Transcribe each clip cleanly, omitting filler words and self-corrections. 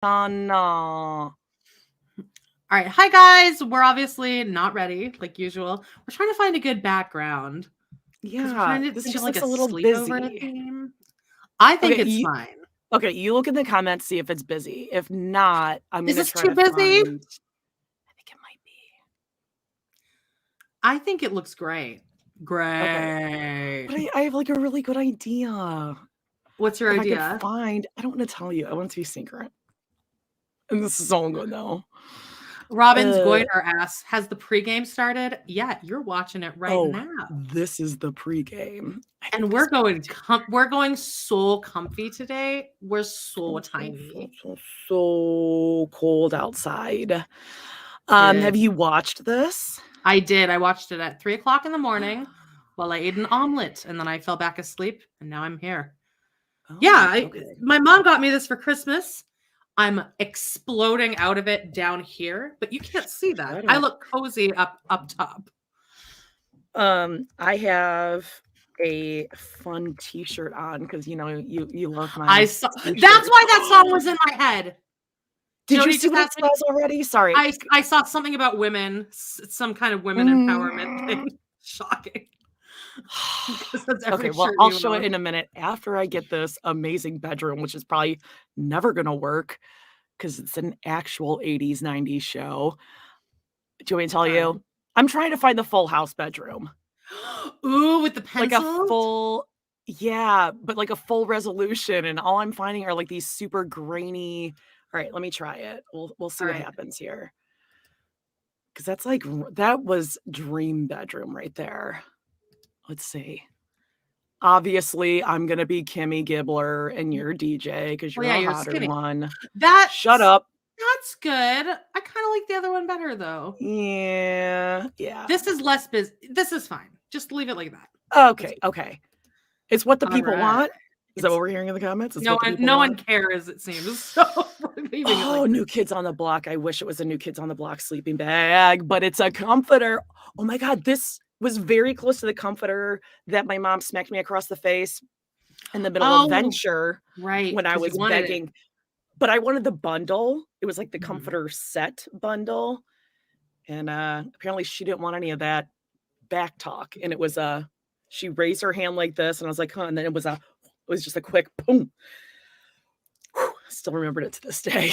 No. All right. Hi, guys. We're obviously not ready, like usual. We're trying to find a good background. Because we're trying to This think of just like looks a a little sleepover busy. theme. I think Okay, it's fine. okay, you look in the comments, see if it's busy. If not, I'm Is gonna this try too to busy? find. I think it might be. I think it looks great. Okay. Great. But I have like a really good idea. What's your If I idea? could find, I don't want to tell you. I want it to be secret. And this is all good though. Robin's goiter ass. Has the pregame started? Yeah, you're watching it right now. This is the pregame. And we're going so comfy today. We're so tiny. So cold outside. Have you watched this? I did. I watched it at 3 o'clock in the morning while I ate an omelet, and then I fell back asleep, and now I'm here. My mom got me this for Christmas. I'm exploding out of it down here, but you can't see that. I look cozy up top. I have a fun T-shirt on because you love my. That's why that song was in my head. Did you see what it says already? Sorry, I saw something about women, some kind of women empowerment thing. Shocking. Okay, well, I'll show it in a minute after I get this amazing bedroom, which is probably never gonna work because it's an actual 80s, 90s show. Do you want me to tell you? I'm trying to find the full house bedroom. Ooh, with the pencils? Like a full, yeah, but like a full resolution, and all I'm finding are like these super grainy. All right, let me try it. We'll see what happens here. Because that was dream bedroom right there. Let's see. Obviously, I'm gonna be Kimmy Gibbler and you're DJ because you're a hotter one. Shut up. That's good. I kind of like the other one better though. Yeah. This is less busy. This is fine. Just leave it like that. Okay. It's what the people want. Is that what we're hearing in the comments? No one cares, it seems. So New Kids on the Block. I wish it was a New Kids on the Block sleeping bag, but it's a comforter. Oh my God, this was very close to the comforter that my mom smacked me across the face in the middle of Venture when I was begging. But I wanted the bundle. It was like the comforter set bundle. And apparently she didn't want any of that back talk. And it was she raised her hand like this and I was like, huh, and then it was just a quick boom. Whew, still remembered it to this day.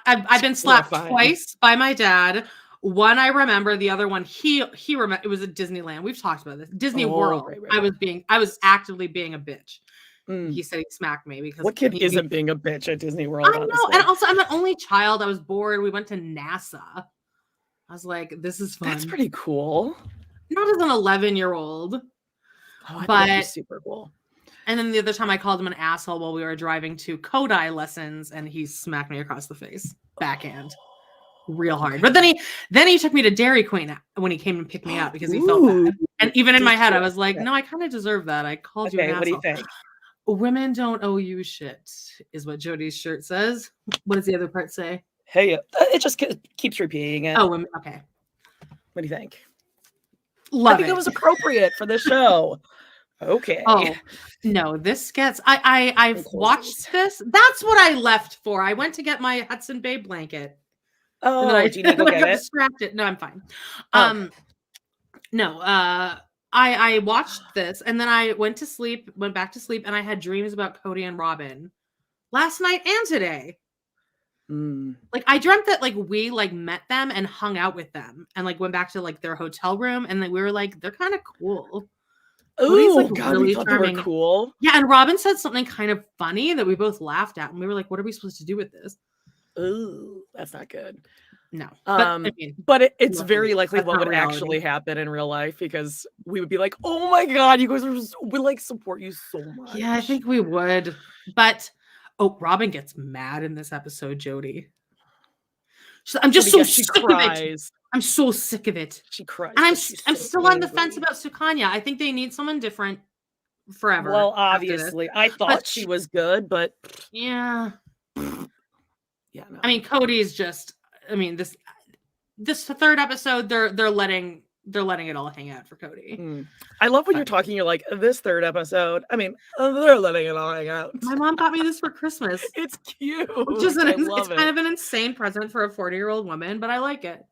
I've been slapped twice by my dad. One I remember, the other one he remember. It was at Disneyland. We've talked about this. Disney World. Right. I was actively being a bitch. He said he smacked me because what kid isn't being a bitch at Disney World? I know, and also I'm an only child. I was bored. We went to NASA. I was like, this is fun. That's pretty cool. Not as an 11-year-old. But that'd be super cool. And then the other time I called him an asshole while we were driving to Kody lessons, and he smacked me across the face, backhand, real hard. But then he took me to Dairy Queen when he came and picked me up because he felt bad. And even in my head, I was like, no, I kind of deserve that. I called you an asshole. What do you think? Women don't owe you shit, is what Jody's shirt says. What does the other part say? Hey, it just keeps repeating it. Oh, women. Okay. What do you think? I think it was appropriate for the show. Okay. Oh no, this gets. I've watched this. That's what I left for. I went to get my Hudson Bay blanket. Oh, do you need to go get it? Distracted. No, I'm fine. No. I watched this and then I went back to sleep, and I had dreams about Kody and Robin last night and today. Like I dreamt that like we like met them and hung out with them and like went back to like their hotel room, and like we were like, they're kind of cool. Oh, like, God, really thought they were cool. Yeah, and Robin said something kind of funny that we both laughed at, and we were like, what are we supposed to do with this? Ooh, that's not good. No. But it's very likely what would actually happen in real life, because we would be like, oh my God, you guys we like support you so much. Yeah, I think we would. But Robin gets mad in this episode, Jody. I'm just so sick of it. I'm so sick of it. She cries. And I'm still on the fence about Sukanya. I think they need someone different forever. Well, obviously. I thought she was good, but yeah. Yeah. No. I mean, Cody's just, I mean, this third episode, they're letting they're letting it all hang out for Kody. I love when you're talking, you're like, this 3rd episode. I mean, they're letting it all hang out. My mom got me this for Christmas. It's cute. Which is it's kind of an insane present for a 40-year-old woman, but I like it.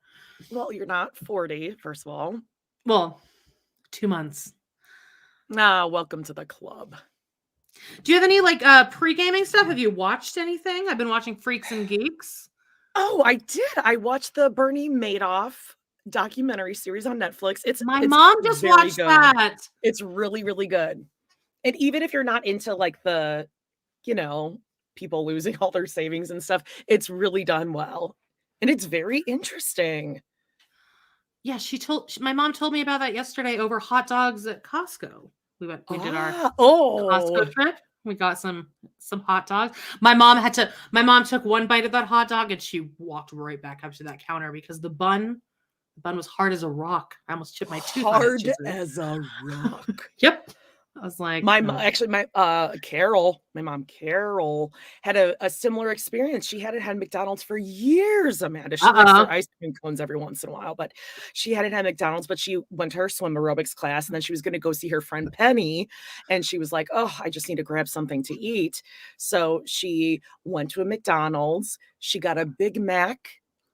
Well, you're not 40, first of all. Well, 2 months. Welcome to the club. Do you have any like pre-gaming stuff? Have you watched anything? I've been watching Freaks and Geeks. Oh, I did. I watched the Bernie Madoff documentary series on Netflix. It's mom just watched that. It's really, really good. And even if you're not into like the, people losing all their savings and stuff, it's really done well. And it's very interesting. Yeah, my mom told me about that yesterday over hot dogs at Costco. We did our Costco trip. We got some hot dogs. My mom took one bite of that hot dog and she walked right back up to that counter because the bun was hard as a rock. I almost chipped my tooth. Hard as a rock. Yep. I was like, my mom Carol had a similar experience. She hadn't had McDonald's for years, Amanda. She likes her ice cream cones every once in a while, but she hadn't had McDonald's, but she went to her swim aerobics class and then she was going to go see her friend Penny. And she was like, oh, I just need to grab something to eat. So she went to a McDonald's. She got a Big Mac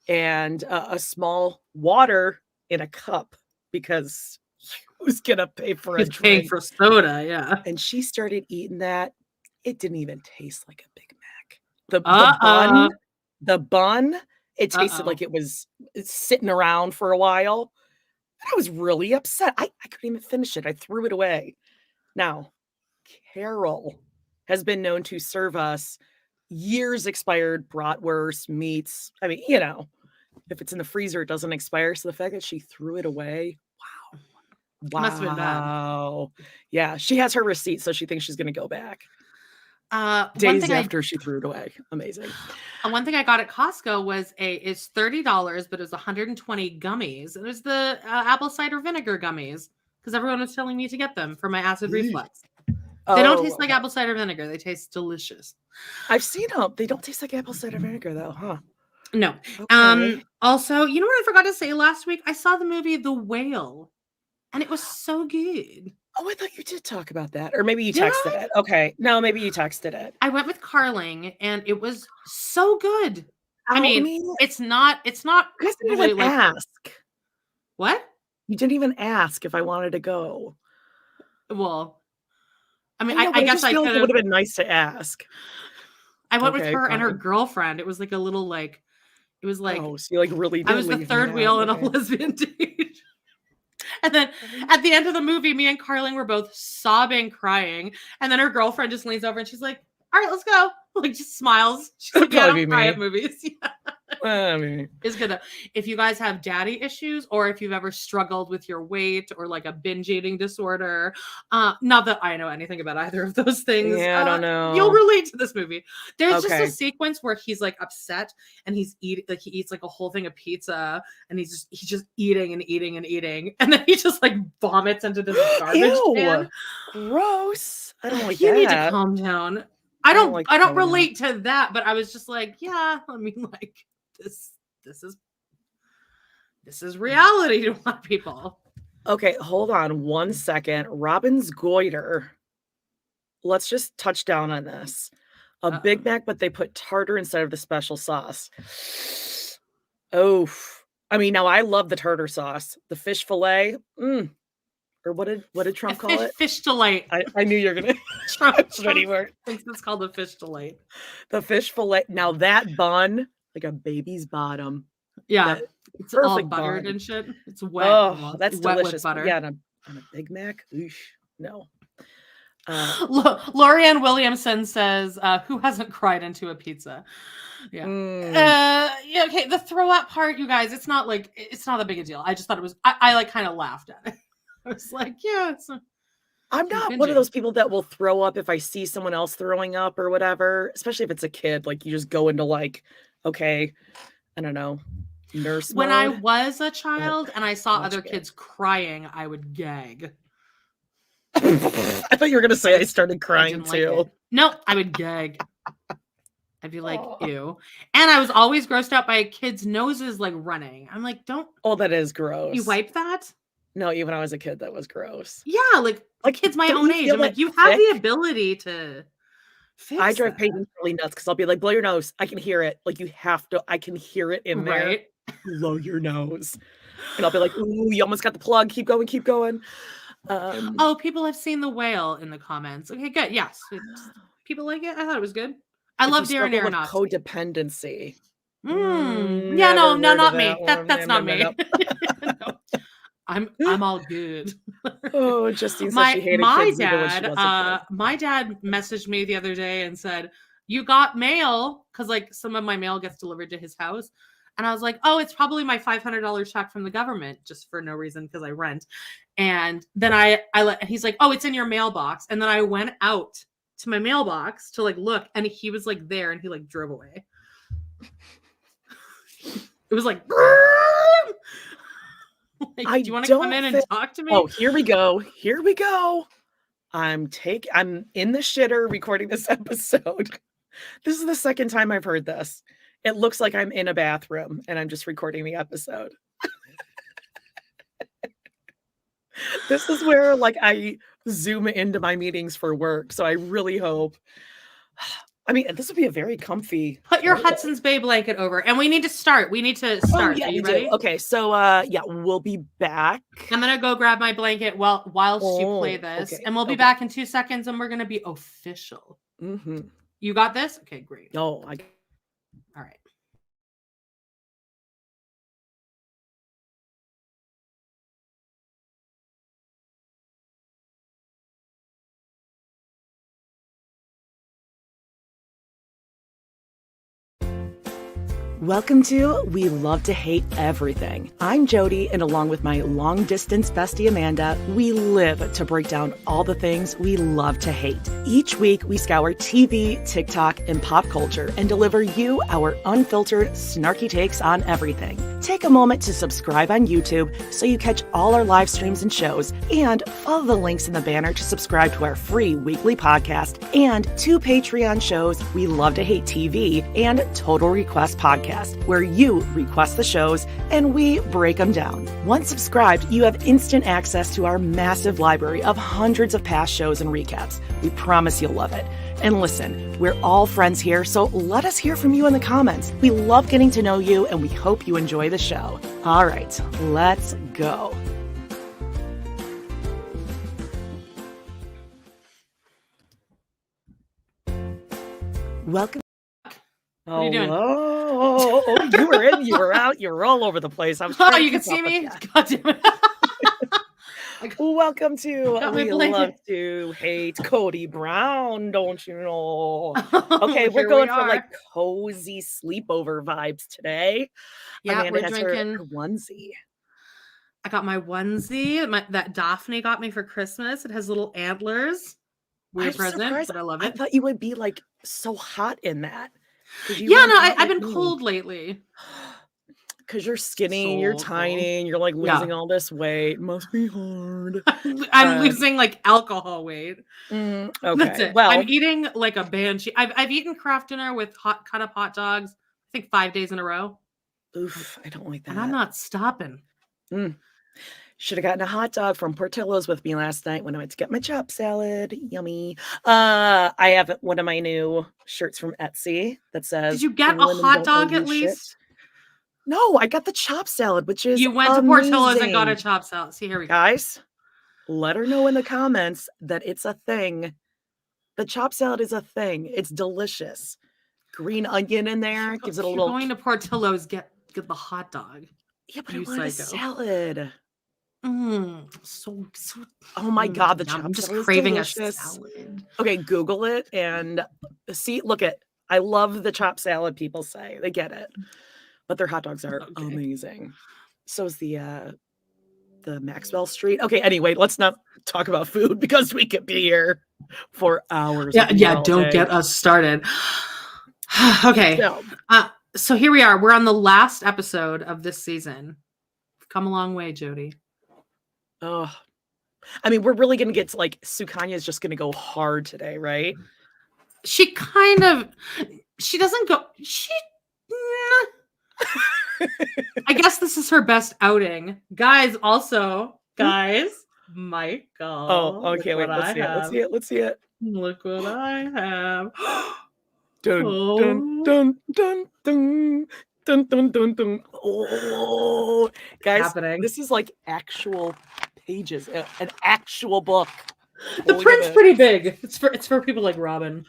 and a small water in a cup because who's gonna pay for a drink? Paying for soda, yeah. And she started eating that. It didn't even taste like a Big Mac. The bun, it tasted like it was sitting around for a while. And I was really upset. I couldn't even finish it. I threw it away. Now, Carol has been known to serve us years expired bratwurst, meats. I mean, if it's in the freezer, it doesn't expire. So the fact that she threw it away, wow. Must have been bad. Yeah, she has her receipt, so she thinks she's going to go back. Days after she threw it away. Amazing. One thing I got at Costco was it's $30, but it was 120 gummies. It was the apple cider vinegar gummies because everyone was telling me to get them for my acid reflux. They don't taste like apple cider vinegar. They taste delicious. I've seen them. They don't taste like apple cider vinegar, though, huh? No. Okay. Also, you know what I forgot to say last week? I saw the movie The Whale. And it was so good. Oh, I thought you did talk about that. Or maybe you texted it. Okay. No, maybe you texted it. I went with Carling and it was so good. I mean, it's not you didn't even ask. What? You didn't even ask if I wanted to go. Well, I mean, I guess I could have. It would have been nice to ask. I went with her and her girlfriend. It was like a little it was like, oh, so you like really did I was the third wheel in a lesbian date. And then at the end of the movie, me and Carling were both sobbing, crying. And then her girlfriend just leans over and she's like, all right, let's go. Like, just smiles. She's like, yeah, I don't cry at movies. Yeah. It's good. If you guys have daddy issues or if you've ever struggled with your weight or like a binge eating disorder, not that I know anything about either of those things. Yeah, I don't know. You'll relate to this movie. There's just a sequence where he's like upset and he's eating, like he eats like a whole thing of pizza and he's just eating and eating and eating. And then he just like vomits into this garbage can. Gross. I don't like you that. You need to calm down. I don't relate to that, but I was just like, yeah, I mean, like this is reality to a lot of people. Okay, hold on 1 second. Robin's goiter. Let's just touch down on this. A Big Mac, but they put tartar instead of the special sauce. Oh, I mean, now I love the tartar sauce. The fish fillet. Or what did Trump call it? Fish delight. I knew you were gonna. Trump thinks it's called the fish delight. The fish fillet. Now that bun, like a baby's bottom. Yeah, it's all buttered and shit. It's wet. Oh, that's wet delicious. With butter. Yeah, on a Big Mac. Oosh, no. Lorianne Williamson says, "Who hasn't cried into a pizza?" Yeah. Yeah. Okay. The throw up part, you guys. It's not a big a deal. I just thought it was. I like kind of laughed at it. I was like, yeah, I'm not one of those people that will throw up if I see someone else throwing up or whatever, especially if it's a kid. Like you just go into like, okay, I don't know, nurse When mode. I was a child and I saw other kids crying, I would gag. I thought you were going to say I started crying too. Like no, I would gag. I'd be like, ew. And I was always grossed out by kids' noses like running. I'm like, don't. Oh, that is gross. You wipe that? No, even when I was a kid, that was gross. Yeah, like kids my don't own you age. feel I'm like, it you have thick? the ability to I fix drive that. patients really nuts because I'll be like, "Blow your nose." I can hear it. Like, you have to I can hear it in there. Right. "Blow your nose." And I'll be like, "Ooh, you almost got the plug. Keep going, keep going." Um, Oh, people have seen The Whale in the comments. Okay, good. Yes. People like it. I thought it was good. I if you love Darren struggle with Aronofsky. codependency, Yeah, never no, heard of not that me. one. That's No, no, not no, me. no. No. I'm all good. Oh, Justine said my she hated my kids even when she dad, was a kid. my dad messaged me the other day and said, "You got mail?" Because like some of my mail gets delivered to his house. And I was like, "Oh, it's probably my $500 check from the government," just for no reason because I rent. And then he's like, "Oh, it's in your mailbox." And then I went out to my mailbox to like look, and he was like there, and he like drove away. It was like, like, I do you want to come don't in and think talk to me? Oh, here we go. Here we go. I'm in the shitter recording this episode. This is the second time I've heard this. It looks like I'm in a bathroom and I'm just recording the episode. This is where, like, I zoom into my meetings for work, so I really hope I mean, this would be a very comfy Put your toilet. Hudson's Bay blanket over, and we need to start. We need to Oh, start. yeah, Are we you do. ready? Okay, so, yeah, we'll be back. I'm gonna go grab my blanket whilst you play Oh, this, okay, and we'll be okay. back in 2 seconds, and we're gonna be official. Mhm. You got this? Okay, great. Oh, All right. welcome to We Love to Hate Everything. I'm Jody, and along with my long-distance bestie Amanda, we live to break down all the things we love to hate. Each week, we scour TV, TikTok, and pop culture and deliver you our unfiltered, snarky takes on everything. Take a moment to subscribe on YouTube so you catch all our live streams and shows, and follow the links in the banner to subscribe to our free weekly podcast and 2 Patreon shows, We Love to Hate TV and Total Request Podcast, where you request the shows and we break them down. Once subscribed, you have instant access to our massive library of hundreds of past shows and recaps. We promise you'll love it. And listen, we're all friends here, so let us hear from you in the comments. We love getting to know you, and we hope you enjoy the show. All right, let's go. Welcome. What are you doing? Oh, you were in, you were out, you were all over the place. I was Oh, trying you to can keep see up with me? ya. God damn it. Welcome to Got my We blanket. Love to Hate Kody Brown, don't you know? Okay, we're Here going we for like are. cozy sleepover vibes today. Yeah, Amanda we're has drinking. her onesie. I got my onesie that Daphne got me for Christmas. It has little antlers. Weird I'm present, surprised. but I love I it. thought you would be like so hot in that because you Yeah, weren't no, hot I've like been me. cold lately. Because you're skinny and you're So tiny cold. and you're like Yeah. losing all this weight. Must be hard. I'm losing like alcohol weight. That's Okay. it. Well, I'm eating like a banshee. I've eaten craft dinner with cut up hot dogs, I think 5 days in a row. oof, I don't like And I'm that. not stopping. Should have gotten a hot dog from Portillo's with me last night when I went to get my chop salad. Yummy. I have one of my new shirts from Etsy that says, Did you get a "Women hot don't owe dog you at shit." least? No, I got the chop salad, which is You went to Portillo's and got a amazing. chop salad. See, here we go. Guys, let her know in the comments that it's a thing. The chop salad is a thing. It's delicious. Green onion in there gives it a You're little. going to Portillo's, get the hot dog. Yeah, but I You wanted a psycho. salad. So Oh my God, the yum. chop I'm just salad is craving a delicious. salad. Okay, Google it and see. Look at. I love the chop salad. People say they get it, but their hot dogs are amazing. So is the Maxwell Street. Okay, anyway, let's not talk about food because we could be here for hours. Yeah. Don't get us started. Okay. So here we are. We're on the last episode of this season. We've come a long way, Jody. Oh, I mean, we're really gonna get to like Sukanya is just gonna go hard today, right? She doesn't go. I guess this is her best outing. Guys, also, Guys, Oh, Michael, look okay, what wait, let's I see it. Let's have. see it. Let's see it. Look what I have. Dun, dun, Oh, dun, dun, dun, dun, dun, dun, dun. Oh, guys, happening. this is like actual pages, an actual book. The Look at print's this. pretty big. It's for people like Robin.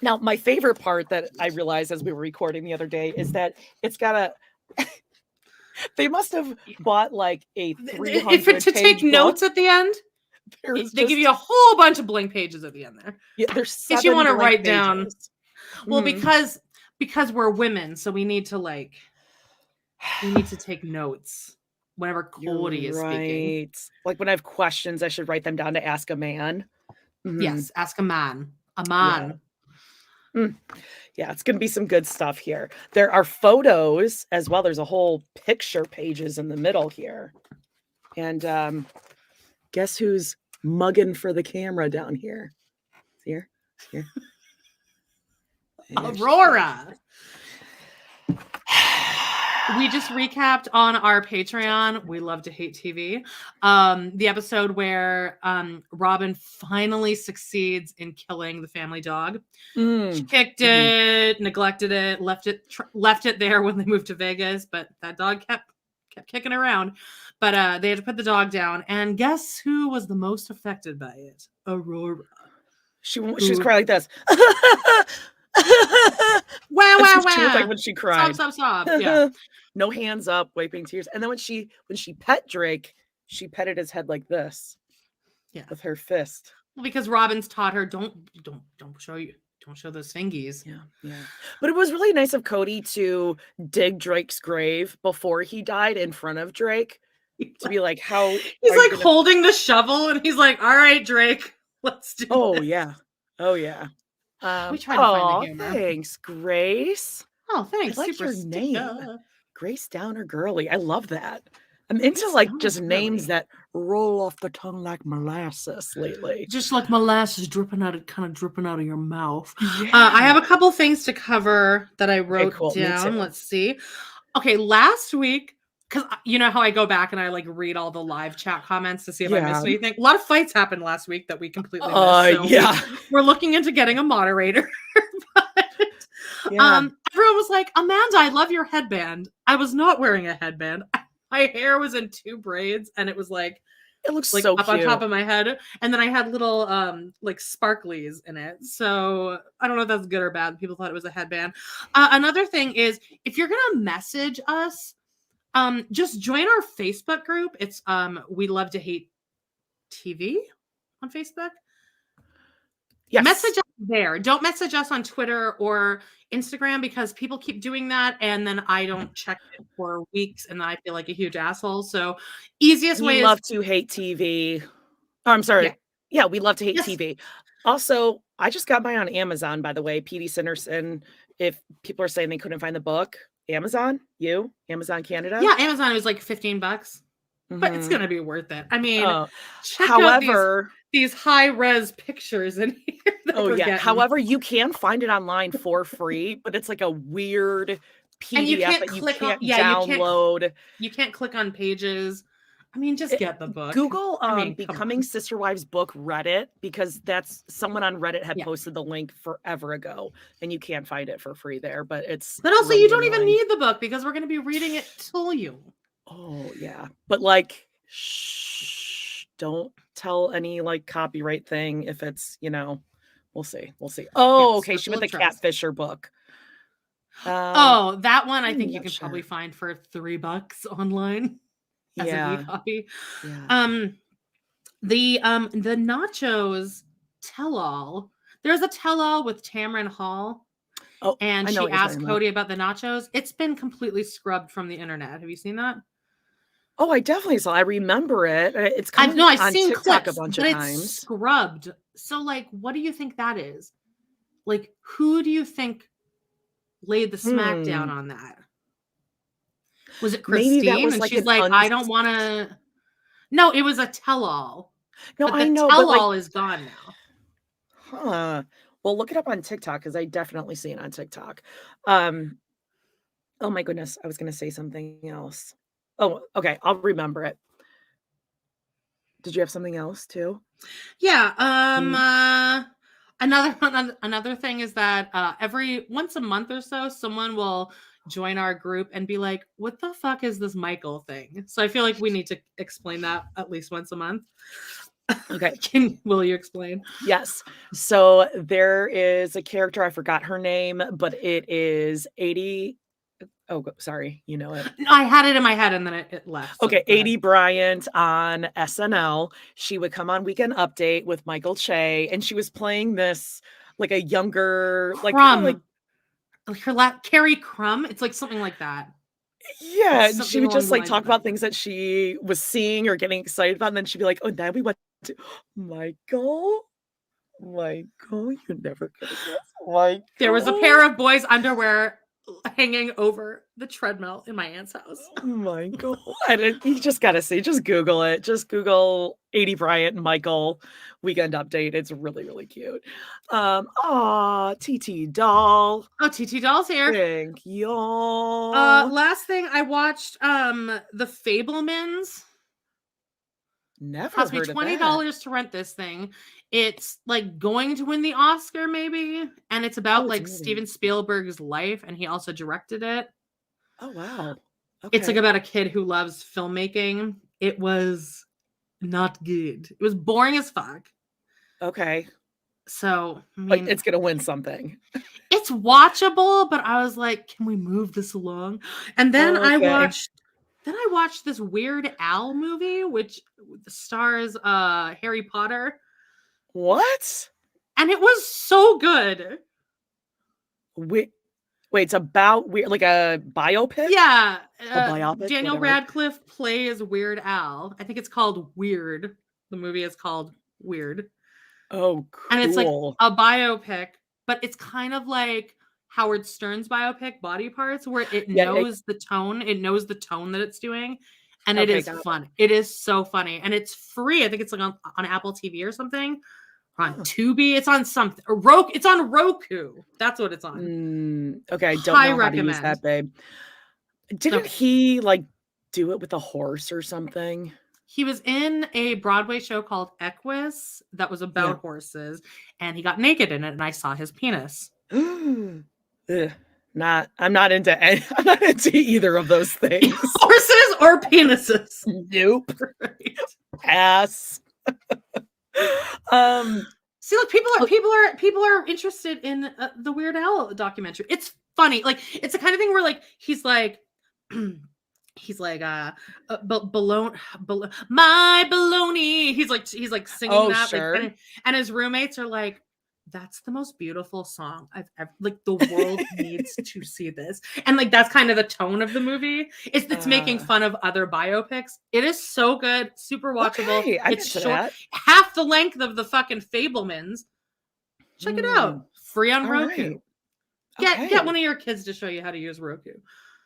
Now my favorite part that I realized as we were recording the other day is that it's got a they must have bought like a 300 To take page notes book. at the end, There is they give just, you a whole bunch of blank pages at the end there. yeah, there's In case you 7 want to blank write down. pages. Well, Mhm. because we're women, so we need to take notes whenever You're Kody is speaking. right. Like when I have questions, I should write them down to ask a man. Mhm. Yes, ask a man. A Yeah. man. Yeah, it's gonna be some good stuff here. There are photos as well. There's a whole picture pages in the middle here. And guess who's mugging for the camera down here? Here. There she is. Aurora. We just recapped on our Patreon, We Love to Hate TV, the episode where Robin finally succeeds in killing the family dog. She kicked it, neglected it, left it there when they moved to Vegas, but that dog kept kicking around. But they had to put the dog down, and guess who was the most affected by it? Aurora. She was crying like this. Wow, wow, She was like wow. when she cried. Stop. Yeah. No hands up, wiping tears. And then when she pet Drake, she petted his head like this. Yeah. With her fist. Well, because Robin's taught her don't show those fingies. Yeah. But it was really nice of Kody to dig Drake's grave before he died in front of Drake. To be like, how he's like holding the shovel and he's like, all right, Drake, let's do this. Yeah. Oh yeah. We tried to find the humor. Thanks, Grace. Oh, thanks. I like Super your name. sticker. Grace Downer Girly. I love that. I'm into like just names that roll off the tongue like molasses lately. Just like molasses dripping out of your mouth. Yeah. I have a couple things to cover that I wrote down. Let's see. Okay, last week, because you know how I go back and I like read all the live chat comments to see if I missed anything. A lot of fights happened last week that we completely missed. So we're looking into getting a moderator. Everyone was like, Amanda, I love your headband. I was not wearing a headband. My hair was in 2 braids and it was like, it looks like so up cute on top of my head. And then I had little like sparklies in it. So I don't know if that's good or bad. People thought it was a headband. Another thing is, if you're gonna message us, just join our Facebook group. It's We Love to Hate TV on Facebook. Yes. Message us there. Don't message us on Twitter or Instagram because people keep doing that and then I don't check it for weeks and then I feel like a huge asshole. So easiest way is Love to Hate TV. Oh, I'm sorry. Yeah, We Love to Hate TV. Also, I just got mine on Amazon, by the way. P.D. Sanderson. If people are saying they couldn't find the book, Amazon Canada. Yeah, Amazon was like $15, but it's gonna be worth it. I mean, check however, out these high res pictures in here. However, you can find it online for free, but it's like a weird PDF and you can't that click you can't download. You can't click on pages. I mean, just get the book. Google Becoming Sister Wives book Reddit, because that's someone on Reddit had posted the link forever ago and you can't find it for free there, but it's also really you don't even need the book because we're going to be reading it to you. Oh yeah. But like, shh, don't tell any like copyright thing if it's, we'll see. Oh, okay. She meant the Catfisher book. That one I think you can probably find for $3 online. As an e-copy. Yeah. The nachos tell-all. There's a tell-all with Tamron Hall. Oh, and she asked Kody about the nachos. It's been completely scrubbed from the internet. Have you seen that? Oh, I definitely saw. I remember it. It's coming I've seen TikTok clips, a bunch of times. It's scrubbed. So, like, what do you think that is? Like, who do you think laid the smackdown on that? Was it Christine? Maybe that was and she's like, I don't want to. No, it was a tell-all. No, but the tell-all is gone now. Huh. Well, look it up on TikTok because I definitely see it on TikTok. Oh my goodness, I was going to say something else. Oh, okay, I'll remember it. Did you have something else too? Yeah. Another thing is that every once a month or so, someone will join our group and be like, "What the fuck is this Michael thing?" So I feel like we need to explain that at least once a month. Okay. Will you explain? Yes. So there is a character, I forgot her name, but it is 80. Oh, sorry. You know it. I had it in my head and then it left. So Okay, 80 Bryant on SNL. She would come on Weekend Update with Michael Che, and she was playing this like a younger, like kind of like Carrie Crumb. It's like something like that. yeah, It's and she something would along just the like lines of talk that. about things that she was seeing or getting excited about, and then she'd be like, "Oh, then we went to Michael, Michael, you're never gonna guess, Michael." There was a pair of boys' underwear hanging over the treadmill in my aunt's house. Michael. You just gotta see, just Google it. Just Google 80 Bryant and Michael Weekend Update. It's really, really cute. TT Doll. Oh, TT Doll's here. Thank you. Last thing I watched, The Fablemans. Never Cost me heard of $20 that. to rent this thing. It's like going to win the Oscar, maybe, and it's about like Steven Spielberg's life, and he also directed it. Oh wow. Okay. It's like about a kid who loves filmmaking. It was not good. It was boring as fuck. Okay. So, I Like mean, it's gonna win something. it's watchable, but I was like, can we move this along? And then I watched this Weird Al movie, which stars Harry Potter. What? And it was so good. Wait, it's about weird, like a biopic? Yeah. A biopic? Daniel Whatever. Radcliffe plays Weird Al. I think it's called Weird. The movie is called Weird. Oh, cool. And it's like a biopic, but it's kind of like Howard Stern's biopic, Body Parts, where it knows the tone. It knows the tone that it's doing. And it is fun. It is so funny. And it's free. I think it's like on Apple TV or something. Or on Tubi. It's on something. It's on Roku. That's what it's on. Okay, I don't know how to use that, babe. Didn't he like do it with a horse or something? He was in a Broadway show called Equus that was about horses, and he got naked in it, and I saw his penis. I'm not into either of those things. Horses or penises? Nope. Right. Pass. See, look, people are interested in the Weird Al documentary. It's funny, like it's the kind of thing where like he's like baloney, my baloney. He's like singing that, sure. like, and his roommates are like, that's the most beautiful song I've ever, like the world needs to see this. And like that's kind of the tone of the movie. It's making fun of other biopics. It is so good, super watchable. Okay, it's short, half the length of the fucking Fablemans. Check it out. Free on Roku. Right. Get one of your kids to show you how to use Roku.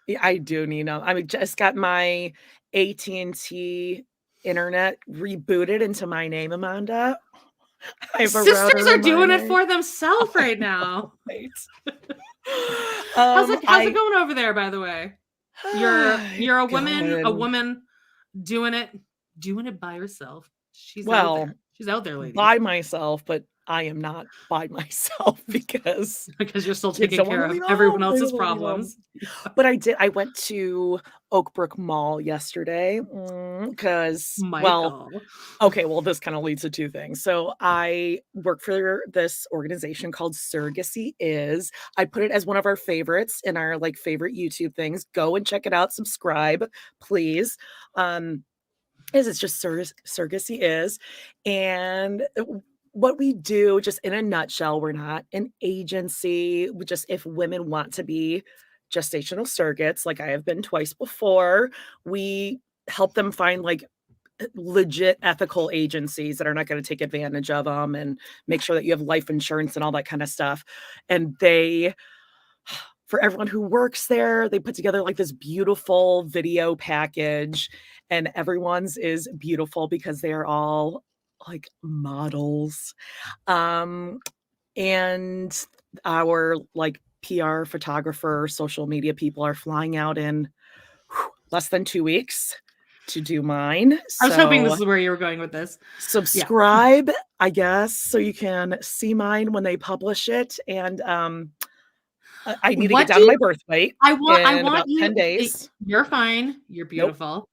Yeah, I do, Nina. I just got my AT&T internet rebooted into my name, Amanda. Sisters are doing it for themselves right now. Right. How's it going over there, by the way? You're a woman doing it by herself. She's out there, ladies. By myself, but I am not by myself because you're still taking care of everyone else's problems. But I went to Oakbrook Mall yesterday because this kind of leads to two things. So I work for this organization called Surrogacy Is. I put it as one of our favorites in our like favorite YouTube things. Go and check it out. Subscribe, please. It's just Surrogacy Is, and what we do, just in a nutshell, we're not an agency. If women want to be gestational surrogates, like I have been twice before, we help them find like legit ethical agencies that are not going to take advantage of them and make sure that you have life insurance and all that kind of stuff. And for everyone who works there, they put together like this beautiful video package, and everyone's is beautiful because they are all like models. And our like PR photographer, social media people are flying out in less than 2 weeks to do mine. I was hoping this So is where you were going with this. subscribe, I guess, so you can see mine when they publish it. And I need to get What down do to you my birth weight I in want about 10 you days. you're fine. You're Nope. beautiful.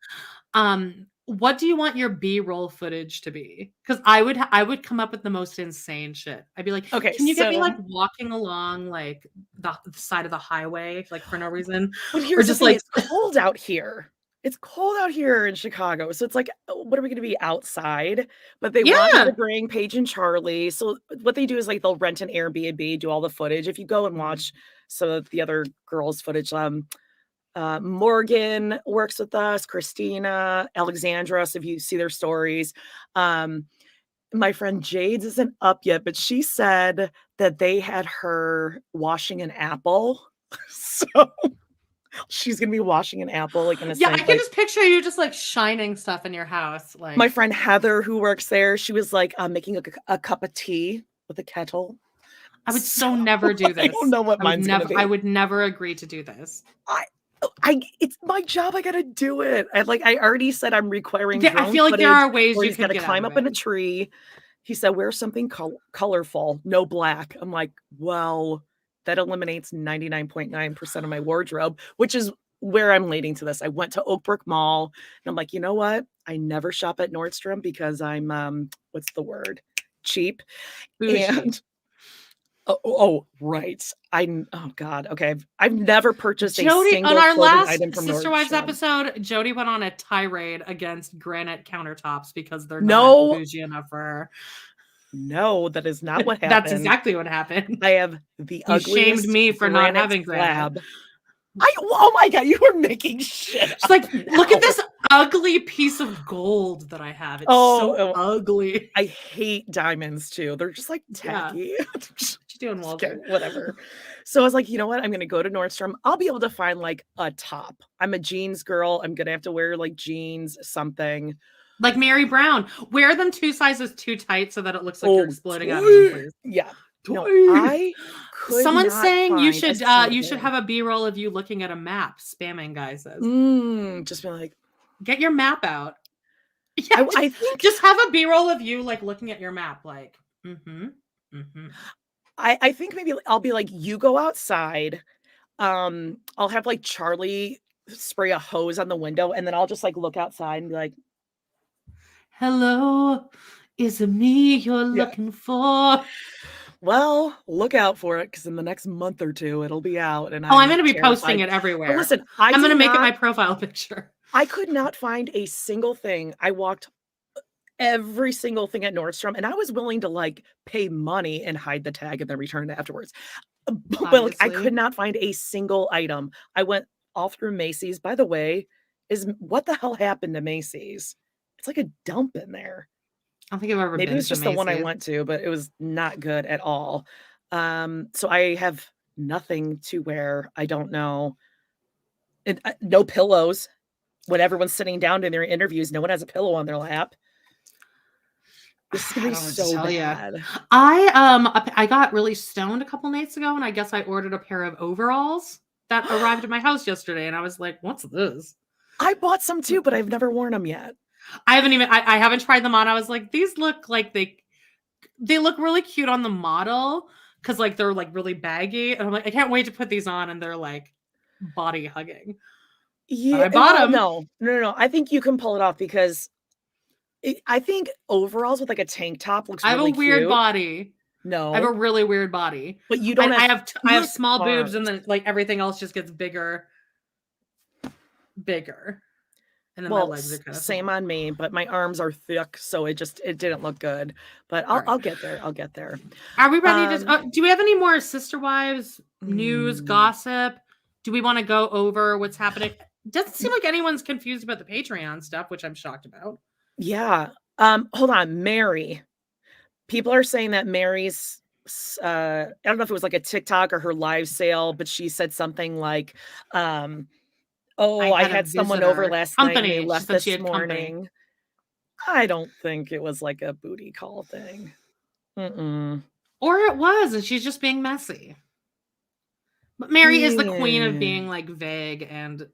What do you want your B-roll footage to be? Because I would come up with the most insane shit. I'd be like, Okay, can you get me so like walking along like the side of the highway, like for no reason? but Or here's the just thing, like it's cold out here. It's cold out here in Chicago. So it's like, what are we gonna be outside? But they want me to yeah. bring Paige and Charlie. So what they do is like they'll rent an Airbnb, do all the footage. If you go and Mm. watch some of the other girls' footage, Morgan works with us, Christina, Alexandra. So if you see their stories, my friend Jade's isn't up yet, but she said that they had her washing an apple. So she's gonna be washing an apple like in a Yeah, I sink. can Like just picture you just like shining stuff in your house. Like my friend Heather, who works there, she was like making a cup of tea with a kettle. I would So so never do I don't this. know what mine's gonna I be. would never agree to do this. I it's my job, I gotta do it. I already said I'm requiring I drone feel like there footage are ways where you he's could gotta get out climb of up in it. a tree. He said, "Wear something colorful, no black." I'm like, "Well, that eliminates 99.9% of my wardrobe," which is where I'm leading to this. I went to Oakbrook Mall, and I'm like, "You know what? I never shop at Nordstrom because I'm, what's the word? Cheap." Bougie. And right. Oh god, okay. I've never purchased a Jody, on single our clothing last item from Sister Wives Nordstrom. episode, Jody went on a tirade against granite countertops because they're not No, bougie enough for her. no, that is not what That's happened. exactly what happened. I have the You shamed ugliest me for not granite having granite. slab. Oh my god, you are making shit She's up like, look at now. this ugly piece of gold that I have. It's so Oh, ugly. I hate diamonds too. They're just like Yeah. tacky. What you doing, Okay, Walter? whatever. So I was like, you know what? I'm gonna go to Nordstrom. I'll be able to find like a top. I'm a jeans girl. I'm gonna have to wear like jeans, something. Like Meri Brown. Wear them 2 sizes too tight so that it looks like you're Oh, exploding out of them, please. yeah. No, Toy. I could Someone's not saying find a single you should thing. have a B-roll of you looking at a map, spamming guy says. Just be like, Get your map out. Yeah, I think just have a B-roll of you like looking at your map, like, I think maybe I'll be like, you go outside. I'll have like Charlie spray a hose on the window, and then I'll just like look outside and be like, hello, is it me you're looking for? Well, look out for it because in the next month or two it'll be out, and I'm I'm going to be terrified. posting it everywhere. But listen, I'm going to make it my profile picture. I could not find a single thing. I walked every single thing at Nordstrom, and I was willing to like pay money and hide the tag and then return it afterwards. But like, I could not find a single item. I went all through Macy's. By the way, what the hell happened to Macy's? It's like a dump in there. I don't think I've ever Maybe been it was to just the one I Macy's. went to, but it was not good at all. So I have nothing to wear. I don't know. No pillows. When everyone's sitting down in their interviews, no one has a pillow on their lap. This is gonna be so bad. I got really stoned a couple nights ago, and I guess I ordered a pair of overalls that arrived at my house yesterday, and I was like, "What's this?" I bought some too, but I've never worn them yet. I haven't tried them on. I was like, these look like they look really cute on the model because like they're like really baggy, and I'm like, I can't wait to put these on, and they're like body hugging. Yeah, But I bought them. No. I think you can pull it off because I think overalls with like a tank top looks I have really a weird cute. body. No, I have a really weird body. but you don't. I have small arms. boobs, and then like everything else just gets bigger. And then my legs are kind of same small. on me, but my arms are thick, so it didn't look good. But I'll get there. I'll get there. Are we ready to? Do we have any more Sister Wives news, gossip? Do we want to go over what's happening? Doesn't seem like anyone's confused about the Patreon stuff, which I'm shocked about. Yeah. Hold on, Meri. People are saying that Meri's. I don't know if it was like a TikTok or her live sale, but she said something like, "Oh, I had someone over last night and they left this morning." I don't think it was like a booty call thing. Or it was, and she's just being messy. But Meri is the queen of being like vague and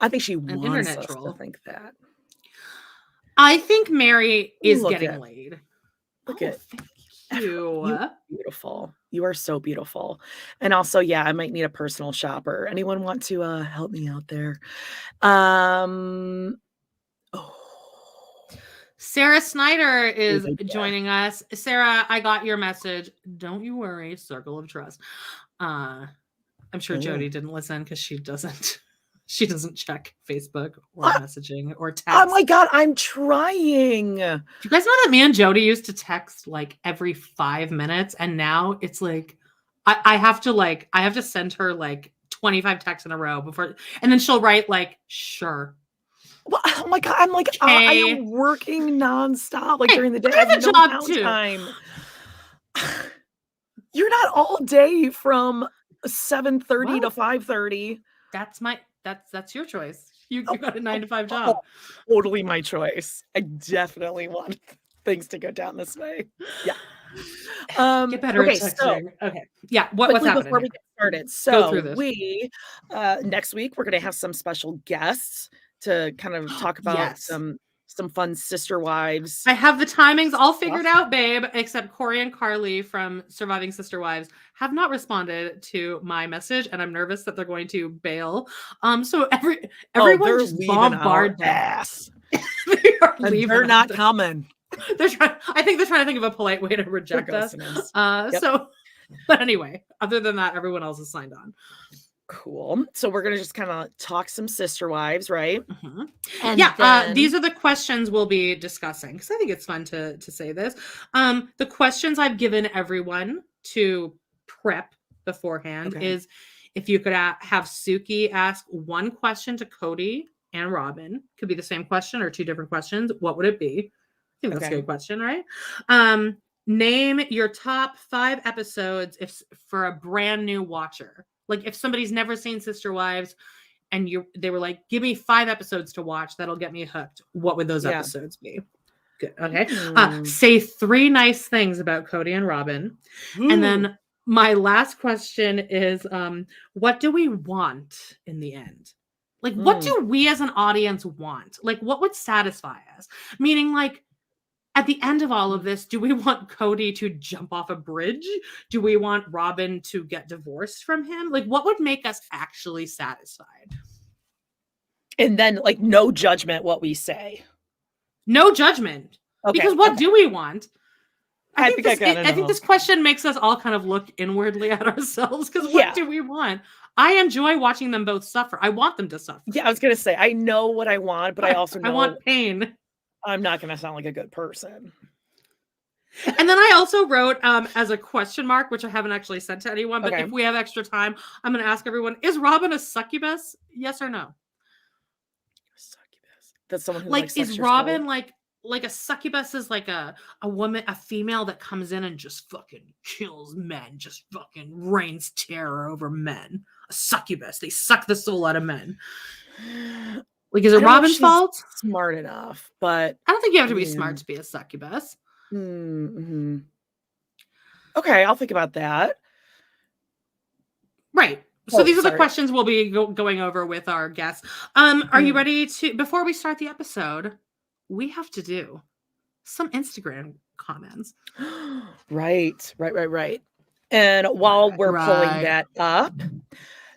I think she wants internet us troll. to think that. I think Meri is Look getting at- laid. Look at thank you. you. Beautiful. You are so beautiful. And also, yeah, I might need a personal shopper. Anyone want to help me out there? Oh. Sarah Snyder is joining us. Sarah, I got your message. Don't you worry. Circle of trust. I'm sure Jody didn't listen because she doesn't check Facebook or messaging or text. Oh my God, I'm trying. Do you guys know that me and Jody used to text like every 5 minutes, and now it's like I have to send her like 25 texts in a row before, and then she'll write like, sure. Well, oh my God, I'm like, I am working nonstop, like during the day. I have no downtime. You're not all day from 7:30 to 5:30. That's your choice. You got a 9 to 5 job. Totally my choice. I definitely want things to go down this way. Yeah. Get better at texting. Okay. Yeah. What's happening before we get started? So go through this. We next week we're gonna have some special guests to kind of talk about some fun sister wives. I have the timings all figured out, babe, except Corey and Carly from Surviving Sister Wives have not responded to my message, and I'm nervous that they're going to bail. So everyone just bombard them. Ass. They're not coming. I think they're trying to think of a polite way to reject us. So, but anyway, other than that, everyone else is signed on. Cool. So we're gonna just kind of talk some sister wives, right? Mm-hmm. And these are the questions we'll be discussing because I think it's fun to say this. The questions I've given everyone to prep beforehand is if you could have Suki ask one question to Kody and Robin, could be the same question or two different questions. What would it be? I think that's a good question, right? Name your top 5 episodes for a brand new watcher. Like if somebody's never seen Sister Wives and they were like, give me 5 episodes to watch, that'll get me hooked. What would those episodes be? Good. Okay. Say 3 nice things about Kody and Robin. And then my last question is, what do we want in the end? Like, what do we as an audience want? Like, what would satisfy us? Meaning like, at the end of all of this, do we want Kody to jump off a bridge? Do we want Robin to get divorced from him? Like, what would make us actually satisfied? And then, like, no judgment what we say. No judgment. Because what do we want? I think this question makes us all kind of look inwardly at ourselves. Because what do we want? I enjoy watching them both suffer. I want them to suffer. Yeah, I was going to say, I know what I want, but I also know I want pain. I'm not going to sound like a good person. And then I also wrote as a question mark, which I haven't actually sent to anyone, but if we have extra time, I'm going to ask everyone, is Robin a succubus? Yes or no? Succubus. That's someone who like is Robin like a succubus is like a woman, a female that comes in and just fucking kills men, just fucking reigns terror over men. A succubus. They suck the soul out of men. Like, is it Robin's fault? Smart enough, but I don't think you have to be smart to be a succubus. Mm-hmm. Okay, I'll think about that. Right. So these are the questions we'll be going over with our guests. Are you ready to? Before we start the episode, we have to do some Instagram comments. Right. And while we're pulling that up.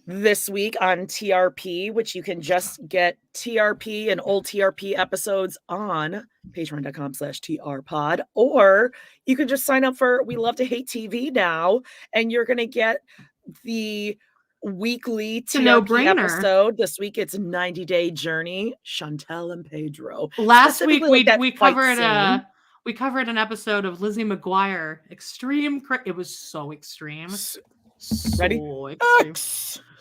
This week on TRP, which you can just get TRP and old TRP episodes on patreon.com/TRpod, or you can just sign up for We Love to Hate TV now, and you're going to get the weekly TRP episode. This week it's 90 Day Journey, Chantel and Pedro. Last week we covered an episode of Lizzie McGuire, Extreme. It was so extreme. Ready?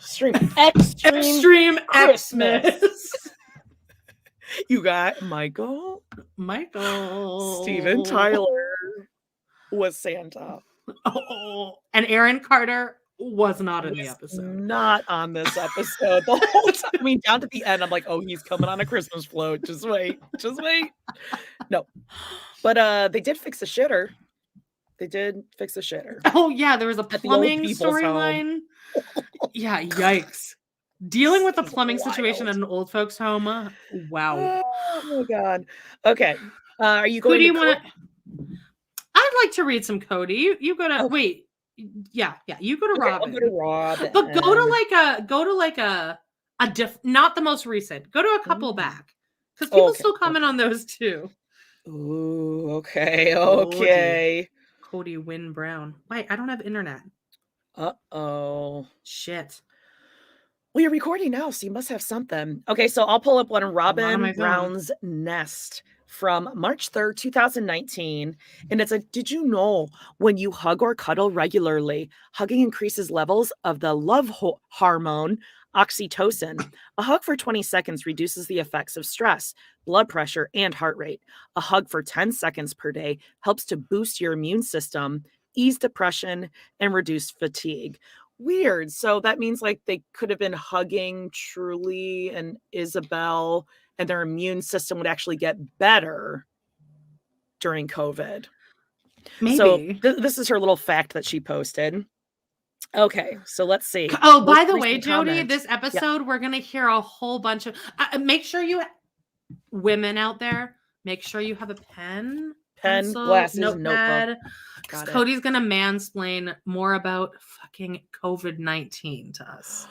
Extreme Xmas. You got Michael, Steven Tyler was Santa. And Aaron Carter was not in the episode. Not on this episode the whole time. I mean, down to the end, I'm like, oh, he's coming on a Christmas float. Just wait. No, but they did fix the shitter. Oh yeah, there was a plumbing storyline. Yeah, yikes. Dealing with a This is plumbing situation wild. at an old folks home. Wow. Oh my god. Okay. Are you Who going do to you want to? I'd like to read some Kody. You go to Okay. wait. Yeah, you go to Okay, I'll go to Robin. But Robin. go to like a not the most recent. Go to a couple back. Because people Okay. still comment on those too. Ooh, okay. Kody Wynn Brown. Wait, I don't have internet. Uh-oh. Shit. Well, you're recording now, so you must have something. Okay, so I'll pull up one A lot on Robin my phone. Brown's Nest from March 3rd, 2019. And it's a did you know when you hug or cuddle regularly, hugging increases levels of the love hormone oxytocin. A hug for 20 seconds reduces the effects of stress, blood pressure, and heart rate. A hug for 10 seconds per day helps to boost your immune system, ease depression, and reduce fatigue. Weird. So that means like they could have been hugging Truly and Isabel, and their immune system would actually get better during COVID. Maybe. So this is her little fact that she posted. Okay, so let's see. Oh, by the way, Jody, this episode, we're going to hear a whole bunch of... make sure you... Women out there, make sure you have a pen, pencil, glasses, notepad. Because Kody's going to mansplain more about fucking COVID-19 to us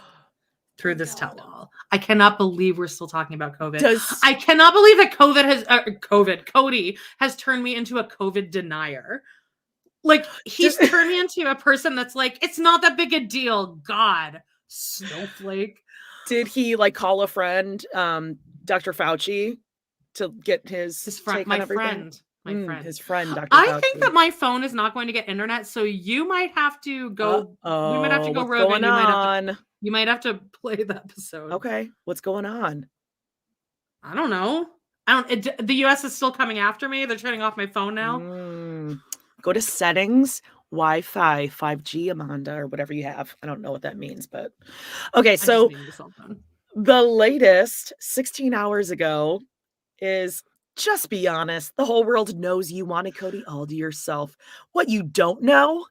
through this tell-all. I cannot believe we're still talking about COVID. I cannot believe that Kody has turned me into a COVID denier. Like, he's turned me into a person that's like, it's not that big a deal. God, snowflake. Did he like call a friend, Dr. Fauci, to get his friend, my friend, his friend, Dr. I Fauci. think that my phone is not going to get internet, so you might have to go. We might have to go rogue, and you might have to play the episode. Okay, what's going on? I don't know. The US is still coming after me. They're turning off my phone now. Go to settings, Wi-Fi, 5G, Amanda, or whatever you have. I don't know what that means, but okay. So the latest 16 hours ago is just be honest. The whole world knows you wanted Kody all to yourself. What you don't know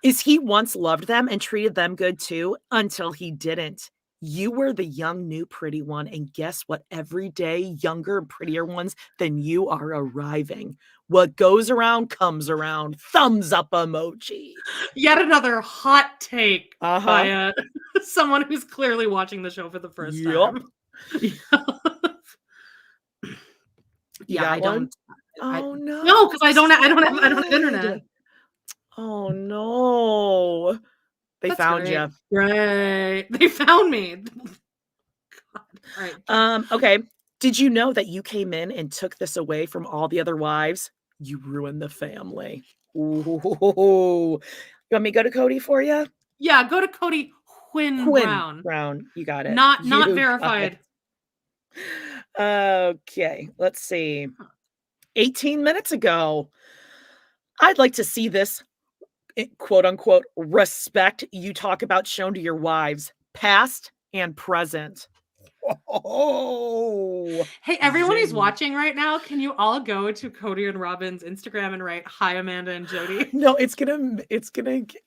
is he once loved them and treated them good too until he didn't. You were the young, new, pretty one. And guess what? Every day, younger and prettier ones than you are arriving. What goes around comes around. Thumbs up emoji. Yet another hot take by someone who's clearly watching the show for the first time. Yeah, I don't. Oh no! No, because I don't have internet. Oh no! They found you. Right. They found me. God. All right. Okay. Did you know that you came in and took this away from all the other wives? You ruined the family. Ooh. You want me to go to Kody for you? Yeah, go to Kody Quinn Brown. You got it. Not verified. Okay. Let's see. 18 minutes ago. I'd like to see this quote unquote respect you talk about shown to your wives, past and present. Oh, hey, everyone who's watching right now, can you all go to Kody and Robin's Instagram and write hi Amanda and Jody? No,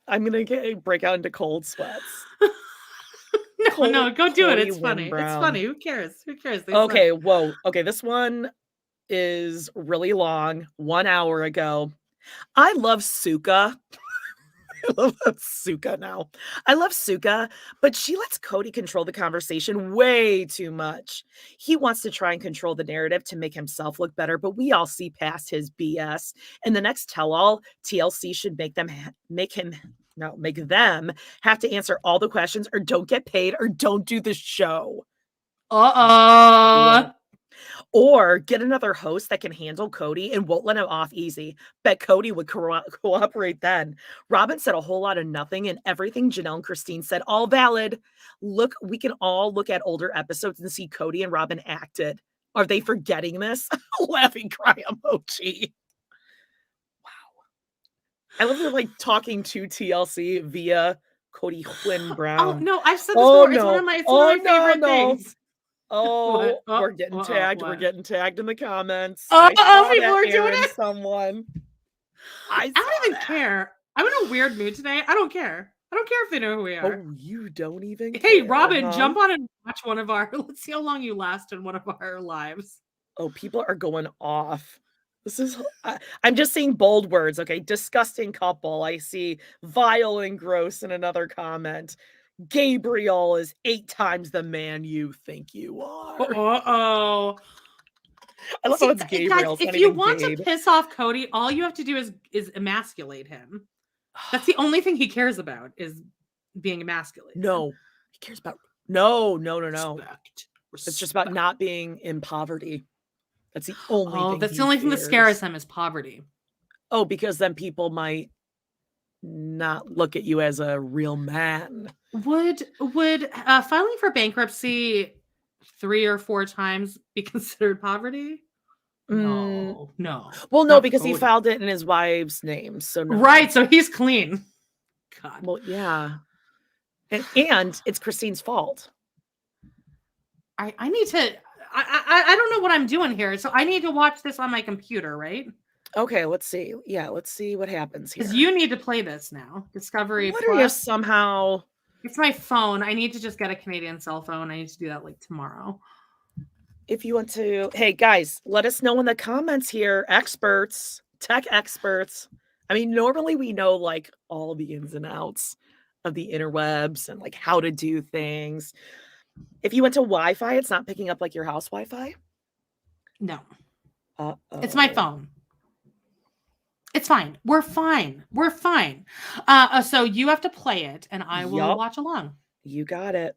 I'm gonna break out into cold sweats. No, go do it. It's funny. It's funny. Who cares? Okay, whoa. Okay, this one is really long. 1 hour ago. I love Suka. I love Suka now. I love Suka, but she lets Kody control the conversation way too much. He wants to try and control the narrative to make himself look better, but we all see past his BS. And the next tell-all, TLC should make them have to answer all the questions or don't get paid or don't do the show. Or get another host that can handle Kody and won't let him off easy. Bet Kody would cooperate then. Robin said a whole lot of nothing, and everything Janelle and Christine said, all valid. Look, we can all look at older episodes and see Kody and Robin acted. Are they forgetting this? Laughing cry emoji. Wow. I love her like talking to TLC via Kody Quinn Brown. Oh, no, I've said this before. It's one of my favorite things. Oh, we're getting tagged. We're getting tagged in the comments. People are doing it. Someone. I don't even care. I'm in a weird mood today. I don't care. I don't care if they know who we are. Oh, you don't even Hey, care, Robin, huh? jump on and watch one of our. Let's see how long you last in one of our lives. Oh, people are going off. This is I'm just seeing bold words, okay? Disgusting couple. I see vile and gross in another comment. Gabriel is 8 times the man you think you are. Uh-oh. I love how it's Gabriel. Guys, It's if not you even want Gabe. to piss off Kody, all you have to do is emasculate him. That's the only thing he cares about is being emasculated. No. He cares about No. Respect. It's just about not being in poverty. That's the only thing that's he the only thing that scares him is poverty. Oh, because then people might not look at you as a real man. Would filing for bankruptcy 3 or 4 times be considered poverty? No. Well, no, because he filed it in his wife's name, so no. Right, so he's clean. God. Well, yeah. And it's Christine's fault. I need to I don't know what I'm doing here. So I need to watch this on my computer, right? Okay, let's see. Yeah, let's see what happens here. Because you need to play this now. Discovery What Plus. are you somehow? It's my phone. I need to just get a Canadian cell phone. I need to do that like tomorrow. If you want to, hey guys, let us know in the comments here, experts, tech experts. I mean, normally we know like all the ins and outs of the interwebs and like how to do things. If you went to Wi-Fi, it's not picking up like your house Wi-Fi? No. Uh-oh. It's my phone. It's fine. We're fine. We're fine. So you have to play it and I will watch along. You got it.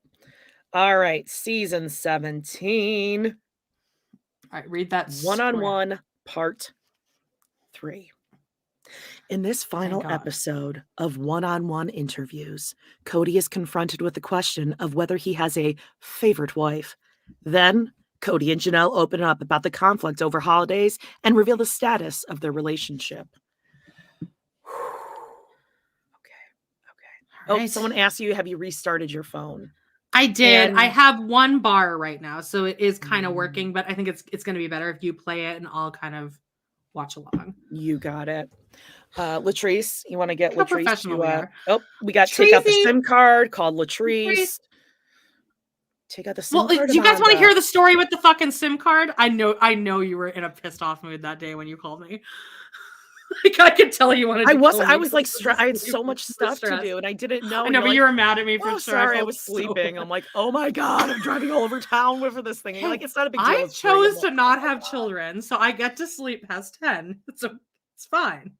All right. Season 17. All right. Read that. One-on-one part 3. In this final episode of one-on-one interviews, Kody is confronted with the question of whether he has a favorite wife. Then Kody and Janelle open up about the conflict over holidays and reveal the status of their relationship. Okay. Oh, someone asked you, have you restarted your phone? I did. I have one bar right now, so it is kind of working, but I think it's going to be better if you play it and I'll kind of watch along. You got it. Latrice, you want to get Latrice to, oh, we got Tracy. Take out the SIM card called Latrice. Take out the SIM card. Do you guys want to hear the story with the fucking SIM card? I know you were in a pissed off mood that day when you called me. Like I could tell you wanted to I was like I had so much stuff to do and I didn't know. I know, but like, you were mad at me for sure. Sorry, I was sleeping. I'm like, oh my God, I'm driving all over town for this thing. And you're like, it's not a big deal. I chose to not have children, so I get to sleep past 10. So it's fine.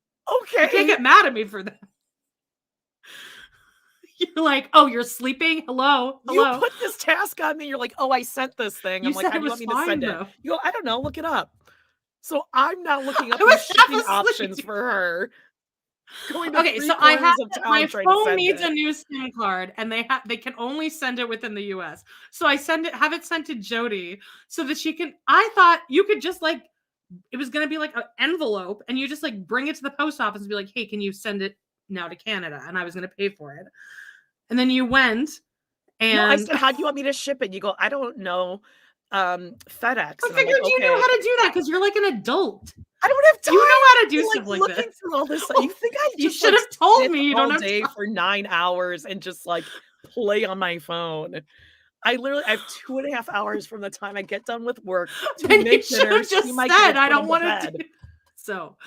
Okay. You can't get mad at me for that. You're like, oh, you're sleeping? Hello? You put this task on me. You're like, oh, I sent this thing. I'm like, how do you want me to send it? You go, I don't know. Look it up. So I'm now looking up the shipping options for her. Okay, so I have my phone needs a new SIM card, and they can only send it within the US. So I have it sent to Jody so that she can. I thought you could just like it was gonna be like an envelope, and you just like bring it to the post office and be like, hey, can you send it now to Canada? And I was gonna pay for it, and then you went. And no, I said, how do you want me to ship it? You go, I don't know. FedEx. I figured you knew how to do that because you're like an adult. I don't have time. You know how to do stuff like looking this. Through all this stuff. You think you should have told me you don't have day for 9 hours and just like play on my phone. I have 2.5 hours from the time I get done with work to make dinner. Just said I don't want to. So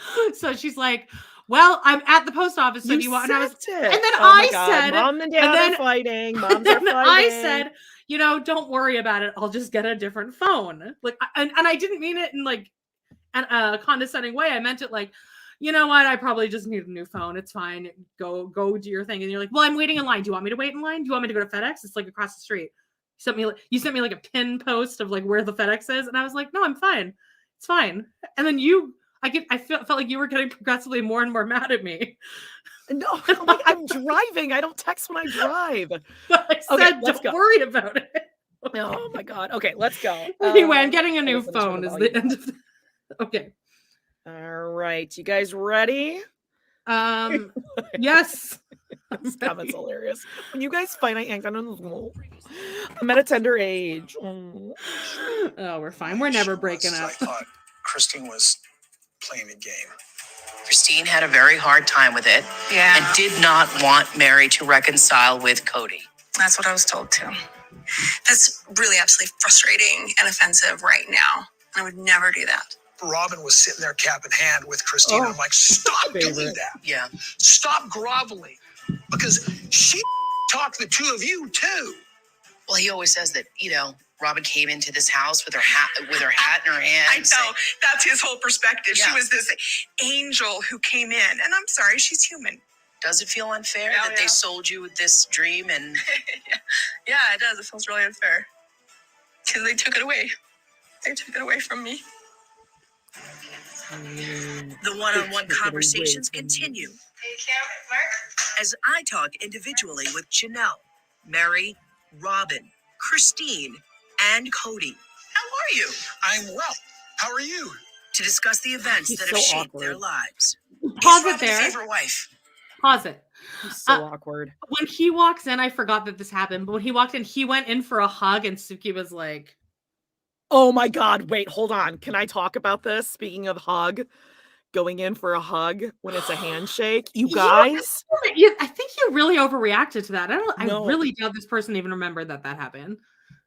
she's like, well, I'm at the post office. So do you want? And then I said, Mom and Dad are fighting. Moms are fighting. I said, don't worry about it. I'll just get a different phone. Like, and I didn't mean it in like a condescending way. I meant it like, you know what? I probably just need a new phone. It's fine. Go do your thing. And you're like, well, I'm waiting in line. Do you want me to wait in line? Do you want me to go to FedEx? It's like across the street. You sent me like a pin post of like where the FedEx is, and I was like, no, I'm fine. It's fine. And then I felt like you were getting progressively more and more mad at me. No, I'm driving. I don't text when I drive. But I said, don't worry about it. Oh my God. Okay, let's go. Anyway, I'm getting a new phone is the end of Okay. All right. You guys ready? Yes. This comment's hilarious. When you guys fight, I'm at a tender age. Oh, we're fine. We're never breaking up. I thought Christine was playing a game. Christine had a very hard time with it. Yeah. And did not want Meri to reconcile with Kody. That's what I was told too. That's really absolutely frustrating and offensive right now. I would never do that. Robin was sitting there cap in hand with Christine. I'm like, stop doing that. Yeah. Stop groveling. Because she talked the two of you too. Well, he always says that, Robin came into this house with her hat in her hand. I know. That's his whole perspective. Yeah. She was this angel who came in. And I'm sorry, she's human. Does it feel unfair Yeah, that they sold you this dream and Yeah, it does. It feels really unfair. Because they took it away. They took it away from me. the one-on-one conversations continue Hey, Cam, Mark. as I talk individually with Janelle, Meri, Robin, Christine, and Kody How are you? I'm well. How are you? to discuss the events He's that so have shaped their awkward. lives. Pause it Robin's there. favorite wife. Pause it. He's so Uh, awkward. When he walks in, I forgot that this happened, but when he walked in, he went in for a hug, and Suki was like, Oh my God. Wait, hold on. Can I talk about this? Speaking of hug, going in for a hug when it's a handshake. You guys, I think you really overreacted to that. I No. really doubt this person even remembered that happened.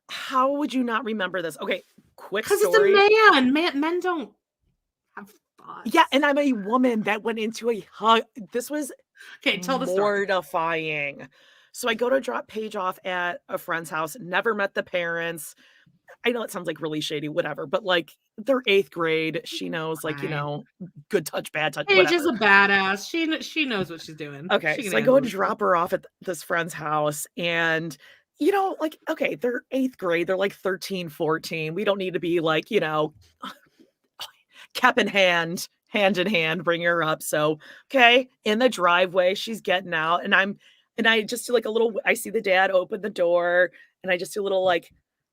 how would you not remember this? Okay, quick Because it's story. a man. Men don't have thoughts. Yeah, and I'm a woman that went into a hug. This was Okay, tell the story. mortifying. So I go to drop Paige off at a friend's house, never met the parents. I know it sounds like really shady, whatever, but like they're 8th grade. She knows, like, Fine. good touch, bad touch, Paige whatever. is a badass. She knows what she's doing. Okay, She can so I go handle and it. drop her off at this friend's house, and like, okay, they're 8th grade, they're like 13, 14. We don't need to be like, cap in hand in hand, bring her up. So, okay, in the driveway, she's getting out, and I just do like a little, I see the dad open the door, and I just do a little like,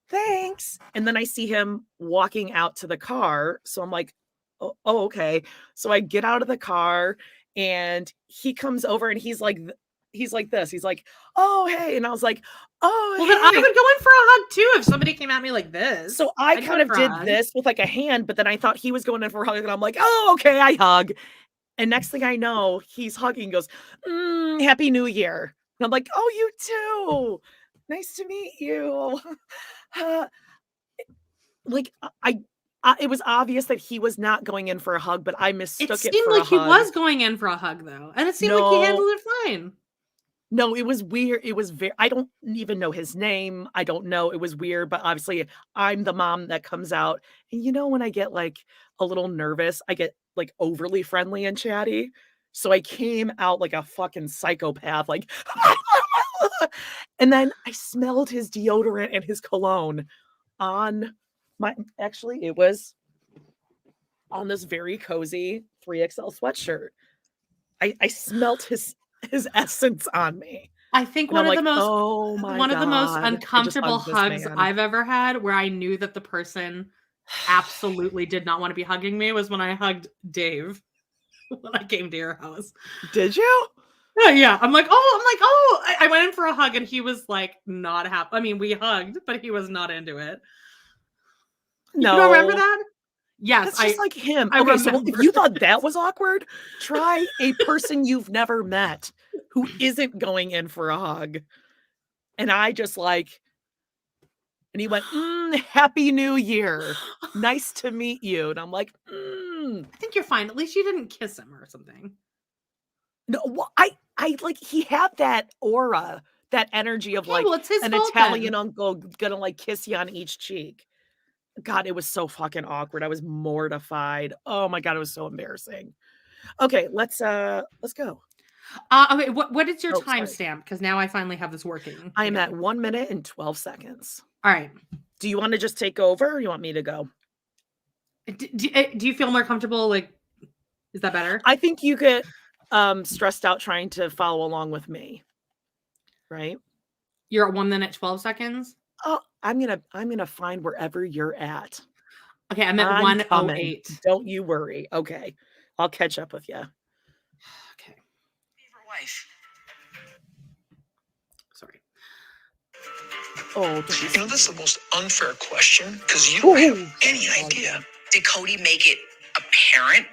thanks. And then I see him walking out to the car. So I'm like, oh, okay. So I get out of the car, and he comes over, and he's like this. He's like, oh, hey. And I was like, oh, Well, then I hey. would go in for a hug too if somebody came at me like this. So I I'd go kind of for a did hug. this with like a hand, but then I thought he was going in for a hug, and I'm like, oh, okay, I hug. And next thing I know, he's hugging, goes, Happy New Year. And I'm like, oh, you too. Nice to meet you. Like, it was obvious that he was not going in for a hug, but I mistook It it seemed for like a he hug. was going in for a hug though, and it seemed like he No. handled it fine. No, it was weird. It was I don't even know his name. I don't know. It was weird, but obviously I'm the mom that comes out. And when I get like a little nervous, I get like overly friendly and chatty. So I came out like a fucking psychopath, like, and then I smelled his deodorant and his cologne on it was on this very cozy 3XL sweatshirt. I smelt his essence on me. I think And I'm one like, of the most oh my one of the most God, I just uncomfortable hugged this hugs man. I've ever had, where I knew that the person absolutely did not want to be hugging me, was when I hugged Dave when I came to your house. Did you? Yeah. I'm like, oh, I went in for a hug and he was like not happy. I mean, we hugged, but he was not into it. No. You don't remember that? Yes, That's just like him. I Okay, so if remember you thought that was awkward, try a person you've never met who isn't going in for a hug. And I just like, and he went, Happy New Year. Nice to meet you. And I'm like, I think you're fine. At least you didn't kiss him or something. No, well, I like, he had that aura, that energy of Okay, like well, it's his an fault Italian then. uncle gonna like kiss you on each cheek. God, it was so fucking awkward. I was mortified. Oh my God, it was so embarrassing. Okay, let's go. Okay, what is your Oh, sorry. timestamp? Because now I finally have this working. I am again. at 1 minute and 12 seconds. All right. Do you want to just take over or you want me to go? Do you feel more comfortable? Like, is that better? I think you get stressed out trying to follow along with me. Right? You're at 1 minute 12 seconds. Oh, I'm gonna find wherever you're at. Okay, I'm at I'm coming. 1:08. Don't you worry. Okay. I'll catch up with you. Okay. Favorite wife. Sorry. Oh, This is the most unfair question because you don't have any idea. Did Kody make it apparent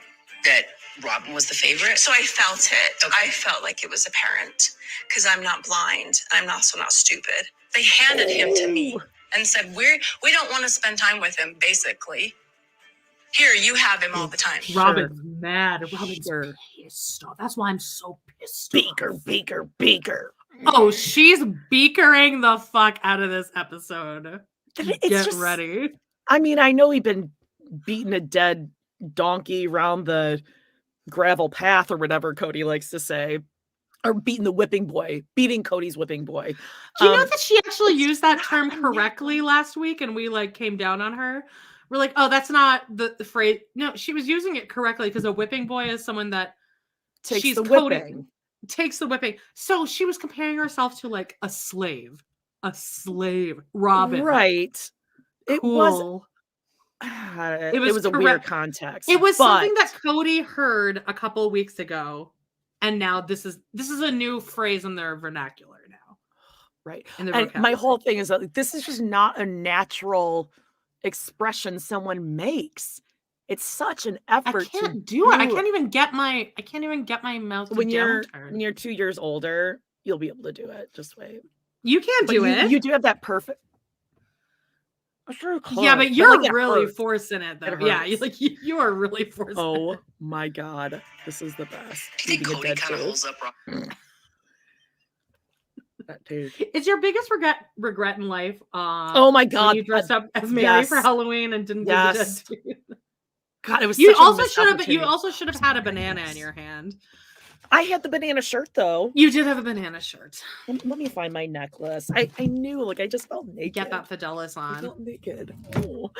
that Robin was the favorite? So I felt it. Okay. I felt like it was apparent because I'm not blind. I'm also not stupid. They handed him to me and said, we don't want to spend time with him, basically. Here, you have him all the time. Robin's mad. Robin's pissed off. That's why I'm so pissed off. Beaker. Oh, she's beakering the fuck out of this episode. It's Get ready. I mean, I know he'd been beating a dead donkey around the gravel path or whatever Kody likes to say. Or beating Kody's whipping boy. Do you know that she actually used that term correctly last week and we like came down on her? We're like, oh, that's not the phrase. No, she was using it correctly because a whipping boy is someone that takes the whipping. Takes the whipping. So she was comparing herself to like a slave. Robin. Right. Cool. It was a weird context. It was something that Kody heard a couple weeks ago. And now this is a new phrase in their vernacular now. Right. And my whole thing is that this is just not a natural expression someone makes. It's such an effort. I can't do it. I can't even get my mouth to when you're 2 years older, you'll be able to do it. Just wait. You can't do it. You do have that perfect. Yeah, but you're really forcing it though. Yeah, you are really forcing it. Oh my god. This is the best. Do you think Kody kind of holds up that dude. Is your biggest regret in life oh my god, when you dressed up as Meri for Halloween and didn't do the dead dude? God, it was you also should have had a banana in your hand. I had the banana shirt though. You did have a banana shirt. Let me find my necklace. I knew, like, I just felt naked. Get that Fidelis on. I felt naked. Oh.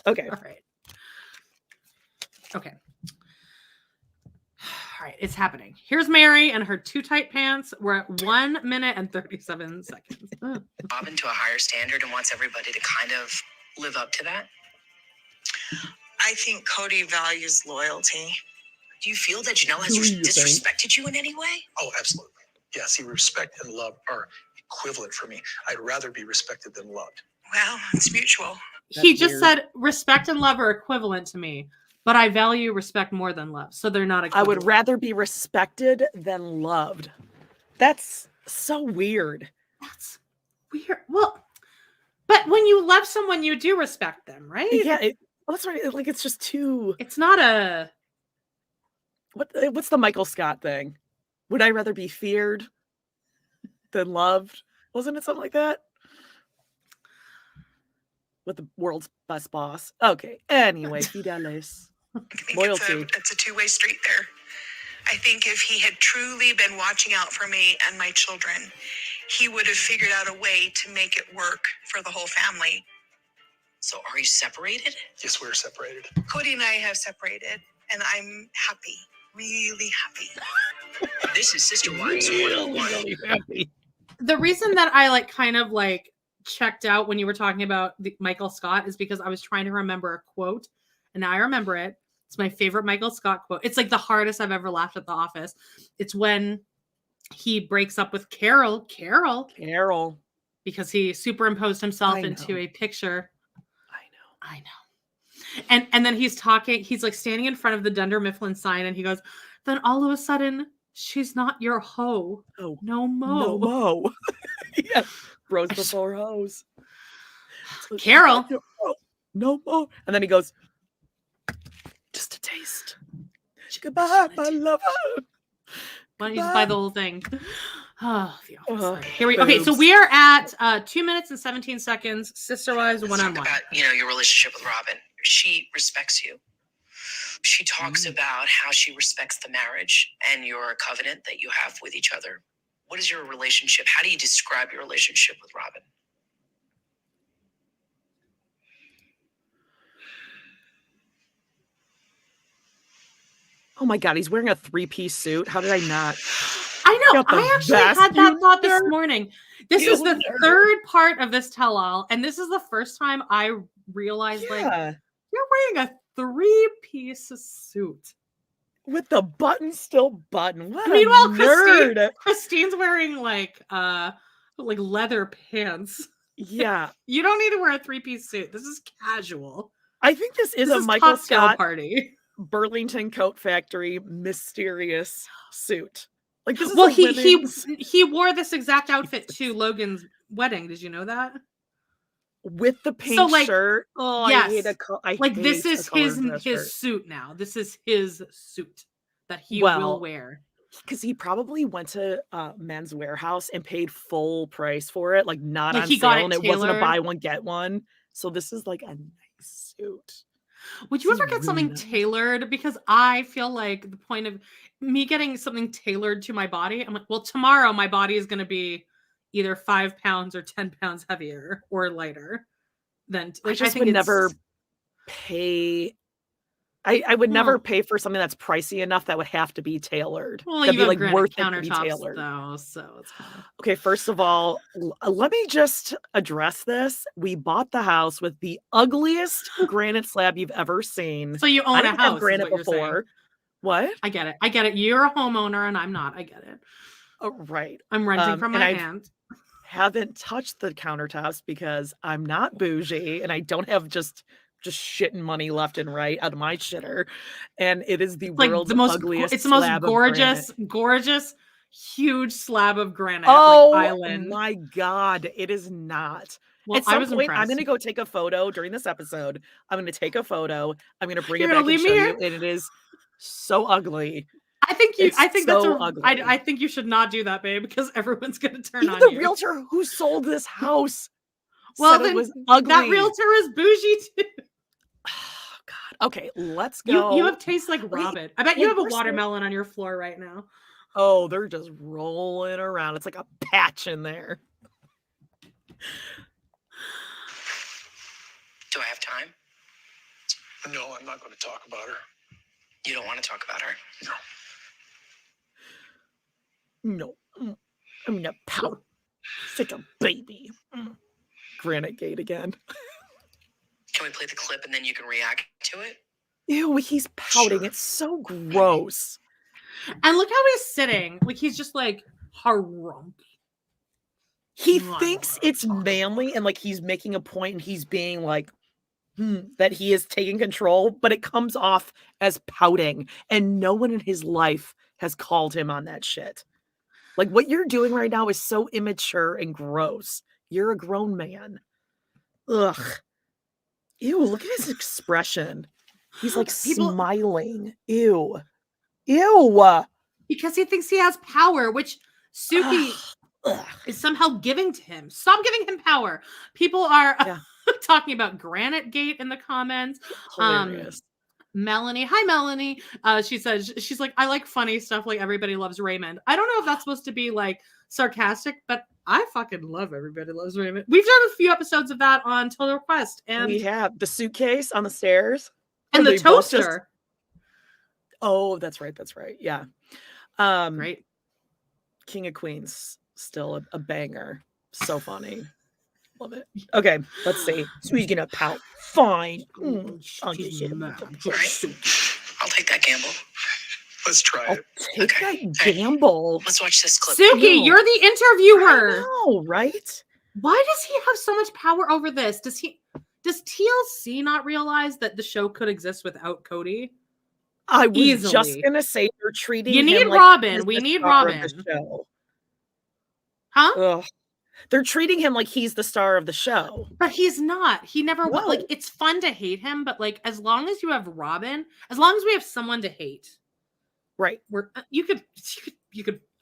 Okay. All right. Okay. All right, it's happening. Here's Meri and her too tight pants. We're at 1 minute and 37 seconds. Robin to a higher standard and wants everybody to kind of live up to that. I think Kody values loyalty. Do you feel that Janelle has disrespected you in any way? Oh, absolutely. Yeah, see, respect and love are equivalent for me. I'd rather be respected than loved. Well, it's mutual. He just said respect and love are equivalent to me, but I value respect more than love. So they're not equivalent. I would rather be respected than loved. That's so weird. That's weird. Well, but when you love someone, you do respect them, right? Yeah, that's right. Like, it's just too... It's not a... What's the Michael Scott thing? Would I rather be feared than loved? Wasn't it something like that? With the world's best boss. Okay. Anyway, Fidelis. Loyalty. It's a two-way street there. I think if he had truly been watching out for me and my children, he would have figured out a way to make it work for the whole family. So are you separated? Yes, we're separated. Kody and I have separated, and I'm happy. Really happy. This is Sister Wives 101. Happy. The reason that I kind of checked out when you were talking about Michael Scott is because I was trying to remember a quote, and I remember it. It's my favorite Michael Scott quote. It's like the hardest I've ever laughed at The Office. It's when he breaks up with Carol, because he superimposed himself into a picture. I know. And then he's talking, he's standing in front of the Dunder Mifflin sign, and he goes, then all of a sudden, she's not your hoe. Oh, no mo. No mo. Yeah. Bros before hoes. Carol. No mo. And then he goes, just a taste. Goodbye, my lover. Why don't you just buy the whole thing? Oh, here we go. Okay, so we are at 2 minutes and 17 seconds. Sister Wives 1-on-1. About, your relationship with Robin. She respects you. She talks about how she respects the marriage and your covenant that you have with each other. What is your relationship? How do you describe your relationship with Robin? Oh my God, he's wearing a 3-piece suit. How did I not? I know. I actually had that thought this morning. This is the third part of this tell-all, and this is the first time I realized, you're wearing a 3-piece suit with the button still button. What Meanwhile, a nerd. Christine's wearing leather pants. Yeah, you don't need to wear a 3-piece suit. This is casual. I think this is a Michael Scott party. Burlington Coat Factory mysterious suit. Like this is Well, a women's he wore this exact outfit to Logan's wedding. Did you know that? with the pink So, like, shirt. Oh, yes, I like hate this a is colored dress shirt. his suit now. This is his suit that he Well, will wear. Because he probably went to Men's Warehouse and paid full price for it, like not Like, on he got sale, and it it wasn't a tailored. buy one get one. So this is like a nice suit. Would you This ever is get really something nice. tailored? Because I feel like the point of me getting something tailored to my body, I'm like, well, tomorrow my body is going to be either 5 pounds or 10 pounds heavier or lighter than. I Like, I just think would it's never pay. I would never well, pay for something that's pricey enough that would have to be tailored. well, That'd you be have like granite worth it to be countertops tailored. though, so it's kind of Okay, first of all, let me just address this. We bought the house with the ugliest granite slab you've ever seen. so you I own a didn't have house, is granite what you're saying. before. What? I get it. I get it. You're a homeowner and I'm not. I get it. Oh, right. I'm renting from and my I aunt. haven't touched the countertops because I'm not bougie and I don't have just shitting money left and right out of my shitter. And it is the Like world's the most, ugliest it's the most slab of granite. gorgeous, huge slab of granite. Oh like island. my God, it is not. Well, At some I was point, I'm impressed. going to go take a photo during this episode. I'm going to take a photo. I'm going to bring You're it gonna back and leave me show here? you. And it is so ugly. I think you. It's I think that's so a. ugly. I think you should not do that, babe, because everyone's gonna turn Even on the you. realtor who sold this house Well, said it then was ugly. that realtor is bougie too. Oh, God. Okay, let's go. You have taste like Robin. I bet you like, have a we're so- watermelon on your floor right now. Oh, they're just rolling around. It's like a patch in there. Do I have time? No, I'm not going to talk about her. You don't want to talk about her? No. I'm gonna pout. Such a baby. Granite Gate again. Can we play the clip and then you can react to it? Ew, he's pouting. Sure. It's so gross. And look how he's sitting. Like he's just like harumph. He thinks it's manly and like he's making a point and he's being like, that he is taking control, but it comes off as pouting. And no one in his life has called him on that shit. Like what you're doing right now is so immature and gross. You're a grown man. Ugh. Ew, look at his expression. He's like smiling. Ew. Ew. Because he thinks he has power, which Suki is somehow giving to him. Stop giving him power. People are talking about Granite Gate in the comments. Hilarious. Melanie, hi Melanie. She says she's like, I like funny stuff like Everybody Loves Raymond. I don't know if that's supposed to be like sarcastic, but I fucking love Everybody Loves Raymond. We've done a few episodes of that on Total Request, and we have the suitcase on the stairs and the they both just- toaster. Oh, that's right. That's right. Yeah. Great. King of Queens, still a banger. So funny. Love it. Okay, let's see. So he's gonna pout. Fine. I'll just hit him with the push. I'll take that gamble. Let's try I'll it. take Okay. that gamble. Let's watch this clip. Suki, No. you're the interviewer. No, right? Why does he have so much power over this? Does TLC not realize that the show could exist without Kody? I was just Easily. gonna say you're treating You him need like Robin. he's We the need star of the Robin. show. Huh? Ugh. They're treating him like he's the star of the show. But he's not. He never No. like it's fun to hate him, but like as long as you have Robin, as long as we have someone to hate, Right. we're you could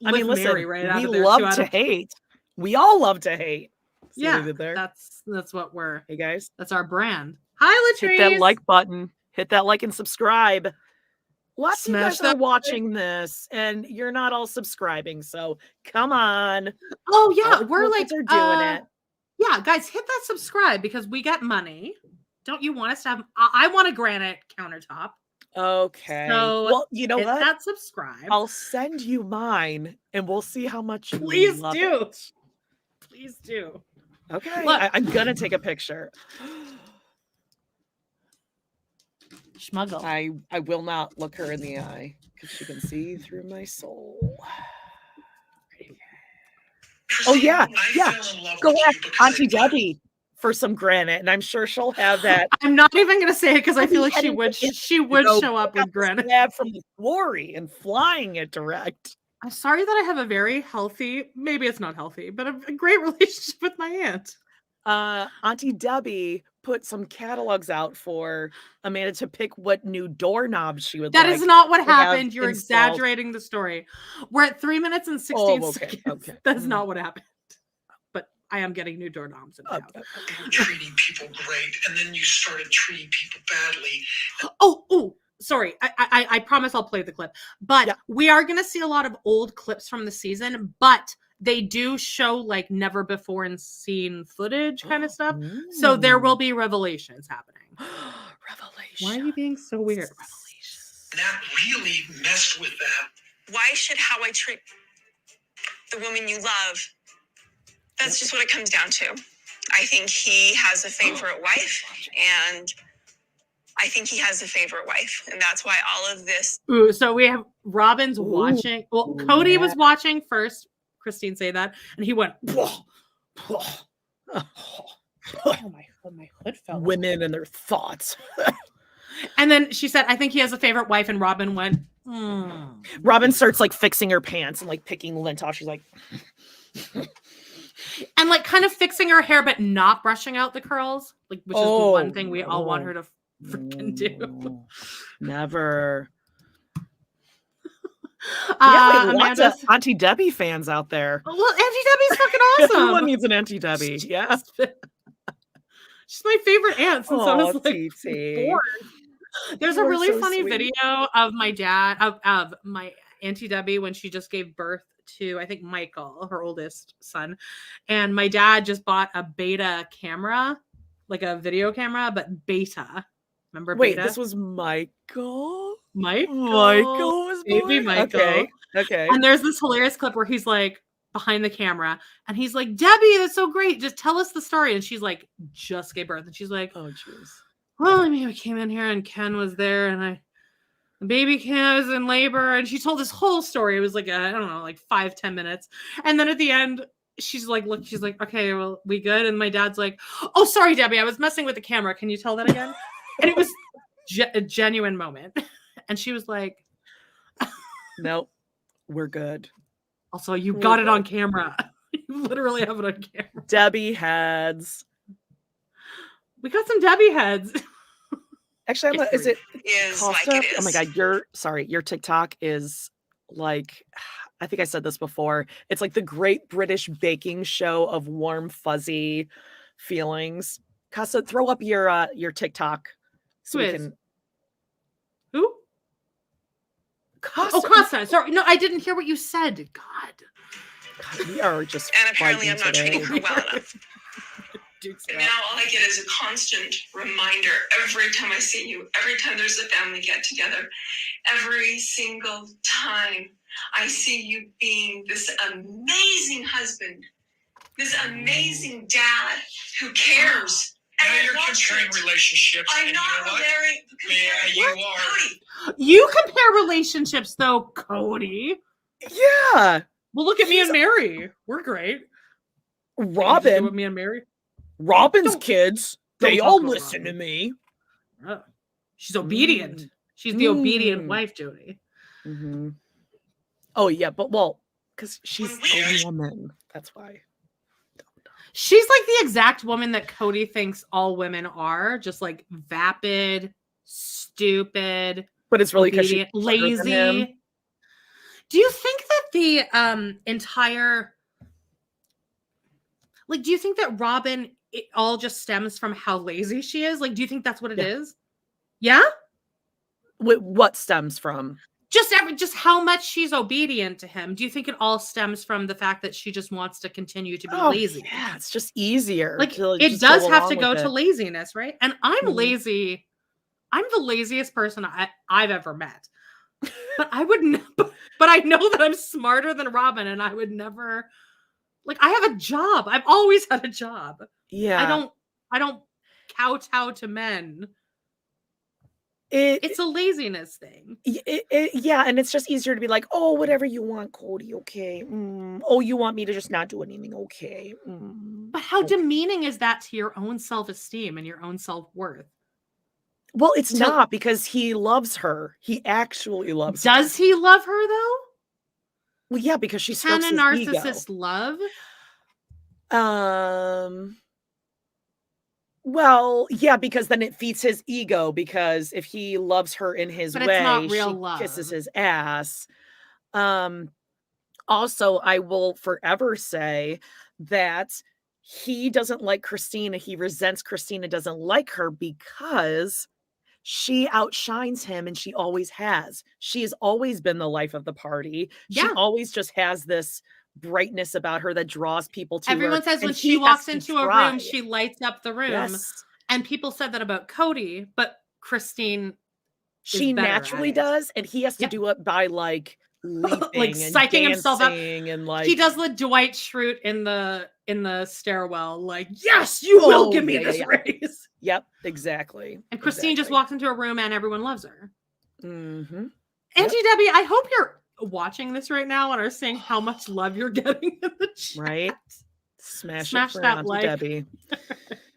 I mean, lift listen, Meri right out we of there. love to hate. We all love to hate. See what I Yeah, did there? that's what we're Hey guys, that's our brand. Hi Latrice. hit that like button. Hit that like and subscribe. Lots of you Smash guys are that watching this, and you're not all subscribing. So come on. Oh All yeah, the we're cool like kids are doing it. Yeah, guys, hit that subscribe because we get money. Don't you want us to have? I want a granite countertop. Okay. So, well, you know hit what? that subscribe. I'll send you mine, and we'll see how much you Please love do. it. Please do. Okay. Look. I'm gonna take a picture. Schmuggle. I will not look her in the eye because she can see through my soul. Oh yeah, yeah. Go ahead, Auntie Debbie. for some granite, and I'm sure she'll have that. I'm not even gonna say it because I feel like she would No, show up with granite. Grab from the quarry and flying it direct. I'm sorry that I have a very healthy, maybe it's not healthy, but a great relationship with my aunt. Auntie Debbie put some catalogs out for Amanda to pick what new doorknobs she would That like is not what to have happened. You're installed. exaggerating the story. We're at 3 minutes and 16 seconds. Okay. That's not what happened. But I am getting new doorknobs in the house. You were treating people great, and then you started treating people badly. Oh, sorry. I promise I'll play the clip. But Yeah. we are going to see a lot of old clips from the season, but they do show like never before seen footage kind of stuff. So there will be revelations happening. Revelation. Why are you being so weird? That really messed with that. Why should how I treat the woman you love? That's just what it comes down to. I think he has a favorite wife, and I think he has a favorite wife, and that's why all of this. Ooh, so we have Robin's watching. Well, Ooh, Kody yeah. was watching first. Christine say that, and he went. Oh my hood fell. Women and their thoughts. And then she said, "I think he has a favorite wife," and Robin went. Robin starts like fixing her pants and like picking lint off. She's like, And like kind of fixing her hair, but not brushing out the curls, like which is the one thing we all want her to freaking do. Never. Yeah, lots of Auntie Debbie fans out there. Well, Auntie Debbie's fucking awesome. Everyone needs an Auntie Debbie. Yeah. She's my favorite aunt since I was like TT. born. There's a You are really so funny sweet. video of my dad, of my Auntie Debbie when she just gave birth to, I think, Michael, her oldest son. And my dad just bought a beta camera, like a video camera, but beta. Remember Wait, beta? this was Michael? Michael was baby born? Michael. Okay. And there's this hilarious clip where he's like behind the camera and he's like, Debbie, that's so great. Just tell us the story. And she's like, just gave birth. And she's like, Oh, jeez. well, I mean, we came in here and Ken was there and the baby Ken was in labor. And she told this whole story. It was like, I don't know, like 5-10 minutes. And then at the end, she's like, look, she's like, okay, well, we good? And my dad's like, oh, sorry, Debbie, I was messing with the camera. Can you tell that again? And it was a genuine moment. And she was like, Nope, we're good. also, you got it on camera. You literally have it on camera. Debbie heads. We got some Debbie heads. Actually, is it Is Costa? like it is. Oh my God, your TikTok is like, I think I said this before. It's like the Great British Baking Show of warm, fuzzy feelings. Costa, throw up your TikTok. So Who we is? can. Who? Costa. Oh, Costa. Sorry. No, I didn't hear what you said. God. We are just. And apparently I'm not fighting treating today. her well enough. And now all I get is a constant reminder every time I see you, every time there's a family get together, every single time I see you being this amazing husband, this amazing dad who cares. Now And you're wants comparing it. relationships. I'm and not you know what? comparing. Yeah, you are. Cody, You compare relationships, though, Kody. Yeah, Well, look at me and Meri. We're great. You do Robin. with me and Meri. Robin's kids. They don't all talk about listen to Robin. me. Oh. She's obedient. She's the obedient wife, Jody. Mm-hmm. Oh yeah, but because she's Yeah. a woman. That's why. She's like the exact woman that Kody thinks all women are, just like vapid, stupid, But it's really because she's obedient, smarter than him. lazy. Do you think that the entire do you think that Robin, it all just stems from how lazy she is? Like, do you think that's what it is? Yeah? What stems from? Just how much she's obedient to him. Do you think it all stems from the fact that she just wants to continue to be lazy? Yeah, it's just easier. Like, to it just does go have to along go with to it. laziness, right? And I'm Mhm. lazy. I'm the laziest person I've ever met. But I would never, but I know that I'm smarter than Robin, and I would never, I have a job. I've always had a job. Yeah, I don't kowtow to men. It's a laziness thing. Yeah, and it's just easier to be like, oh, whatever you want, Kody. Okay. Oh, you want me to just not do anything? Okay. But how okay. demeaning is that to your own self-esteem and your own self-worth? Well, it's not, because he loves her. He actually loves her. Does he love her though? Well, yeah, because she Can strokes a his narcissist ego. love? Well, yeah, because then it feeds his ego, because if he loves her in his But way, it's not real she love. kisses his ass. Also, I will forever say that he doesn't like Christina. He resents Christina doesn't like her because she outshines him, and she always has. She has always been the life of the party. She Yeah. always just has this brightness about her that draws people to her. Everyone says and when he she walks has to into a try. room, she lights up the room. Yes. And people said that about Kody, but Christine She better naturally at it. does, and he has to Yep. do it by like leaping Like and psyching himself up. dancing and like He does the Dwight Schrute in the stairwell, like, yes, you will give me this raise. Yep, exactly. And Christine just walks into a room and everyone loves her. Mm-hmm. Auntie Debbie, I hope you're watching this right now and are seeing how much love you're getting in the chat. Right? Smash it for that Auntie like. Debbie.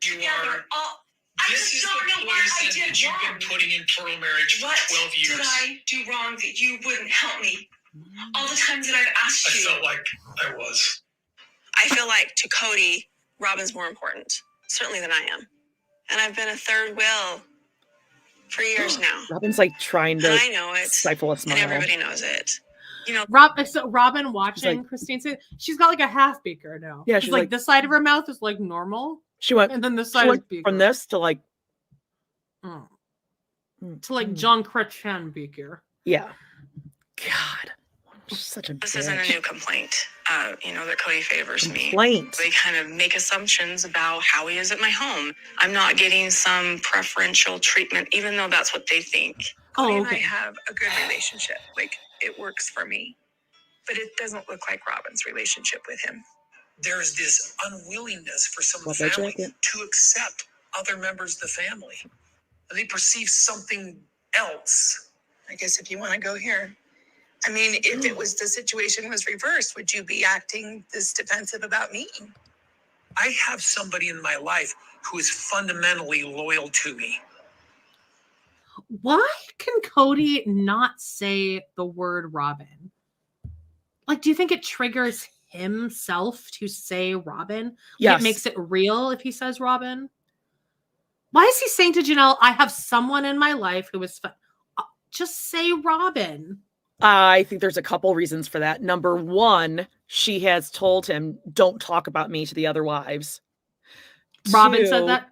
This is the poison that you've been putting in fertile marriage for 12 years. What did I do wrong that you wouldn't help me? All the times that I've asked you. I felt like I was. I feel like to Kody, Robin's more important, certainly than I am. And I've been a third wheel for years now. Robin's like trying to and I know it, stifle a smile. and everybody knows it. You know, Robin watching like, Christine say, she's got like a half beaker now. Yeah, she's like this side of her mouth is like normal. She went, and then this side is beaker. From this to like to like John Chrétien beaker. Yeah. God. Such a this bitch. isn't a new complaint. You know, that Kody favors me. They kind of make assumptions about how he is at my home. I'm not getting some preferential treatment, even though that's what they think. Kody and I have a good relationship. Like, it works for me. But it doesn't look like Robin's relationship with him. There's this unwillingness for some family to accept other members of the family. They perceive something else. I guess if you want to go here. I mean, if it was the situation was reversed, would you be acting this defensive about me? I have somebody in my life who is fundamentally loyal to me. Why can Kody not say the word Robin? Like, do you think it triggers himself to say Robin? Yes. It makes it real if he says Robin? Why is he saying to Janelle, I have someone in my life who is just say Robin? I think there's a couple reasons for that. Number one, she has told him, don't talk about me to the other wives. Robin said that?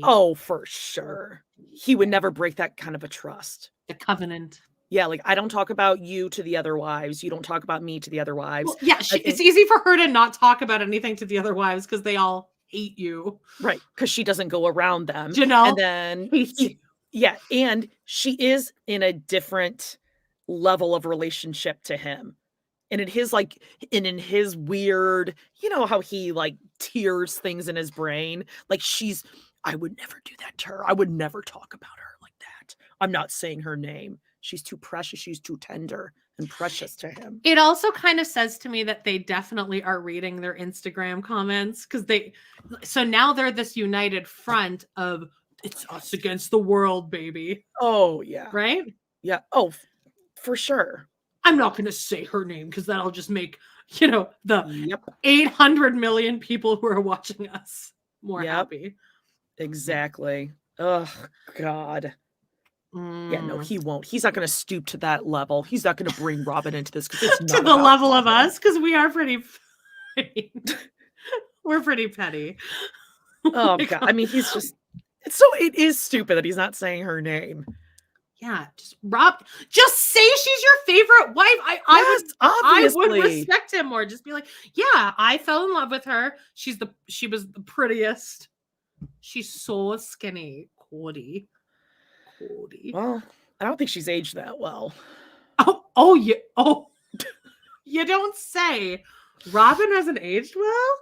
Oh, for sure. He would never break that kind of a trust. The covenant. Yeah, like, I don't talk about you to the other wives. You don't talk about me to the other wives. Well, yeah, it's easy for her to not talk about anything to the other wives because they all hate you. Right, because she doesn't go around them. Janelle and then hates you. Yeah, and she is in a different level of relationship to him. And in his weird, you know how he like tears things in his brain? Like I would never do that to her. I would never talk about her like that. I'm not saying her name. She's too precious. She's too tender and precious to him. It also kind of says to me that they definitely are reading their Instagram comments so now they're this united front of it's us against the world, baby. Oh, yeah. Right? Yeah. Oh, for sure. I'm not going to say her name because that'll just make, the 800 million people who are watching us more happy. Exactly. Oh, God. Yeah, no, he won't. He's not going to stoop to that level. He's not going to bring Robin into this because it's not to the level of us because we are pretty. We're pretty petty. Oh God! I mean, it is stupid that he's not saying her name. Yeah, just say she's your favorite wife. I would respect him more. Just be like, yeah, I fell in love with her. She was the prettiest. She's so skinny, Kody. Well, I don't think she's aged that well. You don't say. Robin hasn't aged well?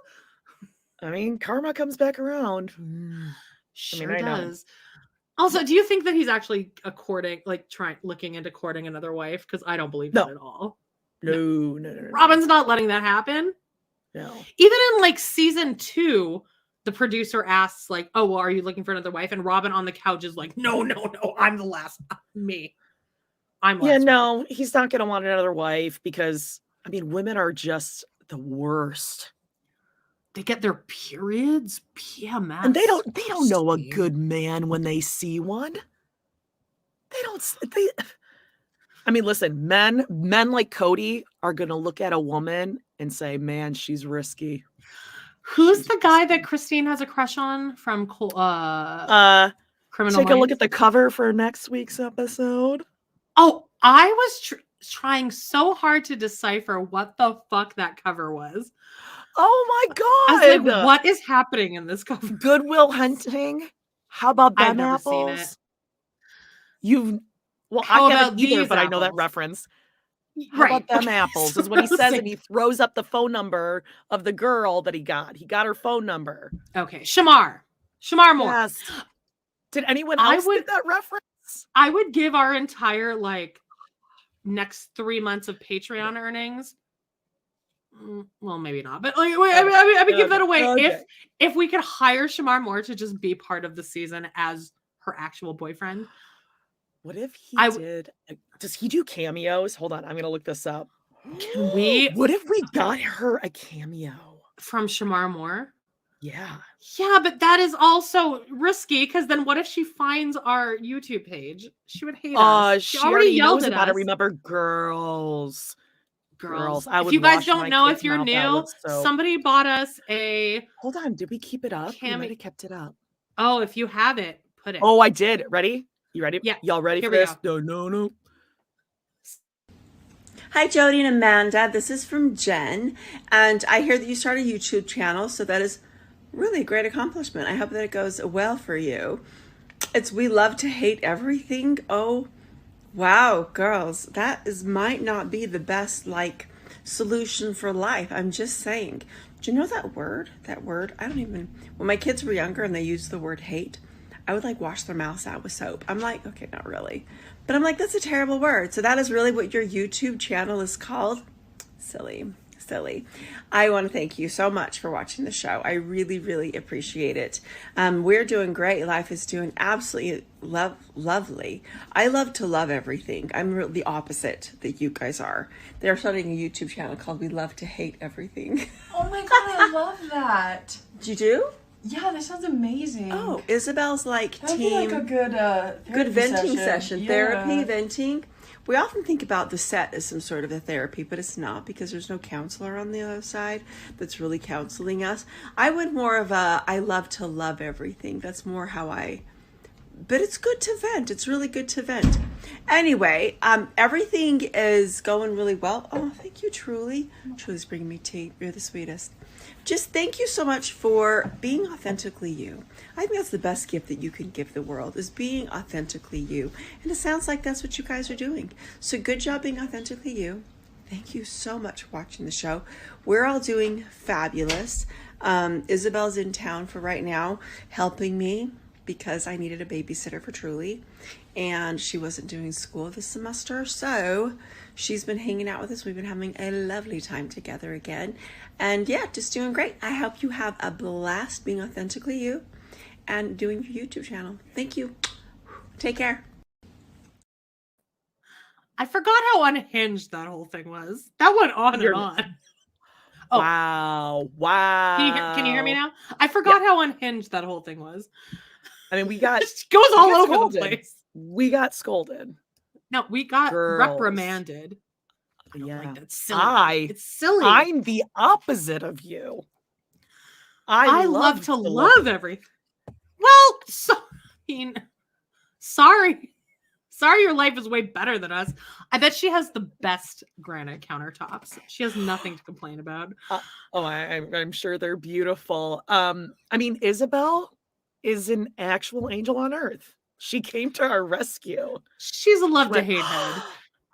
I mean, karma comes back around. Sure does. Also, do you think that he's actually looking into courting another wife? Because I don't believe that at all. No. Robin's not letting that happen. No. Even in like season 2, the producer asks like, "Oh, well, are you looking for another wife?" And Robin on the couch is like, "No, I'm the last. Me. I'm last." Yeah, no, he's not going to want another wife because I mean, women are just the worst. They get their periods, PMS, and they don't know a good man when they see one. I mean, listen, men like Kody are going to look at a woman and say, "Man, she's risky." Who's the guy that Christine has a crush on from Criminal Take a look Minds? at the cover for next week's episode. Oh, I was trying so hard to decipher what the fuck that cover was. Oh my God. I was like, what is happening in this cover? Good Will Hunting. How about them I've never apples? seen it. I haven't either, but I know that reference. How about them apples is what he says, and he throws up the phone number of the girl that he got. He got her phone number. Okay. Shamar Moore. Yes. Did anyone else get that reference? I would give our entire next 3 months of Patreon earnings. Well, maybe not, but I would give that away if we could hire Shamar Moore to just be part of the season as her actual boyfriend. What if he did? Does he do cameos? Hold on, I'm gonna look this up. Can we? What if we got her a cameo from Shamar Moore? Yeah, but that is also risky because then what if she finds our YouTube page? She would hate us. She already yelled at us. Remember, girls. If you guys don't know, if you're new, somebody bought us a. Hold on, did we keep it up? We might have kept it up. Oh, if you have it, put it. Oh, I did. Ready? You ready? Yeah. Y'all ready for this? No. Hi, Jody and Amanda. This is from Jen, and I hear that you started a YouTube channel, so that is really a great accomplishment. I hope that it goes well for you. It's We Love to Hate Everything. Oh, wow, girls, that might not be the best solution for life. I'm just saying. Do you know that word? I don't even. When my kids were younger and they used the word hate, I would wash their mouths out with soap. I'm like, okay, not really. But I'm like, that's a terrible word. So that is really what your YouTube channel is called? Silly. I want to thank you so much for watching the show. I really, really appreciate it. We're doing great. Life is doing absolutely lovely. I love to love everything. I'm the opposite that you guys are. They're starting a YouTube channel called We Love to Hate Everything. Oh my God, I love that. You do? Yeah, that sounds amazing. Oh, Isabel's That'd team. be a good venting session. Yeah. Therapy, venting. We often think about the set as some sort of a therapy, but it's not because there's no counselor on the other side that's really counseling us. I would more of I love to love everything. That's more how but it's good to vent. It's really good to vent. Anyway, everything is going really well. Oh, thank you, Truly. Truly's bringing me tea. You're the sweetest. Just thank you so much for being authentically you. I think that's the best gift that you can give the world, is being authentically you. And it sounds like that's what you guys are doing. So good job being authentically you. Thank you so much for watching the show. We're all doing fabulous. Isabel's in town for right now, helping me because I needed a babysitter for Truly. And she wasn't doing school this semester, so she's been hanging out with us. We've been having a lovely time together again. And yeah, just doing great. I hope you have a blast being authentically you and doing your YouTube channel. Thank you. Take care. I forgot how unhinged that whole thing was. That went on and on. Oh. Wow. Can you hear me now? I forgot how unhinged that whole thing was. I mean, we got it goes all over the place. We got scolded. No, we got reprimanded. Yeah, that's silly. It's silly. I'm the opposite of you. I love to love everything. Well, sorry, your life is way better than us. I bet she has the best granite countertops. She has nothing to complain about. I'm sure they're beautiful. I mean, Isabel is an actual angel on earth. She came to our rescue. She's a love to hate head.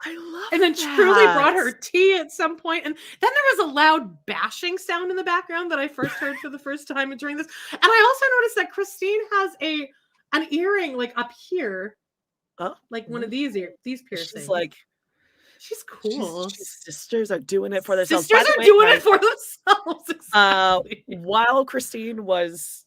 I love and then that. Truly brought her tea at some point, and then there was a loud bashing sound in the background that I first heard for the first time during this. And I also noticed that Christine has an earring like up here, Oh, like one of these piercings. she's like, she's cool. sisters are doing it for themselves. Sisters By the are way, doing guys, it for themselves. Exactly. while Christine was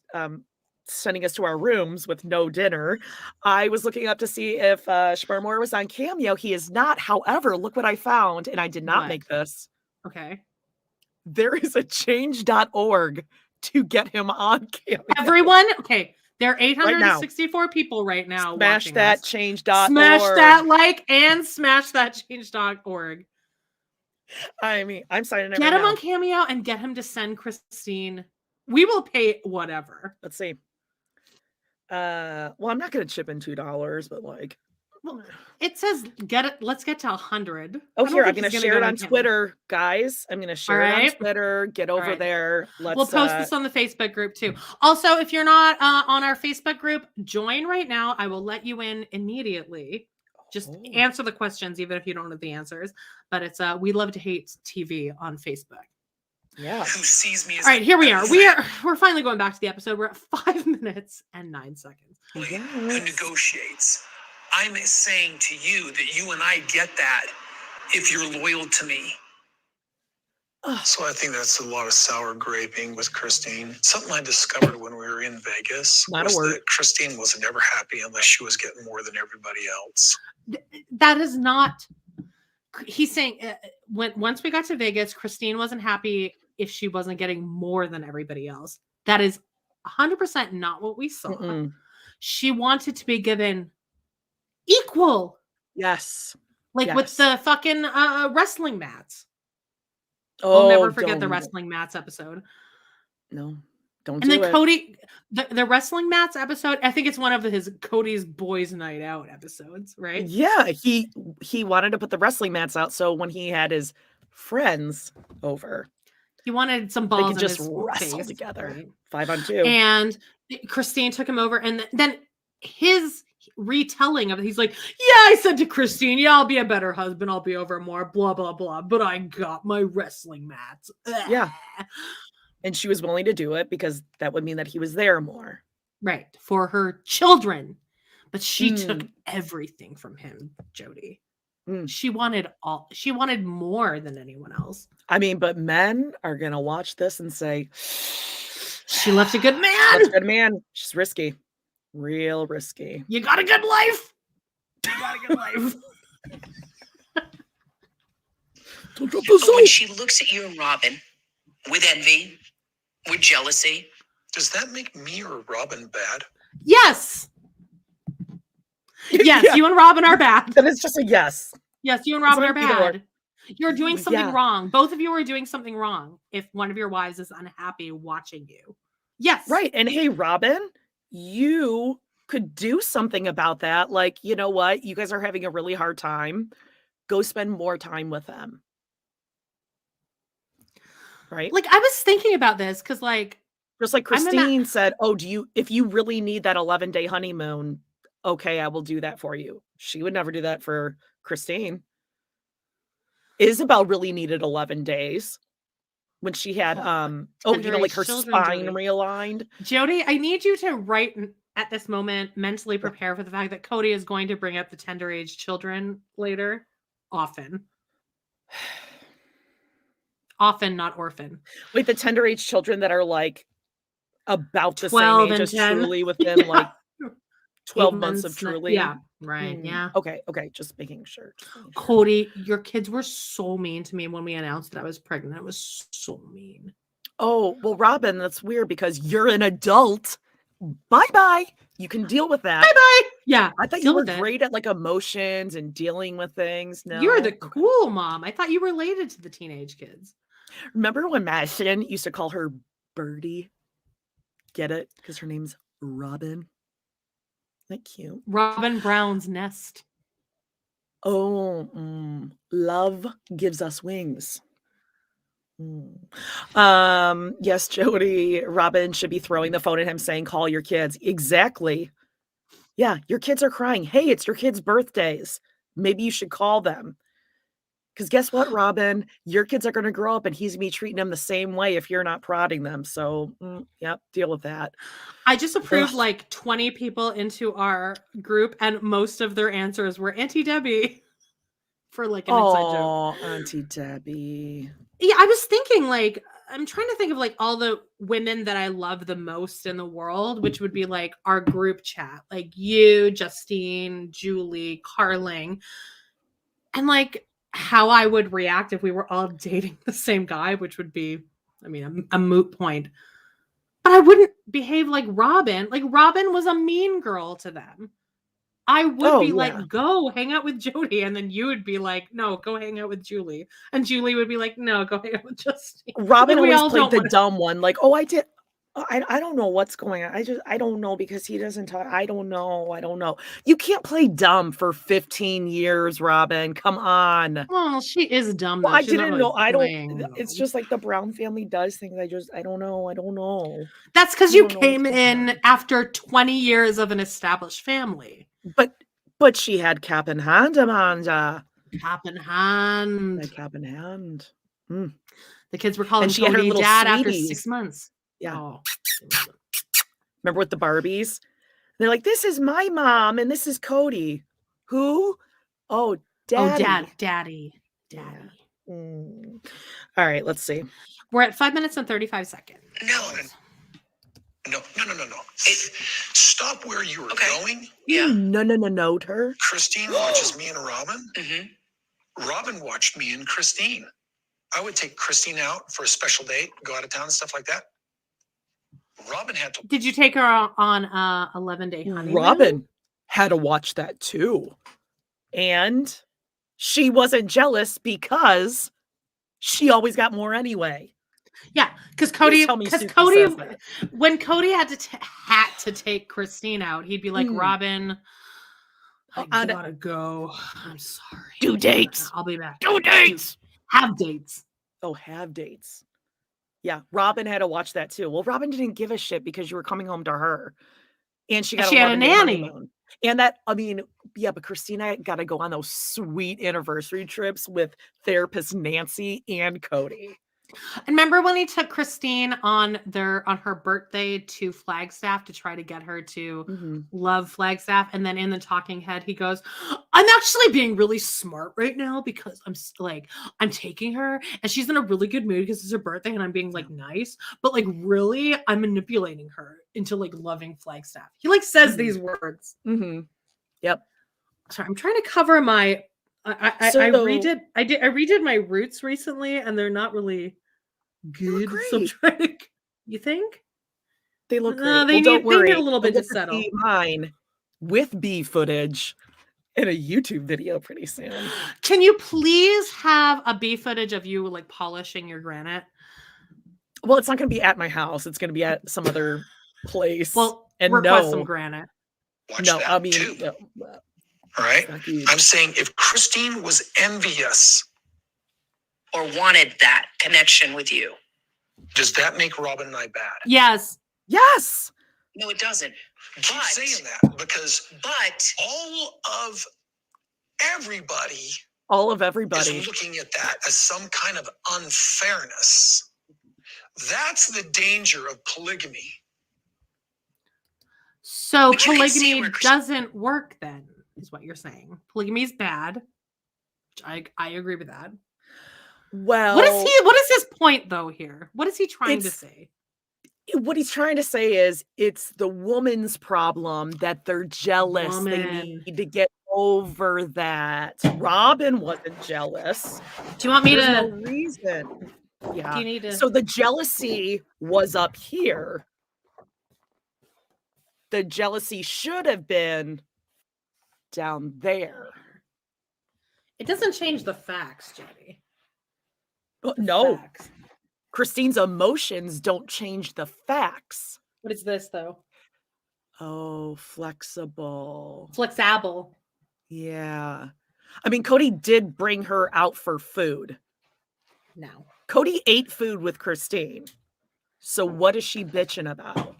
sending us to our rooms with no dinner, I was looking up to see if Spermore was on Cameo. He is not. However, look what I found, and I did not What? make this. Okay. There is a change.org to get him on Cameo. Everyone, okay. There are 864 people right now. Smash that us. change.org. Smash that like and smash that change.org. I mean, I'm signing it. Get right him now. on Cameo and get him to send Christine. We will pay whatever. Let's see. Well, I'm not gonna chip in $2, but like, it says get it. Let's get to 100. Oh, here, I'm gonna share it on Twitter, guys. I'm gonna share it on Twitter. Get over there. We'll post this on the Facebook group too. Also, if you're not on our Facebook group, join right now. I will let you in immediately. Just answer the questions, even if you don't know the answers. But it's We Love to Hate TV on Facebook. Yeah. Who sees me as all right, here we are. We're finally going back to the episode. We're at 5 minutes and 9 seconds. Who negotiates? I'm saying to you that you and I get that if you're loyal to me. So I think that's a lot of sour graping with Christine. Something I discovered when we were in Vegas was that Christine was never happy unless she was getting more than everybody else. That is not. He's saying once we got to Vegas, Christine wasn't happy if she wasn't getting more than everybody else. That is 100% not what we saw. Mm-mm. She wanted to be given equal. Yes. Like with the fucking wrestling mats. Oh, I'll never forget the wrestling mats episode. No, don't and do then it. Kody, the wrestling mats episode, I think it's one of his Kody's boys night out episodes, right? Yeah, he wanted to put the wrestling mats out so when he had his friends over, he wanted some balls they could in just his wrestle face, together, right? 5-on-2. And Christine took him over, and then his retelling of it, he's like, yeah, I said to Christine, yeah, I'll be a better husband, I'll be over more, blah blah blah, but I got my wrestling mats. Yeah. And she was willing to do it because that would mean that he was there more. Right. For her children. But she took everything from him, Jody. She wanted more than anyone else. I mean, but men are gonna watch this and say, she left a good man. That's a good man. She's risky. Real risky. You got a good life. You got a good life. But when she looks at you and Robin with envy, with jealousy, does that make me or Robin bad? Yes. Yes, Yeah. you and Robin are bad. Then it's just a yes. Yes, you and Robin are bad. You're doing something Yeah. wrong. Both of you are doing something wrong if one of your wives is unhappy watching you. Yes. Right. And hey, Robin, you could do something about that. Like, you know what? You guys are having a really hard time. Go spend more time with them. Right? Like, I was thinking about this because, like, just like Christine said, oh, if you really need that 11-day honeymoon, okay, I will do that for you. She would never do that for Christine. Isabel really needed 11 days when she had, like her spine realigned. Jody, I need you to right at this moment mentally prepare for the fact that Kody is going to bring up the tender age children later. Often, not orphan. Wait, the tender age children that are like about the 12 same age and as 10. Truly within like 12 months of Truly. Yeah, right. Yeah. Okay. Just making sure. Kody, your kids were so mean to me when we announced that I was pregnant. It was so mean. Oh, well, Robin, that's weird because you're an adult. Bye-bye. You can deal with that. Bye-bye. Yeah. I thought you were great at like emotions and dealing with things. No. You're the cool mom. I thought you related to the teenage kids. Remember when Madison used to call her Birdie? Get it? Because her name's Robin. Isn't that cute? Robin Brown's nest. Oh, love gives us wings. Yes, Jody, Robin should be throwing the phone at him saying, call your kids. Exactly. Yeah, your kids are crying. Hey, it's your kids' birthdays. Maybe you should call them. Because guess what, Robin? Your kids are going to grow up and he's going to be treating them the same way if you're not prodding them. So, yep, deal with that. I just approved like 20 people into our group, and most of their answers were Auntie Debbie for like an inside joke. Oh, Auntie Debbie. Yeah, I was thinking like, I'm trying to think of like all the women that I love the most in the world, which would be like our group chat, like you, Justine, Julie, Carling, and like how I would react if we were all dating the same guy, which would be, I mean, a moot point. But I wouldn't behave like Robin. Like Robin was a mean girl to them. I would be like, go hang out with Jody. And then you would be like, no, go hang out with Julie. And Julie would be like, no, go hang out with Justine. Robin always played the dumb one. Like, oh, I did. I don't know what's going on. I don't know because he doesn't talk. I don't know. You can't play dumb for 15 years, Robin. Come on. Well, she is dumb. Well, I didn't know. It's just like the Brown family does things. I don't know. That's because you came in after 20 years of an established family. But she had cap in hand, Amanda. Cap in hand. Cap in hand. The kids were calling Cody dad after 6 months. Yeah. Oh. Remember with the Barbies? They're like, this is my mom and this is Kody. Who? Oh, Daddy. Oh, Daddy. Yeah. All right, let's see. We're at 5 minutes and 35 seconds. No. Stop where you were going. Yeah. No, her. Christine watches me and Robin. Mm-hmm. Robin watched me and Christine. I would take Christine out for a special date, go out of town and stuff like that. Robin had to. Did you take her on 11-day honeymoon? Robin had to watch that too. And she wasn't jealous because she always got more anyway. Yeah, because Kody, when Kody had to take Christine out, he'd be like, Robin, I gotta go. I'm sorry. Do dates. I'll be back. Do dates. Have dates. Oh, have dates. Yeah, Robin had to watch that too. Well, Robin didn't give a shit because you were coming home to her. And she had a nanny. And that, I mean, yeah, but Christina got to go on those sweet anniversary trips with therapist Nancy and Kody. And remember when he took Christine on her birthday to Flagstaff to try to get her to love Flagstaff, and then in the talking head he goes, I'm actually being really smart right now because I'm taking her and she's in a really good mood because it's her birthday and I'm being like nice, but like really I'm manipulating her into like loving Flagstaff. He like says these words. Yep. Sorry, I'm trying to cover my I redid my roots recently and they're not really good. So I'm trying to, you think? They look great. They need a little bit to settle. Mine with B footage in a YouTube video pretty soon. Can you please have a B footage of you like polishing your granite? Well, it's not going to be at my house. It's going to be at some other place. Well, and request some granite. I mean, too. All right. I'm saying if Christine was envious or wanted that connection with you, does that make Robin and I bad? Yes. Yes. No, it doesn't. Keep saying that because all of everybody is looking at that as some kind of unfairness. That's the danger of polygamy. So polygamy doesn't work then, is what you're saying. Polygamy is bad. Which I agree with that. Well, what is his point though here? What is he trying to say? What he's trying to say is it's the woman's problem that they're jealous. They need to get over that. Robin wasn't jealous. Do you want me no reason? Yeah. Do you need to... So the jealousy was up here. The jealousy should have been down there. It doesn't change the facts, Jody. No. Facts. Christine's emotions don't change the facts. What is this, though? Oh, flexible. Flexable. Yeah. I mean, Kody did bring her out for food. No. Kody ate food with Christine. So what is she bitching about?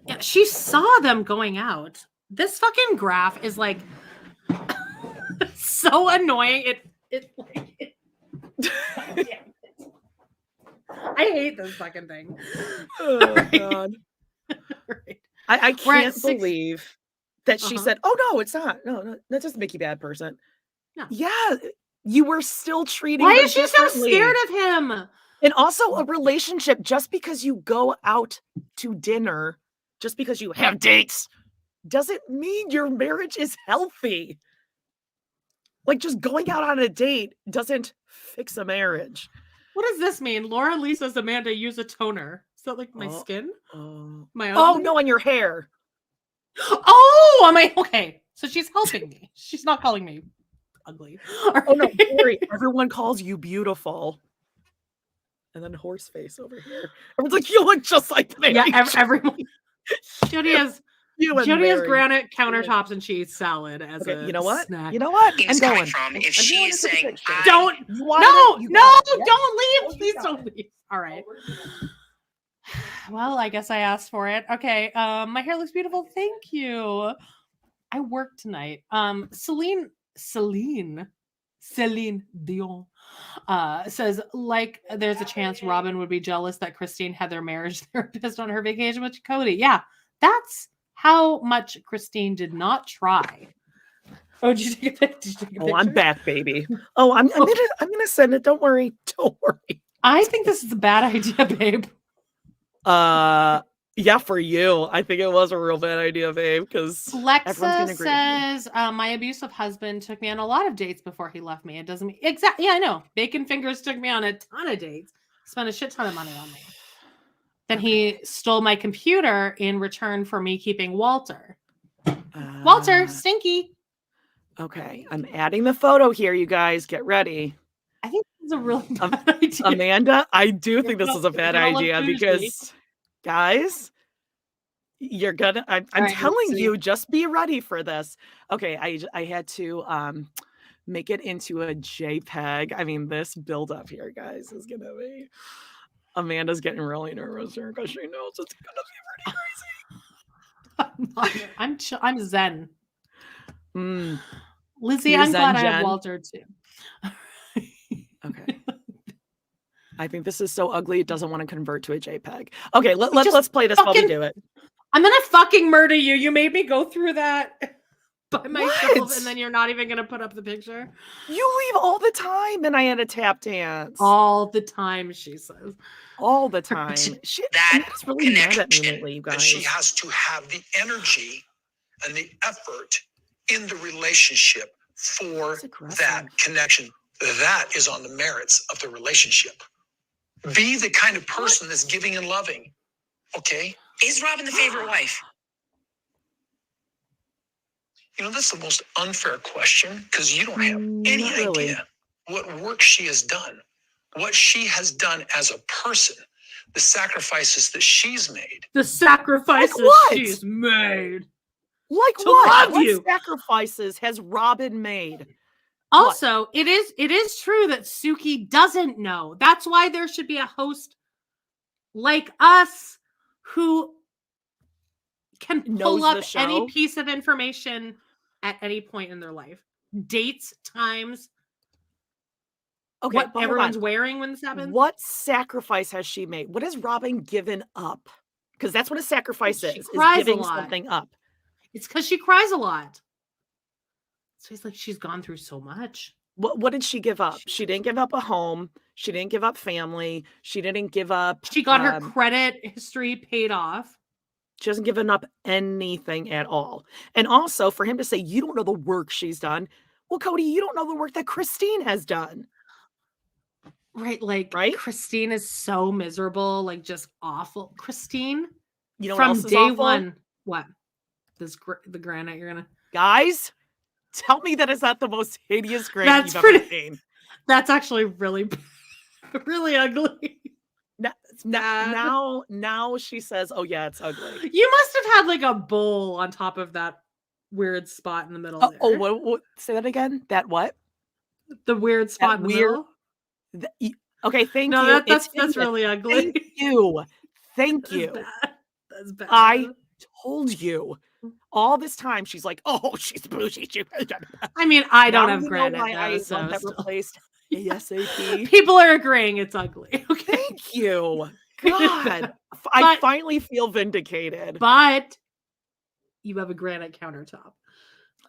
Yeah, she saw them going out. This fucking graph is like so annoying. I hate this fucking thing. Oh God. Right. I We're at can't 6 believe that she Uh-huh. said, "Oh no, it's not. No, that doesn't make you a bad person." No. Yeah, you were still treating Why her is she so differently. scared of him? And also a relationship, just because you go out to dinner, just because you have dates, doesn't mean your marriage is healthy. Like, just going out on a date doesn't fix a marriage. What does this mean? Laura Lee says Amanda use a toner. Is that like my Oh, skin? Oh, My oh ugly? no, on your hair. Oh, am I okay? So she's helping me. She's not calling me ugly. Oh no, don't worry. Everyone calls you beautiful. And then horse face over here. Everyone's like, you look just like Meri. Yeah, everyone. Jody has Meri. granite countertops and she eats salad as a you know what? snack. You know what? He's I'm going. coming from if I'm she going is into the saying, picture. Don't. You wanted it, you No, got it. don't leave. Oh, you Please got don't leave. All right. Well, I guess I asked for it. Okay. My hair looks beautiful. Thank you. I work tonight. Celine Dion says, like, there's a chance Robin would be jealous that Christine had their marriage therapist on her vacation with Kody. Yeah, that's how much Christine did not try. Oh, did you take a picture? Oh, I'm back, baby. Oh, I'm gonna send it. Don't worry. Don't worry. I think this is a bad idea, babe. Yeah, for you. I think it was a real bad idea, babe, because Lexa says, my abusive husband took me on a lot of dates before he left me. It doesn't mean exactly. Yeah, I know. Bacon Fingers took me on a ton of dates, spent a shit ton of money on me. Then he stole my computer in return for me keeping Walter. Walter, stinky. Okay, I'm adding the photo here, you guys. Get ready. I think this is a really bad idea. Amanda, I do think this is a bad idea because, guys, you're gonna. I'm telling you, just be ready for this. Okay, I had to make it into a JPEG. I mean, this build up here, guys, is gonna be. Amanda's getting really nervous here because she knows it's gonna be pretty crazy. I'm zen. Lizzie, You're I'm glad Zen, I have Jen. Walter too. Okay. I think this is so ugly it doesn't want to convert to a JPEG. Okay, let's play this while we do it. I'm gonna fucking murder you. You made me go through that by myself, What? and then you're not even gonna put up the picture. You leave all the time, and I had a tap dance. All the time, she says. All the time. That's really mad at me lately, you guys. And she has to have the energy and the effort in the relationship for that connection. That is on the merits of the relationship. Be the kind of person that's giving and loving. Okay? Is Robin the favorite wife? You know, that's the most unfair question because you don't have any idea what work she has done, what she has done as a person, the sacrifices that she's made. The sacrifices what? she's made. Like to what? love you. What sacrifices has Robin made? Also, it is true that Suki doesn't know. That's why there should be a host like us who can pull up any piece of information at any point in their life. Dates, times, okay, what everyone's wearing when this happens. What sacrifice has she made? What has Robin given up? Because that's what a sacrifice is giving something up. It's because she cries a lot. So he's like, she's gone through so much. What did she give up? She didn't give up a home. She didn't give up family. She didn't give up. She got her credit history paid off. She hasn't given up anything at all. And also for him to say, you don't know the work she's done. Well, Kody, you don't know the work that Christine has done. Right. Like, Christine is so miserable, like just awful. Christine, you know, from day one, what? The granite you're going to. Guys, tell me that is not the most hideous granite you've ever seen. That's actually really, really ugly. Now she says, oh yeah, it's ugly. You must have had like a bowl on top of that weird spot in the middle. What? Say that again. That what? The weird spot in the middle. Okay, thank you. No, that's really ugly. Thank you. That's bad. I told you. All this time, she's like, oh, she's bougie. I mean, I don't have granite. I want that replaced. ASAP. People are agreeing it's ugly. Okay. Thank you. God, I finally feel vindicated. But you have a granite countertop.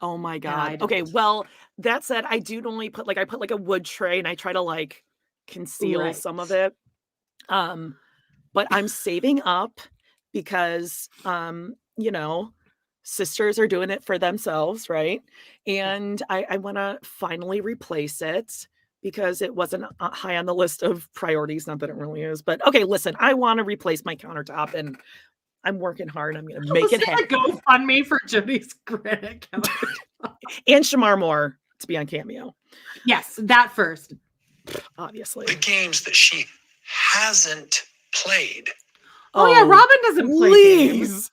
Oh my God. Okay, well, that said, I do normally put like a wood tray and I try to like conceal some of it. But I'm saving up because you know, sisters are doing it for themselves, right? And I want to finally replace it because it wasn't high on the list of priorities. Not that it really is, but okay, listen, I want to replace my countertop and I'm working hard. I'm going to make it happen. GoFundMe for Jody's granite countertop. And Shamar Moore to be on Cameo. Yes, that first. Obviously. The games that she hasn't played. Oh yeah, Robin doesn't play games.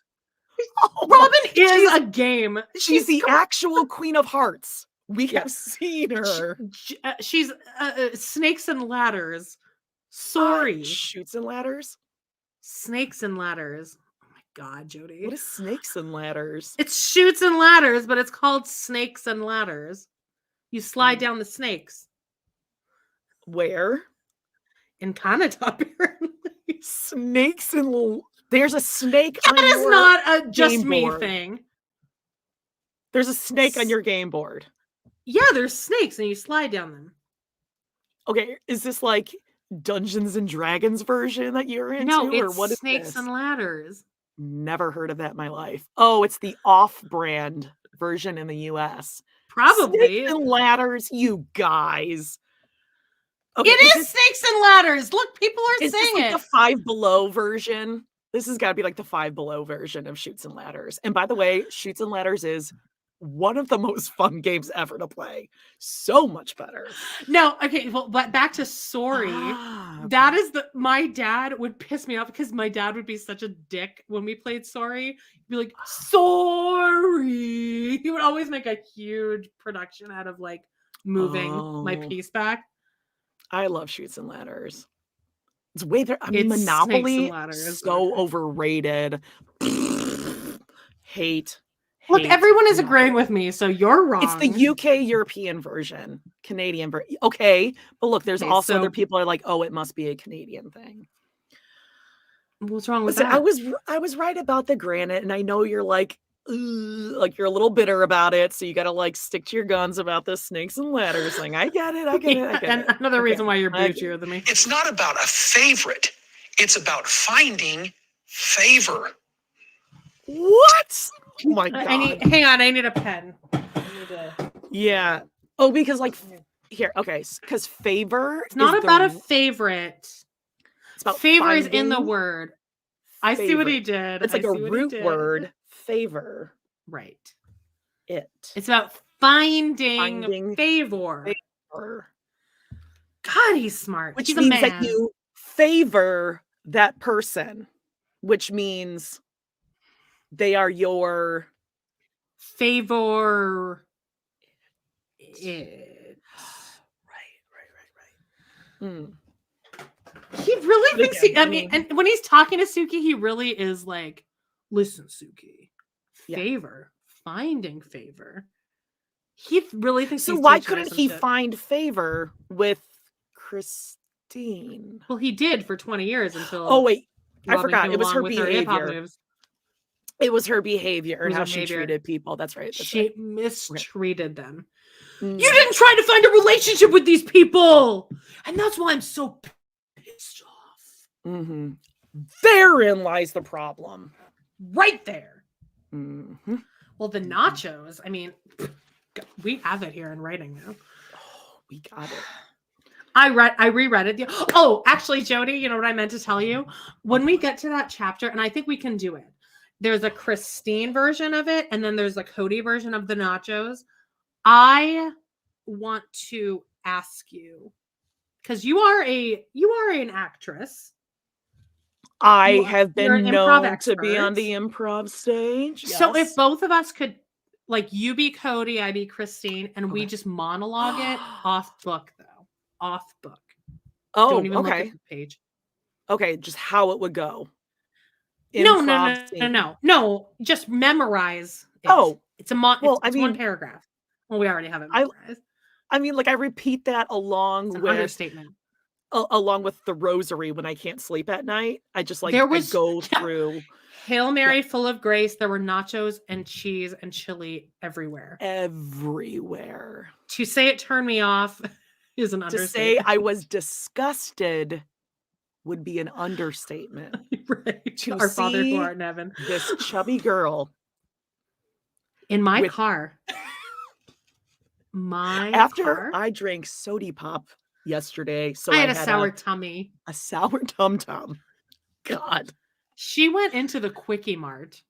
Robin is a game. She's the actual Queen of Hearts. We have seen her. She's Snakes and Ladders. Sorry. Shoots and Ladders? Snakes and Ladders. Oh my God, Jody. What is Snakes and Ladders? It's Shoots and Ladders, but it's called Snakes and Ladders. You slide down the snakes. Where? In Canada, apparently. Snakes and... There's a snake on your That is not a just me board. Thing. There's a snake on your game board. Yeah, there's snakes and you slide down them. Okay, is this like Dungeons and Dragons version that you're into? No, it's or what is Snakes this? and Ladders. Never heard of that in my life. Oh, it's the off-brand version in the US. Probably. Snakes and Ladders, you guys. Okay, it is Snakes and Ladders. Look, people are saying this like it. The Five Below version. This has got to be like the Five Below version of Shoots and Ladders. And by the way, Shoots and Ladders is one of the most fun games ever to play. So much better. No, okay, well, but back to Sorry. Okay. That is my dad would piss me off because my dad would be such a dick when we played Sorry. He'd be like, Sorry. He would always make a huge production out of like moving my piece back. I love Shoots and Ladders. It's way there. I mean, Monopoly so overrated. Hate. Look, everyone is agreeing with me, so you're wrong. It's the UK European version, Canadian version. Okay, but look, there's also other people are like, oh, it must be a Canadian thing. What's wrong with that? I was right about the granite, and I know you're like you're a little bitter about it, so you got to like stick to your guns about the Snakes and Ladders thing. I get it. And another reason why you're bougier than me. It's not about a favorite. It's about finding favor. What? Oh my God. Hang on, I need a pen. Yeah. Oh, because like here, okay, because favor. It's not about a favorite. It's about favor is in the word. I see what he did. It's like a root word. Favor. Right. It's about finding favor. God, he's smart. Which means that you favor that person, which means they are your favor. Right. He really thinks I mean, and when he's talking to Suki, he really is like, listen, Suki, favor, finding favor. He really thinks so. Why couldn't he find favor with Christine? Well, he did for 20 years until. Oh wait, I forgot. It was her behavior. It was her behavior and how she treated people. That's right. She mistreated them. You didn't try to find a relationship with these people, and that's why I'm so pissed off. Mm-hmm. Therein lies the problem. Right there. Mm-hmm. Well, the nachos. I mean, we have it here in writing now. Oh, we got it. I reread it. Oh, actually, Jody, you know what I meant to tell you? When we get to that chapter, and I think we can do it. There's a Christine version of it, and then there's a Kody version of the nachos. I want to ask you, because you are an actress. I have been known to be on the improv stage. Yes. So if both of us could, like, you be Kody, I be Christine, and we just monologue it off book, though. Off book. Oh, don't even okay. Look at the page. Okay, just how it would go. No. Just memorize it. Oh, it's one paragraph. Well, we already have it memorized. I mean, like, I repeat that It's along an with understatement. along with the rosary when I can't sleep at night. I just like There I was go through Hail Mary full of grace. There were nachos and cheese and chili everywhere. everywhere. To say it turned me off is an To understatement. say I was disgusted would be an understatement. Right. To Our Father who see art in heaven. this chubby girl In my with- car. My after car. I drank soda pop yesterday, so I had a sour tummy. a sour tum-tum. God. She went into the Quickie Mart.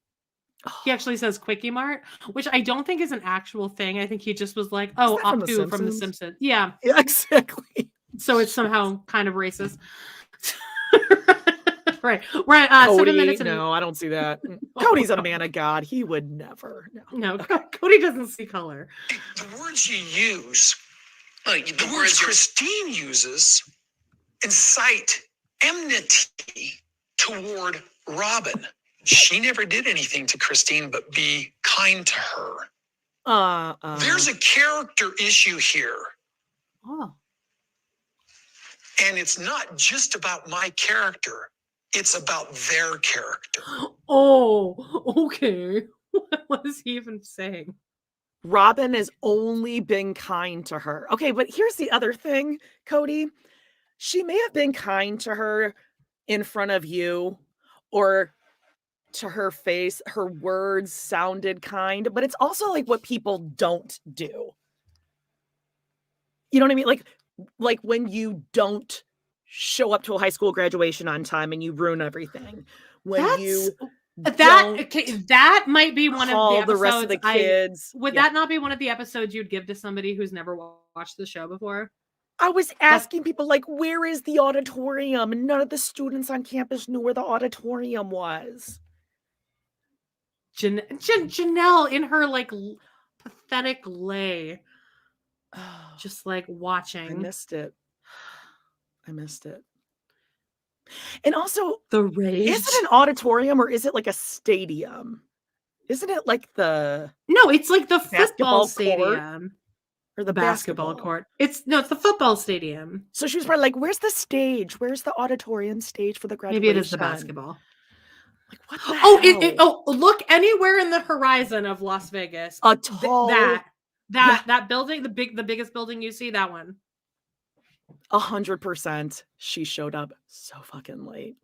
He actually says Quickie Mart, which I don't think is an actual thing. I think he just was like, oh, that from The Apu from The Simpsons? Simpsons. Yeah. Yeah, exactly. So it's somehow kind of racist. Right. We're at 7 Kody, minutes. And no, I don't see that. Cody's a man of God. He would never. No. Cody doesn't see color. The words you use, the words Christine uses, incite enmity toward Robin. She never did anything to Christine but be kind to her. There's a character issue here. Oh. And it's not just about my character. It's about their character. Oh, okay. What is he even saying? Robin has only been kind to her. Okay, but here's the other thing, Kody. She may have been kind to her in front of you or to her face. Her words sounded kind, but it's also like what people don't do. You know what I mean? Like when you don't show up to a high school graduation on time and you ruin everything. When that might be one of the episodes. The rest of the kids. Would that not be one of the episodes you'd give to somebody who's never watched the show before? I was asking people, like, where is the auditorium? And none of the students on campus knew where the auditorium was. Janelle in her like pathetic lay, just like watching. I missed it. And also, the rage. Is it an auditorium or is it like a stadium? Isn't it like the No, it's like the football stadium. Or the basketball court. It's the football stadium. So she was probably like, where's the stage? Where's the auditorium stage for the graduation? Maybe it is the basketball. Like, what the hell? Look anywhere in the horizon of Las Vegas. A tall that building, the biggest building you see, that one. 100%. She showed up so fucking late.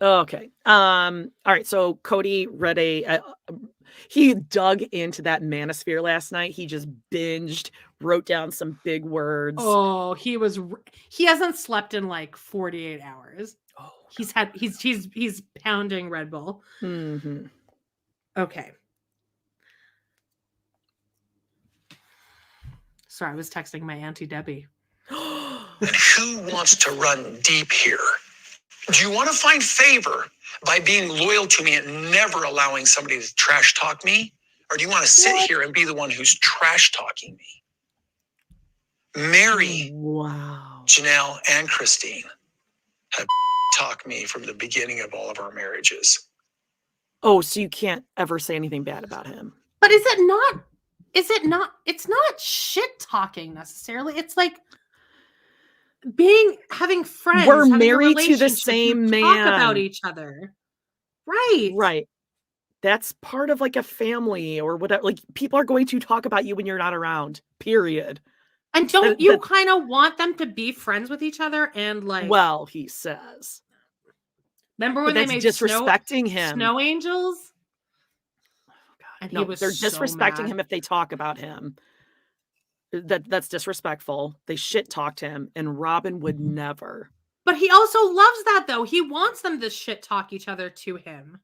Okay. All right. So Kody read he dug into that manosphere last night. He just binged, wrote down some big words. Oh, he hasn't slept in like 48 hours. Oh, he's pounding Red Bull. Mm-hmm. Okay. Sorry, I was texting my Auntie Debbie. And who wants to run deep here? Do you want to find favor by being loyal to me and never allowing somebody to trash talk me? Or do you want to sit here and be the one who's trash talking me? Meri, Janelle, and Christine have talked me from the beginning of all of our marriages. Oh, so you can't ever say anything bad about him. But it's not shit talking necessarily. It's like having friends. We're married to the same man. Talk about each other. Right. That's part of like a family or whatever. Like people are going to talk about you when you're not around, period. And don't you kind of want them to be friends with each other and like? Well, he says. Remember when they made disrespecting him? Snow angels? Oh, God. And they're disrespecting mad. him if they talk about him. That's disrespectful. They shit talked him, and Robin would never. But he also loves that though. He wants them to shit talk each other to him.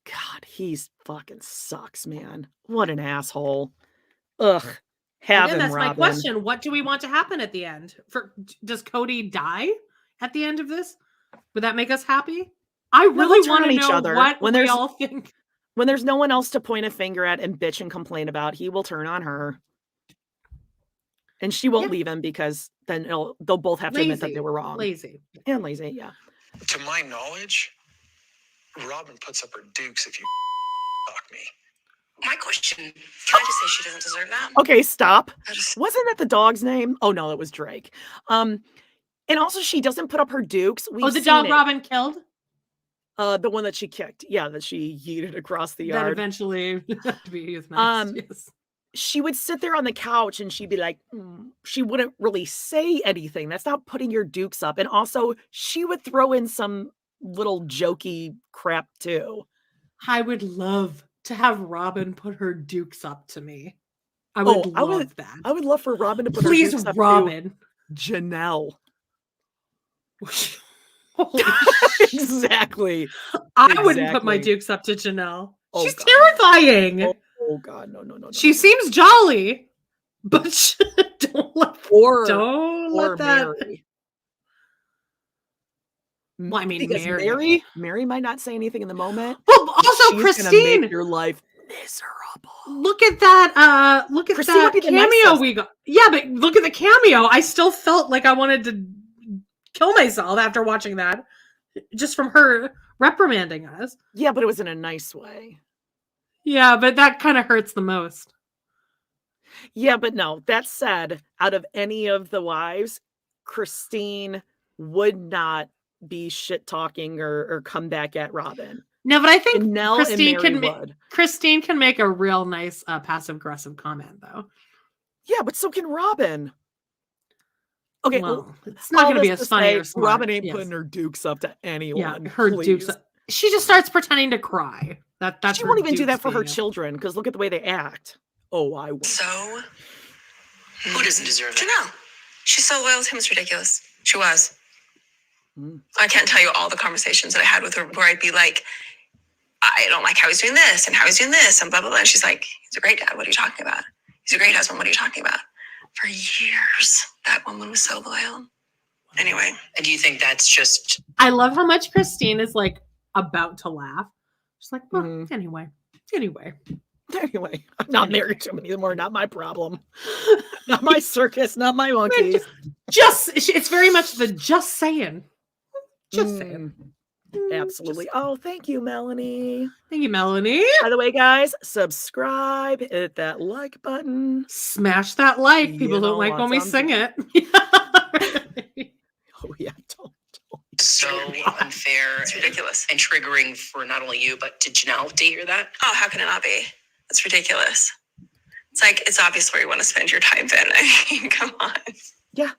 God, he's fucking sucks, man. What an asshole. Ugh. That's my question. What do we want to happen at the end? Does Kody die at the end of this? Would that make us happy? I really want to know what we all think. When there's no one else to point a finger at and bitch and complain about, he will turn on her. And she won't leave him because then they'll both have to admit that they were wrong. Lazy, yeah. To my knowledge, Robin puts up her dukes if you talk me. My question, can I just say she doesn't deserve that? Okay, stop. Just... Wasn't that the dog's name? Oh no, it was Drake. And also she doesn't put up her dukes. Oh, the dog Robin killed? The one that she kicked. Yeah, that she yeeted across the yard. That eventually had to be euthanized. Yes. She would sit there on the couch and she'd be like, she wouldn't really say anything. That's not putting your dukes up. And also she would throw in some little jokey crap too. I would love to have Robin put her dukes up to me. I would love that. I would love for Robin to put Please, her dukes up Robin. to Janelle. Holy Exactly. I wouldn't put my dukes up to Janelle. Oh, she's God. terrifying. Oh God, no. She seems jolly, but don't let that. Meri. Well, I mean, Because Meri might not say anything in the moment. Well, also Christine, gonna make your life miserable. Look at that! Look at Christine that cameo we got. Yeah, but look at the cameo. I still felt like I wanted to kill myself after watching that, just from her reprimanding us. Yeah, but it was in a nice way. Yeah, but that kind of hurts the most. Yeah, but no, that said, out of any of the wives, Christine would not be shit talking or come back at Robin. No, but I think Janelle Christine can make a real nice passive aggressive comment though. Yeah, but so can Robin. Okay, well, it's not going to be as funny or smart. Robin ain't putting her dukes up to anyone. Yeah, her dukes. She just starts pretending to cry. That's she won't even do that for her children because look at the way they act. Oh, I will. So, who doesn't deserve it? Janelle. She's so loyal to him. It's ridiculous. She was. I can't tell you all the conversations that I had with her where I'd be like, I don't like how he's doing this and how he's doing this and blah, blah, blah. And she's like, he's a great dad. What are you talking about? He's a great husband. What are you talking about? For years, that woman was so loyal. Anyway. And do you think that's just... I love how much Christine is like about to laugh. She's like, well, anyway. I'm not married to him anymore. Not my problem. Not my circus. Not my monkeys. It's very much the just saying. Just saying. Absolutely. Oh, thank you, Melanie. Thank you, Melanie. By the way, guys, subscribe, hit that like button. Smash that like. People don't like when we sing it. Oh, yeah. Don't. So unfair. It's ridiculous. And triggering for not only you, but to Janelle to hear that. Oh, how can it not be? It's ridiculous. It's like, it's obvious where you want to spend your time then. I mean, come on. Yeah.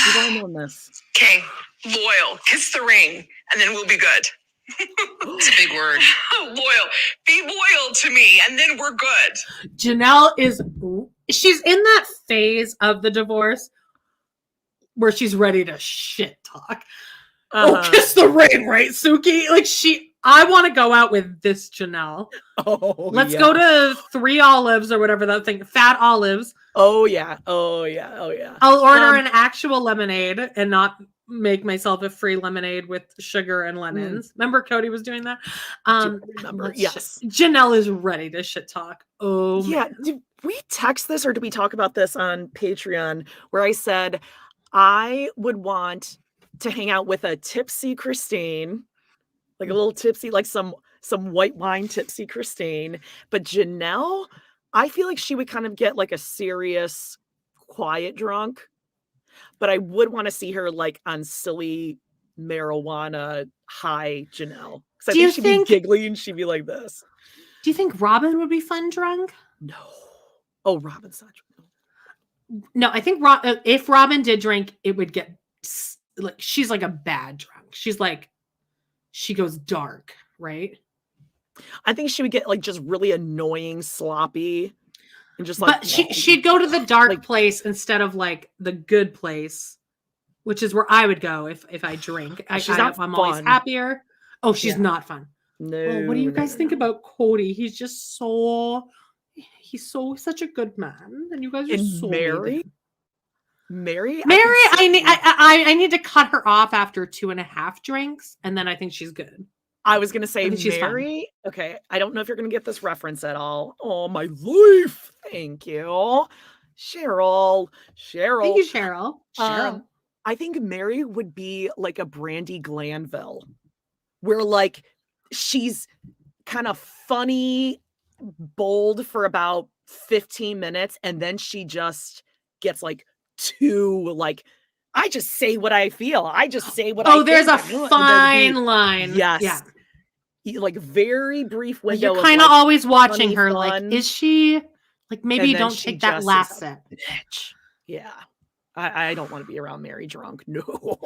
You've all known this. Okay. Loyal. Kiss the ring. And then we'll be good. It's a big word. Loyal. Be loyal to me. And then we're good. Janelle she's in that phase of the divorce where she's ready to shit talk. Oh, kiss the ring, right, Suki? Like I want to go out with this Janelle. Oh, let's go to 3 Olives or whatever that thing, Fat Olives. Oh yeah. I'll order an actual lemonade and not make myself a free lemonade with sugar and lemons. Remember Kody was doing that? Remember? Yes. Janelle is ready to shit talk. Oh yeah. Did we text this or did we talk about this on Patreon where I said I would want to hang out with a tipsy Christine, like a little tipsy, like some white wine tipsy Christine. But Janelle, I feel like she would kind of get like a serious, quiet drunk. But I would want to see her like on silly marijuana high Janelle. Because I think she'd be giggly and she'd be like this. Do you think Robin would be fun drunk? No. Oh, Robin's not drunk. No, I think if Robin did drink, it would get like she's like a bad drunk. She's like she goes dark, right? I think she would get like just really annoying, sloppy, and just like. But she'd go to the dark place instead of like the good place, which is where I would go if I drink. I'm always happier. Oh, she's not fun. No. Oh, what do you guys think about Kody? He's just such a good man, and you guys are so Meri. I need to cut her off after 2.5 drinks, and then I think she's good. I was gonna say Meri. Okay, I don't know if you're gonna get this reference at all. Oh, my life. Thank you, Cheryl. Thank you, Cheryl. I think Meri would be like a Brandi Glanville, where like she's kind of funny bold for about 15 minutes, and then she just gets like too like, I just say what I feel. I just say what I think. Oh, there's a fine line. Yes. Yeah. Like very brief Like, window. you're kind of like, always watching funny her. fun, Like, is she like, maybe and then don't she take that just last is sip. bitch. Yeah. I don't want to be around Meri drunk. No.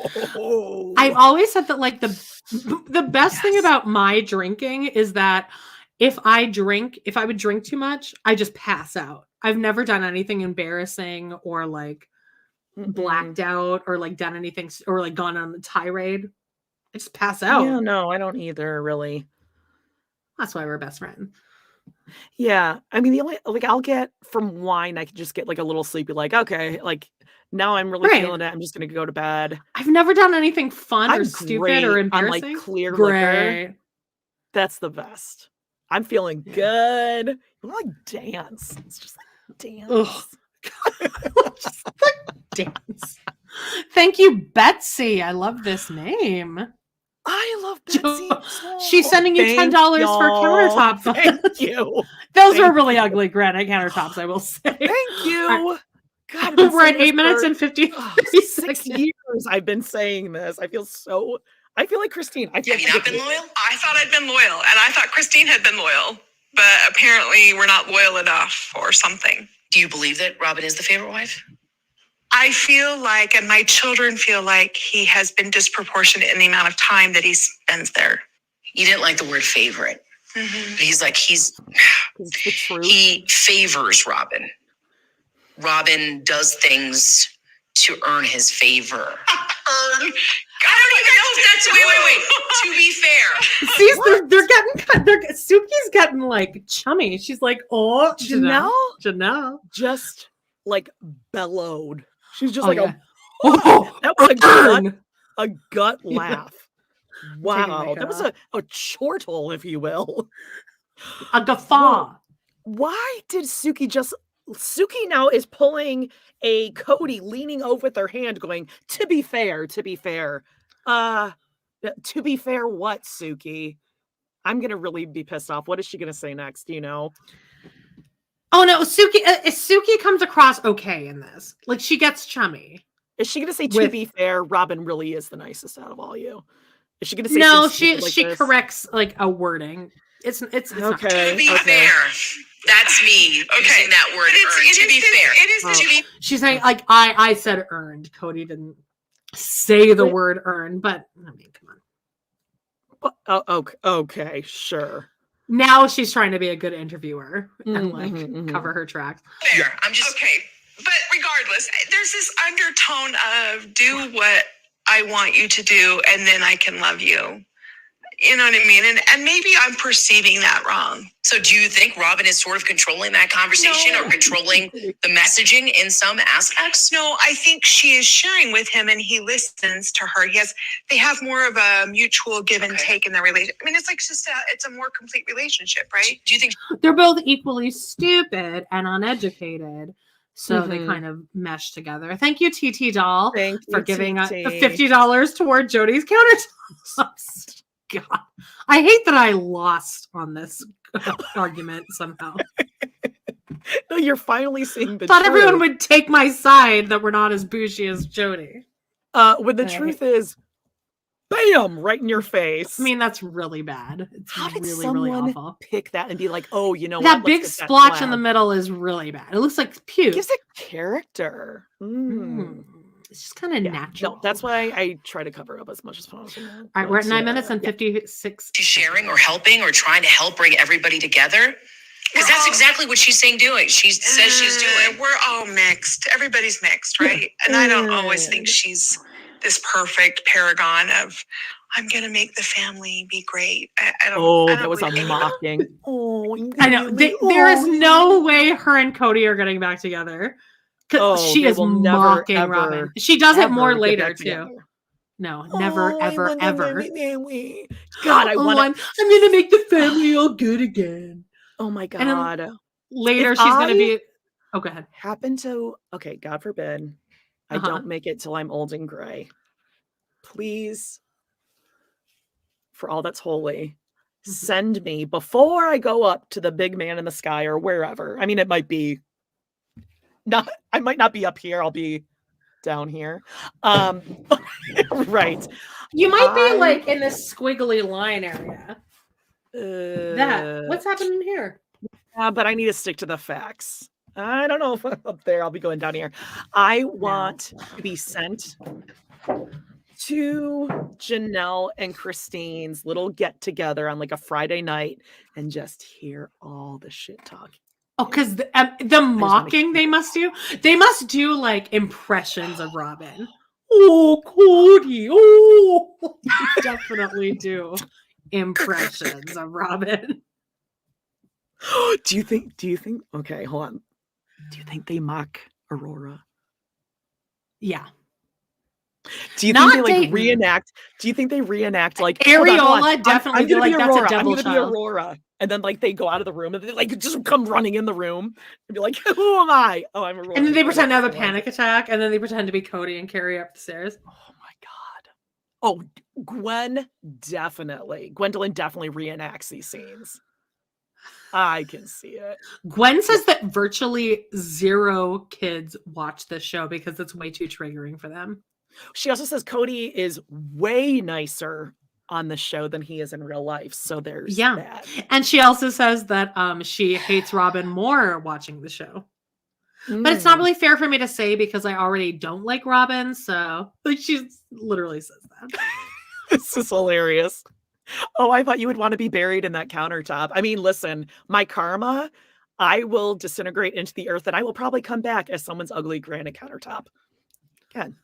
I've always said that like the best thing about my drinking is that if I would drink too much, I just pass out. I've never done anything embarrassing or like blacked out or like done anything or like gone on a tirade. I just pass out. Yeah, no, I don't either, really. That's why we're best friends. Yeah. I mean, the only, like, I'll get from wine, I could just get like a little sleepy, like, okay, like now I'm really feeling it. I'm just going to go to bed. I've never done anything fun or I'm stupid or embarrassing. On like clear liquor. That's the best. I'm feeling good. You want like dance. It's just like dance. Just like dance. Thank you, Betsy. I love this name. I love Betsy. She's sending you $10 for countertop. Thank you. Those are really ugly granite countertops, I will say. Thank you. God, we're at 8 minutes and 6 years I've been saying this. I feel like Christine. Have you not been loyal? I thought I'd been loyal, and I thought Christine had been loyal, but apparently we're not loyal enough or something. Do you believe that Robin is the favorite wife? I feel like, and my children feel like, he has been disproportionate in the amount of time that he spends there. You didn't like the word favorite. Mm-hmm. But he's like, he favors Robin. Robin does things to earn his favor. I don't even know if that's, wait. To be fair. See, they're getting, Suki's getting like chummy. She's like, oh, Janelle. Just like bellowed. She's just that was a gut laugh. Wow. That was a chortle, if you will. A guffaw. Why did Suki now is pulling a Kody leaning over with her hand going, to be fair. To be fair, what, Suki? I'm going to really be pissed off. What is she going to say next? Do you know? Oh no, Suki comes across okay in this. Like, she gets chummy. Is she going to say, to be fair, Robin really is the nicest out of all you? Is she going to say no? She corrects like a wording. It's okay. To be fair. That's me using that word. To be fair, it is to be. She's saying like I said earned. Kody didn't say the word earned, but I mean, come on. Oh, okay, sure. Now she's trying to be a good interviewer and cover her tracks. Fair. I'm just okay. But regardless, there's this undertone of do what I want you to do, and then I can love you. You know what I mean? And maybe I'm perceiving that wrong. So do you think Robin is sort of controlling that conversation or controlling the messaging in some aspects? No, I think she is sharing with him and he listens to her. They have more of a mutual give and take in their relationship. I mean, it's like it's a more complete relationship, right? Do you think they're both equally stupid and uneducated? So they kind of mesh together. Thank you, TT Doll, for giving us the $50 toward Jody's countertops. God, I hate that I lost on this argument somehow. No, you're finally seeing the Thought truth. Everyone would take my side that we're not as bougie as Jody. When the truth is, bam, right in your face. I mean, that's really bad. It's How did really, someone really awful. Pick that and be like, oh, you know that what? big splotch in the middle is really bad. It looks like puke. It gives it character. It's just kind of natural. No, that's why I try to cover up as much as possible. All right, we're at 9 minutes and 56. She's sharing or helping or trying to help bring everybody together? Because that's exactly what she's saying doing. She says she's doing. We're all mixed. Everybody's mixed, right? And I don't always think she's this perfect paragon of, I'm going to make the family be great. I don't that was a mocking. I know. There is no way her and Kody are getting back together. She is mocking Robin. She does it more later too. No, never, ever. God, I'm gonna make the family all good again. Oh my God. Later, she's gonna be. Oh, go ahead. God forbid, I don't make it till I'm old and gray. Please, for all that's holy, send me before I go up to the big man in the sky or wherever. I mean, it might be not, I might not be up here. I'll be down here. Right. You might be like in this squiggly line area. What's That. happening here? But I need to stick to the facts. I don't know if I'm up there. I'll be going down here. I want to be sent to Janelle and Christine's little get together on like a Friday night and just hear all the shit talk. Oh, because the mocking they must do. They must do like impressions of Robin. Oh, Kody. Oh, they definitely do impressions of Robin. Do you think, okay, hold on. Do you think they mock Aurora? Yeah. Do you think they like reenact? Do you think they reenact like Areola? Definitely. I'm gonna be like, Aurora. That's a double I'm gonna be Aurora. And then like they go out of the room and they like just come running in the room and be like, "Who am I? Oh, I'm Aurora." And then they pretend to have a panic attack, and then they pretend to be Kody and carry up the stairs. Oh my god! Oh, Gwendolyn definitely reenacts these scenes. I can see it. Gwen says that virtually 0 kids watch this show because it's way too triggering for them. She also says Kody is way nicer on the show than he is in real life. So there's that. And she also says that she hates Robin more watching the show. But it's not really fair for me to say because I already don't like Robin. So like she literally says that. This is hilarious. Oh, I thought you would want to be buried in that countertop. I mean, listen, my karma, I will disintegrate into the earth and I will probably come back as someone's ugly granite countertop. Again,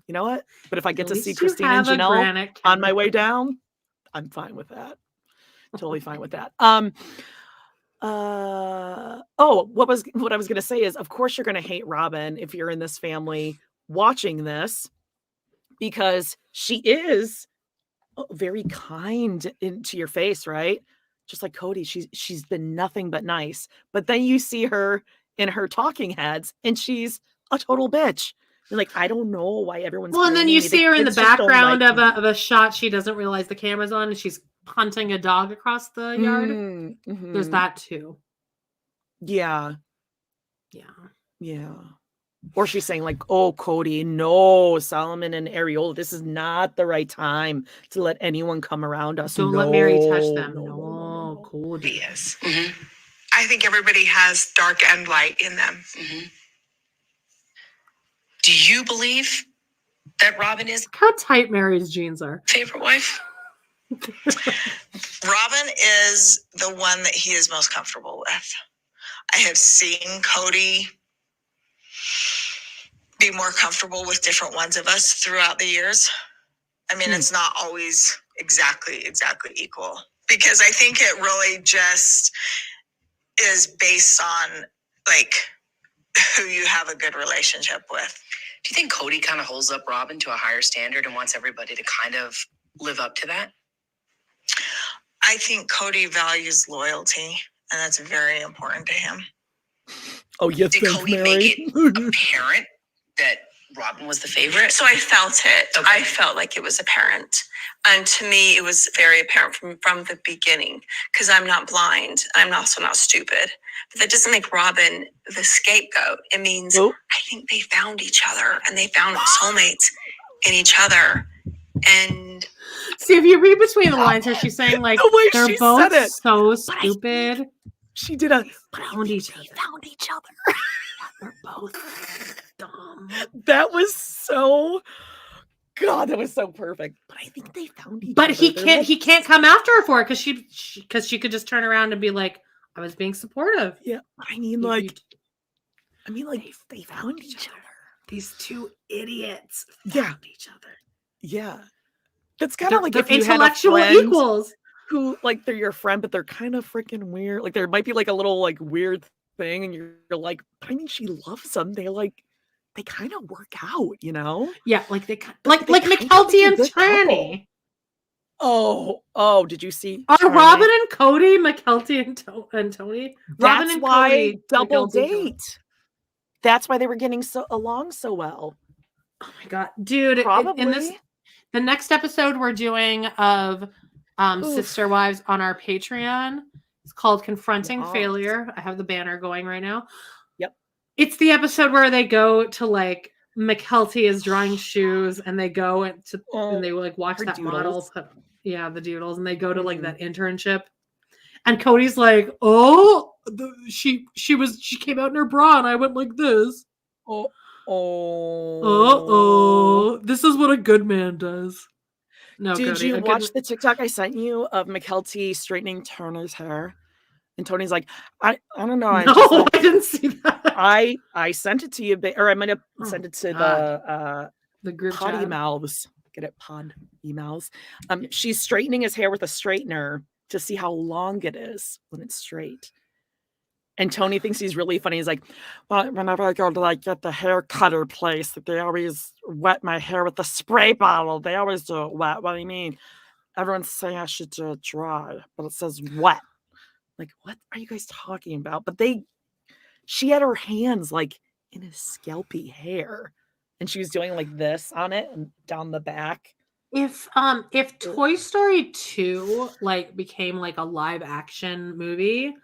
you know what? But if I get to see Christine and Janelle on my way down, I'm fine with that. Totally fine with that. What I was going to say is, of course, you're going to hate Robin if you're in this family watching this because she is very kind into your face, right? Just like Kody, she's been nothing but nice. But then you see her in her talking heads, and she's a total bitch. You're like, I don't know why everyone's. Well, and then you see her in the background of a shot. She doesn't realize the camera's on, and she's hunting a dog across the yard. Mm-hmm. There's that too. Yeah. Or she's saying like, oh, Kody, no, Solomon and Areola, this is not the right time to let anyone come around us. Don't let Meri touch them. No, Kody. Yes. Mm-hmm. I think everybody has dark and light in them. Mm-hmm. Do you believe that Robin is? How tight Meri's jeans are. Favorite wife? Robin is the one that he is most comfortable with. I have seen Kody be more comfortable with different ones of us throughout the years. I mean, it's not always exactly equal because I think it really just is based on like who you have a good relationship with. Do you think Kody kind of holds up Robin to a higher standard and wants everybody to kind of live up to that? I think Kody values loyalty, and that's very important to him. Oh, yes, did Kody make it apparent that Robin was the favorite? So I felt it. Okay. I felt like it was apparent. And to me, it was very apparent from the beginning because I'm not blind. I'm also not stupid. But that doesn't make Robin the scapegoat. It means I think they found each other and they found soulmates in each other. And see, if you read between the lines here, she's saying like they're both so stupid. She did a found each other. Found each other. They're both dumb. That was so. God, that was so perfect. But I think they found each other. But he can't come after her for it because she could just turn around and be like, I was being supportive. Yeah. I mean, they found each other. These two idiots found each other. Yeah. That's kind of like they're if you intellectual had a friend equals who like they're your friend, but they're kind of freaking weird. Like there might be like a little like weird thing, and you're like, I mean, she loves them. They kind of work out, you know? Yeah, like they like McKelty and Tranny. Oh, did you see? Are Tranny? Robin and Kody, McKelty and Tony? That's Robin and why Kody, double date. That's why they were getting along so well. Oh my god, dude! Probably. In the next episode we're doing of Sister Wives on our Patreon. It's called Confronting Yes. Failure. I have the banner going right now. Yep. It's the episode where they go to like McKelty is drawing shoes and they go and they like watch her that doodles. model put the doodles and they go to like Mhm. that internship. And Cody's like, oh, she came out in her bra and I went like this. This is what a good man does. No, Did Cody, you watch the TikTok I sent you of McKelty straightening Turner's hair? And Tony's like, I don't know. No, I didn't see that. I sent it to you, or I might have sent it to the group pod chat. emails. Get it, pod emails. She's straightening his hair with a straightener to see how long it is when it's straight. And Tony thinks he's really funny. He's like, well, whenever I go to like get the hair cutter place, they always wet my hair with the spray bottle. They always do it wet. What do you mean? Everyone's saying I should do it dry, but it says wet. Like, what are you guys talking about? But she had her hands like in his scalpy hair, and she was doing like this on it and down the back. If Toy Story 2 like became like a live action movie,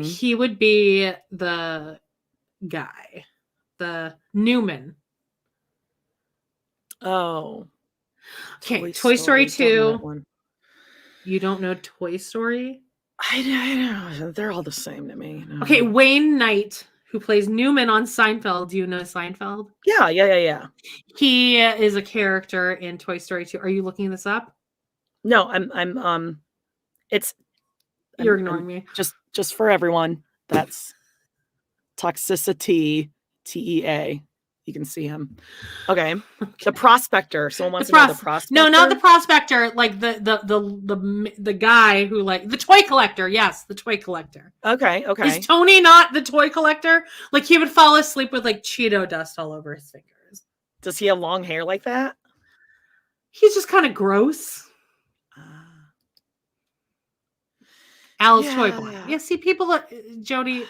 he would be the guy, the Newman. Oh. Okay, Toy Story 2. You don't know Toy Story? I know. They're all the same to me. No. Okay, Wayne Knight, who plays Newman on Seinfeld. Do you know Seinfeld? Yeah. He is a character in Toy Story 2. Are you looking this up? No, You're ignoring me. Just for everyone. That's Toxicity TEA. You can see him. Okay. The Prospector. Someone wants to know the Prospector. No, not the Prospector. Like the guy who like the Toy Collector. Yes, the Toy Collector. Okay. Is Tony not the Toy Collector? Like he would fall asleep with like Cheeto dust all over his fingers. Does he have long hair like that? He's just kind of gross. Al's Toy Boy. Yeah, see, people, Jody,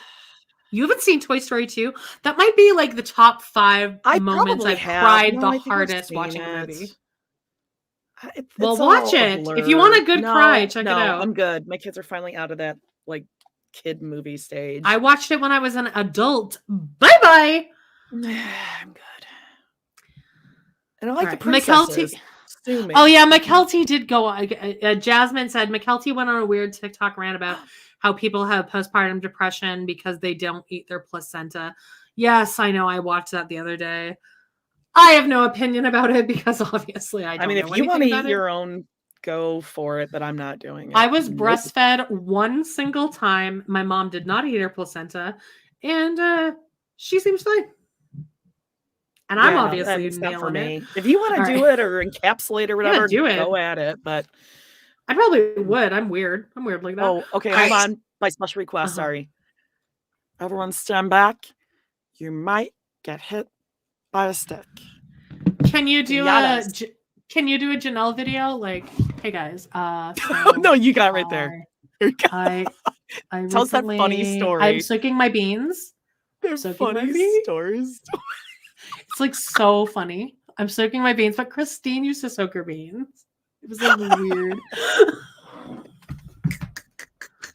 you haven't seen Toy Story 2? That might be like the top 5 moments I've cried the hardest watching a movie. Well, watch it. If you want a good cry, check it out. I'm good. My kids are finally out of that like kid movie stage. I watched it when I was an adult. Bye-bye. I'm good. And I like the princesses. Oh yeah, McKelty did go on. Jasmine said McKelty went on a weird TikTok rant about how people have postpartum depression because they don't eat their placenta. Yes, I know. I watched that the other day. I have no opinion about it because obviously I don't. I mean, if you want to eat your own, go for it, but I'm not doing it. I was breastfed one single time. My mom did not eat her placenta, and she seems fine. And I'm obviously not for me. it. If you want to do it or encapsulate or whatever, do it. Go at it. But I probably would. I'm weird. I'm weird like that. Oh, okay. Hold on. My special request. Sorry. Everyone stand back. You might get hit by a stick. Can you do a Janelle video? Like, hey guys. So, no, you got it right there. I tell us that funny story. I'm soaking my beans. They're funny stories. It's like so funny. I'm soaking my beans, but Christine used to soak her beans. It was like weird.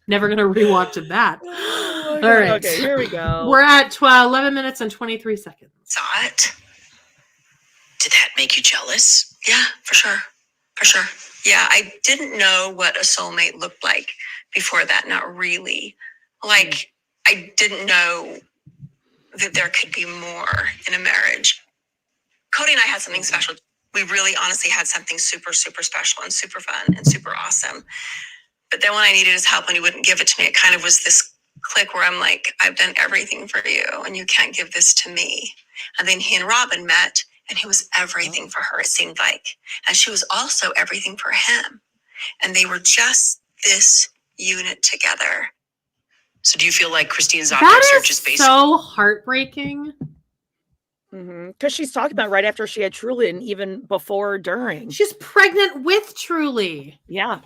Never gonna rewatch that. Oh all right. Okay, here we go. We're at 11 minutes and 23 seconds. Saw it. Did that make you jealous? Yeah, for sure. For sure. Yeah, I didn't know what a soulmate looked like before that. Not really. Like, I didn't know that there could be more in a marriage. Kody and I had something special. We really honestly had something super, super special and super fun and super awesome. But then when I needed his help and he wouldn't give it to me, it kind of was this click where I'm like, I've done everything for you and you can't give this to me. And then he and Robin met and he was everything for her, it seemed like. And she was also everything for him. And they were just this unit together. So do you feel like Christine's doctors are just basically so heartbreaking? Because she's talking about right after she had Truly and even before, during. She's pregnant with Truly. Yeah.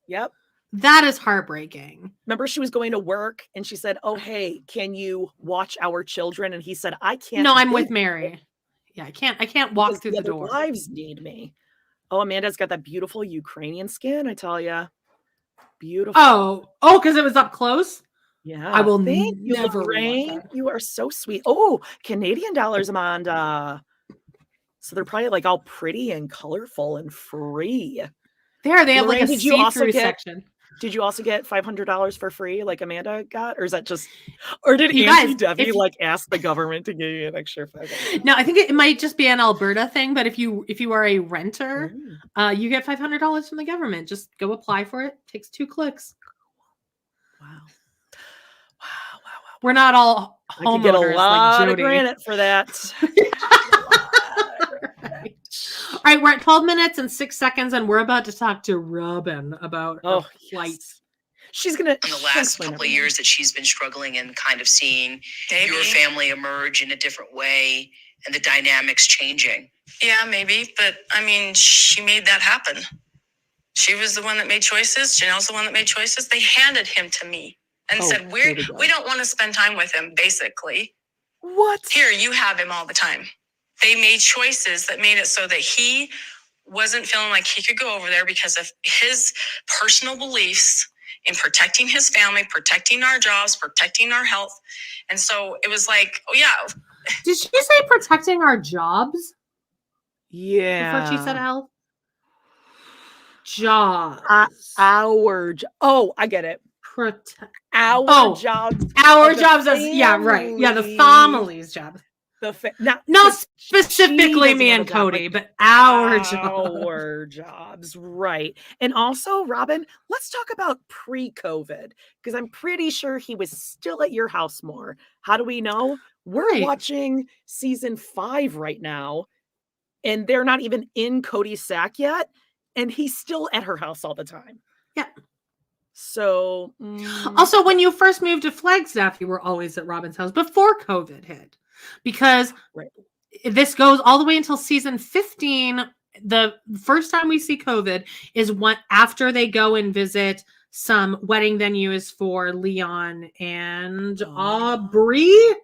Yep. That is heartbreaking. Remember, she was going to work and she said, "Oh, hey, can you watch our children?" And he said, "I can't." No, I'm with Meri. Yeah, I can't walk through the door. Wives need me. Oh, Amanda's got that beautiful Ukrainian skin, I tell ya. Beautiful. Oh, because it was up close? Yeah. I will Thank you, never rewatch Lorraine. that. You are so sweet. Oh, Canadian dollars, Amanda. So they're probably like all pretty and colorful and free. They have Lorraine, like a did you also see-through get section. Did you also get $500 for free like Amanda got? Or is that just, or did You Auntie guys, Debbie if you- like ask the government to give you an extra $500? No, I think it might just be an Alberta thing, but if you are a renter, Oh, you get $500 from the government. Just go apply for it. Takes 2 clicks. wow. We're not all I could get a homeowners lot like of Jody. granite for that. All right, we're at 12 minutes and 6 seconds, and we're about to talk to Robin about her flight. Yes. She's gonna In the last couple of years that she's been struggling and kind of seeing your family emerge in a different way and the dynamics changing. Yeah, maybe. But I mean, she made that happen. She was the one that made choices. Janelle's the one that made choices. They handed him to me and said, we don't want to spend time with him, basically. What? Here, you have him all the time. They made choices that made it so that he wasn't feeling like he could go over there because of his personal beliefs in protecting his family, protecting our jobs, protecting our health. And so it was like, oh yeah. Did she say protecting our jobs? Yeah. Before she said health? Jobs. Oh, I get it. Our jobs. Our jobs as, yeah, right. Yeah, the family's jobs. Not specifically me and Kody, but our jobs, right? And also, Robin, let's talk about pre-COVID, because I'm pretty sure he was still at your house more. How do we know? We're watching season 5 right now, and they're not even in Kody's sack yet, and he's still at her house all the time. Yeah. So, also, when you first moved to Flagstaff, you were always at Robin's house before COVID hit. Because this goes all the way until season 15. The first time we see COVID is after they go and visit some wedding venues for Leon and Audrey.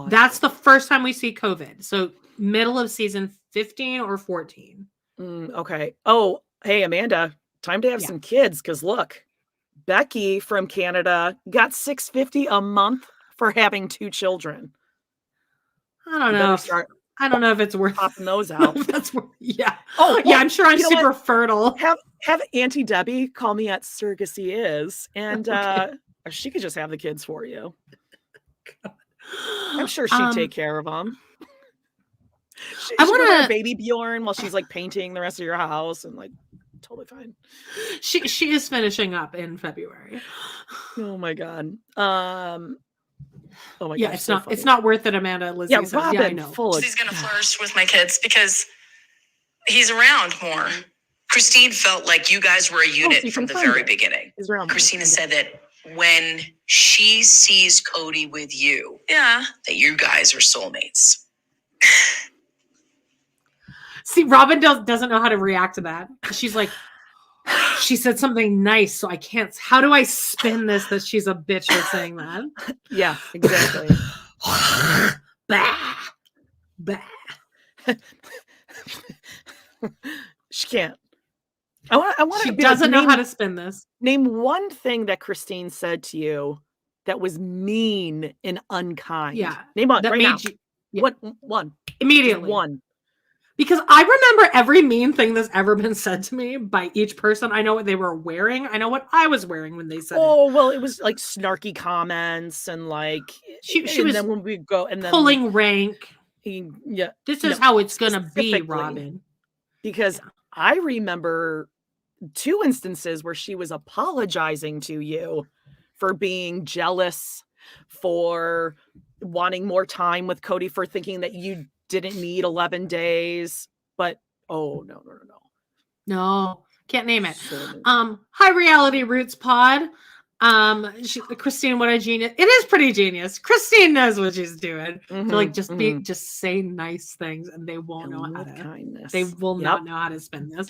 That's the first time we see COVID. So middle of season 15 or 14. Okay. Oh, hey, Amanda, time to have some kids. Because look, Becky from Canada got $650 a month for having 2 children. I don't know. I don't know if it's worth popping those out. Yeah. Oh, yeah. I'm sure I'm super fertile. Have Auntie Debbie call me at Surrogacy Is, and she could just have the kids for you. I'm sure she'd take care of them. I want to baby Bjorn while she's like painting the rest of your house and like totally fine. She is finishing up in February. Oh my god. Oh my yeah, gosh, it's not worth it, Amanda. Lizzie yeah, says. Robin, yeah, I know. He's gonna flourish with my kids because he's around more. Christine felt like you guys were a unit from the very beginning. Christina said that when she sees Kody with you, that you guys are soulmates. See, Robin doesn't know how to react to that. She's like, she said something nice, so I can't. How do I spin this that she's a bitch for saying that? Yeah, exactly. Bah. Bah. She can't. I want. She doesn't know how to spin this. Name one thing that Christine said to you that was mean and unkind. Yeah, name one that right made now. You. Yeah. One immediately. Just one. Because I remember every mean thing that's ever been said to me by each person. I know what they were wearing. I know what I was wearing when they said it. Oh, well, it was like snarky comments and like she and was then when we go and then pulling rank. Yeah. This is how it's gonna be, Robin. Because I remember 2 instances where she was apologizing to you for being jealous, for wanting more time with Kody, for thinking that you didn't need 11 days, but no, can't name it. High Reality Roots Pod. Christine, what a genius. It is pretty genius. Christine knows what she's doing. Mm-hmm, to like just say nice things and they won't know how to kindness. They will not know how to spin this.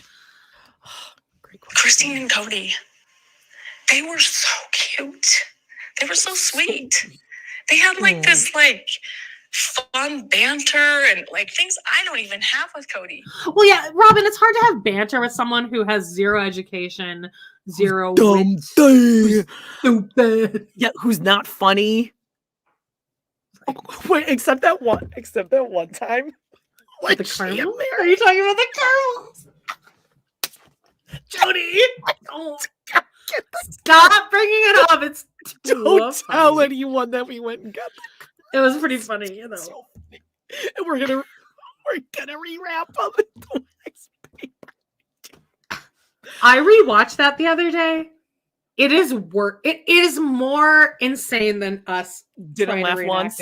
Great question. Christine and Kody, they were so cute. They were so sweet. They had like this like fun banter and like things I don't even have with Kody. Well, yeah, Robin, it's hard to have banter with someone who has zero education, zero wit, who's stupid. Yeah, who's not funny. Wait, except that one time. Like the caramels? Are you talking about the caramels? Jody! Oh, stop bringing it up. It's don't tell anyone that we went and got it was pretty funny, you know. So funny. And we're gonna rewrap up the next paper. I rewatched that the other day. It is work. It is more insane than us. Didn't laugh once.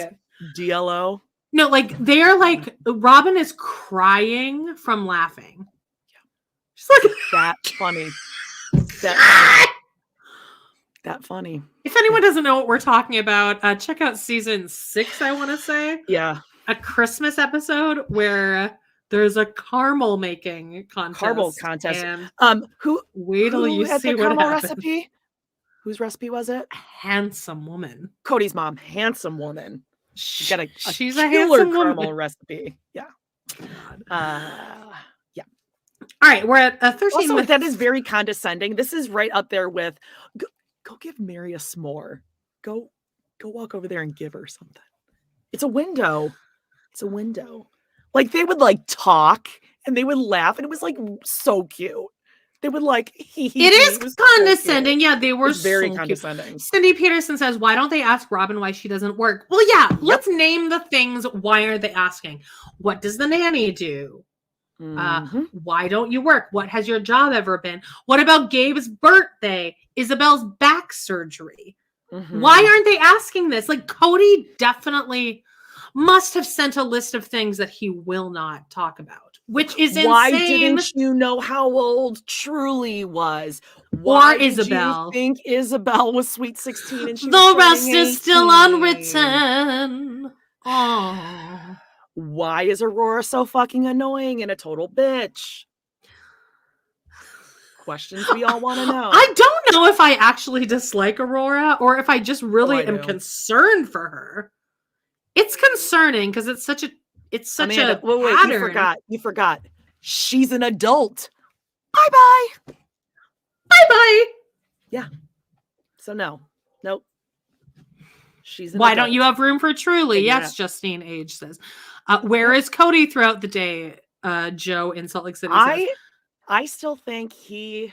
DLO. No, like they're like Robin is crying from laughing. She's like that funny. That funny. If anyone doesn't know what we're talking about, check out season 6. I want to say, yeah, a Christmas episode where there's a caramel making contest. Caramel contest. And who? Wait till you had see the what caramel happens. recipe? Whose recipe was it? Handsome woman. Cody's mom, handsome woman. She's got she's a a handsome caramel woman. recipe. Yeah. Yeah. All right, we're at 13 Also, minutes. that is very condescending. This is right up there with go give Meri a s'more. Go walk over there and give her something. It's a window. It's a window. Like they would like talk and they would laugh and it was like so cute. They would like it is condescending. Yeah, they were very so condescending. Cute. Cindy Peterson says, "Why don't they ask Robin why she doesn't work?" Well, yeah, let's name the things. Why are they asking? What does the nanny do? Why don't you work? What has your job ever been? What about Gabe's birthday? Isabel's back surgery? Why aren't they asking this? Like Kody definitely must have sent a list of things that he will not talk about, which is insane. Why didn't you know how old Truly was? Why did Isabel? You think Isabel was sweet 16 and she the was rest turning is still 18? Unwritten. Oh. Why is Aurora so fucking annoying and a total bitch? Questions we all want to know. I don't know if I actually dislike Aurora or if I just really am concerned for her. It's concerning because it's such a Amanda, a wait, pattern. you forgot. She's an adult. Bye-bye. Bye-bye. Yeah. So nope. She's an Why adult. don't you have room for Truly? Yeah. Yes, Justine Age says. Where is Kody throughout the day? Joe in Salt Lake City says. I still think he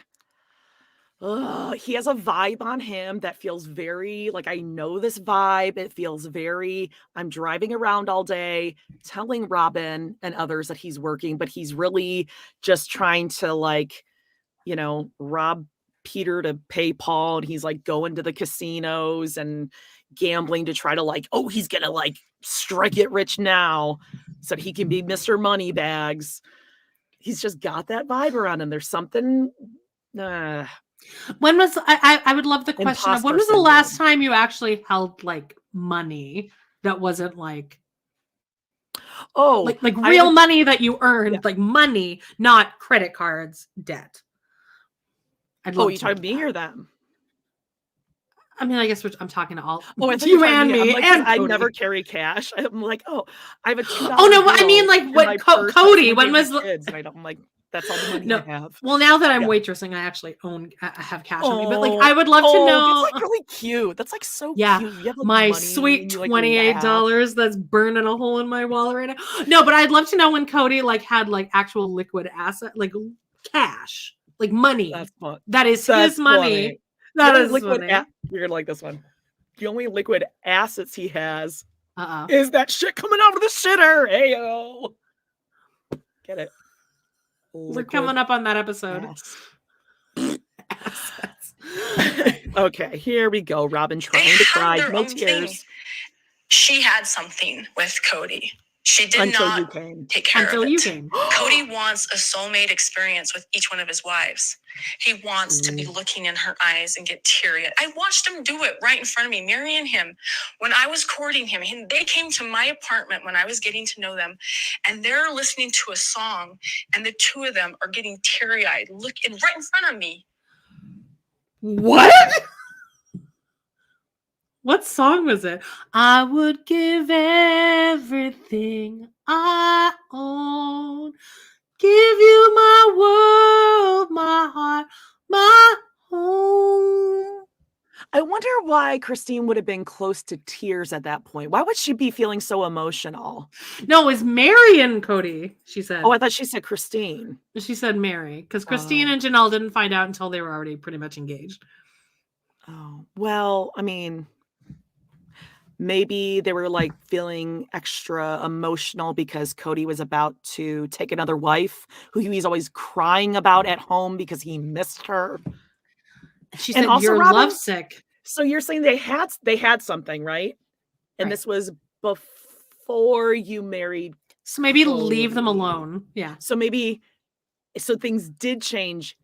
has a vibe on him that feels very like I know this vibe. It feels very I'm driving around all day telling Robin and others that he's working, but he's really just trying to like, you know, rob Peter to pay Paul. And he's like going to the casinos and gambling to try to like, oh, he's gonna like strike it rich now so that he can be Mr. Moneybags. He's just got that vibe around him. There's something. When was I would love the question of when was the last time you actually held like money that wasn't like like real money that you earned, like money, not credit cards, debt. You talking to me or them? I mean, I guess I'm talking to all. Oh, it's you and me, like, and I Kody. never carry cash. I'm like, I have a $2. Oh no, I mean like what Kody? When was the kids? And I'm like, that's all the money I have. Well, now that I'm waitressing, I actually have cash on me. But like, I would love to know. It's like really cute. That's like so cute. You have, like, my money sweet and you, $28 that's burning a hole in my wallet right now. No, but I'd love to know when Kody like had like actual liquid asset, like cash, like money. That's fun. That is his money. Funny. That is liquid. funny. You're gonna like this one. The only liquid assets he has Uh-oh. is that shit coming out of the shitter. Heyo. Get it? We're coming up on that episode. Okay, here we go. Robin trying to cry. No tears. She had something with Kody. She did not take care of it. Until you came. Kody wants a soulmate experience with each one of his wives. He wants to be looking in her eyes and get teary-eyed. I watched him do it right in front of me, Meri and him. When I was courting him, they came to my apartment when I was getting to know them, and they're listening to a song, and the two of them are getting teary-eyed, looking right in front of me. What? What song was it? I would give everything I own. Give you my world, my heart, my home. I wonder why Christine would have been close to tears at that point. Why would she be feeling so emotional? No, it was Meri and Kody, she said. Oh, I thought she said Christine. She said Meri, because Christine and Janelle didn't find out until they were already pretty much engaged. Oh, well, I mean, maybe they were like feeling extra emotional because Kody was about to take another wife who he was always crying about at home because he missed her. She And said, also, you're Robin, lovesick. So you're saying they had something, right? And Right. this was before you married. So maybe Kody. leave them alone. Yeah. So things did change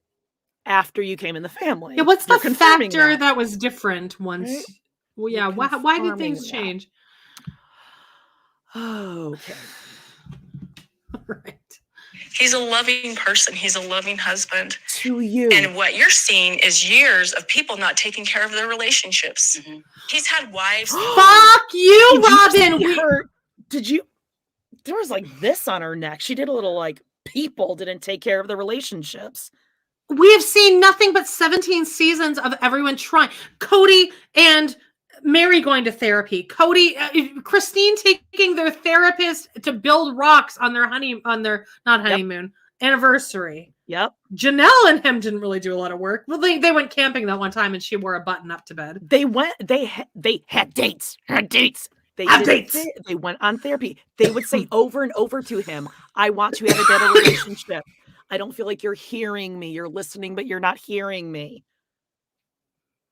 after you came in the family. Yeah, what's You're the confirming factor that was different once? Right? Well, yeah, You're why did things confirming that. change? Oh, okay. Right. He's a loving person. He's a loving husband. To you. And what you're seeing is years of people not taking care of their relationships. Mm-hmm. He's had wives. Fuck you, Robin. There was like this on her neck. She did a little like people didn't take care of the relationships. We have seen nothing but 17 seasons of everyone trying. Kody and Meri going to therapy. Christine taking their therapist to build rocks on their anniversary. Yep. Janelle and him didn't really do a lot of work. Well, they went camping that one time and she wore a button up to bed. They had dates. They went on therapy. They would say over and over to him, I want to have a better relationship. I don't feel like you're hearing me. You're listening, but you're not hearing me.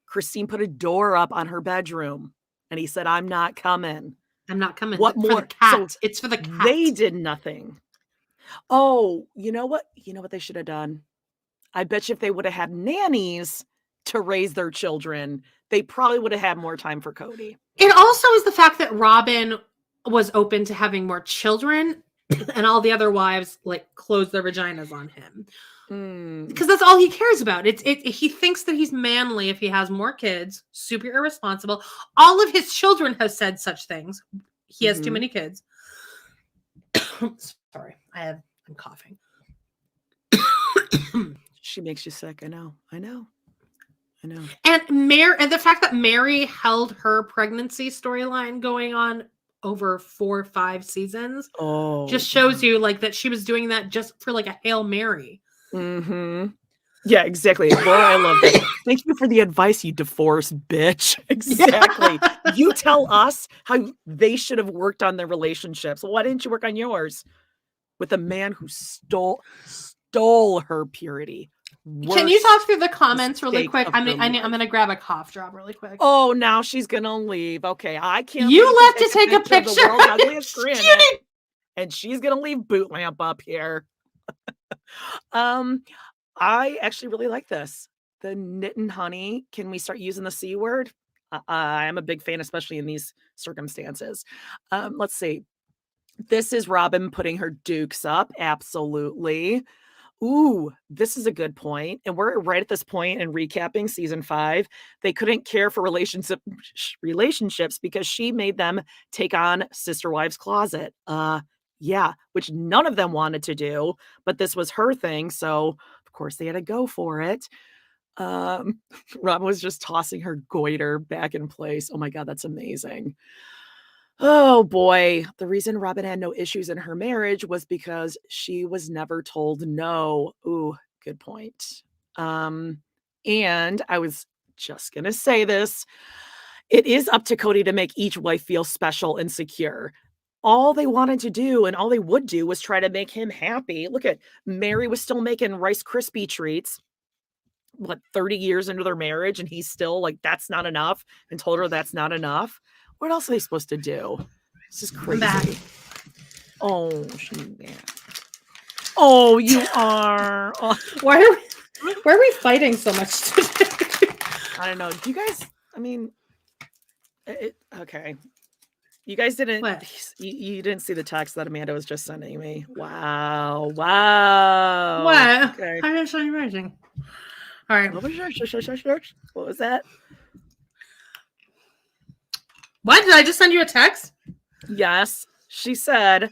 Christine put a door up on her bedroom and he said, I'm not coming. I'm not coming. What more? For the cat. So it's for the cat. They did nothing. Oh, you know what? You know what they should have done? I bet you if they would have had nannies to raise their children, they probably would have had more time for Kody. It also is the fact that Robin was open to having more children and all the other wives like closed their vaginas on him. Because that's all he cares about. He thinks that he's manly if he has more kids, super irresponsible. All of his children have said such things. He has too many kids. Sorry, I'm coughing. She makes you sick. I know. And the fact that Meri held her pregnancy storyline going on over 4 or 5 seasons just shows you like that she was doing that just for like a Hail Mary. Mm-hmm. Yeah, exactly. Laura, I love that. Thank you for the advice, you divorced bitch. Exactly. Yeah. You tell us how they should have worked on their relationships. Why didn't you work on yours? With a man who stole her purity. Can you talk through the comments really quick? I'm gonna grab a cough drop really quick. Oh, now she's gonna leave. Okay, I can't. You left to take a picture. Of the world's ugliest granite, and she's gonna leave Boot Lamp up here. I actually really like this. The knit and honey. Can we start using the C word? I'm a big fan, especially in these circumstances. Let's see. This is Robin putting her dukes up. Absolutely. Ooh, this is a good point. And we're right at this point in recapping season 5. They couldn't care for relationships because she made them take on Sister Wives Closet. Yeah, which none of them wanted to do, but this was her thing. So of course they had to go for it. Robin was just tossing her goiter back in place. Oh my God, that's amazing. Oh boy, the reason Robin had no issues in her marriage was because she was never told no. Ooh, good point. And I was just going to say this. It is up to Kody to make each wife feel special and secure. All they wanted to do and all they would do was try to make him happy. Look at Meri was still making Rice Krispie treats. 30 years into their marriage, and he's still like, that's not enough, and told her that's not enough. What else are they supposed to do? This is crazy. Oh, you are. Oh. Why are we fighting so much today? I don't know. Do you guys? I mean, okay. You guys didn't. You didn't see the text that Amanda was just sending me. Wow. What? Okay. I didn't show you anything. All right. What was that? What? Did I just send you a text? Yes. She said,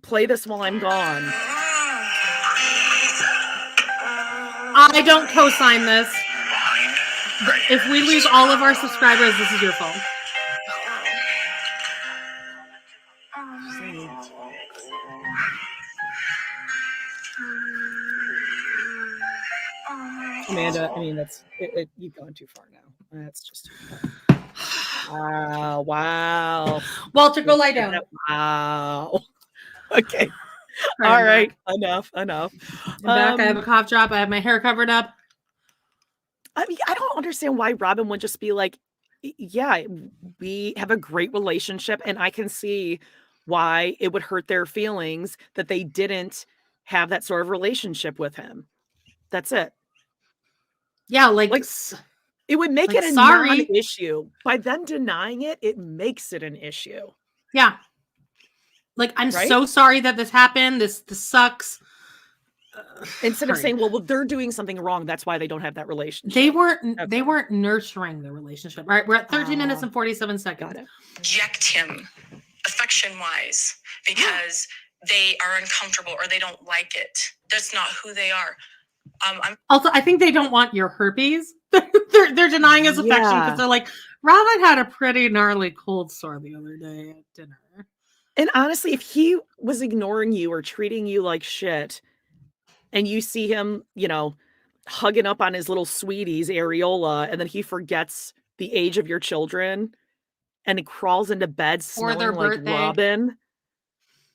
play this while I'm gone. I don't co-sign this. If we lose all of our subscribers, this is your fault. Amanda, I mean, you've gone too far now. That's just too far. Wow. Walter, go lie down. Wow. Okay. Sorry, All I'm right. back. Enough. I'm back. I have a cough drop. I have my hair covered up. I mean, I don't understand why Robin would just be like, yeah, we have a great relationship, and I can see why it would hurt their feelings that they didn't have that sort of relationship with him. That's it. Yeah, like it would make like, it a sorry. non-issue. By them denying it, it makes it an issue. Yeah. Like, I'm Right? so sorry that this happened. This sucks. Instead of saying, well, they're doing something wrong, that's why they don't have that relationship. They weren't nurturing the relationship. Right? We're at 13 minutes and 47 seconds. Got it. Reject him affection-wise because they are uncomfortable or they don't like it. That's not who they are. Also, I think they don't want your herpes. they're denying his affection because they're like, Robin had a pretty gnarly cold sore the other day at dinner. And honestly, if he was ignoring you or treating you like shit, and you see him, hugging up on his little sweeties, areola, and then he forgets the age of your children and he crawls into bed smelling like Robin,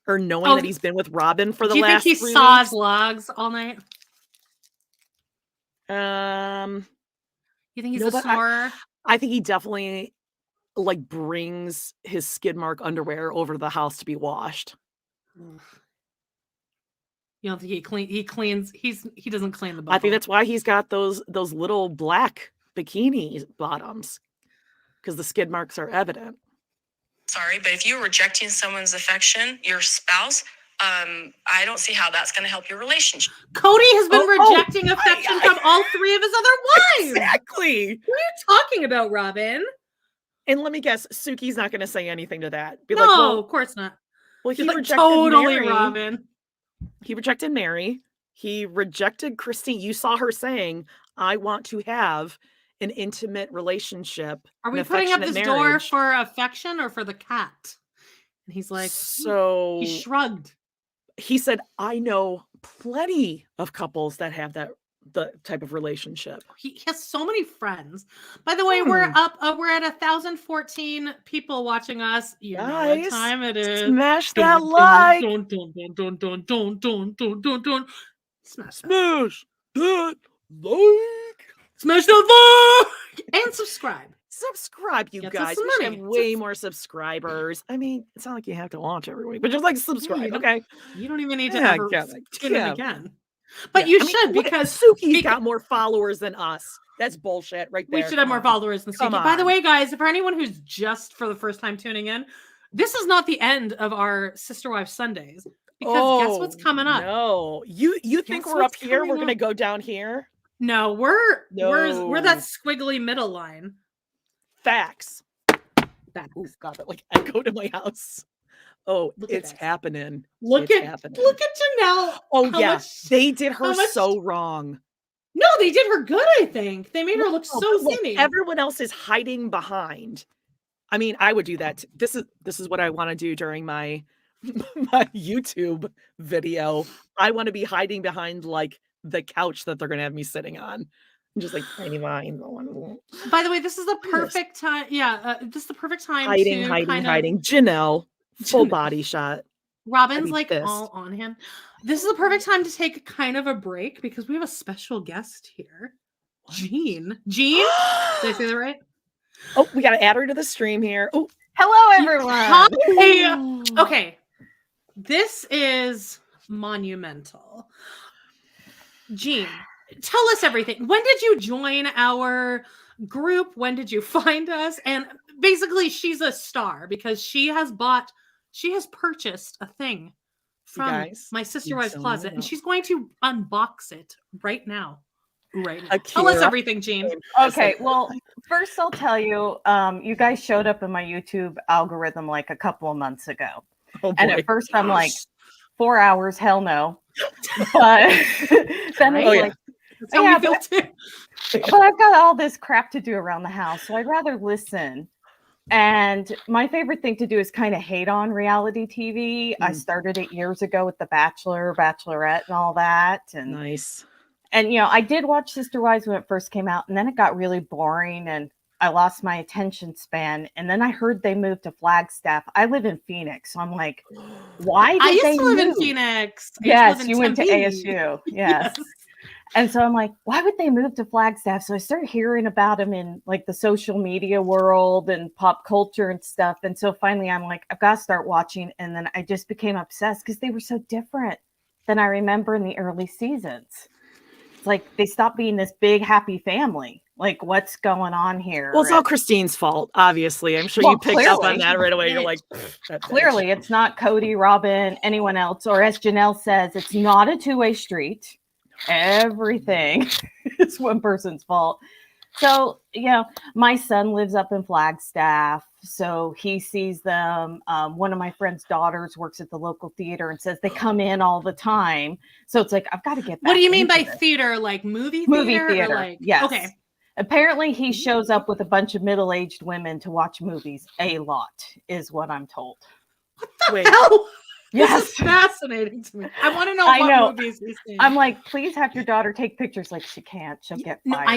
or knowing that he's been with Robin for the last 3 weeks. Do you think he saws logs all night? You think he's a snorer? I think he definitely brings his skid mark underwear over to the house to be washed. You don't think he cleans? He doesn't clean the bottom. I think that's why he's got those little black bikini bottoms, because the skid marks are evident. Sorry, but if you're rejecting someone's affection, your spouse, I don't see how that's going to help your relationship. Kody has been rejecting affection from all 3 of his other wives. Exactly. What are you talking about, Robin? And let me guess, Suki's not going to say anything to that. Be no, like, well, of course not. Well, he rejected totally Meri. Robin. He rejected Meri. He rejected Christine. You saw her saying, I want to have an intimate relationship. Are we putting up this door for affection or for the cat? And he's like, so he shrugged. He said, I know plenty of couples that have the type of relationship. He has so many friends. By the way, we're up. We're at 1,014 people watching us. You know what time it is. Smash that like. Smash that like. Smash that like. And subscribe. Subscribe, you guys. We should have way more subscribers. I mean, it's not like you have to watch every week, but just subscribe, okay? You don't even need to ever tune in again. But you should, because Suki's got more followers than us. That's bullshit right there. We should have more followers than Suki. By the way, guys, for anyone who's just for the first time tuning in, this is not the end of our Sister Wives Sundays. Because guess what's coming up? No. You think we're up here? We're gonna go down here? No, we're that squiggly middle line. Facts. Ooh, God, that echoed in my house. Oh, it's happening. Look at Janelle. Oh, yeah. They did her so wrong. No, they did her good, I think. They made her look so skinny. Everyone else is hiding behind. I mean, I would do that. This is what I want to do during my YouTube video. I want to be hiding behind the couch that they're going to have me sitting on. Just tiny lines. By the way, this is the perfect time. Yeah, this is the perfect time hiding. Janelle, full body shot. Robin's all on him. This is the perfect time to take kind of a break because we have a special guest here, Jeanne. Jeanne, did I say that right? Oh, we got to add her to the stream here. Oh, hello everyone. Hi. Okay, this is monumental. Jeanne, tell us everything. When did you join our group? When did you find us? And basically, she's a star because she has purchased a thing from my Sister Wives closet, and she's going to unbox it right now. right A now. Tell us cure. everything, Jeanne. Okay, well, first I'll tell you, you guys showed up in my YouTube algorithm like a couple of months ago. Oh, And boy. at first I'm like, 4 hours, hell no. But then Right? it's like, That's how yeah, we feel too. but I've got all this crap to do around the house, so I'd rather listen. And my favorite thing to do is kind of hate on reality TV. I started it years ago with The Bachelor, Bachelorette, and all that. And Nice. and I did watch Sister Wives when it first came out, and then it got really boring, and I lost my attention span. And then I heard they moved to Flagstaff. I live in Phoenix, so I'm like, why did I used they to live in move? Phoenix. I used to Yes, live in you went to Tempe. ASU. Yes. And so I'm like, why would they move to Flagstaff? So I started hearing about them in like the social media world and pop culture and stuff. And so finally I'm like, I've got to start watching. And then I just became obsessed because they were so different than I remember in the early seasons. It's like they stopped being this big, happy family. Like, what's going on here? Well, it's all Christine's fault, obviously. I'm sure Well, you picked up on clearly. that right away. You're like, that bitch. Clearly, it's not Kody, Robin, anyone else. Or as Janelle says, it's not a two-way street. Everything is one person's fault. So, my son lives up in Flagstaff, so he sees them. One of my friend's daughters works at the local theater and says they come in all the time. So it's like, I've got to get back. What do you mean into by this. theater? Like movie Theater? Or like, yes. Okay. Apparently, he shows up with a bunch of middle-aged women to watch movies a lot, is what I'm told. What the Wait. hell? Yes. This is fascinating to me. I want to know I what know. movies he's seen. I'm like, please have your daughter take pictures. Like, she can't. She'll get No, fired.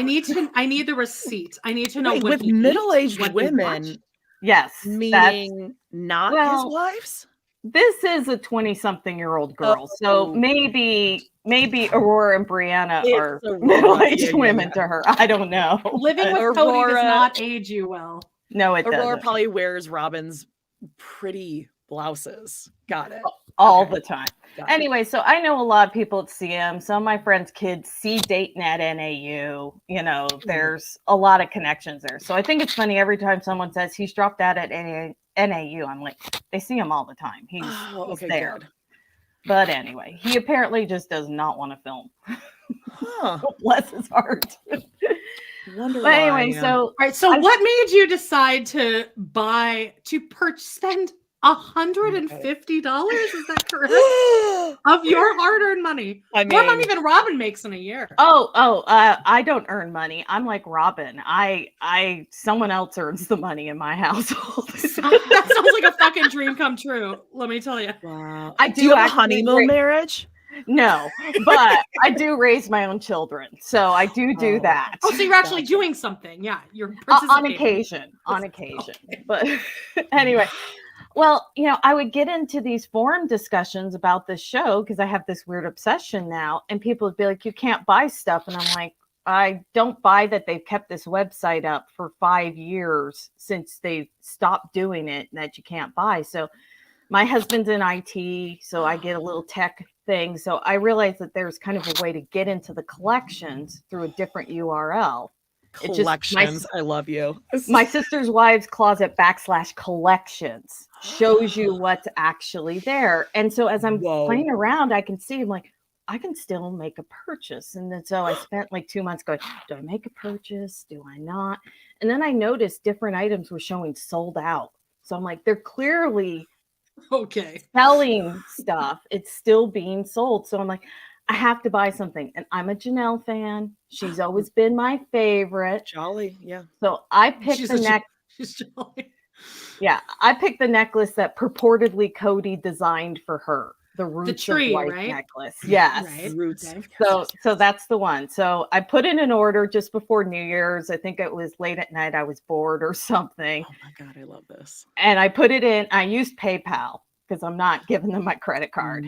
I need the receipt. I need to know Wait, what with he eats, middle-aged what he women, watched. Yes. meaning not his Well, wives? This is a 20-something-year-old girl. So maybe Aurora and Brianna It's are Aurora, middle-aged yeah, women yeah. to her. I don't know. Living with Kody Aurora- does not age you well. No, it Aurora doesn't. probably wears Robin's pretty blouses. Got it. All Okay. the time. Got it. Anyway, so I know a lot of people at CM. Some of my friends' kids see dating at NAU. There's a lot of connections there. So I think it's funny every time someone says he's dropped out at NAU. I'm like, they see him all the time. He's okay, there. good. But anyway, he apparently just does not want to film. Huh. Bless his heart. Wonder But anyway, why. so All right. So what made you decide to spend $150? Is that correct? Of your hard-earned money. I More mean- money than Robin makes in a year. I don't earn money. I'm like Robin. Someone else earns the money in my household. That sounds like a fucking dream come true. Let me tell you. Wow. I do you have a actually honeymoon marriage? No, but I do raise my own children, so I do Oh. that. Oh, so you're actually Gotcha. doing something. Yeah, you're On participating. occasion. But anyway, well, I would get into these forum discussions about this show because I have this weird obsession now, and people would be like, you can't buy stuff. And I'm like, I don't buy that they've kept this website up for 5 years since they stopped doing it and that you can't buy. So my husband's in IT, so I get a little tech thing. So I realized that there's kind of a way to get into the collections through a different URL. It just- Collections. I love you. My sister's wives closet /collections shows you what's actually there. And so as I'm Whoa. playing around, I can see, I'm like, I can still make a purchase. And then so I spent like 2 months going, do I make a purchase? Do I not? And then I noticed different items were showing sold out. So I'm like, they're clearly Okay. selling stuff. It's still being sold. So I'm like, I have to buy something. And I'm a Janelle fan. She's always been my favorite. Jolly. Yeah. So I picked She's the a- neck. She's jolly. Yeah, I picked the necklace that purportedly Kody designed for her. The roots tree, of life right? necklace. Yes. Right. Roots. Okay. So that's the one. So I put in an order just before New Year's. I think it was late at night. I was bored or something. Oh my God, I love this. And I put it in. I used PayPal because I'm not giving them my credit card.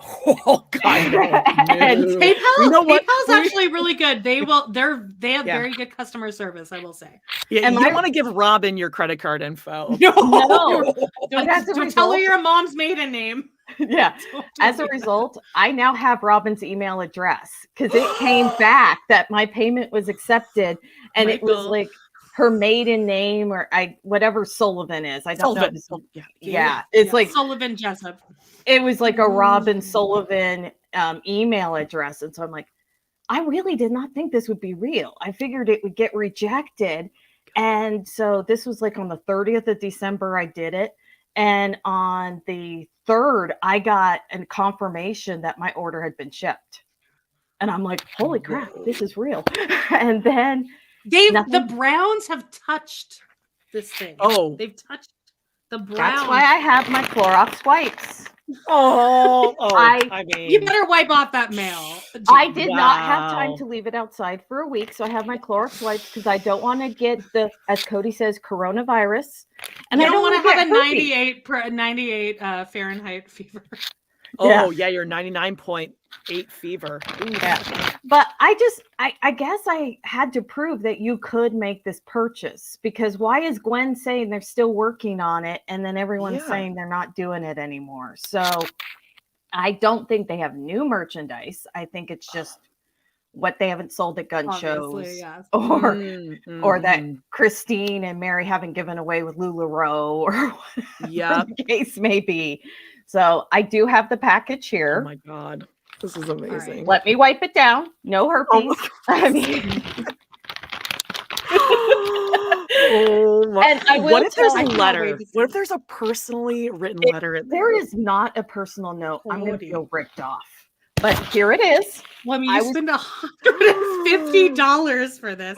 Oh God, no. And No. PayPal, You know what? PayPal's actually really good. They have Yeah. very good customer service, I will say. Yeah, Am you I- don't want to give Robin your credit card info. No, No. don't, As a don't tell her result- your mom's maiden name. Yeah. Don't do As a that. result, I now have Robin's email address because it came back that my payment was accepted, and it was Michael. like her maiden name or whatever Sullivan is. I don't Sullivan. know. Yeah. Yeah, it's Yeah, like Sullivan Jessup. it was like a Robin Sullivan email address, and so I'm like, I really did not think this would be real. I figured it would get rejected. And so this was like on the 30th of December, I did it. And on the 3rd, I got a confirmation that my order had been shipped. And I'm like, holy crap, this is real. And then the Browns have touched this thing. Oh. They've touched the Browns. That's why I have my Clorox wipes. I mean, you better wipe off that mail. I did not have time to leave it outside for a week, so I have my Clorox wipes because I don't want to get the, as Kody says, coronavirus. And I I don't want to have a 98 98 Fahrenheit fever. Oh yeah, you're 99.8 fever. Yeah. But I guess I had to prove that you could make this purchase, because why is Gwen saying they're still working on it and then everyone's saying they're not doing it anymore? So I don't think they have new merchandise. I think it's just what they haven't sold at gun shows, or that Christine and Meri haven't given away with LuLaRoe, or whatever the case may be. So I do have the package here. Oh my God. This is amazing. Right. Let me wipe it down. No herpes. I mean, and I will. What if there's a letter? What if there's a personally written letter in there? There is not a personal note. I'm going to feel ripped off. But here it is. Well, I mean, you spend $150 for this.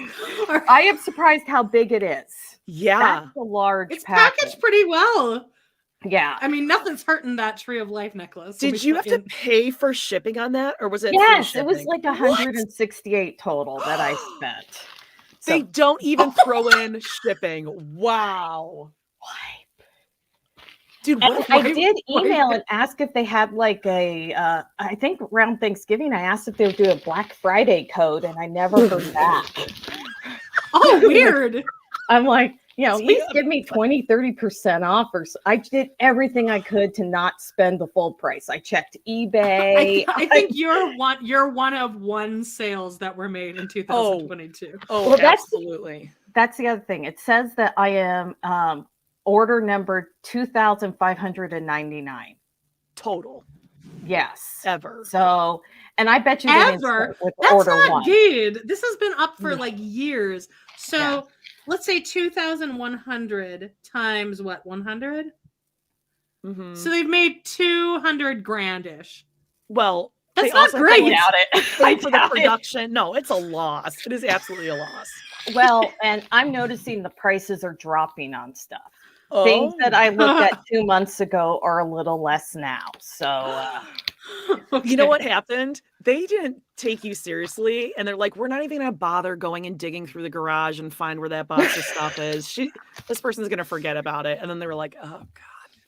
I am surprised how big it is. Yeah. That's a large It's packaged pretty well. Yeah. I mean, nothing's hurting that Tree of Life necklace. Did you have to pay for shipping on that, or was it? Yes, it was like 168 total that I spent. So. They don't even throw in shipping. Wow. Dude, I did email and ask if they had like a, I think around Thanksgiving, I asked if they would do a Black Friday code, and I never heard back. Oh, weird. I'm like, at least give me 20-30% off. I did everything I could to not spend the full price. I checked eBay. I think you're one of one sales that were made in 2022. Oh, well, absolutely. That's the other thing. It says that I am order number 2,599 total. Yes, ever. So, and I bet you ever. That's order not one. good. This has been up for like years. So. Let's say 2,100 times what? 100? Mm-hmm. So they've made 200 grand-ish. Well, that's not great. For the production. No, it's a loss. It is absolutely a loss. Well, and I'm noticing the prices are dropping on stuff. Things that I looked at 2 months ago are a little less now. So, you know what happened? They didn't take you seriously, and they're like, we're not even going to bother going and digging through the garage and find where that box of stuff is. This person's going to forget about it. And then they were like, oh, God.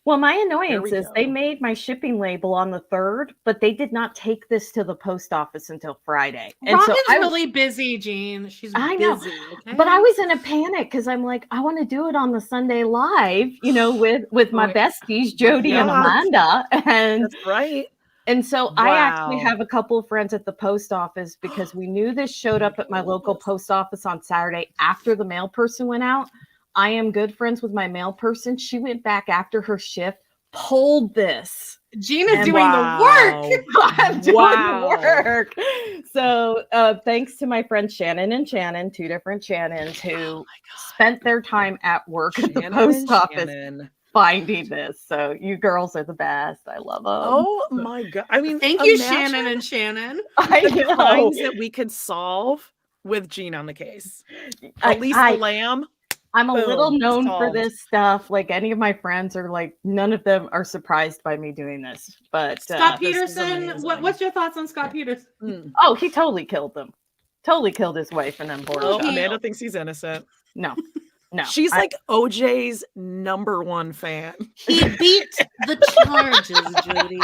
Well, my annoyance is they made my shipping label on the 3rd, but they did not take this to the post office until Friday. And Robin's really busy, Jeanne. She's busy. Know. Okay? But I was in a panic because I'm like, I want to do it on the Sunday live, with my besties, Jody and Amanda. And that's right. And so I actually have a couple of friends at the post office, because we knew this showed up at my local post office on Saturday after the mail person went out. I am good friends with my mail person. She went back after her shift, pulled this. Jeanne is doing the work. I'm doing the work. So thanks to my friends Shannon and Shannon, 2 different Shannons who spent their time at work at the post office finding this. So you girls are the best. I love them. Oh my God. I mean, thank you, Shannon and Shannon. I know. Crimes that we could solve with Jeanne on the case. At least the lamb. I'm a little known for this stuff. Like, any of my friends are like, none of them are surprised by me doing this. But Scott Peterson, what's your thoughts on Scott Peterson? Oh, he totally killed them. Totally killed his wife and then bored. Amanda thinks he's innocent. No. She's like OJ's #1 fan. He beat the charges, Jody.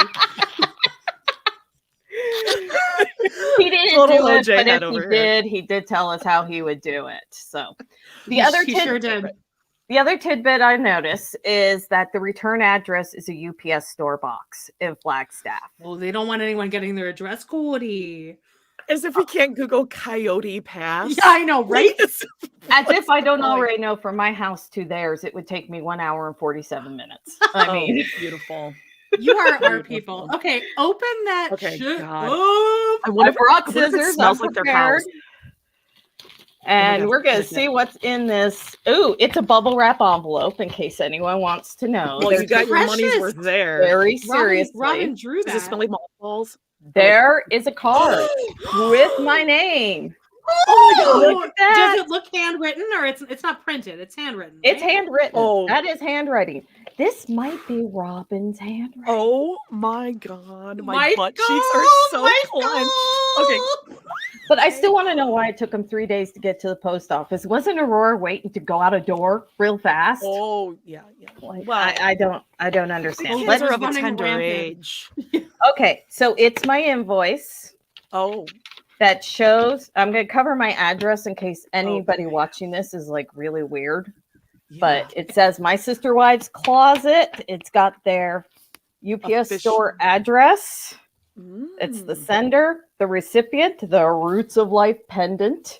He didn't do it, but if he did tell us how he would do it. So the other tidbit I noticed is that the return address is a UPS store box in Flagstaff. Well, they don't want anyone getting their address, Cody. As if we can't Google Coyote Pass. Yeah, I know, right? As if I don't already know, from my house to theirs, it would take me 1 hour and 47 minutes. I mean, beautiful. You are our people. Okay, open that shit God. up. I brought what if it scissors. smells like their Unprepared. cows. And gosh, we're going to look at see what's in this. Ooh, it's a bubble wrap envelope in case anyone wants to know. Well, They're you got your money's precious. worth there. very seriously. Robin drew Does that. it smell like mothballs? There is a card with my name. Oh, Look at that. does it look handwritten or it's not printed? It's handwritten. It's right? handwritten. Oh. That is handwriting. This might be Robin's handwriting. Oh my God. My Michael, butt cheeks are so clenched. Okay. But I still want to know why it took him 3 days to get to the post office. Wasn't Aurora waiting to go out a door real fast? Oh, yeah. Like, Well, I don't understand. kids are Let's of a running tender rampant. age. Okay, so it's my invoice Oh, that shows. I'm going to cover my address in case anybody watching this is like really weird. yeah. But it says My Sister Wives Closet. It's got their UPS store address. It's the sender, the recipient, the Roots of Life pendant.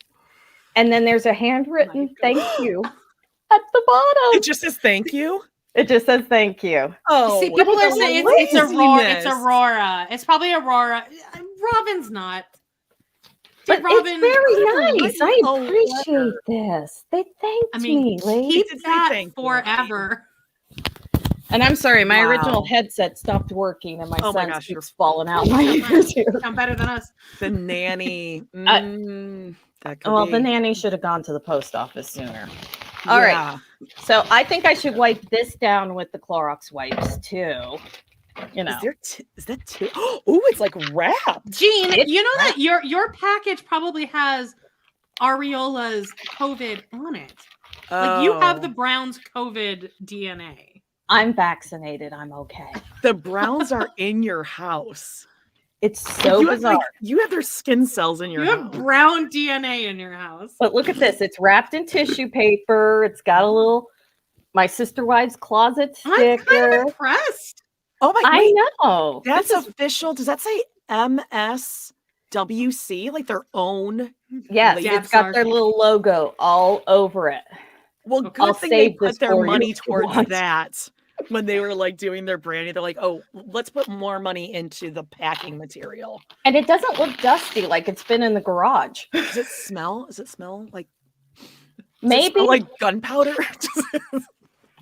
And then there's a handwritten thank you at the bottom. It just says thank you. It just says thank you. Oh, See, people are saying it's Aurora. It's laziness. Aurora. It's probably Aurora. Robin's not. But Robin, it's very nice. I appreciate this. They thanked me, ladies. keep that forever. And I'm sorry, my Wow. original headset stopped working, and my Oh my son's gosh, keeps falling out my ears here. Sound better than us. The nanny. That could Well, be. the nanny should have gone to the post office sooner. All right. So I think I should wipe this down with the Clorox wipes too. You know. Is that two? Oh, it's like wrapped. Jeanne, It's you know that your package probably has Ariola's COVID on it. Like you have the Browns COVID DNA. I'm vaccinated. I'm okay. The Browns are in your house. It's so bizarre. You have their skin cells in your You house. have brown DNA in your house. But look at this. It's wrapped in tissue paper. It's got a little My Sister Wives Closet sticker. I'm kind of impressed. Oh my! I wait, know. That's official. Does that say MSWC? Like their own? Yes, it's got their little logo all over it. Well, good I'll thing they save this put their for you money if you towards want. that when they were like doing their branding. They're like, oh, let's put more money into the packing material. And it doesn't look dusty like it's been in the garage. Does it smell? Does it smell like Maybe like gunpowder?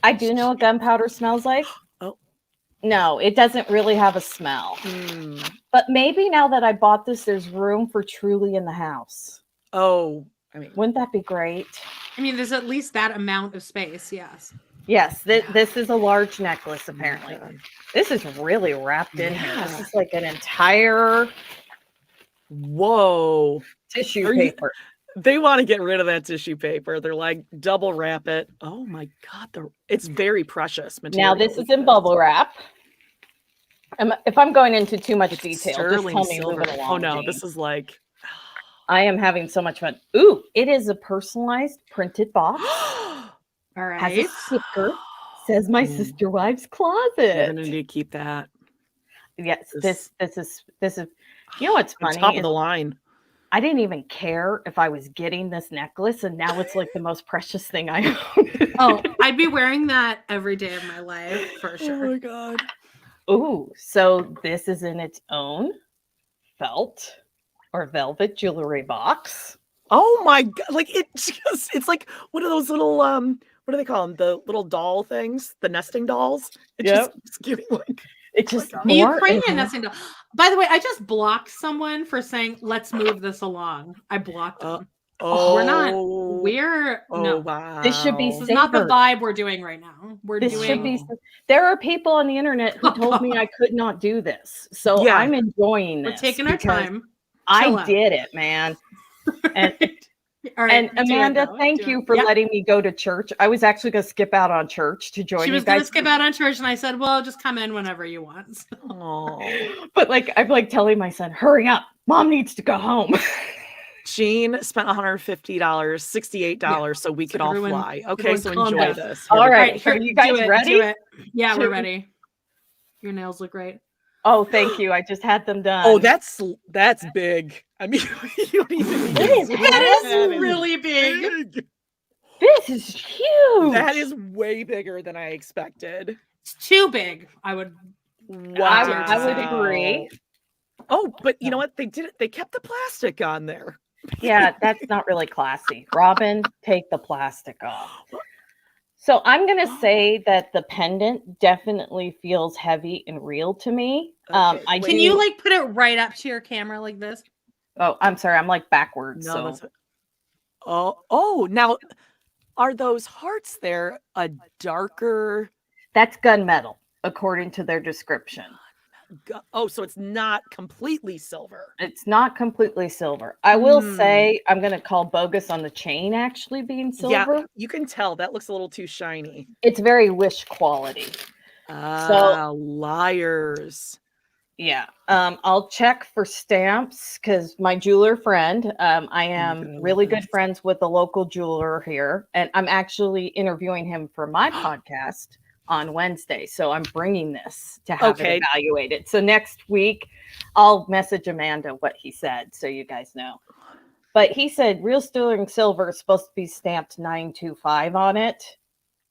I do know what gunpowder smells like. Oh. No, it doesn't really have a smell. But maybe now that I bought this, there's room for Truly in the house. Oh, I mean, wouldn't that be great? I mean, there's at least that amount of space. Yes. Yes, this is a large necklace, apparently. This is really wrapped in here. This is like an entire tissue paper. They want to get rid of that tissue paper. They're like, double wrap it. Oh my God. It's very precious material. Now, this is in bubble wrap. If I'm going into too much detail, sterling just tell me silver. move it along. Oh no, Jeanne. this is like I am having so much fun. Ooh, it is a personalized printed box. All right. Has a sticker. Says My Sister Wives Closet. We're gonna need to keep that. Yes, this is you know what's funny? Top of the line. I didn't even care if I was getting this necklace, and now it's like the most precious thing I own. Oh, I'd be wearing that every day of my life for sure. Oh my God. Ooh, so this is in its own felt or velvet jewelry box. Oh my God. Like it's like one of those little what do they call them? The little doll things, the nesting dolls. It's giving like it's just more Ukrainian nesting doll. By the way, I just blocked someone for saying, let's move this along. I blocked them. We're not. No. Wow. This should be. This is not the vibe we're doing right now. Should be. There are people on the internet who told me I could not do this, so I'm enjoying this. We're taking our time. I did it, man. And and Amanda, thank you for letting me go to church. I was actually going to skip out on church to join you guys. She was going to skip out on church, and I said, "Well, just come in whenever you want." But like, I'm like telling my son, "Hurry up, Mom needs to go home." Jeanne spent $150, $68, so we could all fly. Okay, so enjoy this. All right, are you guys ready? Do it. Yeah, we're ready. Your nails look great. Oh, thank you. I just had them done. Oh, that's big. I mean, you don't even. That is really big. This is huge. That is way bigger than I expected. It's too big. I would Wow. I would agree. Oh, but you know what? They did it. They kept the plastic on there. Yeah, that's not really classy. Robin, take the plastic off. So I'm going to say that the pendant definitely feels heavy and real to me. Okay, Can you like put it right up to your camera like this? Oh, I'm sorry. I'm like backwards. No, So that's oh, now are those hearts there a darker? that's gunmetal, according to their description. Oh, so it's not completely silver. It's not completely silver. I will say I'm going to call bogus on the chain actually being silver. Yeah, you can tell that looks a little too shiny. It's very wish quality. Liars. Yeah. I'll check for stamps because my jeweler friend, I am really good friends with a local jeweler here, and I'm actually interviewing him for my podcast on Wednesday. So I'm bringing this to have it evaluated. So next week, I'll message Amanda what he said so you guys know. But he said real sterling silver is supposed to be stamped 925 on it.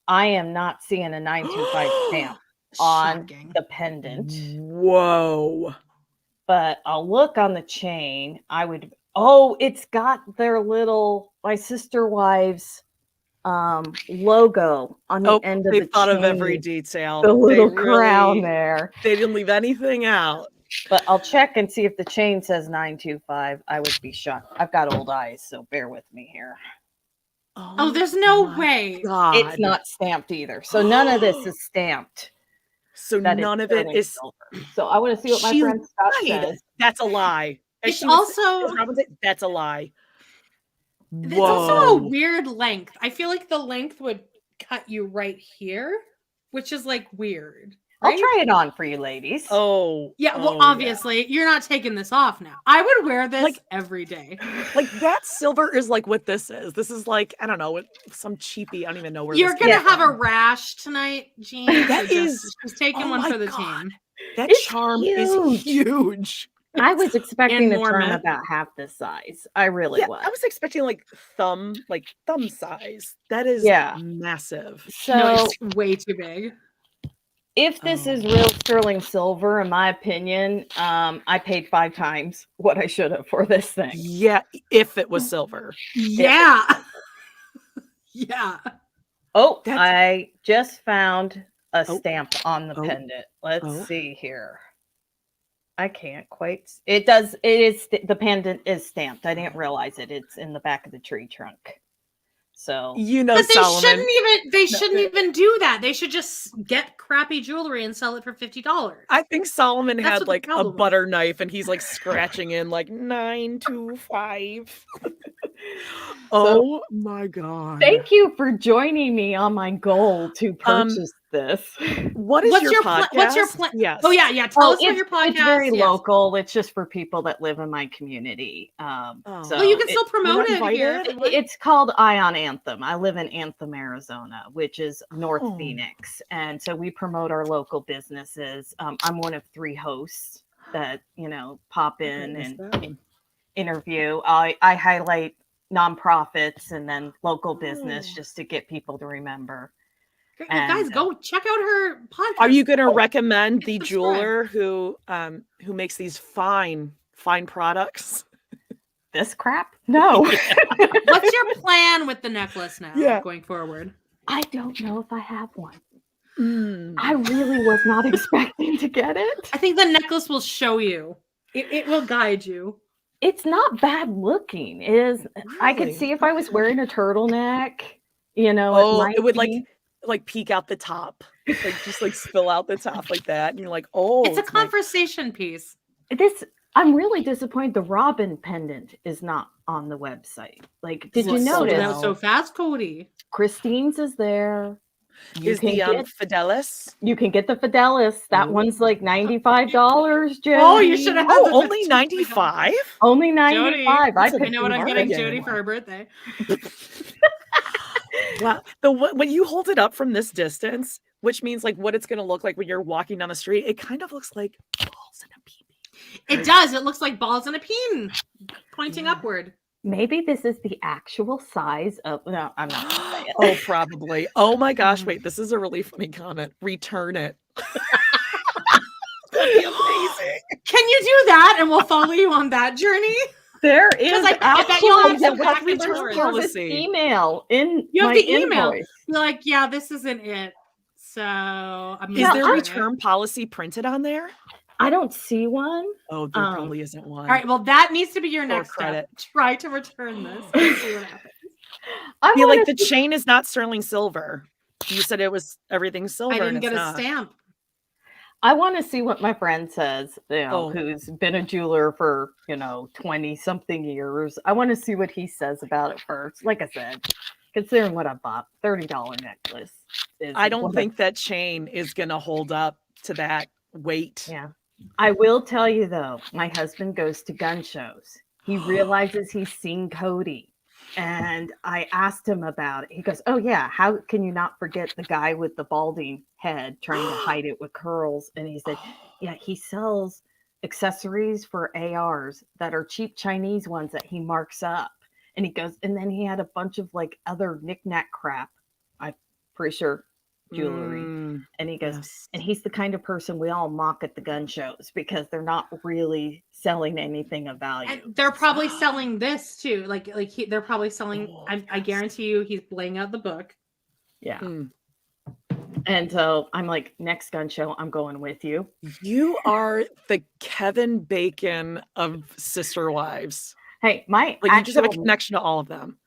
I am not seeing a 925 stamp on the pendant. Whoa. But I'll look on the chain. It's got their little, my sister wives logo on the end of the chain. They thought of every detail. The little crown there. They didn't leave anything out. But I'll check and see if the chain says 925. I would be shocked. I've got old eyes, so bear with me here. Oh, there's no way. God. It's not stamped either. So none of this is stamped. So none of it is silver. So I want to see what my friend Scott says. That's a lie. It's also that's a lie. It's also a weird length. I feel like the length would cut you right here, which is like weird. Right? I'll try it on for you ladies. Oh. Yeah, well, obviously, you're not taking this off now. I would wear this every day. Like that silver is like what this is. This is like, I don't know, some cheapie. I don't even know where you're going to have a rash tonight, Jeanne. That is just taking one for the team. That charm is huge. I was expecting the charm about half this size. I really was. I was expecting like thumb size. That is massive. So no, it's way too big. If this is real sterling silver, in my opinion, I paid 5 times what I should have for this thing. Yeah, if it was silver. Yeah. Yeah. Oh, I just found a stamp on the pendant. Let's see here. I can't quite. The pendant is stamped. I didn't realize it. It's in the back of the tree trunk. So but they shouldn't even do that. They should just get crappy jewelry and sell it for $50. I think Solomon had like a butter knife and he's like scratching in like 925. Oh my God. Thank you for joining me on my goal to purchase this. What's your podcast? What's your plan? Yes. Oh yeah. Tell us what your podcast is. It's very local. It's just for people that live in my community. So you can still promote it here. It's called Ion Anthem. I live in Anthem, Arizona, which is North Phoenix. And so we promote our local businesses. I'm one of 3 hosts that, pop in and interview. I highlight nonprofits and then local business just to get people to remember. Well, guys, go check out her podcast. Are you going to recommend the jeweler who makes these fine products? This crap? No. What's your plan with the necklace now going forward? I don't know if I have one. I really was not expecting to get it. I think the necklace will show you. It will guide you. It's not bad looking. It is. Really? I could see if I was wearing a turtleneck, it would like peek out the top, like just like spill out the top like that, and you're like, oh, it's a conversation piece. I'm really disappointed. The Robin pendant is not on the website. Like, did you notice? Sold out so fast, Kody. Christine's is there. Is the Fidelis? You can get the Fidelis. That one's like $95, Jody. Oh, you should have. Only 95. Only 95. I know what I'm getting Jody for her birthday. Wow. When you hold it up from this distance, which means like what it's going to look like when you're walking down the street, it kind of looks like balls in a pee-pee. It does. It looks like balls in a peen pointing upward. Maybe this is the actual size of. No, I'm not going to say it. Oh, probably. Oh my gosh. Wait, this is a really funny comment. Return it. That'd be amazing. Can you do that and we'll follow you on that journey? There is I bet you'll have some what's back the and return forth. policy? Email in You have my the email. invoice. You're like, yeah, this isn't it. So I'm Is there a return policy printed on there? I don't see one. Oh, there probably isn't one. All right, well, that needs to be your Or next credit. step. Try to return this and see what happens. I Be like, wanna the chain is not sterling silver. You said it was everything silver. I didn't and get it's a not. stamp. I want to see what my friend says, Oh. who's been a jeweler for, 20 something years. I want to see what he says about it first. Like I said, considering what I bought, $30 necklace. I don't think that chain is going to hold up to that weight. Yeah. I will tell you though, my husband goes to gun shows. He realizes he's seen Kody. And I asked him about it. He goes, oh yeah, how can you not forget the guy with the balding head trying to hide it with curls? And he said, yeah, he sells accessories for ARs that are cheap Chinese ones that he marks up. And he goes, and then he had a bunch of like other knickknack crap. I'm pretty sure jewelry. And he goes, Yes. and he's the kind of person we all mock at the gun shows because they're not really selling anything of value. And they're probably selling this too. They're probably selling. I guarantee you, he's laying out the book. Yeah. And so I'm like, next gun show, I'm going with you. You are the Kevin Bacon of sister wives. Hey, you just have a connection to all of them.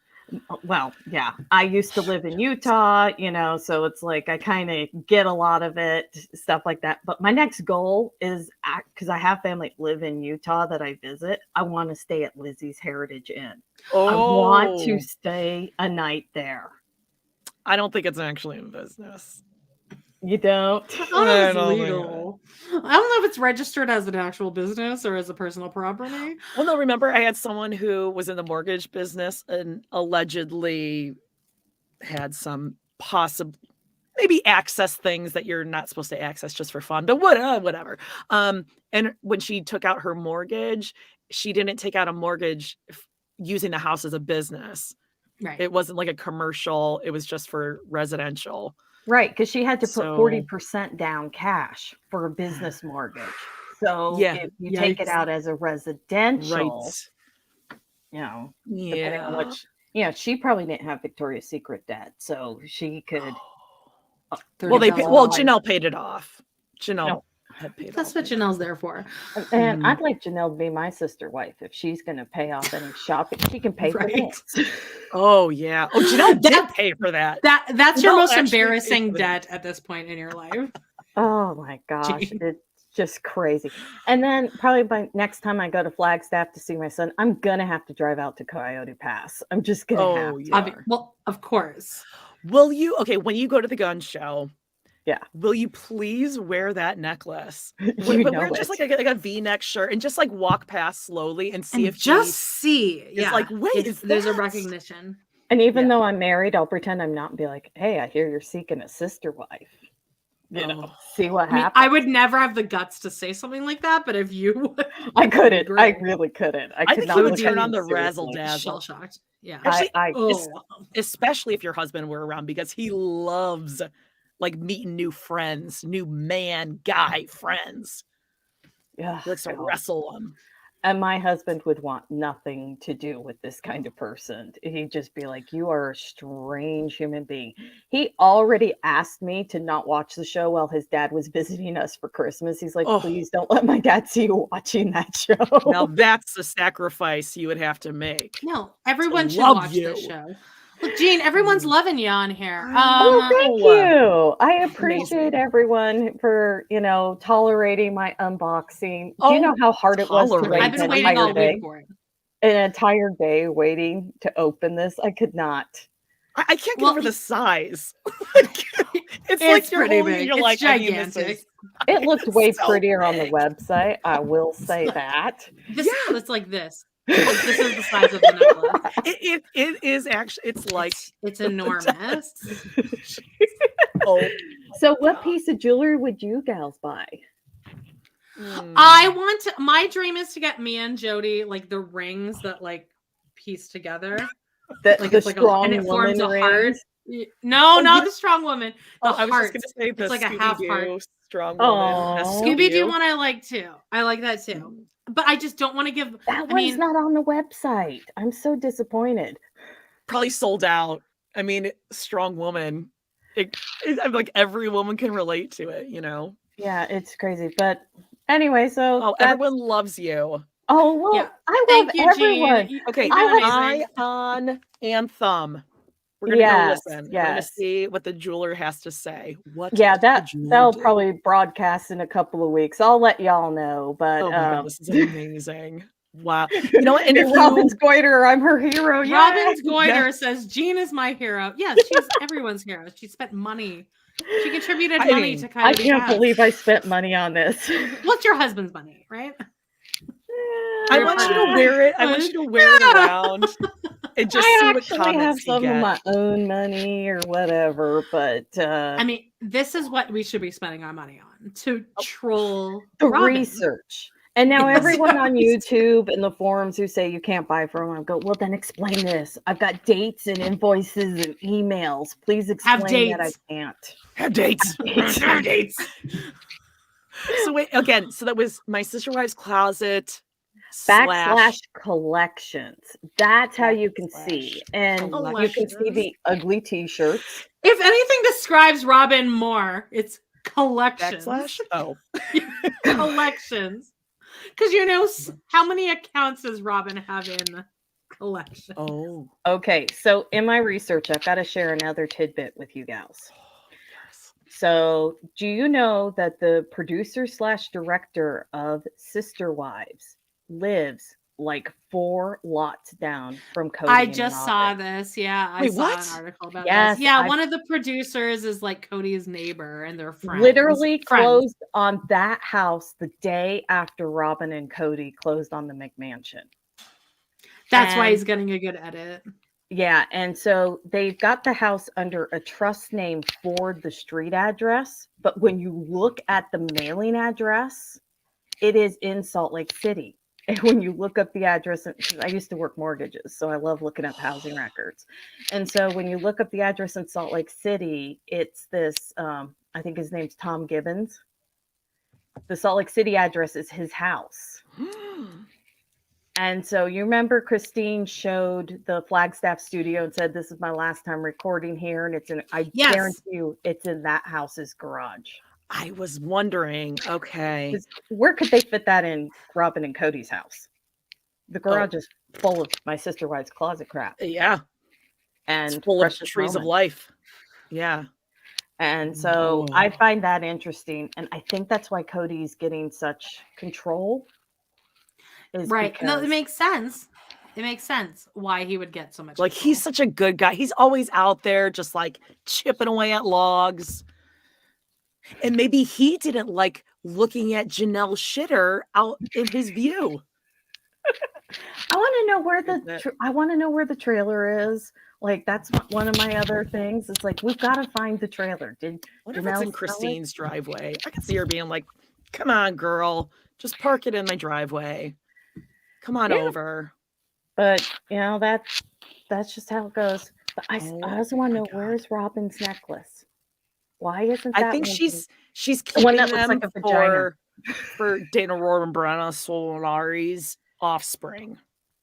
Well, yeah, I used to live in Utah, so it's like I kind of get a lot of it, stuff like that. But my next goal is, because I have family live in Utah that I visit, I want to stay at Lizzie's Heritage Inn. I want to stay a night there. I don't think it's actually in business. You don't? I don't know if it's legal. I don't know if it's registered as an actual business or as a personal property. Well, no, remember I had someone who was in the mortgage business and allegedly had some maybe access things that you're not supposed to access just for fun, but whatever. And when she took out her mortgage, she didn't take out a mortgage using the house as a business. Right. It wasn't like a commercial. It was just for residential. Right, because she had to put 40% down cash for a business mortgage. So if you take it out as a residential, depending on what she probably didn't have Victoria's Secret debt, so she could. Janelle paid it off. Janelle had paid That's off. what Janelle's there for. And I'd like Janelle to be my sister wife if she's going to pay off any shopping. She can pay for this. Oh yeah. Oh, Janelle did pay for that. That's your most embarrassing debt at this point in your life. Oh my gosh, it's just crazy. And then probably by next time I go to Flagstaff to see my son, I'm gonna have to drive out to Coyote Pass. I'm just gonna have to. Well, of course. Will you? Okay, when you go to the gun show. Yeah. Will you please wear that necklace? Wear just like a V-neck shirt and just like walk past slowly and see if it's like, wait, there's a recognition. And even though I'm married, I'll pretend I'm not and be like, hey, I hear you're seeking a sister wife. See what happens. I would never have the guts to say something like that, but if you would, I couldn't. I really couldn't. I think you would turn on the razzle dazzle. Shell shocked. Yeah. Actually, especially if your husband were around, because he loves like meeting new friends, new guy friends. Yeah. He likes to wrestle them. And my husband would want nothing to do with this kind of person. He'd just be like, you are a strange human being. He already asked me to not watch the show while his dad was visiting us for Christmas. He's like, please don't let my dad see you watching that show. Now that's the sacrifice you would have to make. No, everyone should watch this show. Look, Jeanne, everyone's loving you on here. Thank you. I appreciate everyone for, tolerating my unboxing. Do you know how hard it was to wait I've been waiting all week for it. An entire day waiting to open this? I could not. I can't get over the size. it's like you're pretty holding, big. you're It's like, gigantic. It looked way prettier on the website. I will say that. It's like this. This is the size of the necklace. It is actually. It's enormous. So, what piece of jewelry would you gals buy? My dream is to get me and Jody like the rings that like piece together. The strong and it forms a heart. No, not the strong woman. The I was heart. just gonna say the It's like a half heart. Scooby-Doo strong woman. Scooby-Doo one I like too. I like that too. But I just don't want to give. That one's not on the website. I'm so disappointed. Probably sold out. I mean, strong woman. I'm like every woman can relate to it, you know. Yeah, it's crazy. But anyway, so everyone loves you. Oh well, Yeah. I Thank love you, everyone. Jeanne. Okay, Eye on and thumb. We're gonna go listen. We're gonna see what the jeweler has to say. That'll probably broadcast in a couple of weeks. I'll let y'all know. But oh my god, this is amazing. Wow. You know what? And if Robin's goiter, I'm her hero. Robin's goiter says Jeanne is my hero. Yes, she's everyone's hero. She spent money. She contributed money to Coyote I can't Cats. believe I spent money on this. What's your husband's money, right? I want you to wear it. I want you to wear it around and just see what comments I have you some get. of my own money or whatever, but I mean, this is what we should be spending our money on to troll the Robin. research. And now everyone on YouTube and the forums who say you can't buy from them, I go, well, then explain this. I've got dates and invoices and emails. Please explain that I can't. Have dates. Have dates. So wait, again, so that was My Sister Wives Closet / collections. That's how you can see. And you can see the ugly t-shirts. If anything describes Robin more, it's collections. Collections. Because you know, how many accounts does Robin have in collection? Oh. Okay, so in my research, I've got to share another tidbit with you gals. So, do you know that the producer / director of Sister Wives lives like 4 lots down from Kody? I just saw this. Yeah, I saw an article about this. Yeah, one of the producers is like Cody's neighbor, and they're friends. Literally closed on that house the day after Robin and Kody closed on the McMansion. That's why he's getting a good edit. Yeah, and so they've got the house under a trust name for the street address, but when you look at the mailing address, it is in Salt Lake City. And when you look up the address, I used to work mortgages, so I love looking up housing records. And so when you look up the address in Salt Lake City, it's this, I think his name's Tom Gibbons. The Salt Lake City address is his house. And so you remember Christine showed the Flagstaff studio and said, this is my last time recording here. And it's guarantee you it's in that house's garage. I was wondering, okay. Where could they fit that in Robin and Cody's house? The garage is full of My Sister Wives Closet crap. Yeah. And it's full of trees of life. Yeah. And so I find that interesting. And I think that's why Cody's getting such control. Right. No, it makes sense. It makes sense why he would get so much. Like, he's such a good guy. He's always out there just like chipping away at logs. And maybe he didn't like looking at Janelle shitter out in his view. I want to know where the trailer is. Like, that's one of my other things. It's like, we've got to find the trailer. What if it's in Christine's driveway? I could see her being like, come on, girl, just park it in my driveway. Come on over. But you know, that's just how it goes. But I also want to know, where's Robin's necklace? Why isn't that? I think she's keeping one that them looks like a vagina for Dana Rohr and Brenna Solari's offspring.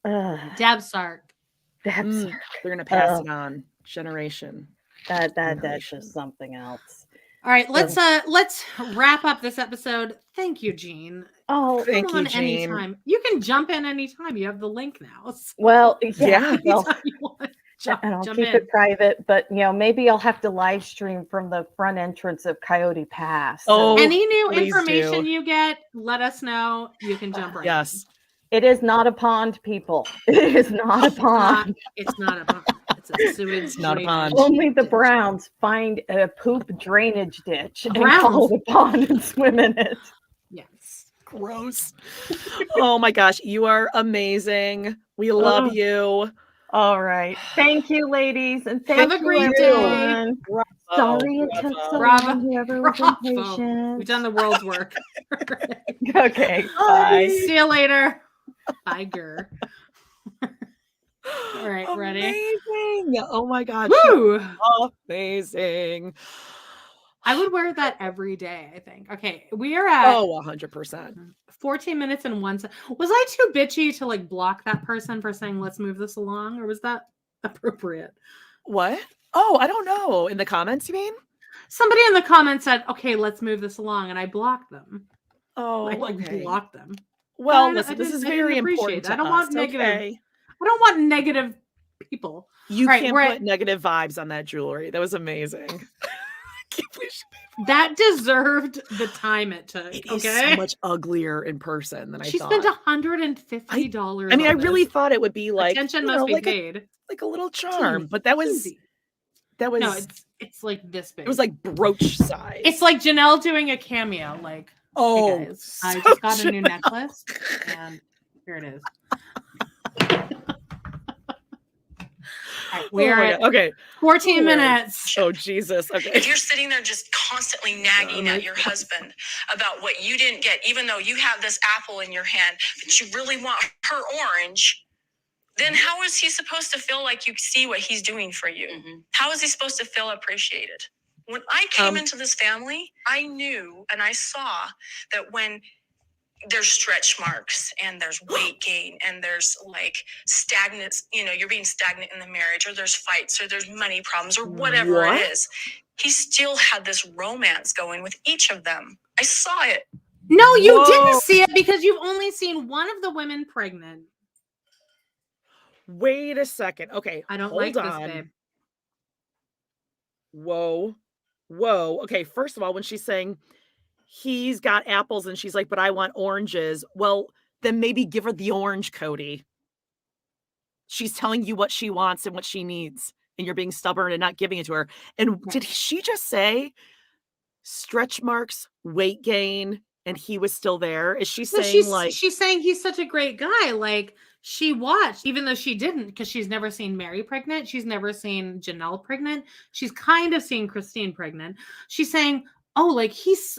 Dabsark. They're gonna pass it on generation. That's just something else. All right, let's wrap up this episode. Thank you, Jeanne. Oh, thank you, Jeanne. Anytime. You can jump in anytime. You have the link now. So well, yeah. And I'll keep it private, but you know, maybe I'll have to live stream from the front entrance of Coyote Pass. So any new information you get, let us know. You can jump right. Yes. It is not a pond, people. It is not a pond. It's not a pond. It's a sewage. It's not a pond. Only the Browns find a poop drainage ditch and call it a pond and swim in it. Yes. Gross. Oh my gosh, you are amazing. We love you. All right. Thank you, ladies. And thank Have a you, great everyone. day. Sorry it took so long. Whoever was impatient. We've done the world's work. Okay. Bye. See you later. Bye, girl. All right, ready? Amazing. Oh my God. Woo! Amazing. I would wear that every day, I think. Okay, we are at 100%. 14 minutes and 1 second. Was I too bitchy to like block that person for saying let's move this along, or was that appropriate? What? Oh, I don't know. In the comments, you mean? Somebody in the comments said, "Okay, let's move this along," and I blocked them. Oh, I like okay. blocked them. Well, I listen, this is didn't very appreciate important that. I to don't us. want negative. Okay. I don't want negative people. You Right, can't we're put negative vibes on that jewelry. That was amazing. Can't believe she paid for That deserved the time it took. it. It is Okay, so much uglier in person than I she thought. spent $150. I mean, I on really this. thought it would be like, Attention you must know, be like paid. like a little charm, Teensy, but that was teensy. that was No, it's like this big. it was like brooch size. It's like Janelle doing a cameo. Like, oh, hey guys, I so just got a new Janelle. necklace, and here it is. All right, we're at okay. 14 Weird. minutes. Oh Jesus. Okay. If you're sitting there just constantly nagging at your husband about what you didn't get, even though you have this apple in your hand, but you really want her orange, then how is he supposed to feel like you see what he's doing for you? Mm-hmm. How is he supposed to feel appreciated? When I came into this family, I knew and I saw that when there's stretch marks and there's weight gain and there's like stagnant, you're being stagnant in the marriage, or there's fights or there's money problems or whatever it is, he still had this romance going with each of them. I saw it. No, you didn't see it because you've only seen one of the women pregnant. Wait a second. Okay. I don't hold like on. this, babe. Whoa. Okay. First of all, when she's saying he's got apples and she's like, but I want oranges. Well, then maybe give her the orange, Kody. She's telling you what she wants and what she needs, and you're being stubborn and not giving it to her. And did she just say stretch marks, weight gain, and he was still there? Is she saying she's saying he's such a great guy? Like, she watched, even though she didn't, because she's never seen Meri pregnant. She's never seen Janelle pregnant. She's kind of seen Christine pregnant. She's saying, oh, like he's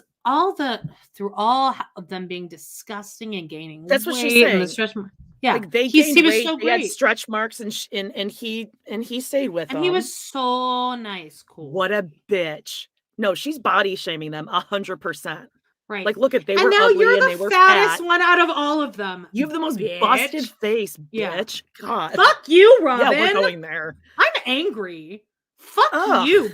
through all of them being disgusting and gaining weight. That's what she's saying. And the stretch yeah, like he was weight, so great. They had stretch marks and he stayed with them. And he was so nice, cool. What a bitch. No, she's body shaming them 100%. Right. Like, look at they and were now ugly you're and the they were fattest fat. one out of all of them. You have the most busted face, bitch. God. Fuck you, Robin. Yeah, we're going there. I'm angry. Fuck you.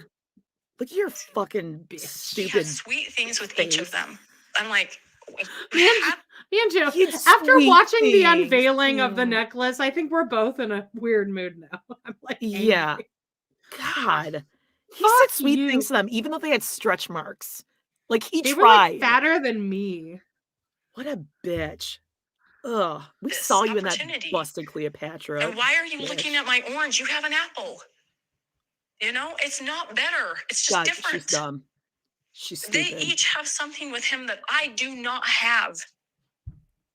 Look at your fucking stupid. She had sweet things with each of them. I'm like, me and Joe, after watching the unveiling of the necklace, I think we're both in a weird mood now. I'm like, angry. Yeah. God. He said sweet things to them, even though they had stretch marks. Like they tried. Were like fatter than me. What a bitch. Ugh. We saw you in that busted Cleopatra. And why are you looking at my orange? You have an apple. It's not better. It's just different. She's dumb. She's stupid. They each have something with him that I do not have.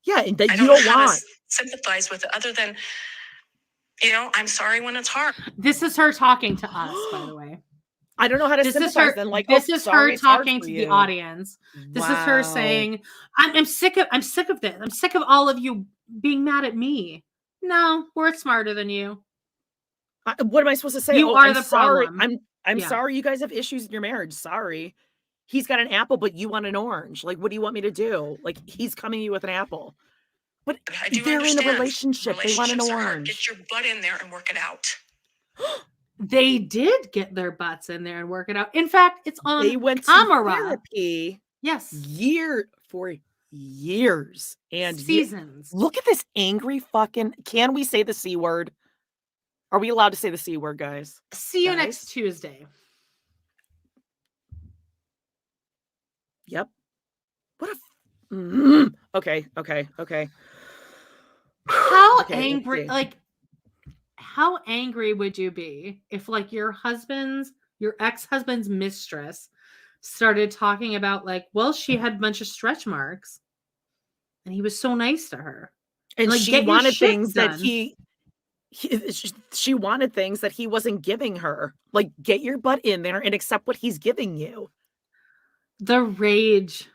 Yeah, and that you don't want. Sympathize with it other than, I'm sorry when it's hard. This is her talking to us, by the way. I don't know how to sympathize. Then, like, this is her talking to the audience. This is her saying, "I'm sick of this. I'm sick of all of you being mad at me. No, we're smarter than you. What am I supposed to say? You are the problem. I'm sorry. You guys have issues in your marriage. Sorry. He's got an apple, but you want an orange. Like, what do you want me to do? Like, he's coming to you with an apple, but they're in a relationship. They want an orange. Get your butt in there and work it out." They did get their butts in there and work it out. In fact, it's on they went camera. To therapy. Yes. For years and seasons. Look at this angry fucking. Can we say the C word? Are we allowed to say the C word, guys? See you next Tuesday. Yep. What a. Okay. How angry, how angry would you be if, like, your ex-husband's mistress started talking about, like, well, she had a bunch of stretch marks and he was so nice to her. And like, she wanted things that she wanted things that he wasn't giving her. Like, get your butt in there and accept what he's giving you. The rage.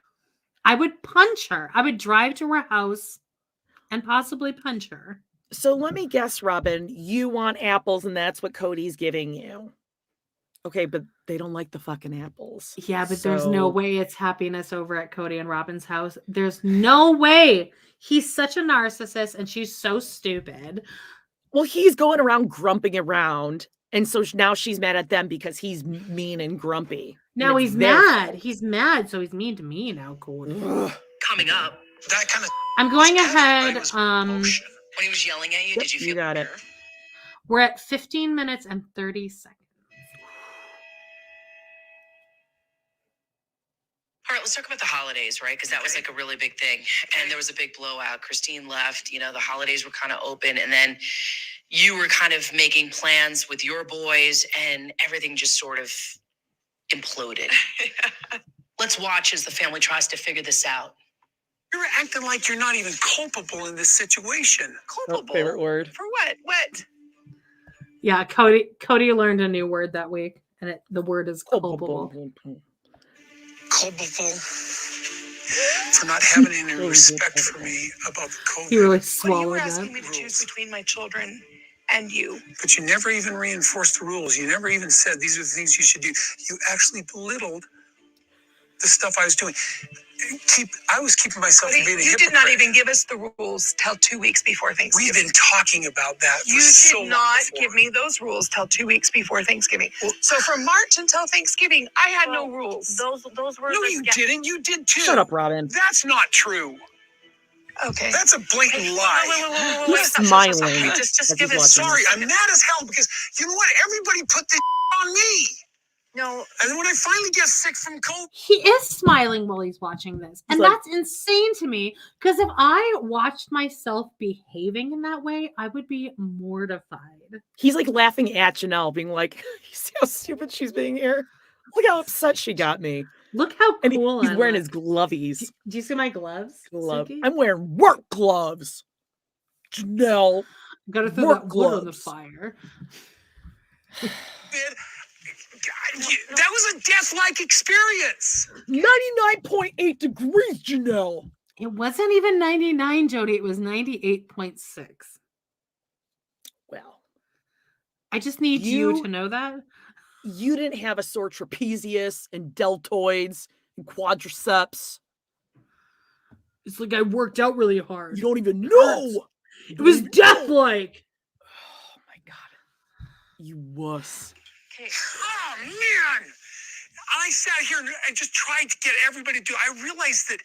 I would punch her. I would drive to her house and possibly punch her. So let me guess, Robin, you want apples and that's what Kody's giving you. Okay, but they don't like the fucking apples. Yeah, but there's no way it's happiness over at Kody and Robin's house. There's no way. He's such a narcissist and she's so stupid. Well, he's going around grumping around. And so now she's mad at them because he's mean and grumpy. Now he's mad. He's mad, so he's mean to me now, Kody. Coming up, that kind of. I'm going ahead. When he was yelling at you, did you feel? You got it. We're at 15 minutes and 30 seconds. All right, let's talk about the holidays, right? Because that was like a really big thing. And there was a big blowout. Christine left, the holidays were kind of open. And then you were kind of making plans with your boys and everything just sort of imploded. Let's watch as the family tries to figure this out. You're acting like you're not even culpable in this situation. Culpable? Favorite word. For what? What? Yeah, Kody learned a new word that week. And the word is culpable. Culpable for not having any respect for me about the COVID. He really swallowed You were that. asking me to choose between my children and you. But you never even reinforced the rules. You never even said these are the things you should do. You actually belittled the stuff I was doing. I was keeping myself from being a You hypocrite. did not even give us the rules till 2 weeks before Thanksgiving. We've been talking about that for You so did long not before. give me those rules till 2 weeks before Thanksgiving. So from March until Thanksgiving, I had no rules. Those were No, you didn't. You did too. Shut up, Robin. That's not true. Okay. That's a blatant lie. He's smiling. Just as give he's it. watching Sorry, this. I'm mad as hell because you know what? Everybody put this on me. No. And then when I finally get sick from COVID, He is smiling while he's watching this. And He's like- that's insane to me. Because if I watched myself behaving in that way, I would be mortified. He's like laughing at Janelle, being like, you see how stupid she's being here? Look how upset she got me. Look how And cool he's I wearing look. his glovies. Do you see my gloves? Suki? I'm wearing work gloves. Janelle. Gotta throw work that wood on the gloves. fire. that was a death-like experience. 99.8 degrees, Janelle. It wasn't even 99, Jody. It was 98.6. Well, I just need you to know that. You didn't have a sore trapezius and deltoids and quadriceps. It's like I worked out really hard. You don't even know. It was death-like. Oh my God. You wuss. Oh man! I sat here and just tried to get everybody to do. I realized that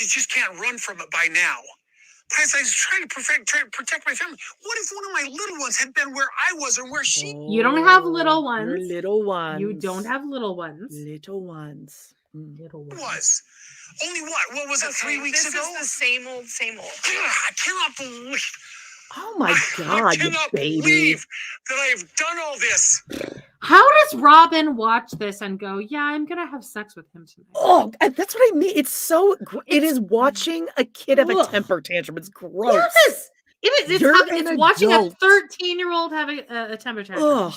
you just can't run from it by now. But as I was trying to protect my family, what if one of my little ones had been where I was or where she? You don't have little ones. Your little ones. You don't have little ones. Little ones. Little ones. Was only what was it? 3 weeks this ago. is the same old, same old. I cannot believe. Oh my I God, you cannot baby. believe that I have done all this. How does Robin watch this and go, yeah, I'm going to have sex with him tonight? Oh, that's what I mean. It's so, it is watching a kid have a Ugh. temper tantrum. It's gross. Yes! It is. You're It's an watching a adult. 13-year-old having a temper tantrum. Ugh.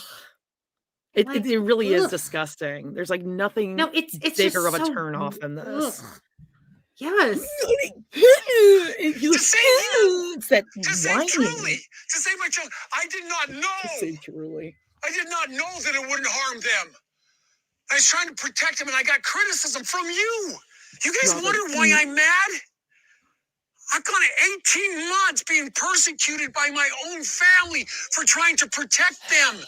Like, It really is ugh. disgusting. There's like nothing No, it's bigger just of a so turn off than this. ugh. Yes. To say it's that To say whining. truly, to say my child, I did not To know. say truly. I did not know that it wouldn't harm them. I was trying to protect them, and I got criticism from you. You guys Robin, wonder why I'm mad? I've gone 18 months being persecuted by my own family for trying to protect them.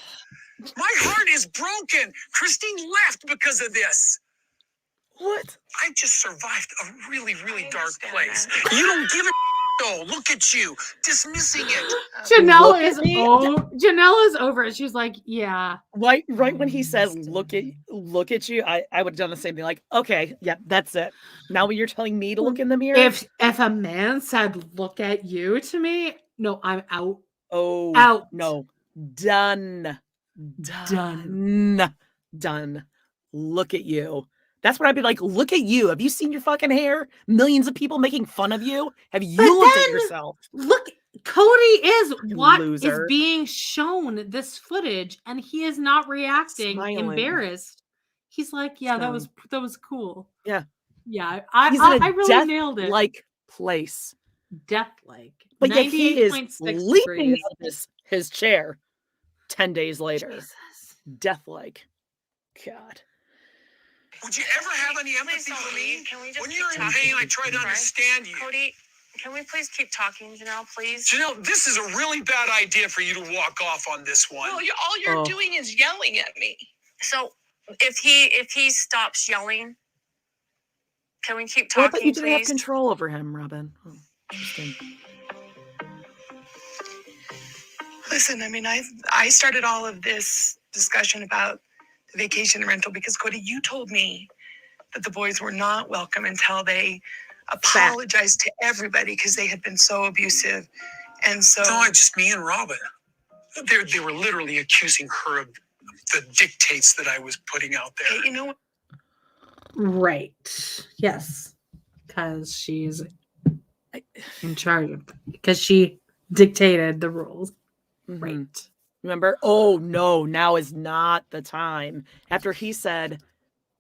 My heart is broken. Christine left because of this. What? I just survived a really, really I dark understand place. that. You don't give a though. Look at you, dismissing it. Janelle Look is at me. Janelle is over it. She's like, yeah. Right when he says look at you, I would have done the same thing. Like, okay, yeah, that's it. Now when you're telling me to look in the mirror. If a man said, look at you to me, no, I'm out. Oh Out. no. Done. Look at you. That's what I'd be like. Look at you. Have you seen your fucking hair? Millions of people making fun of you. Have you But looked at then- yourself? Look, Kody is what is loser. being shown this footage, and he is not reacting, Smiling. embarrassed. He's like, yeah, that Smiling. was cool. Yeah. Yeah, He's in a I really nailed it. like place. death-like. But yet he is 98.6 leaping degrees. out of his chair 10 days later. Jesus. Death-like. God. Would you ever have any empathy for me? Can we just When keep you're in talking? pain, I try to Right? understand you. Cody, can we please keep talking, Janelle, please? Janelle, this is a really bad idea for you to walk off on this one. Well, all you're doing is yelling at me. So if he stops yelling, can we keep Well, I talking, thought you didn't have please? control over him, Robin. Oh, interesting. Listen, I mean, I started all of this discussion about the vacation rental because, Cody, you told me that the boys were not welcome until they apologized to everybody because they had been so abusive. And so... No, it's just me and Robin. They were literally accusing her of the dictates that I was putting out there. Hey, you know what? Right. Yes. Because she's in charge of because she dictated the rules. Mhm. Right. Remember? Oh, no, now is not the time. After he said,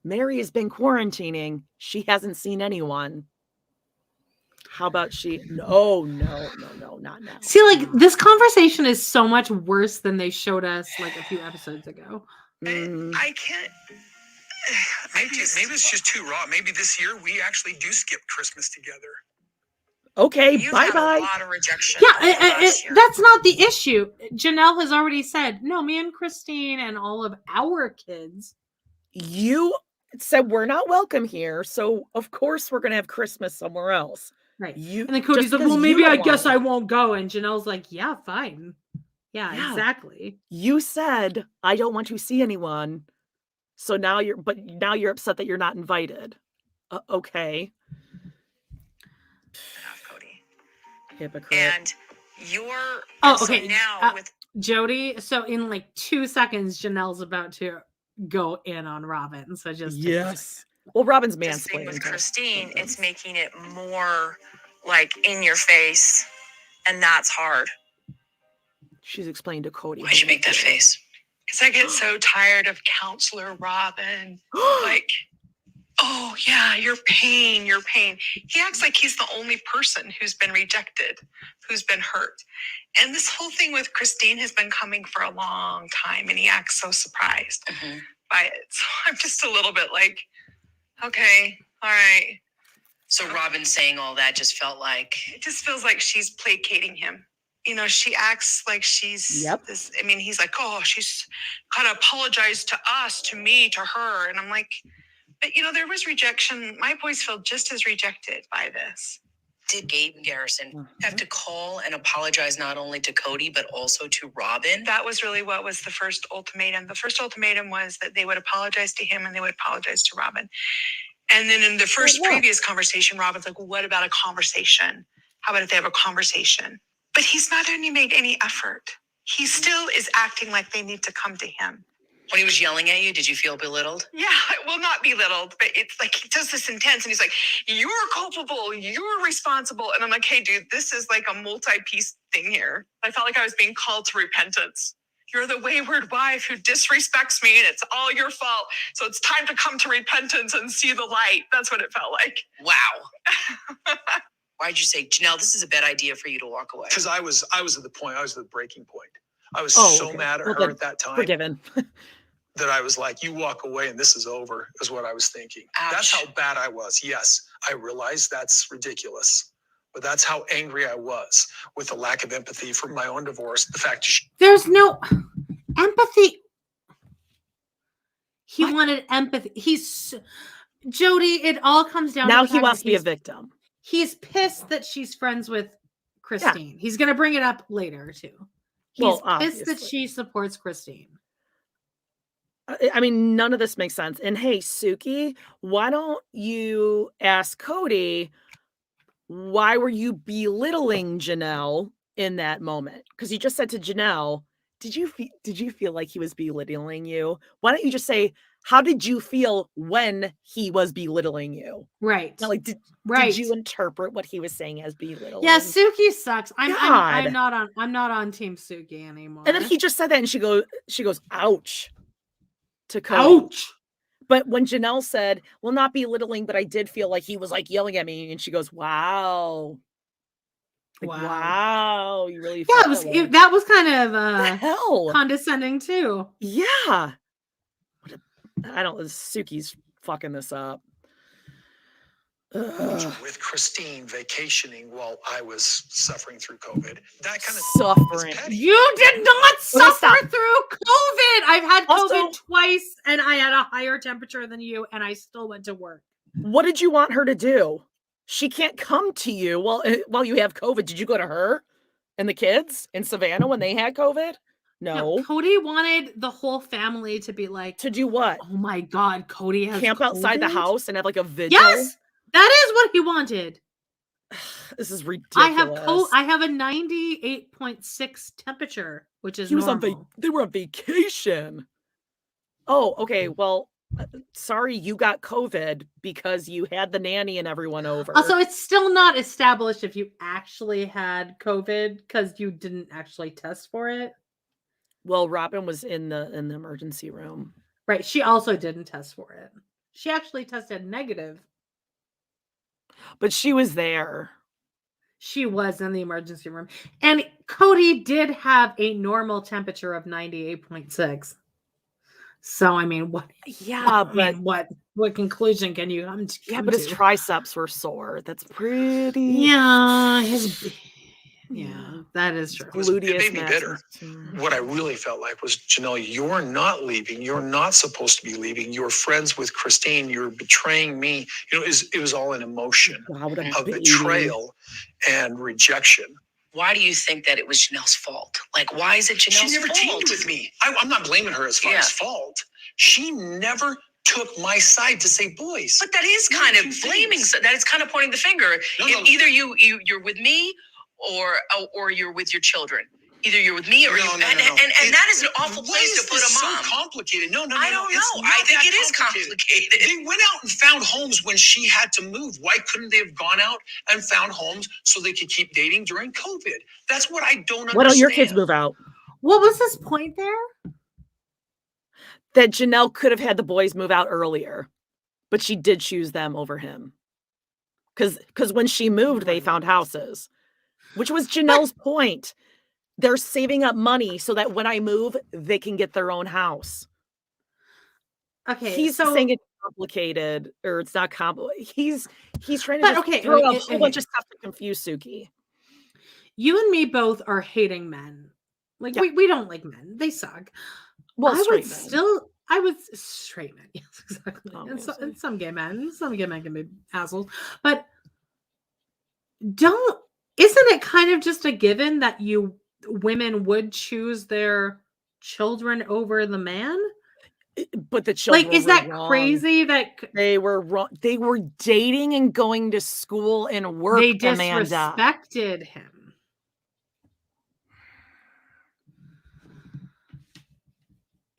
Meri has been quarantining. She hasn't seen anyone. How about she? No, not now. See, like, this conversation is so much worse than they showed us like a few episodes ago. I can't... Maybe it's just too raw. Maybe this year we actually do skip Christmas together. Okay, You've bye had bye. a lot of rejection. Yeah, over the last year. that's not the issue. Janelle has already said, no, me and Christine and all of our kids. You said we're not welcome here, so of course we're gonna have Christmas somewhere else. Right. You And then Cody's just like, because well, you maybe don't I guess want I to. won't go. And Janelle's like, yeah, fine. Yeah, Yeah. exactly. You said I don't want to see anyone, so now you're upset that you're not invited. Okay, Enough, Cody. hypocrite. And you're Oh, so okay. now with Jody, so in like 2 seconds, Janelle's about to go in on Robin. So just take a Yes. Well, Robin's this thing mansplaining. with her Christine, it's sometimes. making it more like in your face, and that's hard. She's explained to Cody. Why'd you make that face? Because I get so tired of Counselor Robin. Like, oh, yeah, your pain. He acts like he's the only person who's been rejected, who's been hurt. And this whole thing with Christine has been coming for a long time, and he acts so surprised by it. So I'm just a little bit like, okay, all right. So Robin saying all that just felt like It just feels like she's placating him. You know, she acts like she's this. I mean, he's like, oh, she's kind of apologized to us, to me, to her. And I'm like, but, you know, there was rejection. My boys feel just as rejected by this. did Gabe and Garrison have to call and apologize not only to Cody but also to Robin? That was really what was the first ultimatum. The first ultimatum was that they would apologize to him and they would apologize to Robin. And then in the first previous conversation, Robin's like, well, what about a conversation? How about if they have a conversation? But he's not only made any effort. He still is acting like they need to come to him. When he was yelling at you, did you feel belittled? Yeah, well, not belittled, but it's like he does this intense and he's like, you're culpable, you're responsible. And I'm like, hey, dude, this is like a multi-piece thing here. I felt like I was being called to repentance. You're the wayward wife who disrespects me and it's all your fault. So it's time to come to repentance and see the light. That's what it felt like. Wow. Why'd you say, Janelle, this is a bad idea for you to walk away? Because I was at the point, I was at the breaking point. I was so mad at her at that time. Forgiven. That I was like, you walk away and this is over, is what I was thinking. Ouch. That's how bad I was. Yes, I realize that's ridiculous. But that's how angry I was with the lack of empathy for my own divorce. The fact there's no empathy. He wanted empathy. Jody, it all comes down now to the he fact wants that to be a victim. He's pissed that she's friends with Christine. Yeah. He's going to bring it up later too. He's pissed that she supports Christine. I mean, none of this makes sense. And hey, Suki, why don't you ask Cody, why were you belittling Janelle in that moment? Because you just said to Janelle, did you feel like he was belittling you? Why don't you just say, how did you feel when he was belittling you? Right. Now, like, did you interpret what he was saying as belittling? Yeah, Suki sucks. I'm not on Team Suki anymore. And then he just said that, and she goes, ouch. To Cody. Ouch. But when Janelle said, well, not belittling, but I did feel like he was like yelling at me, and she goes, wow. Like, wow, you really Yeah, felt that was kind the of hell. condescending too. Yeah. I don't. Suki's fucking this up. With Christine vacationing while I was suffering through COVID. That kind of suffering. You did not suffer stop. through COVID. I've had Also- COVID twice, and I had a higher temperature than you, and I still went to work. What did you want her to do? She can't come to you while you have COVID. Did you go to her and the kids in Savannah when they had COVID? No. Cody wanted the whole family to be like, To do what? oh my God, Cody has Camp outside the COVID? house and have like a vigil? Yes, that is what he wanted. This is ridiculous. I have a 98.6 temperature, which is He was normal. they were on vacation. Oh, okay. Well, sorry you got COVID because you had the nanny and everyone over. Also, it's still not established if you actually had COVID because you didn't actually test for it. Well, Robin was in the emergency room. Right. She also didn't test for it. She actually tested negative. But she was there. She was in the emergency room. And Cody did have a normal temperature of 98.6. So, I mean, what? Yeah, what conclusion can you come to? Yeah, but his triceps were sore. That's pretty. Yeah, that is true. It made me bitter. What I really felt like was, Janelle, you're not leaving. You're not supposed to be leaving. You're friends with Christine. You're betraying me. You know, it was all an emotion of betrayal and rejection. Why do you think that it was Janelle's fault? Like, why is it Janelle's fault? She never teamed with me. I'm not blaming her as far as fault. She never took my side to say, boys. But that is kind of blaming. That is kind of pointing the finger. Either you're with me, or you're with your children. Either you're with me or and that is an awful place to put a mom. So complicated. No. I don't know. I think it is complicated. They went out and found homes when she had to move. Why couldn't they have gone out and found homes so they could keep dating during COVID? That's what I don't understand. Why don't your kids move out? What was his point there? That Janelle could have had the boys move out earlier, but she did choose them over him. Because when she moved, they found houses, which was Janelle's point. They're saving up money so that when I move, they can get their own house. Okay, he's saying it's complicated, or it's not complicated. He's trying to throw a whole bunch of stuff to confuse Suki. You and me both are hating men. Like we don't like men; they suck. Well, I would straight men, yes, exactly. And some gay men can be assholes, but isn't it kind of just a given that women would choose their children over the man? But the children, like, is that wrong. Crazy that they were wrong? They were dating and going to school and work. They disrespected him.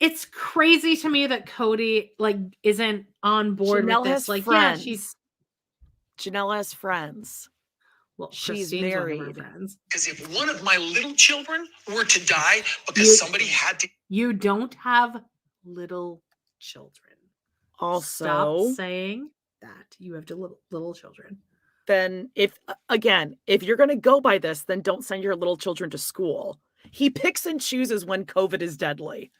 It's crazy to me that Cody isn't on board Janelle with this. Has friends. Janelle has friends. Well, she's married. Because if one of my little children were to die because somebody had to... You don't have little children. Also... Stop saying that. You have little children. Then if you're going to go by this, then don't send your little children to school. He picks and chooses when COVID is deadly.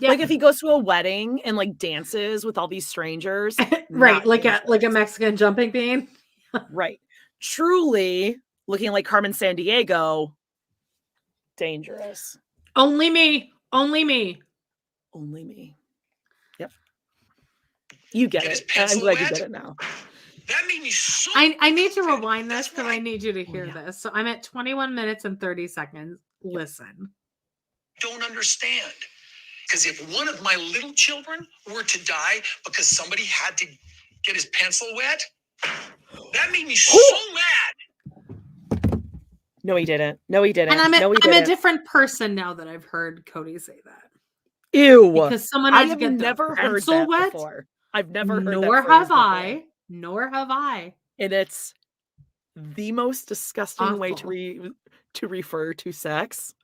Yeah. Like if he goes to a wedding and dances with all these strangers. Right. Like a Mexican jumping bean. Right. Truly looking like Carmen Sandiego. Dangerous. Only me. Yep. You get it. I'm glad you get it now. That made me so... I need to rewind this because I need you to hear this. So I'm at 21 minutes and 30 seconds. Listen. Don't understand. Because if one of my little children were to die because somebody had to get his pencil wet, that made me so mad. No, he didn't. And I'm a different person now that I've heard Cody say that. Ew. Because someone had to get never their heard pencil that wet. Before. I've never heard that. Nor have I. And it's the most disgusting way to refer to sex.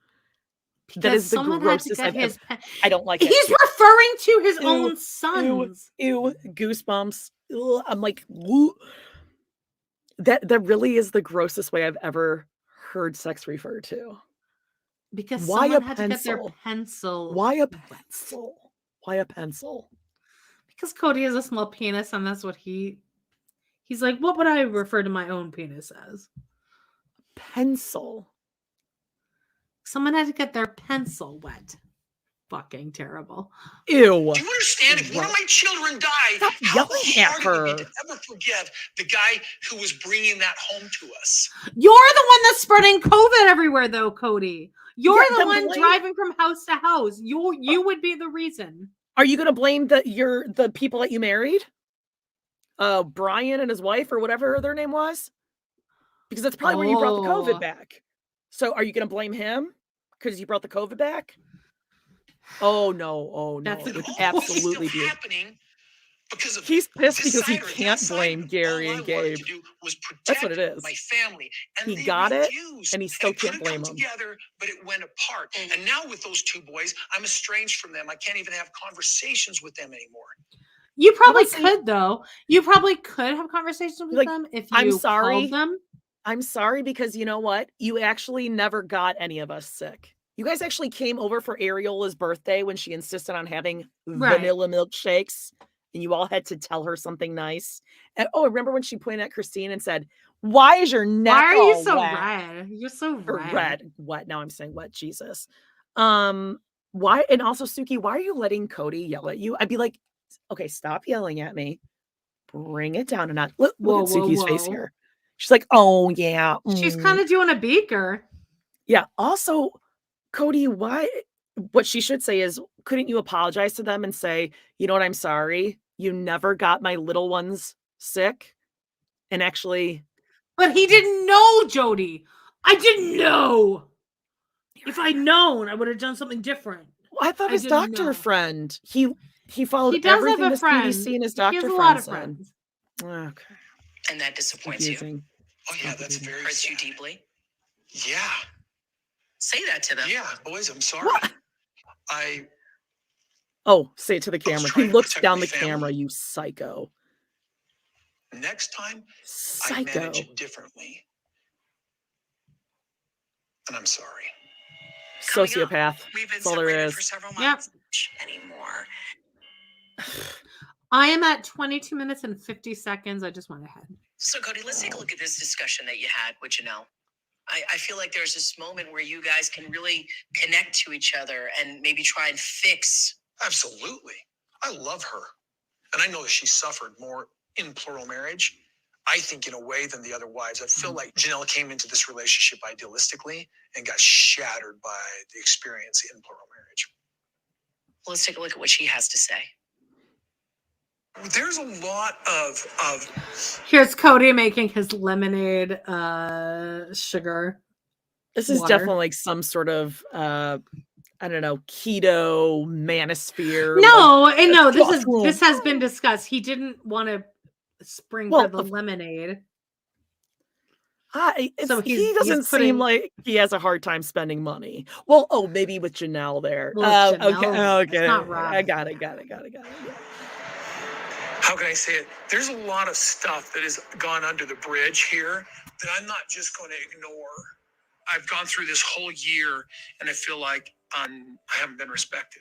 Because that is the grossest I've ever. I don't like it. He's referring to his own sons. Ew, goosebumps. Ugh, I'm like, woo. That really is the grossest way I've ever heard sex referred to? Because Why someone a had to get their pencil? pencil. Why a wet. pencil? Why a pencil? Because Kody has a small penis, and that's what he's like, what would I refer to my own penis as? Pencil. Someone had to get their pencil wet. Fucking terrible. Ew. Do you understand? If one of my children died, Stop how yelling at hard it would be her. to ever forgive the guy who was bringing that home to us. You're the one that's spreading COVID everywhere, though, Kody. You're Yeah, the then one blame- driving from house to house. You would be the reason. Are you going to blame the people that you married? Brian and his wife or whatever their name was? Because that's probably where you brought the COVID back. So are you going to blame him because you brought the COVID back? Oh no! That's It would All absolutely this is be. still happening because of He's pissed this because he side or that can't side. blame Gary All and I wanted Gabe. to do was protect That's what it is. my family, and He they got it, refused. and he still it can't couldn't blame come him. together, but it went apart. And now with those two boys, I'm estranged from them. I can't even have conversations with them anymore. You probably How about could, though. You probably could have conversations with Like, them if I'm you sorry. called them. I'm sorry because you know what? You actually never got any of us sick. You guys actually came over for Ariola's birthday when she insisted on having vanilla milkshakes, and you all had to tell her something nice. And remember when she pointed at Christine and said, "Why is your neck Why are you all so wet?" red? You're so Or red. wet. Now I'm saying wet. Jesus. Why? And also, Suki, why are you letting Kody yell at you? I'd be like, okay, stop yelling at me. Bring it down a notch. Look at Suki's face here. She's like, oh yeah. She's kind of doing a beaker. Yeah. Also, Kody, what she should say is, couldn't you apologize to them and say, you know what, I'm sorry. You never got my little ones sick. And actually. But he didn't know, Jody. I didn't know. If I'd known, I would have done something different. Well, I thought his doctor friend. He followed He does everything have a this friend. PDC and his He doctor has a friend lot of said. friends. Okay. And that disappoints you. Oh yeah, that's very Hurts you sad. deeply. Yeah. Say that to them. Yeah, boys, I'm sorry. Say it to the camera. trying He to looks protect down my the family. camera, you psycho. Next time, I Psycho. manage differently. And I'm sorry. Sociopath. We've been That's all there separated is. for several months anymore. I am at 22 minutes and 50 seconds. I just went ahead. So, Kody, let's take a look at this discussion that you had with Janelle. I feel like there's this moment where you guys can really connect to each other and maybe try and fix. Absolutely. I love her. And I know that she suffered more in plural marriage, I think, in a way than the other wives. I feel like Janelle came into this relationship idealistically and got shattered by the experience in plural marriage. Well, let's take a look at what she has to say. There's a lot of Here's Kody making his lemonade sugar. This is water. definitely like some sort of I don't know, keto manosphere. No, this has been discussed. He didn't want to sprinkle the lemonade. So he doesn't seem like he has a hard time spending money. Well, maybe with Janelle there. Well, Okay. It's not Rob. I got it. Yeah. How can I say it? There's a lot of stuff that has gone under the bridge here that I'm not just going to ignore. I've gone through this whole year and I feel like I haven't been respected.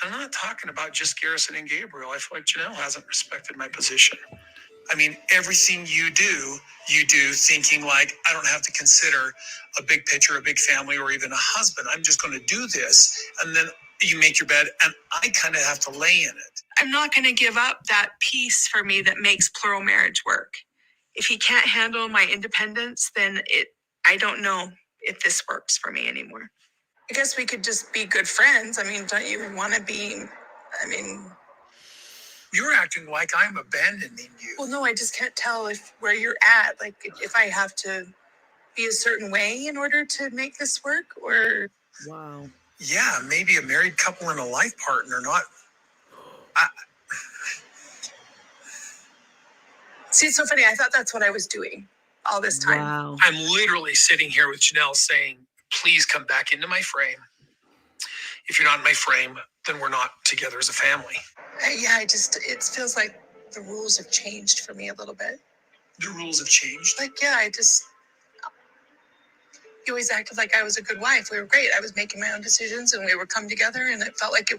I'm not talking about just Garrison and Gabriel. I feel like Janelle hasn't respected my position. I mean, everything you do thinking like, I don't have to consider a big picture, a big family, or even a husband. I'm just going to do this. And then you make your bed and I kind of have to lay in it. I'm not going to give up that piece for me that makes plural marriage work. If he can't handle my independence, then I don't know if this works for me anymore. I guess we could just be good friends. I mean, don't you want to be, You're acting like I'm abandoning you. Well, no, I just can't tell where you're at. Like, if I have to be a certain way in order to make this work, or... Wow. Yeah, maybe a married couple and a life partner, not... See, it's so funny. I thought that's what I was doing all this time. Wow. I'm literally sitting here with Janelle saying, please come back into my frame. If you're not in my frame, then we're not together as a family. It feels like the rules have changed for me a little bit. The rules have changed. Like, You always acted like I was a good wife. We were great. I was making my own decisions and we would come together and it felt like you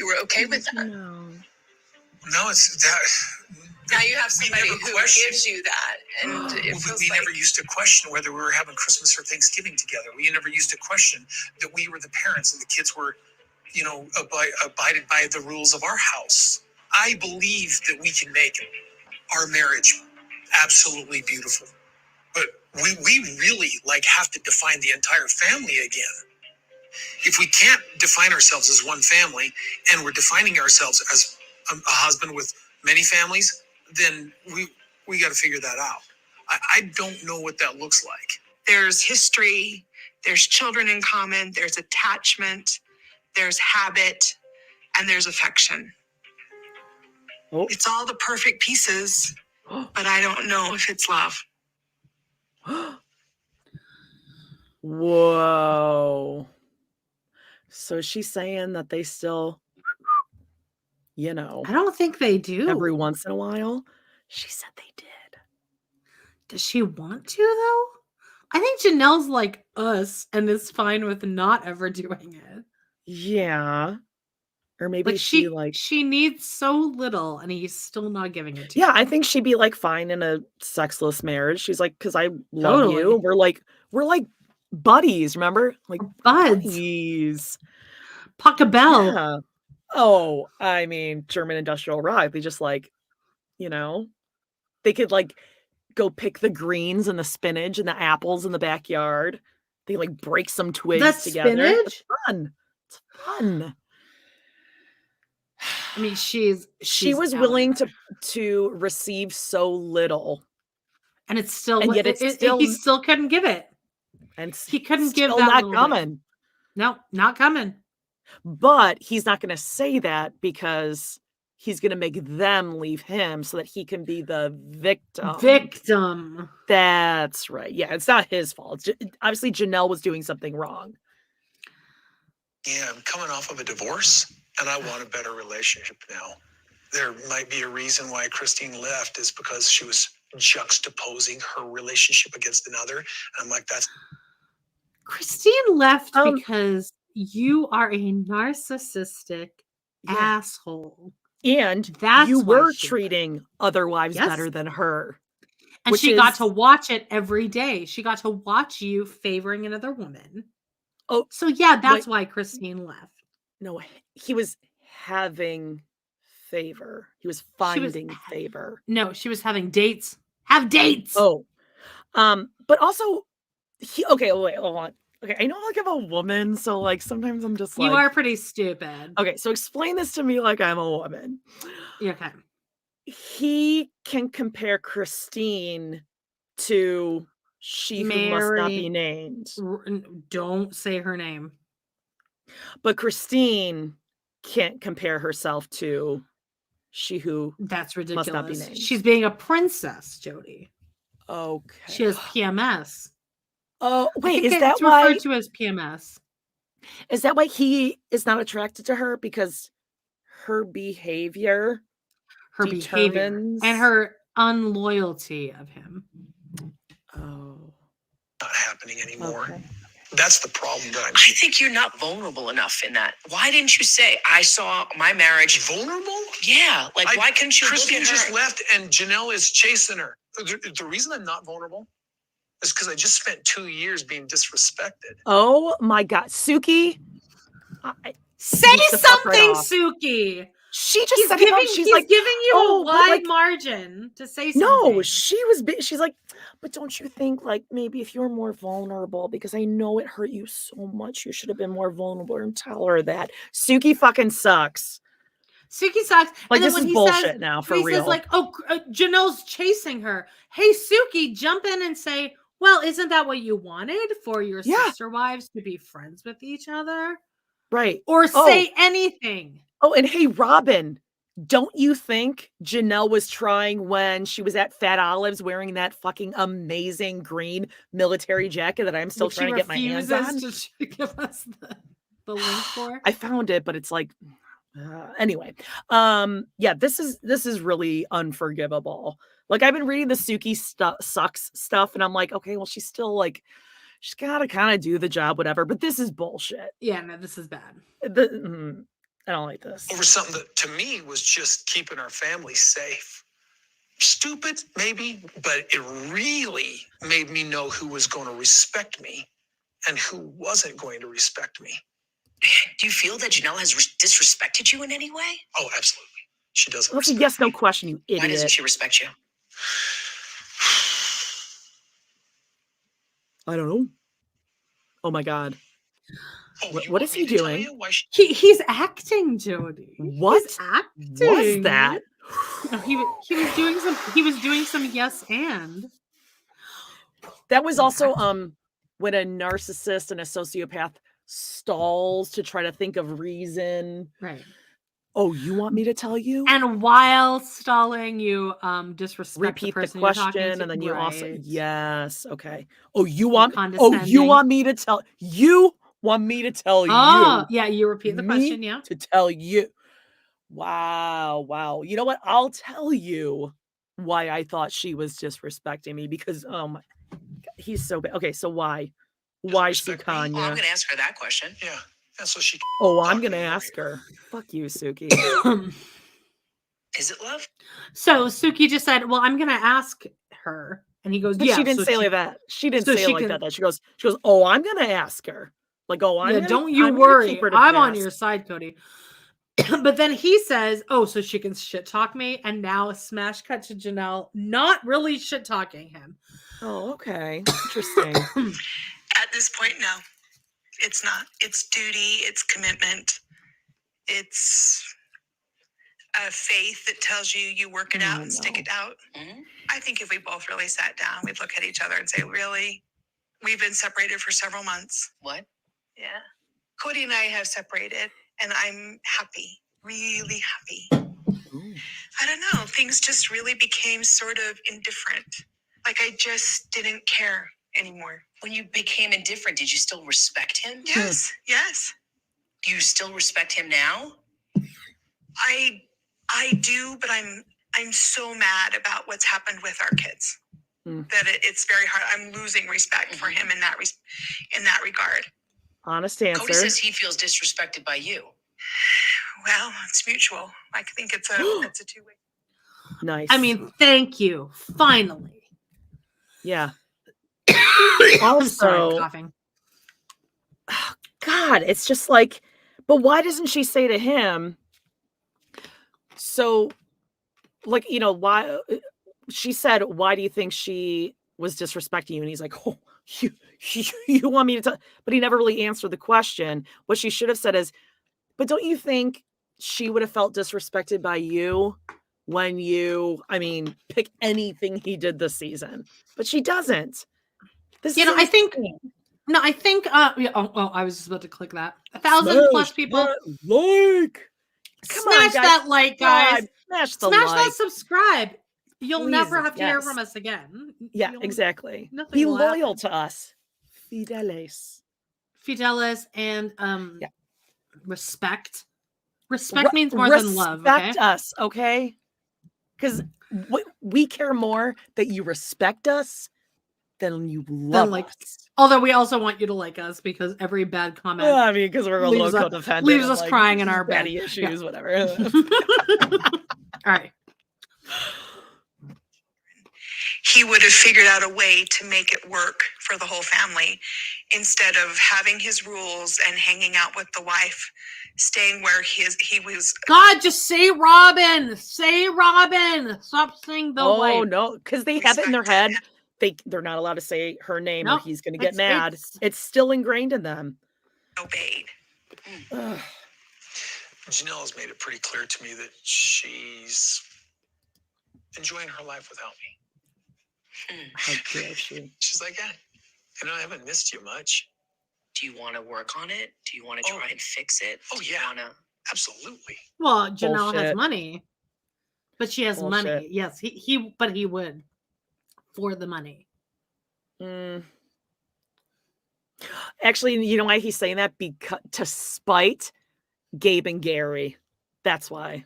were okay with that. No, it's that. Now you have somebody who questioned. gives you that. And it feels we like never used to question whether we were having Christmas or Thanksgiving together. We never used to question that we were the parents and the kids were, abided by the rules of our house. I believe that we can make our marriage absolutely beautiful. But we really have to define the entire family again. If we can't define ourselves as one family and we're defining ourselves as a husband with many families, then we got to figure that out. I don't know what that looks like. There's history, there's children in common, there's attachment, there's habit, and there's affection. Oh. It's all the perfect pieces, but I don't know if it's love. Whoa. So she's saying that they still, I don't think they do. every once in a while. She said they did. Does she want to, though? I think Janelle's like us and is fine with not ever doing it. Yeah. Or maybe Like she needs so little and he's still not giving it to yeah, her. I think she'd be like fine in a sexless marriage. She's like, because I love Totally. you. We're like buddies, remember? Like Buds. buddies. Puckabell. Yeah. Oh, I mean, German industrial rock. They just they could go pick the greens and the spinach and the apples in the backyard. They break some twigs together. Spinach? It's fun. It's fun. I mean, she was willing to receive so little, and it's still, and yet he still couldn't give it, and he couldn't give that. Not coming. No, not coming. But he's not going to say that because he's going to make them leave him so that he can be the victim. That's right. Yeah, it's not his fault. Obviously, Janelle was doing something wrong. Yeah, I'm coming off of a divorce, and I want a better relationship now. There might be a reason why Christine left is because she was juxtaposing her relationship against another. And I'm like, that's... Christine left because you are a narcissistic asshole. And that's you were treating other wives better than her. And she got to watch it every day. She got to watch you favoring another woman. Oh, so yeah, that's why Christine left. No, he was having favor. He was finding favor. No, she was having dates. Have dates. Oh, but also, okay, wait, hold on. Okay, I know I'm a woman, so sometimes I'm just you are pretty stupid. Okay, so explain this to me like I'm a woman. Okay. He can compare Christine to she who must not be named. Don't say her name. But Christine can't compare herself to she who that's ridiculous. Must not be named. She's being a princess, Jody. Okay. She has PMS. Oh, wait, is that why referred to as PMS? Is that why he is not attracted to her? Because her behavior and her unloyalty of him. Oh. Not happening anymore. Okay. That's the problem that I think you're not vulnerable enough in that. Why didn't you say, I saw my marriage? Vulnerable? Yeah. Why couldn't you Christine look at her? just left and Janelle is chasing her. The reason I'm not vulnerable is because I just spent 2 years being disrespected. Oh my God. Suki. Say something, Suki. She just said giving you a wide margin to say something. No, she's like, but don't you think maybe if you're more vulnerable, because I know it hurt you so much, you should have been more vulnerable and tell her that. Suki fucking sucks. Suki sucks. This is bullshit now, for real. He says Janelle's chasing her. Hey, Suki, jump in and say, well, isn't that what you wanted for your sister wives to be friends with each other? Right. Or say anything. Oh, and hey, Robin, don't you think Janelle was trying when she was at Fat Olive's wearing that fucking amazing green military jacket that I'm still trying to get my hands on? To give us the link for? I found it, but it's anyway. Yeah, this is really unforgivable. I've been reading the Suki sucks stuff, and I'm like, okay, well, she's still she's got to kind of do the job, whatever. But this is bullshit. Yeah, no, this is bad. I don't like this. Over something that to me was just keeping our family safe. Stupid, maybe, but it really made me know who was going to respect me and who wasn't going to respect me. Do you feel that Janelle has disrespected you in any way? Oh, absolutely. She doesn't. That's a yes, no question, you idiot. Why doesn't she respect you? I don't know. Oh my God. Oh, What is he doing? He's acting, Jody. What He's acting. was that? No, he was doing some yes and. That was also when a narcissist and a sociopath stalls to try to think of reason. Right. Oh, you want me to tell you? And while stalling, you disrespect Repeat the person the you're talking question, to. and then you also Right. yes, okay. Oh, you want you condescending. want me to tell you? Want me to tell Oh, you? yeah, you repeat the Me question, yeah. to tell you. Wow. You know what? I'll tell you why I thought she was disrespecting me because oh my God, he's so bad. Okay, so why? Why Respect me? Sukanya? Well, I'm going to ask her that question. Yeah. And so she. Oh, I'm talk gonna to me ask later. her. Fuck you, Suki. Is it love? So Suki just said, "Well, I'm gonna ask her," and he goes, But "Yeah." she didn't so say like that. She didn't so say she it like can- that. She goes, oh, I'm gonna ask her. Like, oh, I'm Yeah, gonna, don't you I'm gonna worry. keep her to I'm on task. your side, Kody. But then he says, "Oh, so she can shit talk me," and now a smash cut to Janelle, not really shit talking him. Oh, okay, interesting. At this point, no, it's not. It's duty. It's commitment. It's a faith that tells you work it out and stick it out. Mm-hmm. I think if we both really sat down, we'd look at each other and say, really? We've been separated for several months. What? Yeah. Kody and I have separated, and I'm happy, really happy. Ooh. I don't know. Things just really became sort of indifferent. Like I just didn't care anymore. When you became indifferent, did you still respect him? Yes, yes. Do you still respect him now? I do, but I'm so mad about what's happened with our kids that it's very hard. I'm losing respect for him in that regard. Honest answer. Kody says he feels disrespected by you. Well, it's mutual. I think it's a two-way. Nice. I mean, thank you. Finally. yeah. Sorry, I'm Also, coughing. God, it's just like, but why doesn't she say to him? So, like, you know, why she said, why do you think she was disrespecting you? And he's like, oh, you want me to tell? But he never really answered the question. What she should have said is, but don't you think she would have felt disrespected by you when you, I mean, pick anything he did this season? But she doesn't. This You know, is I think insane. no, I think yeah, oh, I was just about to click that. 1,000 plus people. Like. Come Smash on, guys. that like, guys. Smash the Smash like. that subscribe. You'll Please, never have to hear yes. from us again. Yeah, You'll- exactly. nothing Be will loyal happen. to us. Fidelis. Fidelis and Yeah. respect. Respect means more than love. Okay. Respect us, okay? Because we care more that you respect us than you love like us. Although we also want you to like us because every bad comment I mean, because we're a leaves little us- codependent. leaves and, us like, crying in our bed. daddy issues, whatever. All right. He would have figured out a way to make it work for the whole family instead of having his rules and hanging out with the wife, staying where he was. God, just say Robin. Say Robin. Stop saying the wife. Oh no, because they have it in their head. They're not allowed to say her name or Nope. he's going to get It's- mad. It's still ingrained in them. Obeyed. Ugh. Janelle has made it pretty clear to me that she's enjoying her life without me. How dare she? She's like, yeah, I haven't missed you much. Do you want to work on it? Do you want to try and fix it? Oh, Do you yeah. wanna... Absolutely. Well, Janelle has Bullshit. money, but she has money. Bullshit. Yes, he would for the money. Mm. Actually, you know why he's saying that? Because to spite Gabe and Gary. That's why.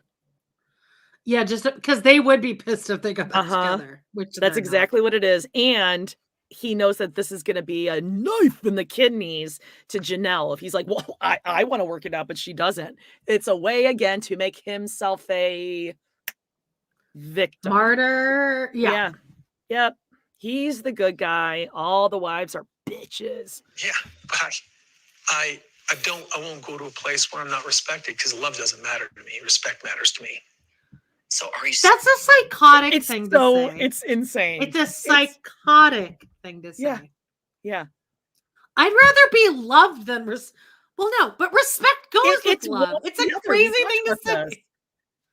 Yeah, just because they would be pissed if they got back together. Which That's they're exactly what it is. And he knows that this is going to be a knife in the kidneys to Janelle. If he's like, well, I want to work it out, but she doesn't. It's a way again to make himself a victim. Martyr. Yeah. Yep. He's the good guy. All the wives are bitches. Yeah, but I won't go to a place where I'm not respected because love doesn't matter to me. Respect matters to me. So are you? That's a psychotic thing to say. It's insane. It's a psychotic thing to say. Yeah. I'd rather be loved than well, no, but respect goes with love. It's a crazy thing to say.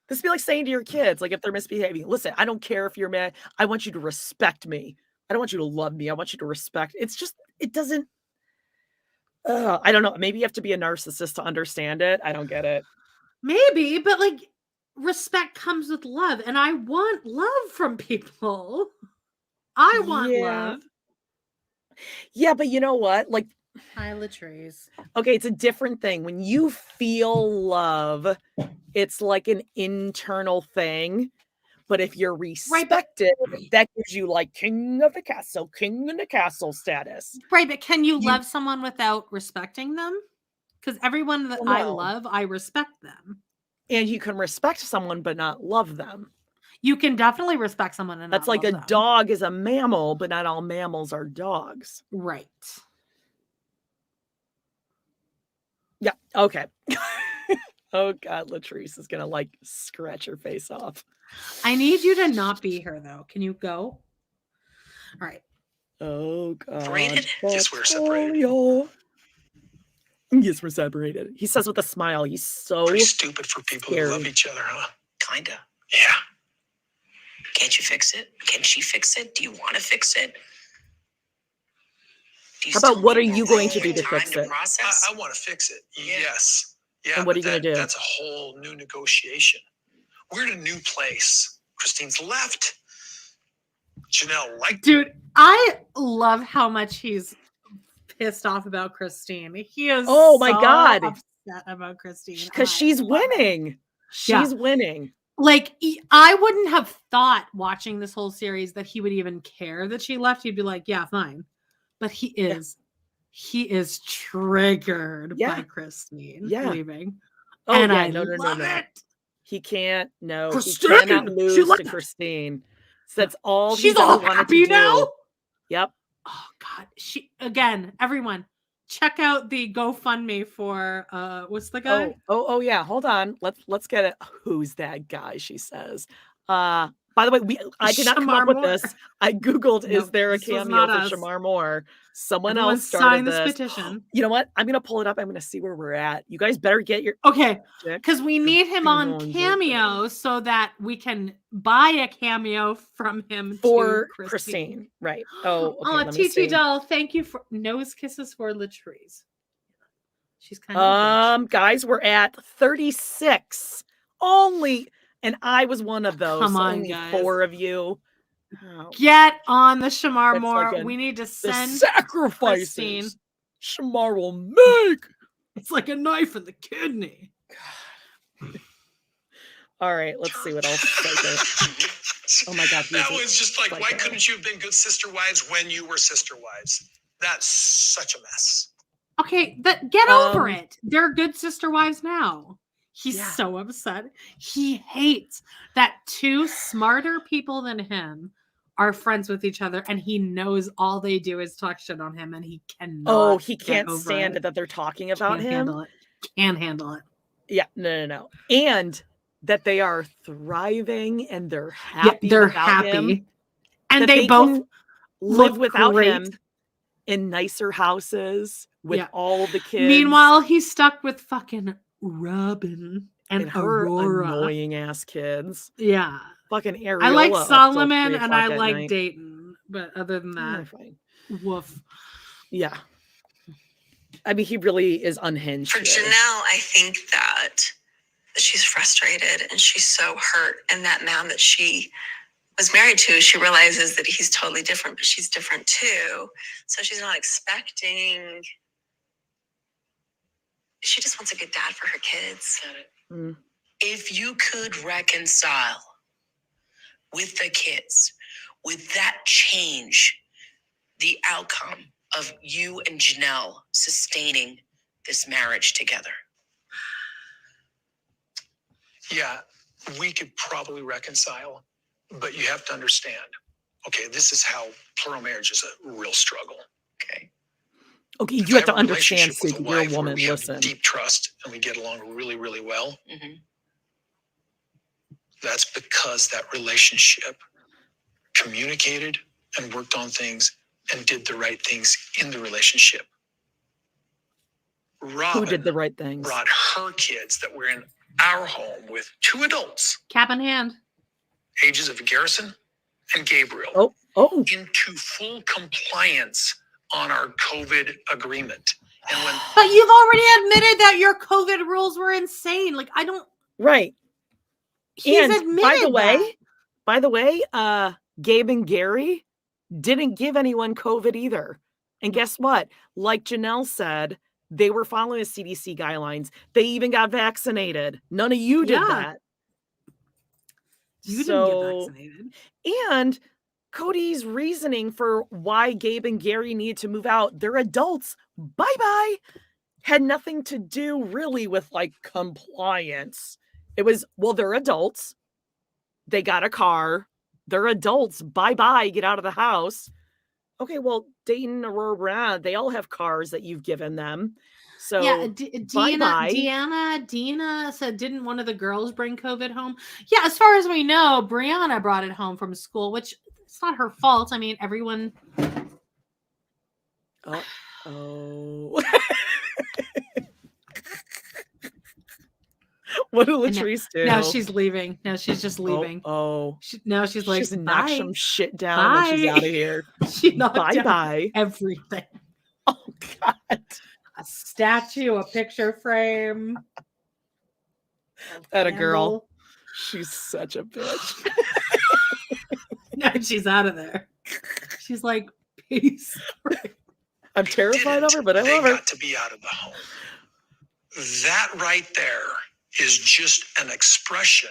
This would be like saying to your kids, like if they're misbehaving, listen, I don't care if you're mad. I want you to respect me. I don't want you to love me. I want you to respect. It's just, it doesn't, I don't know. Maybe you have to be a narcissist to understand it. I don't get it. Maybe, but like respect comes with love. And I want love from people. I want love. Yeah, but you know what? Like, hi, Latrice. Okay, it's a different thing. When you feel love, it's like an internal thing. But if you're respected, that gives you like king of the castle status. Right, but can you love someone without respecting them? Because everyone that I love, I respect them. And you can respect someone but not love them. You can definitely respect someone and that's like a dog is a mammal, but not all mammals are dogs. Right. Yeah. Okay. Oh God, Latrice is gonna like scratch her face off. I need you to not be here though. Can you go? All right. Oh God. Separated? Yes, we're separated. Yes, we're separated. He says with a smile. He's so pretty stupid for people who love each other, huh? Kinda. Yeah. Can't you fix it? Can she fix it? Do you want to fix it? How about what are you going to do to fix it? I want to fix it. Yeah. Yes. Yeah. And what are you going to do? That's a whole new negotiation. We're in a new place. Christine's left. Janelle liked. Dude, I love how much he's pissed off about Christine. He is my God upset about Christine because she's winning. She's winning. Like, I wouldn't have thought watching this whole series that he would even care that she left. He'd be like, yeah, fine. But he is triggered by Christine leaving. Oh, and yeah. I No. it. He can't. No, Christine, he cannot lose to Christine. So that's all. She's all happy now. Yep. Oh God. Again, everyone, check out the GoFundMe for what's the guy? Oh yeah. Hold on. Let's get it. Who's that guy? She says. By the way, I did not come up with this. I Googled, is there a cameo for Shamar Moore? Someone else started this petition. You know what? I'm going to pull it up. I'm going to see where we're at. You guys better get your... Okay, because we need him on Cameo so that we can buy a cameo from him for Christine. Right. Oh, okay, TT Doll, thank you for nose kisses for Latrice. She's kind of guys, we're at 36. Only... And I was one of those. Come on, only guys. 4 of you. Oh. Get on the Shamar Moore. We need to send the sacrifices Christine. Shamar will make. It's like a knife in the kidney. God. All right, let's see what else. Oh my God. That was just like, why couldn't you have been good sister wives when you were sister wives? That's such a mess. Okay, get over it. They're good sister wives now. He's so upset. He hates that 2 smarter people than him are friends with each other, and he knows all they do is talk shit on him, and he cannot. Oh, he can't stand it that they're talking about him. Can't handle it. Yeah, no. And that they are thriving and they're happy. Yeah, they're happy, him, and they both live without him in nicer houses with all the kids. Meanwhile, he's stuck with fucking Robin and her Aurora. Annoying ass kids. Yeah. Fucking Ariola. I like Solomon and I like Dayton. But other than that, woof. Yeah. I mean, he really is unhinged. For Janelle, I think that she's frustrated and she's so hurt. And that man that she was married to, she realizes that he's totally different, but she's different too. So she's not expecting... She just wants a good dad for her kids. If you could reconcile with the kids, with that change, the outcome of you and Janelle sustaining this marriage together? Yeah, we could probably reconcile, but you have to understand, okay, this is how plural marriage is a real struggle. Okay. Okay, If you I have to a understand, relationship with Suki, a you're a wife where woman. we have Listen. deep trust and we get along really, really well. That's because that relationship communicated and worked on things and did the right things in the relationship. Robin Who did the right things? brought her kids that were in our home with 2 adults, Cap in hand. ages of Garrison and Gabriel, into full compliance on our COVID agreement. And when But you've already admitted that your COVID rules were insane. Like, I don't. Right. He's And admitted by the way, Gabe and Gary didn't give anyone COVID either. And guess what? Like Janelle said, they were following the CDC guidelines. They even got vaccinated. None of you did that. You didn't get vaccinated. And Kody's reasoning for why Gabe and Gary need to move out, they're adults. Bye-bye. Had nothing to do really with like compliance. It was, well, they're adults. They got a car. They're adults. Bye-bye. Get out of the house. Okay, well, Dayton, Aurora, they all have cars that you've given them. So yeah, bye-bye. Dina said, didn't one of the girls bring COVID home? Yeah, as far as we know, Brianna brought it home from school, which it's not her fault. I mean, everyone. Oh. What do Latrice do? No, she's leaving. No, she's just leaving. She's like, she's knocked bye. some shit down and she's out of here. She knocked down bye. everything. Oh, God. A statue, a picture frame. That a girl. She's such a bitch. No, she's out of there. She's like, peace. I'm terrified of her, but I love her. They got to be out of the home. That right there is just an expression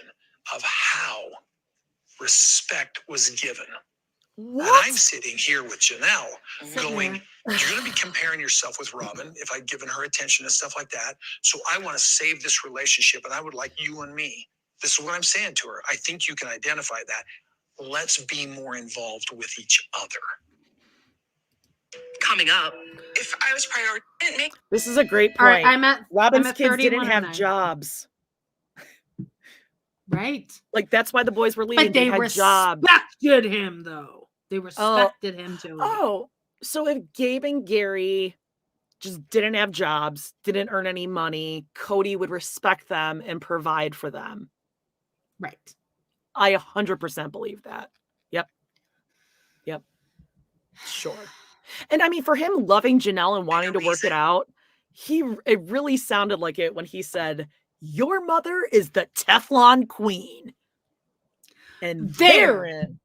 of how respect was given. What? And I'm sitting here with Janelle going, you're going to be comparing yourself with Robin if I'd given her attention and stuff like that. So I want to save this relationship and I would like you and me. This is what I'm saying to her. I think you can identify that. Let's be more involved with each other. Coming up. If I was prioritizing, This is a great All right, point. Robin's kids 31 didn't and have 9. jobs. Right. Like, that's why the boys were leaving. But they had jobs. respected him, though. They respected him, Joey. Oh, so if Gabe and Gary just didn't have jobs, didn't earn any money, Kody would respect them and provide for them. Right. I 100% believe that. Yep. Sure. And I mean, for him loving Janelle and wanting to work it out, it really sounded like it when he said, your mother is the Teflon queen. And therein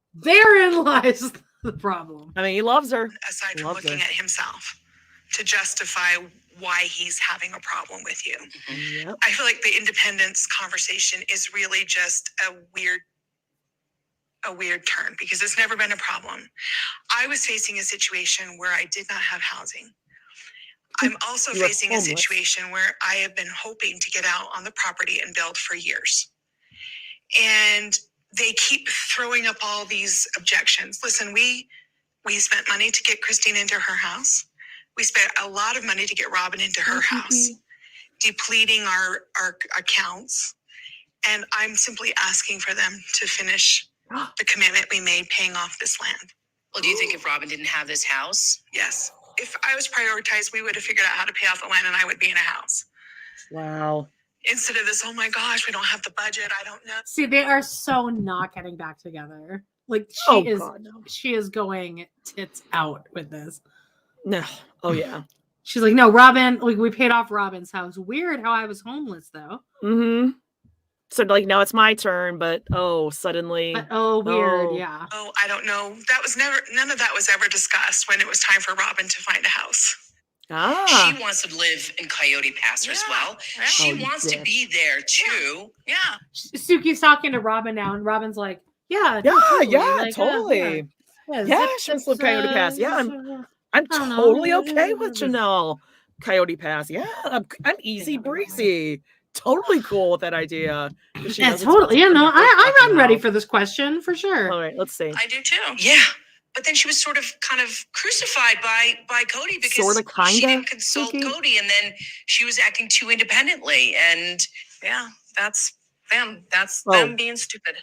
lies the problem. I mean, he loves her. Aside from looking at himself to justify why he's having a problem with you. Yep. I feel like the independence conversation is really just a weird turn because it's never been a problem. I was facing a situation where I did not have housing. I'm also facing a situation where I have been hoping to get out on the property and build for years. And they keep throwing up all these objections. Listen, we spent money to get Christine into her house. We spent a lot of money to get Robin into her house, depleting our accounts. And I'm simply asking for them to finish the commitment we made paying off this land. Well, do you think if Robin didn't have this house? Yes. If I was prioritized, we would have figured out how to pay off the land and I would be in a house. Wow. Instead of this, oh my gosh, we don't have the budget. I don't know. See, they are so not getting back together. Like she is going tits out with this. No. Oh yeah. She's like, no, Robin, like we paid off Robin's house. Weird how I was homeless though. Mm-hmm. So like now it's my turn, but suddenly. But weird, yeah. Oh, I don't know. None of that was ever discussed when it was time for Robin to find a house. She wants to live in Coyote Pass as well. Yeah. She wants to be there too. Yeah. Suki's talking to Robin now, and Robin's like, totally. Totally. Yeah, she wants to live Coyote Pass. Yeah, I'm totally okay with Janelle Coyote Pass. Yeah, I'm easy breezy. Totally cool with that idea. She Yeah, totally. You know, I'm ready for this question for sure. All right, let's see. I do too. Yeah. But then she was sort of kind of crucified by Kody because she didn't consult Suki. Kody, and then she was acting too independently. And yeah, that's them. That's them being stupid.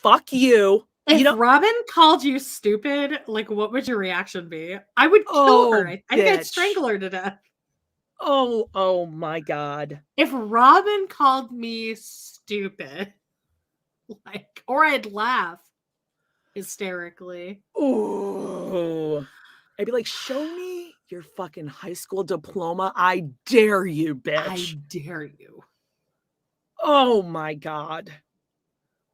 Fuck you. If Robin called you stupid, like what would your reaction be? I would kill her. I think I'd strangle her to death. Oh my God. If Robin called me stupid, like, or I'd laugh hysterically. Ooh. I'd be like, show me your fucking high school diploma. I dare you, bitch. I dare you. Oh my God.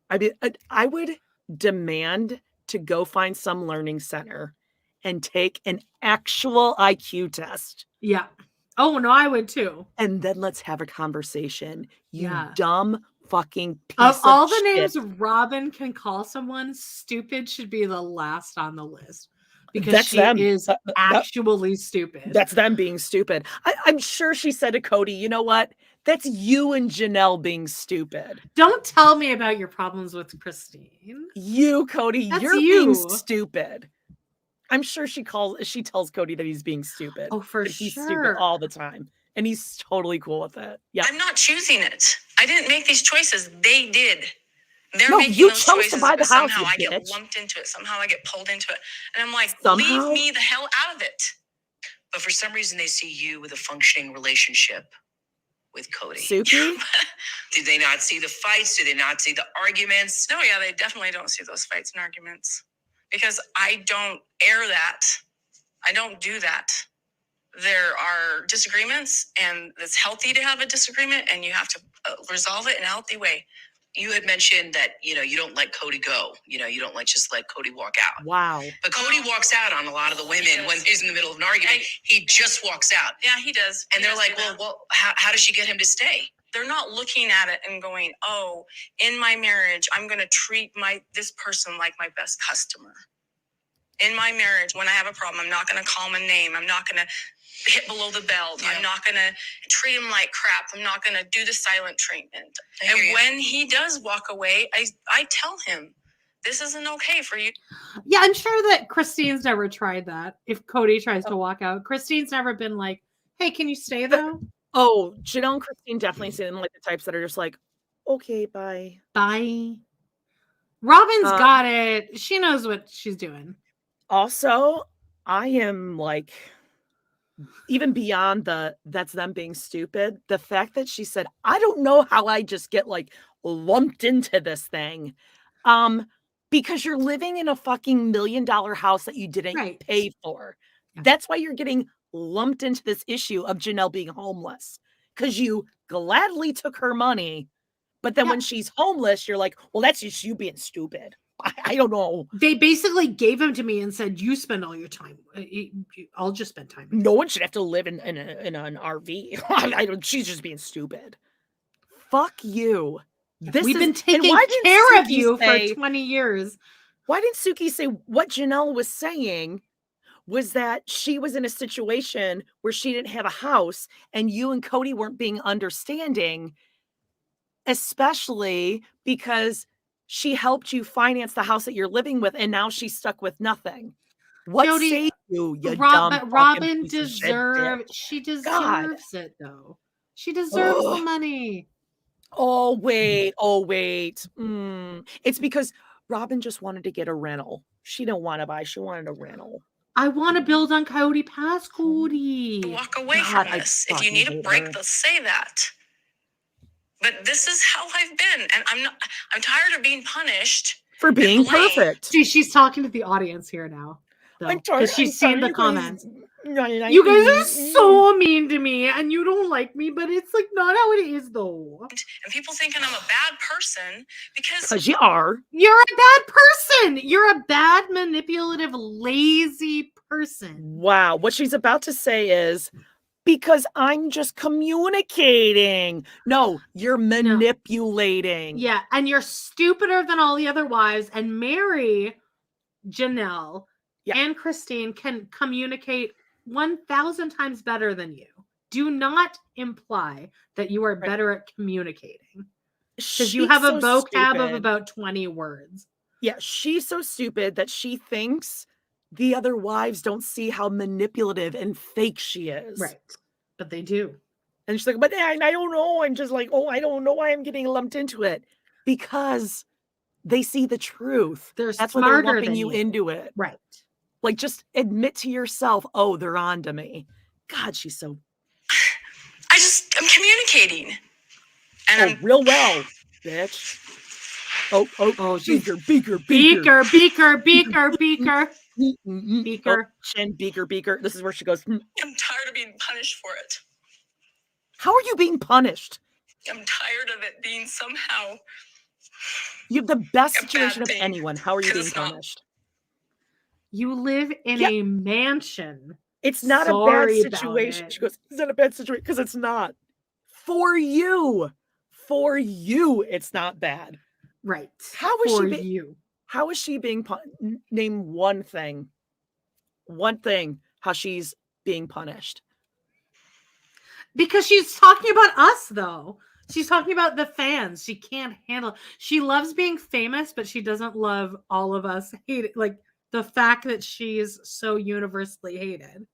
I mean, I would demand to go find some learning center and take an actual IQ test. Yeah. Oh, no, I would too. And then let's have a conversation. You dumb fucking piece of all the shit. names Robin can call someone, stupid should be the last on the list. Because That's she them. is actually stupid. That's them being stupid. I'm sure she said to Kody, you know what? That's you and Janelle being stupid. Don't tell me about your problems with Christine. You, Kody, you're being stupid. I'm sure she tells Kody that he's being stupid. Oh, for he's sure. stupid all the time. And he's totally cool with it. Yeah. I'm not choosing it. I didn't make these choices. They did. They're no, making you those chose choices, to buy the but house, somehow I bitch. get lumped into it. Somehow I get pulled into it. And I'm like, Somehow? leave me the hell out of it. But for some reason, they see you with a functioning relationship with Kody. Suki? Did they not see the fights? Did they not see the arguments? No, yeah, they definitely don't see those fights and arguments. Because I don't air that. I don't do that. There are disagreements, and it's healthy to have a disagreement, and you have to resolve it in a healthy way. You had mentioned that, you don't let Kody go. You don't just let Kody walk out. Wow. But Kody walks out on a lot of the women when he's in the middle of an argument. He just walks out. Yeah, he does. And they're like, well, how does she get him to stay? They're not looking at it and going, oh, in my marriage, I'm going to treat this person like my best customer. In my marriage, when I have a problem, I'm not going to call him a name. I'm not going to hit below the belt. Yeah. I'm not going to treat him like crap. I'm not going to do the silent treatment. And when he does walk away, I tell him, this isn't okay for you. Yeah, I'm sure that Christine's never tried that. If Kody tries to walk out, Christine's never been like, hey, can you stay though? Oh, Janelle and Christine definitely seem like the types that are just like, okay, bye. Bye. Robin's got it. She knows what she's doing. Also, I am like, even beyond that's them being stupid, the fact that she said, I don't know how I just get like lumped into this thing. Because you're living in a fucking $1 million house that you didn't pay for. Yeah. That's why you're getting lumped into this issue of Janelle being homeless. Because you gladly took her money, but then when she's homeless, you're like, well, that's just you being stupid. I don't know. They basically gave him to me and said, you spend all your time. I'll just spend time. No one should have to live in an RV. She's just being stupid. Fuck you. We've been taking care of you for 20 years. Why didn't Suki say what Janelle was saying was that she was in a situation where she didn't have a house and you and Kody weren't being understanding, especially because she helped you finance the house that you're living with, and now she's stuck with nothing. What saved you, dumb Robin deserves it, though. She deserves the money. Oh, wait. It's because Robin just wanted to get a rental. She didn't want to buy. She wanted a rental. I want to build on Coyote Pass, Kody. Walk away from this. If you need a break, let's say that. But this is how I've been, and I'm tired of being punished for being perfect. See, she's talking to the audience here now, because she's seen the comments. You guys are so mean to me, and you don't like me, but it's like not how it is, though. And people thinking I'm a bad person because you are. You're a bad person. You're a bad, manipulative, lazy person. Wow, what she's about to say is, Because I'm just communicating. No, you're manipulating. Yeah, and you're stupider than all the other wives. And Meri, Janelle, and Christine can communicate 1,000 times better than you. Do not imply that you are better at communicating. Because you have a vocab of about 20 words. Yeah, she's so stupid that she thinks the other wives don't see how manipulative and fake she is. Right. But they do. And she's like, but I don't know. I'm just like, oh, I don't know why I'm getting lumped into it. Because they see the truth. That's why they're lumping you into it. Right. Like, just admit to yourself, oh, they're on to me. God, she's so... I'm communicating. And real well, bitch. Oh, beaker. Beaker. Chin, beaker. This is where she goes. I'm tired of being punished for it. How are you being punished? I'm tired of it being somehow... You have the best situation of anyone. How are you being punished? You live in a mansion. It's not a bad situation. She goes, it's not a bad situation because it's not. For you. For you, it's not bad. Right. How is she being punished? Name one thing. One thing how she's being punished. Because she's talking about us, though. She's talking about the fans. She can't handle. She loves being famous, but she doesn't love all of us. Hate it. Like the fact that she's so universally hated.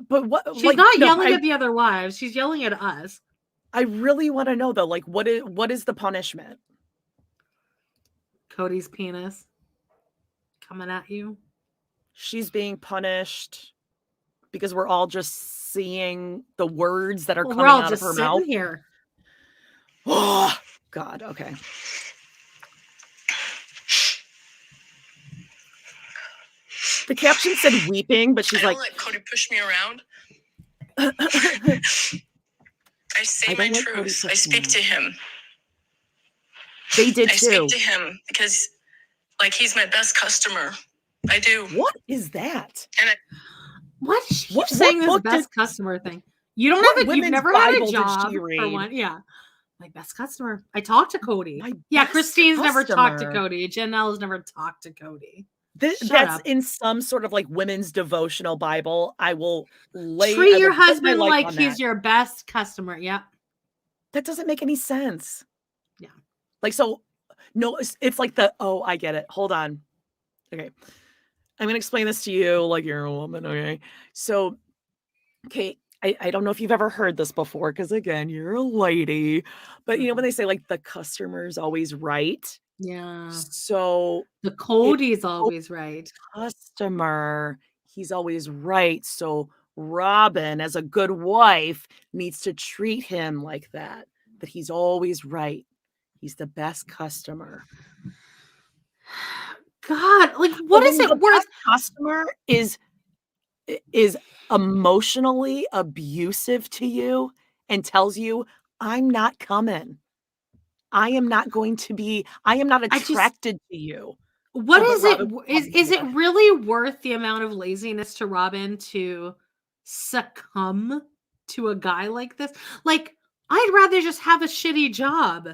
But what? She's not yelling at the other wives. She's yelling at us. I really want to know though. Like, what is the punishment? Kody's penis coming at you. She's being punished because we're all just seeing the words that are coming out of her mouth here. Oh God. Okay. The caption said weeping, but she's like, let Kody push me around. I say my truth. I speak to him. They did too. I speak to him because, like, he's my best customer. I do. What is that? And what is she saying? This best customer thing. You don't have it. You've never had a job for one. Yeah. My best customer. I talked to Kody. Christine's never talked to Kody. Janelle's never talked to Kody. That's in some sort of like women's devotional Bible. I will treat your husband like he's your best customer. Yep. That doesn't make any sense. Yeah. Like, so no, it's like I get it. Hold on. Okay. I'm going to explain this to you like you're a woman. Okay. So, okay. I don't know if you've ever heard this before, because again, you're a lady, but you know, when they say like the customer's always right. Yeah. So the Kody's always right. Customer, he's always right. So Robin, as a good wife, needs to treat him like that he's always right. He's the best customer. God, like what is it worth? Customer is emotionally abusive to you and tells you, I'm not coming. I am not attracted to you. What is it? Is it really worth the amount of laziness to Robin to succumb to a guy like this? Like, I'd rather just have a shitty job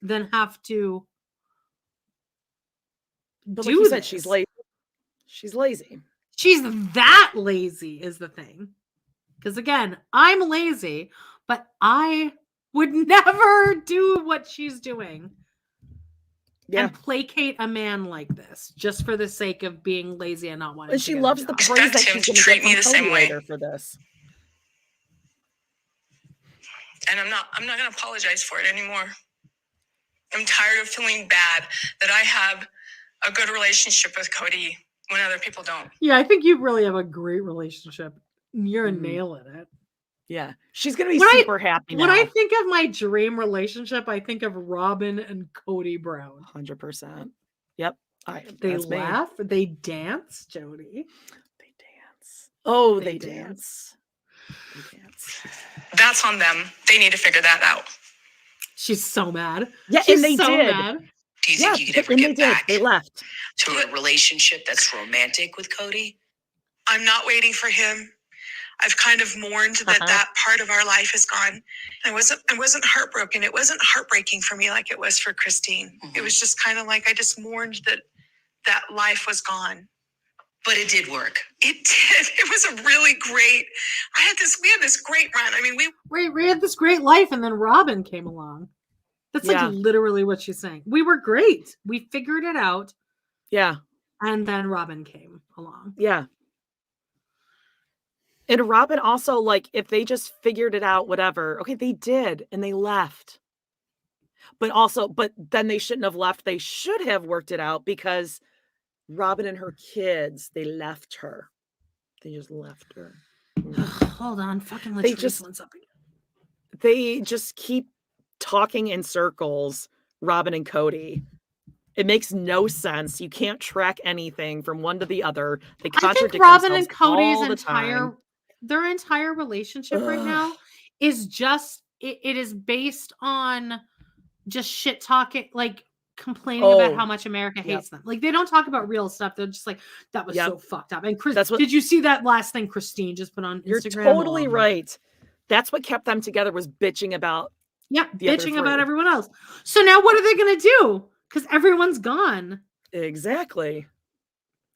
than have to but like you said, she's lazy. She's lazy. She's that lazy is the thing. Because again, I'm lazy, but I would never do what she's doing. Yeah. And placate a man like this just for the sake of being lazy and not wanting. And she loves the praise that she's going to treat me the same way for this. And I'm not going to apologize for it anymore. I'm tired of feeling bad that I have a good relationship with Kody when other people don't. Yeah, I think you really have a great relationship. You're nailing it. Yeah. She's going to be super happy now. When I think of my dream relationship, I think of Robin and Kody Brown. 100%. Yep. They laugh. They dance, Jody. They dance. Oh, they dance. They dance. That's on them. They need to figure that out. She's so mad. Yeah, She's and they did. Mad. Do you think you could ever get back? They left. To a relationship that's romantic with Kody? I'm not waiting for him. I've kind of mourned that part of our life is gone. I wasn't heartbroken. It wasn't heartbreaking for me like it was for Christine. It was just kind of like I just mourned that life was gone. But it did work. It did. It was a really great. We had this great run. I mean, we had this great life, and then Robin came along. That's like literally what she's saying. We were great. We figured it out. Yeah. And then Robin came along. Yeah. And Robin also, like, if they just figured it out, whatever. Okay, they did, and they left. But then they shouldn't have left. They should have worked it out because Robin and her kids, they left her. They just left her. Hold on. Fucking Latrice wants up again. They just keep talking in circles, Robin and Kody. It makes no sense. You can't track anything from one to the other. They contradict Robin and Cody's their entire relationship right now is just it is based on just shit talking, like complaining about how much America hates them. Like they don't talk about real stuff. They're just like, that was so fucked up. And did you see that last thing Christine just put on Instagram? You're totally right. That's what kept them together, was bitching about bitching about everyone else. So now what are they gonna do? Because everyone's gone. Exactly.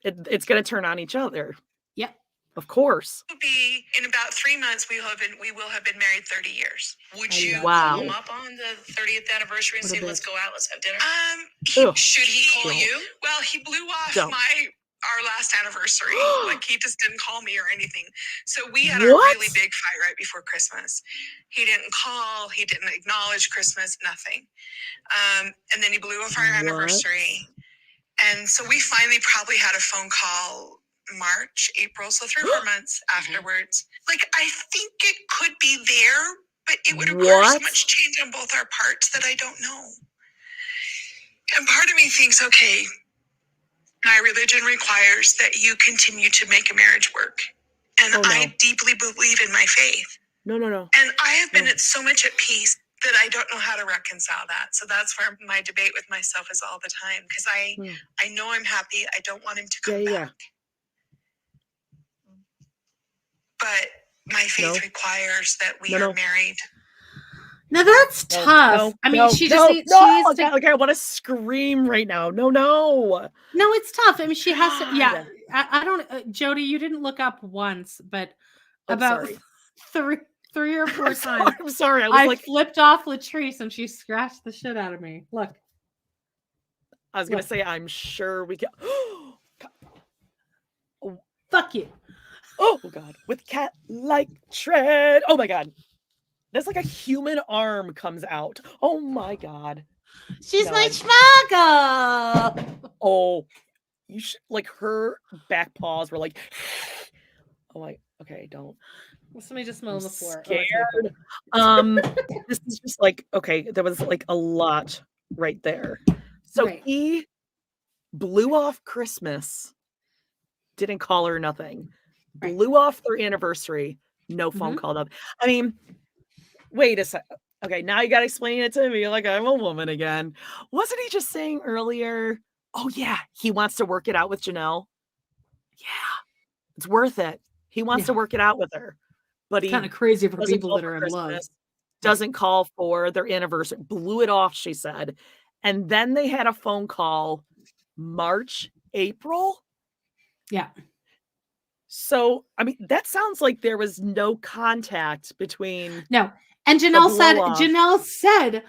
It's gonna turn on each other. Yep. Of course. It'll be in about 3 months. We will have been married 30 years. Would you call him up on the 30th anniversary and say, let's go out, let's have dinner? Should he call you? Well, he blew off our last anniversary. Like he just didn't call me or anything. So we had a really big fight right before Christmas. He didn't call. He didn't acknowledge Christmas. Nothing. And then he blew off our anniversary. And so we finally probably had a phone call March, April, so 3 or 4 months afterwards. Like, I think it could be there, but it would require so much change on both our parts that I don't know. And part of me thinks, okay, my religion requires that you continue to make a marriage work. And I deeply believe in my faith. No. And I have been at so much at peace that I don't know how to reconcile that. So that's where my debate with myself is all the time. Because I know I'm happy. I don't want him to come back. But my faith requires that we are married. Now that's tough. I mean, she just needs to. Okay, I want to scream right now. No, it's tough. I mean, she has to. Yeah, I don't. Jody, you didn't look up once, but about three or four times. I'm sorry. I flipped off Latrice and she scratched the shit out of me. Look. I was gonna say, I'm sure we can. Fuck you. Oh God, with cat-like tread. Oh my God. There's like a human arm comes out. Oh my God. She's my schmuggle. Oh, you should, like, her back paws were like, oh my, okay, don't. Somebody just smell on the floor. Scared. This is just like, okay, there was like a lot right there. So he blew off Christmas, didn't call her nothing. Blew off their anniversary, no phone called up. I mean, wait a sec. Okay, now you got to explain it to me like I'm a woman again. Wasn't he just saying earlier, oh yeah, he wants to work it out with Janelle? Yeah, it's worth it. He wants to work it out with her. But he kind of crazy for people that are in love. Doesn't call for their anniversary. Blew it off, she said. And then they had a phone call March, April. Yeah. So, I mean, that sounds like there was no contact between. No. And Janelle said,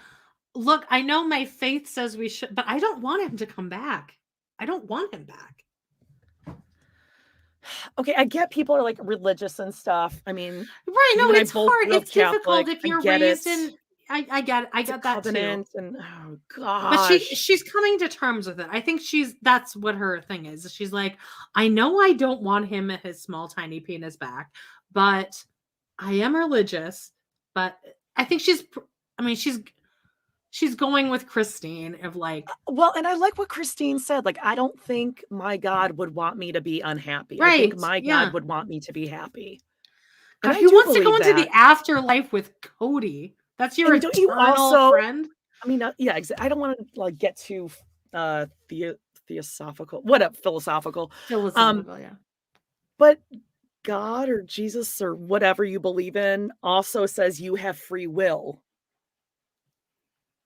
look, I know my faith says we should, but I don't want him to come back. I don't want him back. Okay, I get people are like religious and stuff. I mean, right? No, it's hard. It's difficult if you're raised in. I get that too. And oh gosh, but she's coming to terms with it. I think that's what her thing is. She's like, I know I don't want him at his small tiny penis back, but I am religious. But I think she's going with Christine of like, well, and I like what Christine said. Like, I don't think my God would want me to be unhappy. Right. I think my God would want me to be happy. God, he wants to go into the afterlife with Kody. That's your eternal friend. I mean, yeah, I don't want to like get too philosophical. Yeah. Philosophical, yeah. But God or Jesus or whatever you believe in also says you have free will.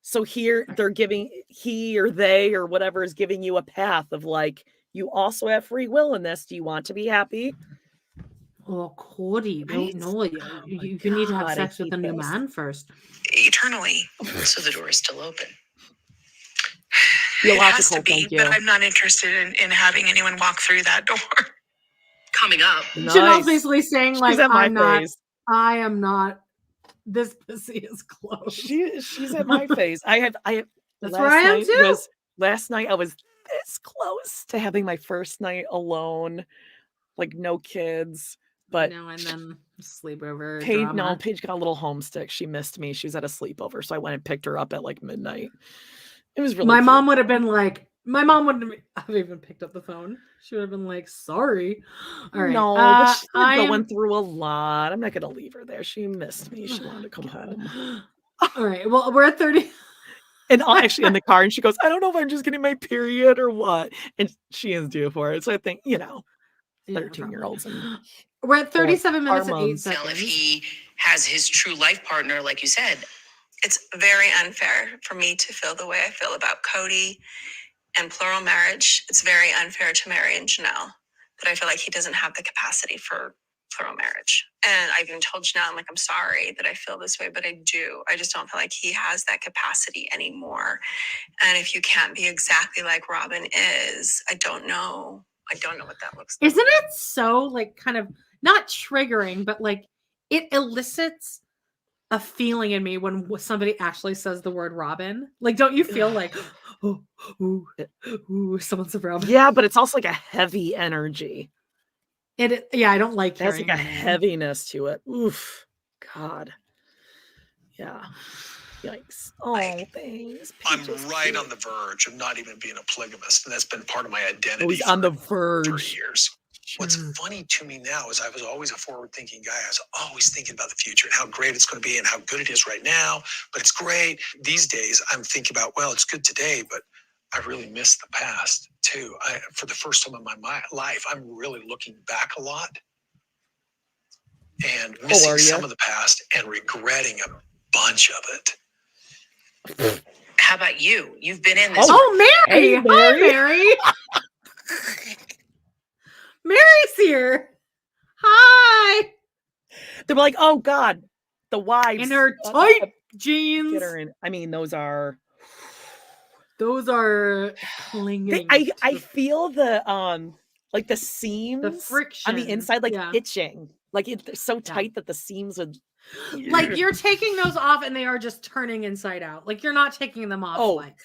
So here they're giving he or they or whatever is giving you a path of like, you also have free will in this. Do you want to be happy? Oh, Kody, Right? no, you need to have God, I sex with hate a new this. man first. Eternally. So the door is still open. It has Theological, to be, thank you. but I'm not interested in having anyone walk through that door. Coming up. Janelle's basically saying She's like, at my I'm not, face. I am not. This pussy is closed. She's at my face. I have That's where I am too. Last night I was this close to having my first night alone, like no kids. But and then sleepover Paige drama. Paige got a little homesick. She missed me. She was at a sleepover, so I went and picked her up at like midnight. It was really My cute. mom would have been like, my mom wouldn't have even picked up the phone. She would have been like, sorry. All right. No, but she's going through a lot. I'm not gonna leave her there. She missed me. She wanted to come home. All right. Well, we're at 30. And actually in the car, and she goes, I don't know if I'm just getting my period or what. And she is due for it. So I think, 13-year-olds. We're at 37 minutes and 8 hormones. Now, seconds. if he has his true life partner, like you said, It's very unfair for me to feel the way I feel about Kody and plural marriage. It's very unfair to Meri and Janelle that I feel like he doesn't have the capacity for plural marriage. And I've even told Janelle, I'm like, I'm sorry that I feel this way, but I do. I just don't feel like he has that capacity anymore. And if you can't be exactly like Robin is, I don't know. I don't know what that looks like. Isn't it so like kind of not triggering, but like it elicits a feeling in me when somebody actually says the word Robin? Like, don't you feel like, someone said Robin? Yeah, but it's also like a heavy energy. Yeah, I don't like it has hearing like a her name. heaviness to it. Oof. God. Yeah. Yikes. Oh, thanks. I'm right on the verge of not even being a polygamist, and that's been part of my identity. He's on the for verge. 3 years. What's funny to me now is I was always a forward-thinking guy. I was always thinking about the future and how great it's going to be and how good it is right now, but it's great. These days, I'm thinking about, well, it's good today, but I really miss the past, too. For the first time in my life, I'm really looking back a lot and missing some of the past and regretting a bunch of it. how about you? You've been in this. Oh, Meri! Hey, Meri. Hi, Meri! Meri's here! Hi! They were like, oh, God. The wives. In her tight jeans. Get her in. I mean, those are clinging. I feel the like the seams, the friction on the inside, like itching. Like they're so tight that the seams would. Like you're taking those off and they are just turning inside out. Like you're not taking them off like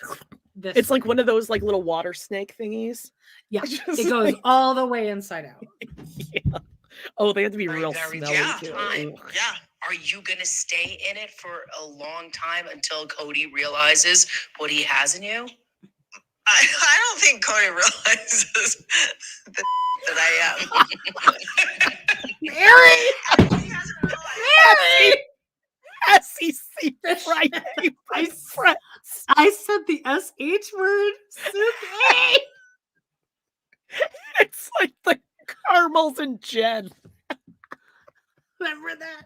this. It's like one of those like little water snake thingies. Yeah, it goes all the way inside out. Yeah. Oh, they have to be real smelly too. Yeah. Are you going to stay in it for a long time until Kody realizes what he has in you? I don't think Kody realizes that I am. Meri! Meri! SEC Friday. I said the SH word. Suki! It's like the caramels and Jeanne. Remember that?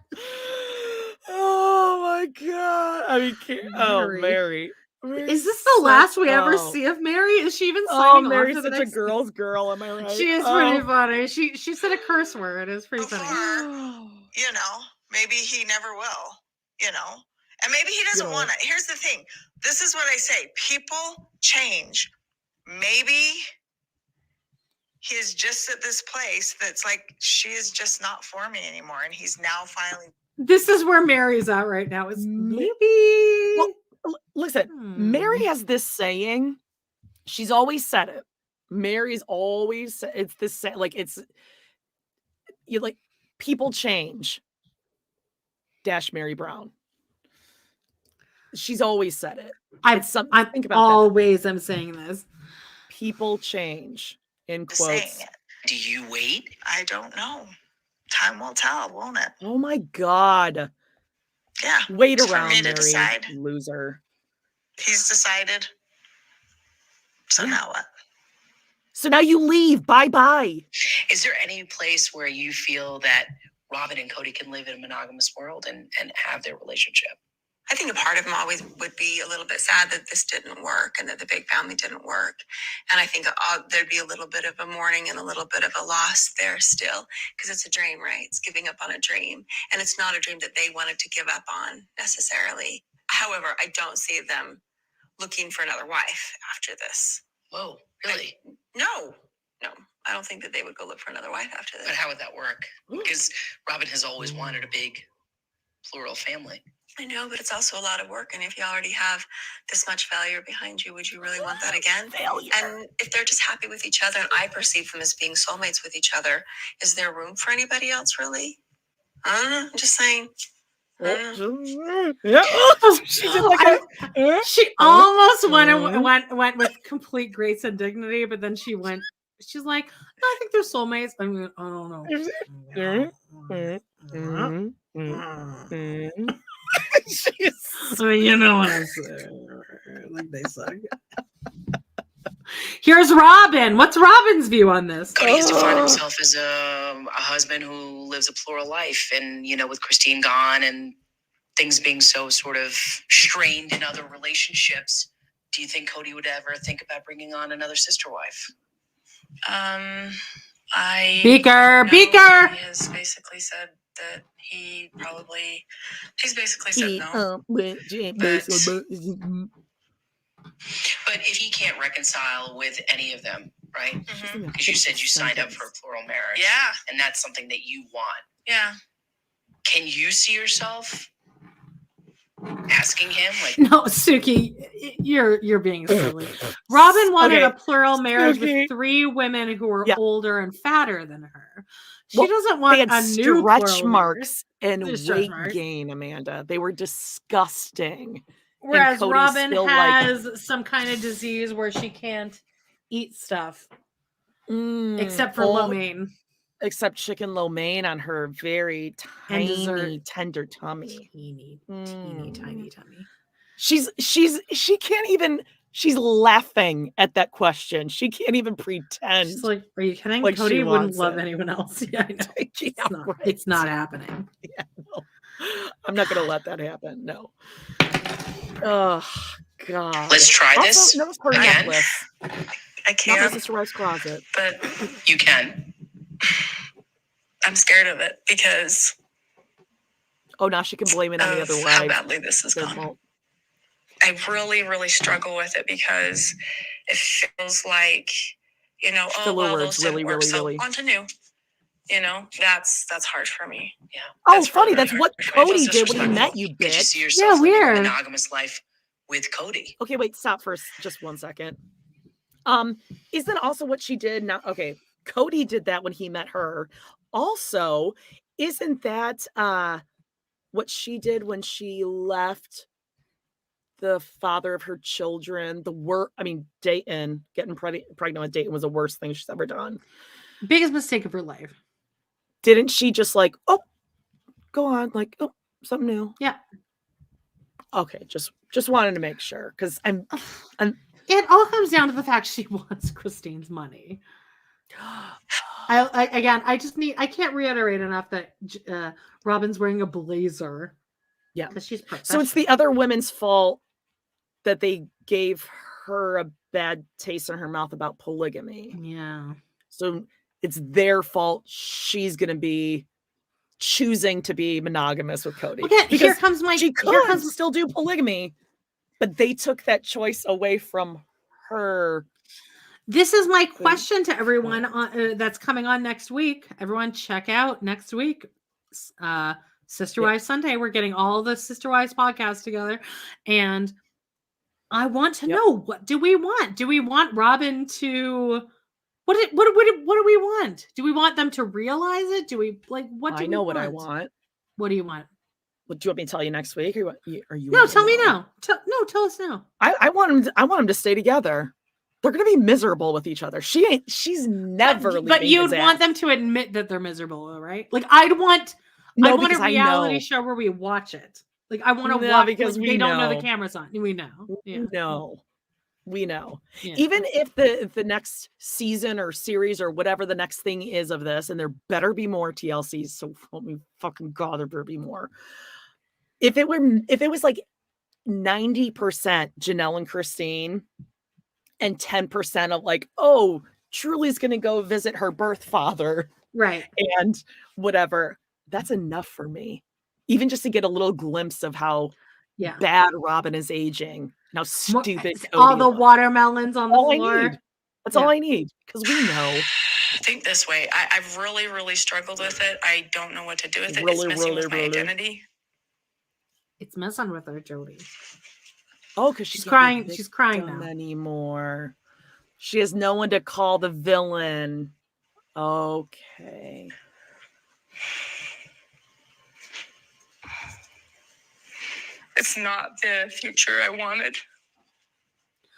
Oh my God. I mean, Meri. Is this the last we ever see of Meri? Is she even signing on Meri's for the such next a girl's girl, am I right? She is pretty funny. She said a curse word. It's pretty funny. Maybe he never will, and maybe he doesn't want it. Here's the thing. This is what I say. People change. Maybe he is just at this place that's like, she is just not for me anymore. And he's now finally. This is where Meri's at right now. Is maybe. Well, listen, Meri has this saying. She's always said it. Meri's always, it's this, like, you like, people change. Meri Brown. She's always said it. I think about always am saying this. People change. In quotes. Do you wait? I don't know. Time will tell, won't it? Oh my God. Yeah. Wait it's around, for me to Meri. decide. Loser. He's decided. So now what? So now you leave. Bye-bye. Is there any place where you feel that Robin and Kody can live in a monogamous world and have their relationship? I think a part of them always would be a little bit sad that this didn't work and that the big family didn't work. And I think there'd be a little bit of a mourning and a little bit of a loss there still, because it's a dream, right? It's giving up on a dream. And it's not a dream that they wanted to give up on necessarily. However, I don't see them looking for another wife after this. Whoa, really? No. I don't think that they would go look for another wife after this. But how would that work? Because Robin has always wanted a big plural family. I know, but it's also a lot of work. And if you already have this much failure behind you, would you really want that again? Failure. And if they're just happy with each other, and I perceive them as being soulmates with each other, is there room for anybody else, really? I don't know. I'm just saying. Yeah. She did like She almost went with complete grace and dignity, but then she's like, no, I think they're soulmates. I mean, I don't know. I mean, you know what I'm saying. Like they suck. Here's Robin. What's Robin's view on this? Kody has defined himself as a husband who lives a plural life. And, with Christine gone and things being so sort of strained in other relationships, do you think Kody would ever think about bringing on another sister wife? Beaker. He has basically said that he's basically said no. But if he can't reconcile with any of them, right? Because you said you signed up for a plural marriage. Yeah. And that's something that you want. Yeah. Can you see yourself asking him? Like, No, Suki, you're being silly. Robin wanted a plural marriage with 3 women who were older and fatter than her. She doesn't want a new stretch marks and weight gain, Amanda. They were disgusting. Whereas Robin has some kind of disease where she can't eat stuff except for lo mein. Except chicken lo mein on her very tiny, tender tummy. Teeny tummy. She can't even. She's laughing at that question. She can't even pretend. She's like, are you kidding? Like Cody wouldn't love anyone else. Yeah, I know. It's not happening. Yeah, no. I'm not going to let that happen. No. Oh, God. Let's try this again. I can't. Not Sister Wife's closet. But you can. I'm scared of it because. Oh, now she can blame it on the other wife. How badly this has gone. I really, really struggle with it because it feels like, those didn't work. So on to new. That's hard for me. Yeah. Oh, funny. That's what Kody did when he met you, bitch. Could you see yourself living a monogamous life with Kody? Okay, wait, stop for just 1 second. Isn't also what she did now? Okay, Kody did that when he met her. Also, isn't that what she did when she left the father of her children? Dayton, getting pregnant with Dayton was the worst thing she's ever done. Biggest mistake of her life. Didn't she just go on, something new? Yeah. Okay, just wanted to make sure because I'm. It all comes down to the fact she wants Christine's money. I can't reiterate enough that Robin's wearing a blazer. Yeah, because she's professional. So it's the other women's fault that they gave her a bad taste in her mouth about polygamy. Yeah. So it's their fault. She's going to be choosing to be monogamous with Kody. Okay, here comes still do polygamy, but they took that choice away from her. This is my question to everyone that's coming on next week. Everyone check out next week. Sister Wives Sunday. We're getting all the Sister Wives podcasts together. And I want to know, what do we want? Do we want Robin to... What do we want? Do we want them to realize it? Do we what I want. What do you want? What do you want me to tell you next week? Or you No, tell me now. Tell us now. I want them to stay together. They're going to be miserable with each other. She's never leaving. But you'd want them to admit that they're miserable, right? I want a reality show where we watch it. I want to watch because they don't know the camera's on. We know. Yeah. We know. Yeah. Even if the next season or series or whatever the next thing is of this, and there better be more TLCs, so help me fucking God, there better be more. If it was like 90% Janelle and Christine and 10% of like, oh, Truly's gonna go visit her birth father. Right. And whatever, that's enough for me. Even just to get a little glimpse of how bad Robin is aging. How stupid all Kody the looks. watermelons on the floor. That's all I need. Because we know. Think this way. I've really, really struggled with it. I don't know what to do with it. It's messing with my identity. It's messing with her, Jody. Oh, because she's crying. She's crying now. Anymore. She has no one to call the villain. Okay. It's not the future I wanted.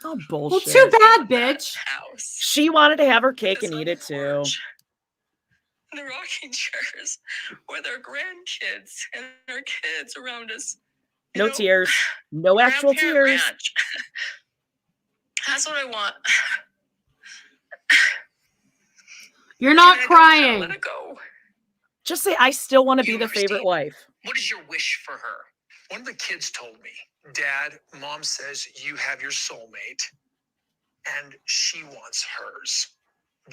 Oh, bullshit. Well, too bad, bitch. She wanted to have her cake and eat it too. The rocking chairs with our grandkids and our kids around us. No tears. No actual tears. Ranch. That's what I want. You're not crying. Let it go. Just say, I still want to be the favorite wife. What is your wish for her? One of the kids told me, Dad, Mom says you have your soulmate and she wants hers.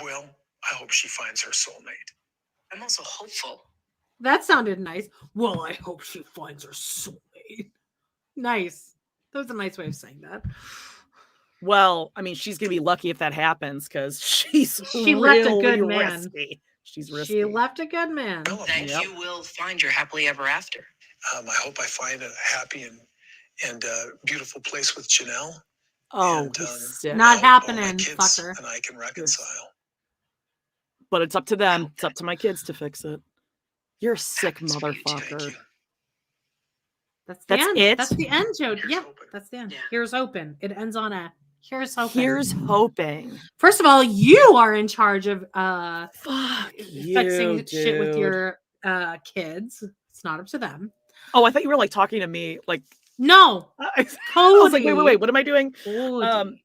Well, I hope she finds her soulmate. I'm also hopeful. That sounded nice. Well, I hope she finds her soulmate. Nice. That was a nice way of saying that. Well, I mean, she's going to be lucky if that happens because she left a good man. Risky. She's risky. She left a good man. Well, that you will find your happily ever after. I hope I find a happy and beautiful place with Janelle. Oh, and, not happening, fucker. And I can reconcile. But it's up to them. It's up to my kids to fix it. You're a sick motherfucker. That's end. It. That's the end, Jody. Yeah, that's the end. Yeah. Here's hoping. It ends on a here's hoping. Here's hoping. First of all, you are in charge of fixing dude. shit with your kids. It's not up to them. Oh, I thought you were like talking to me. Like no, I was like, wait. What am I doing? Cody.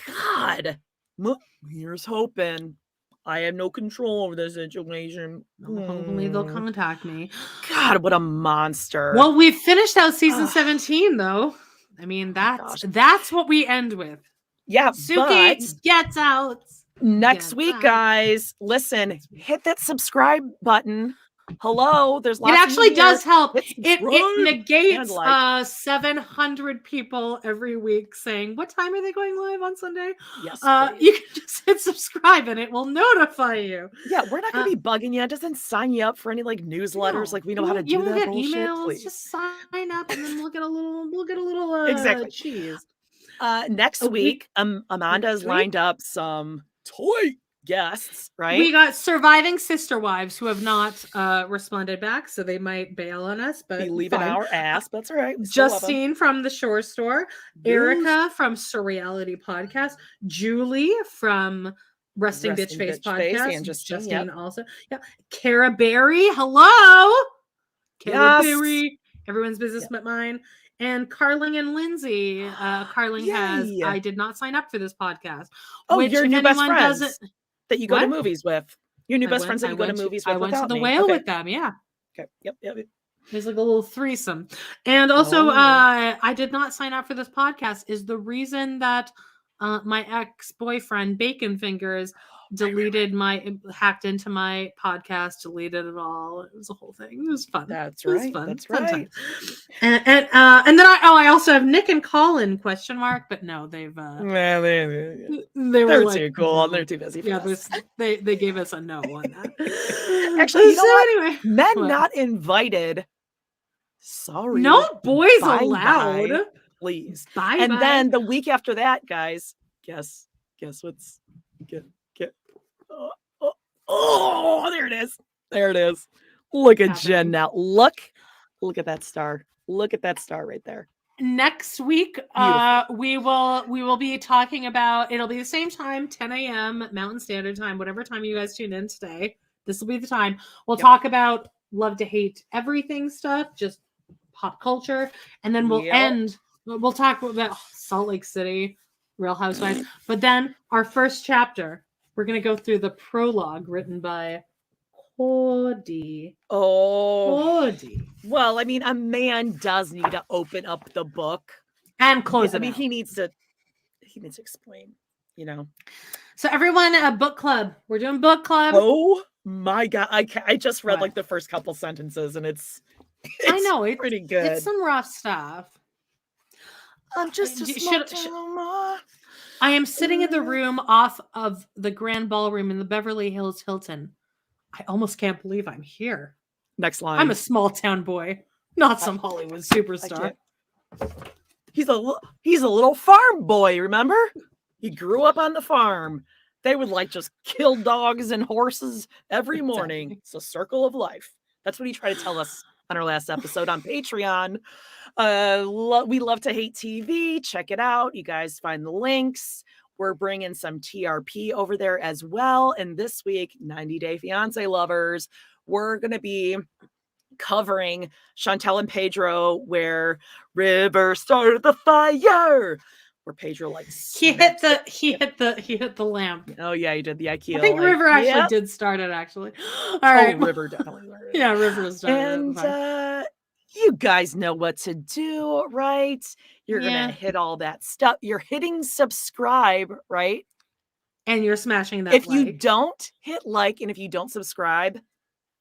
God, here's hoping. I have no control over this situation. Hopefully they'll contact me. God, what a monster. Well, we've finished out season 17, though. I mean, that's what we end with. Yeah, Suki gets out. Next week, guys, listen, hit that subscribe button. Hello, there's lots. It actually does help. It negates 700 people every week saying, "What time are they going live on Sunday?" Yes, you can just hit subscribe and it will notify you. Yeah, we're not going to be bugging you. It doesn't sign you up for any like newsletters. Like we know how to do that. You won't get emails. Please. Just sign up and then we'll get a little exactly cheese. Next week, Amanda's lined up some toy guests, right? We got surviving sister wives who have not responded back, so they might bail on us, but be leaving our ass. That's all right. Justine from the Shore Store, Erica from Surreality Podcast, Julie from Resting Bitch Face Podcast, and Justine also. Yeah, Cara Berry. Hello, Cara Berry. Everyone's business but mine. And Carling and Lindsay. Carling has. I did not sign up for this podcast. Oh, your new best friends that you go to movies with. Your new best friends that you go to movies with. I went to the whale with them. Yeah. Okay. Yep. There's like a little threesome. And also, I did not sign up for this podcast. Is the reason that my ex-boyfriend Bacon Fingers deleted hacked into my podcast, deleted it all. It was a whole thing. It was fun. That's right. Fun. That's right. And then I also have Nick and Colin ? But no, they've they're too cool. They're too busy. They gave us a no on that. Actually, you know what? Anyway, men not invited. Sorry. No boys allowed. Bye, please. Bye. And then the week after that, guys, guess what's get. Oh, there it is. There it is. Look at Jen now. Look at that star. Look at that star right there. Next week, we will be talking about. It'll be the same time, 10 a.m. Mountain Standard Time, whatever time you guys tune in today. This will be the time. We'll talk about love to hate everything stuff, just pop culture, and then we'll end. We'll talk about Salt Lake City. Real Housewives. But then our first chapter, we're going to go through the prologue written by Kody. Kody. Well, I mean, a man does need to open up the book and close it. I mean, out. he needs to explain, you know. So everyone at book club, we're doing book club. Oh my God. I just read like the first couple sentences and it's I know it's pretty good. It's some rough stuff. I'm just a small town. I am sitting in the room off of the Grand Ballroom in the Beverly Hills Hilton. I almost can't believe I'm here. Next line. I'm a small town boy, not some Hollywood superstar. He's a little farm boy, remember? He grew up on the farm. They would like just kill dogs and horses every morning. It's a circle of life. That's what he tried to tell us on our last episode on Patreon. We love to hate TV. Check it out. You guys find the links. We're bringing some TRP over there as well. And this week, 90 Day Fiance lovers, we're going to be covering Chantel and Pedro, where River started the fire. Where Pedro he hit the lamp. Oh yeah, he did the IKEA. I think River actually did start it. Actually, all right. River definitely started. Yeah, River started. And you guys know what to do, right? You're gonna hit all that stuff. You're hitting subscribe, right? And you're smashing that. If you don't hit like and if you don't subscribe,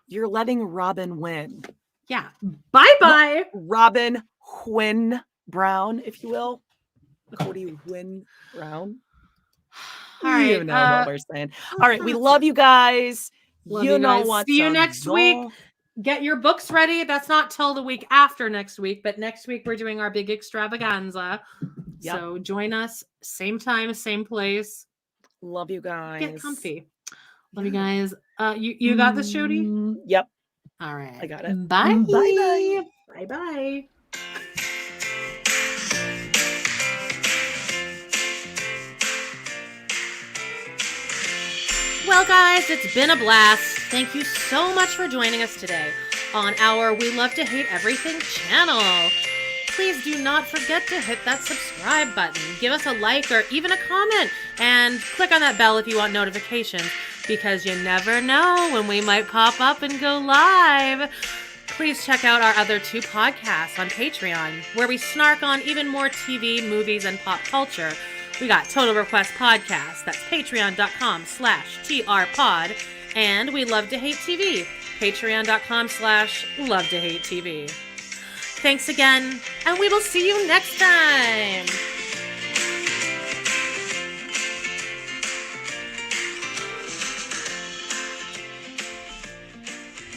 you're letting Robin win. Yeah. Bye. Robin Quinn Brown, if you will. Kody Wynn Brown. All right. You know what we're saying. All right. We love you guys. You know what? See you next week. Get your books ready. That's not till the week after next week, but next week we're doing our big extravaganza. Yep. So join us. Same time, same place. Love you guys. Get comfy. Love you guys. You got this, Jody? Yep. All right. I got it. Bye. Bye. Bye. Bye. Well, guys, it's been a blast. Thank you so much for joining us today on our We Love to Hate Everything channel. Please do not forget to hit that subscribe button. Give us a like or even a comment. And click on that bell if you want notifications, because you never know when we might pop up and go live. Please check out our other 2 podcasts on Patreon, where we snark on even more TV, movies, and pop culture. We got Total Request Podcast. That's patreon.com/trpod. And We Love to Hate TV. Patreon.com/Love to Hate TV. Thanks again, and we will see you next time.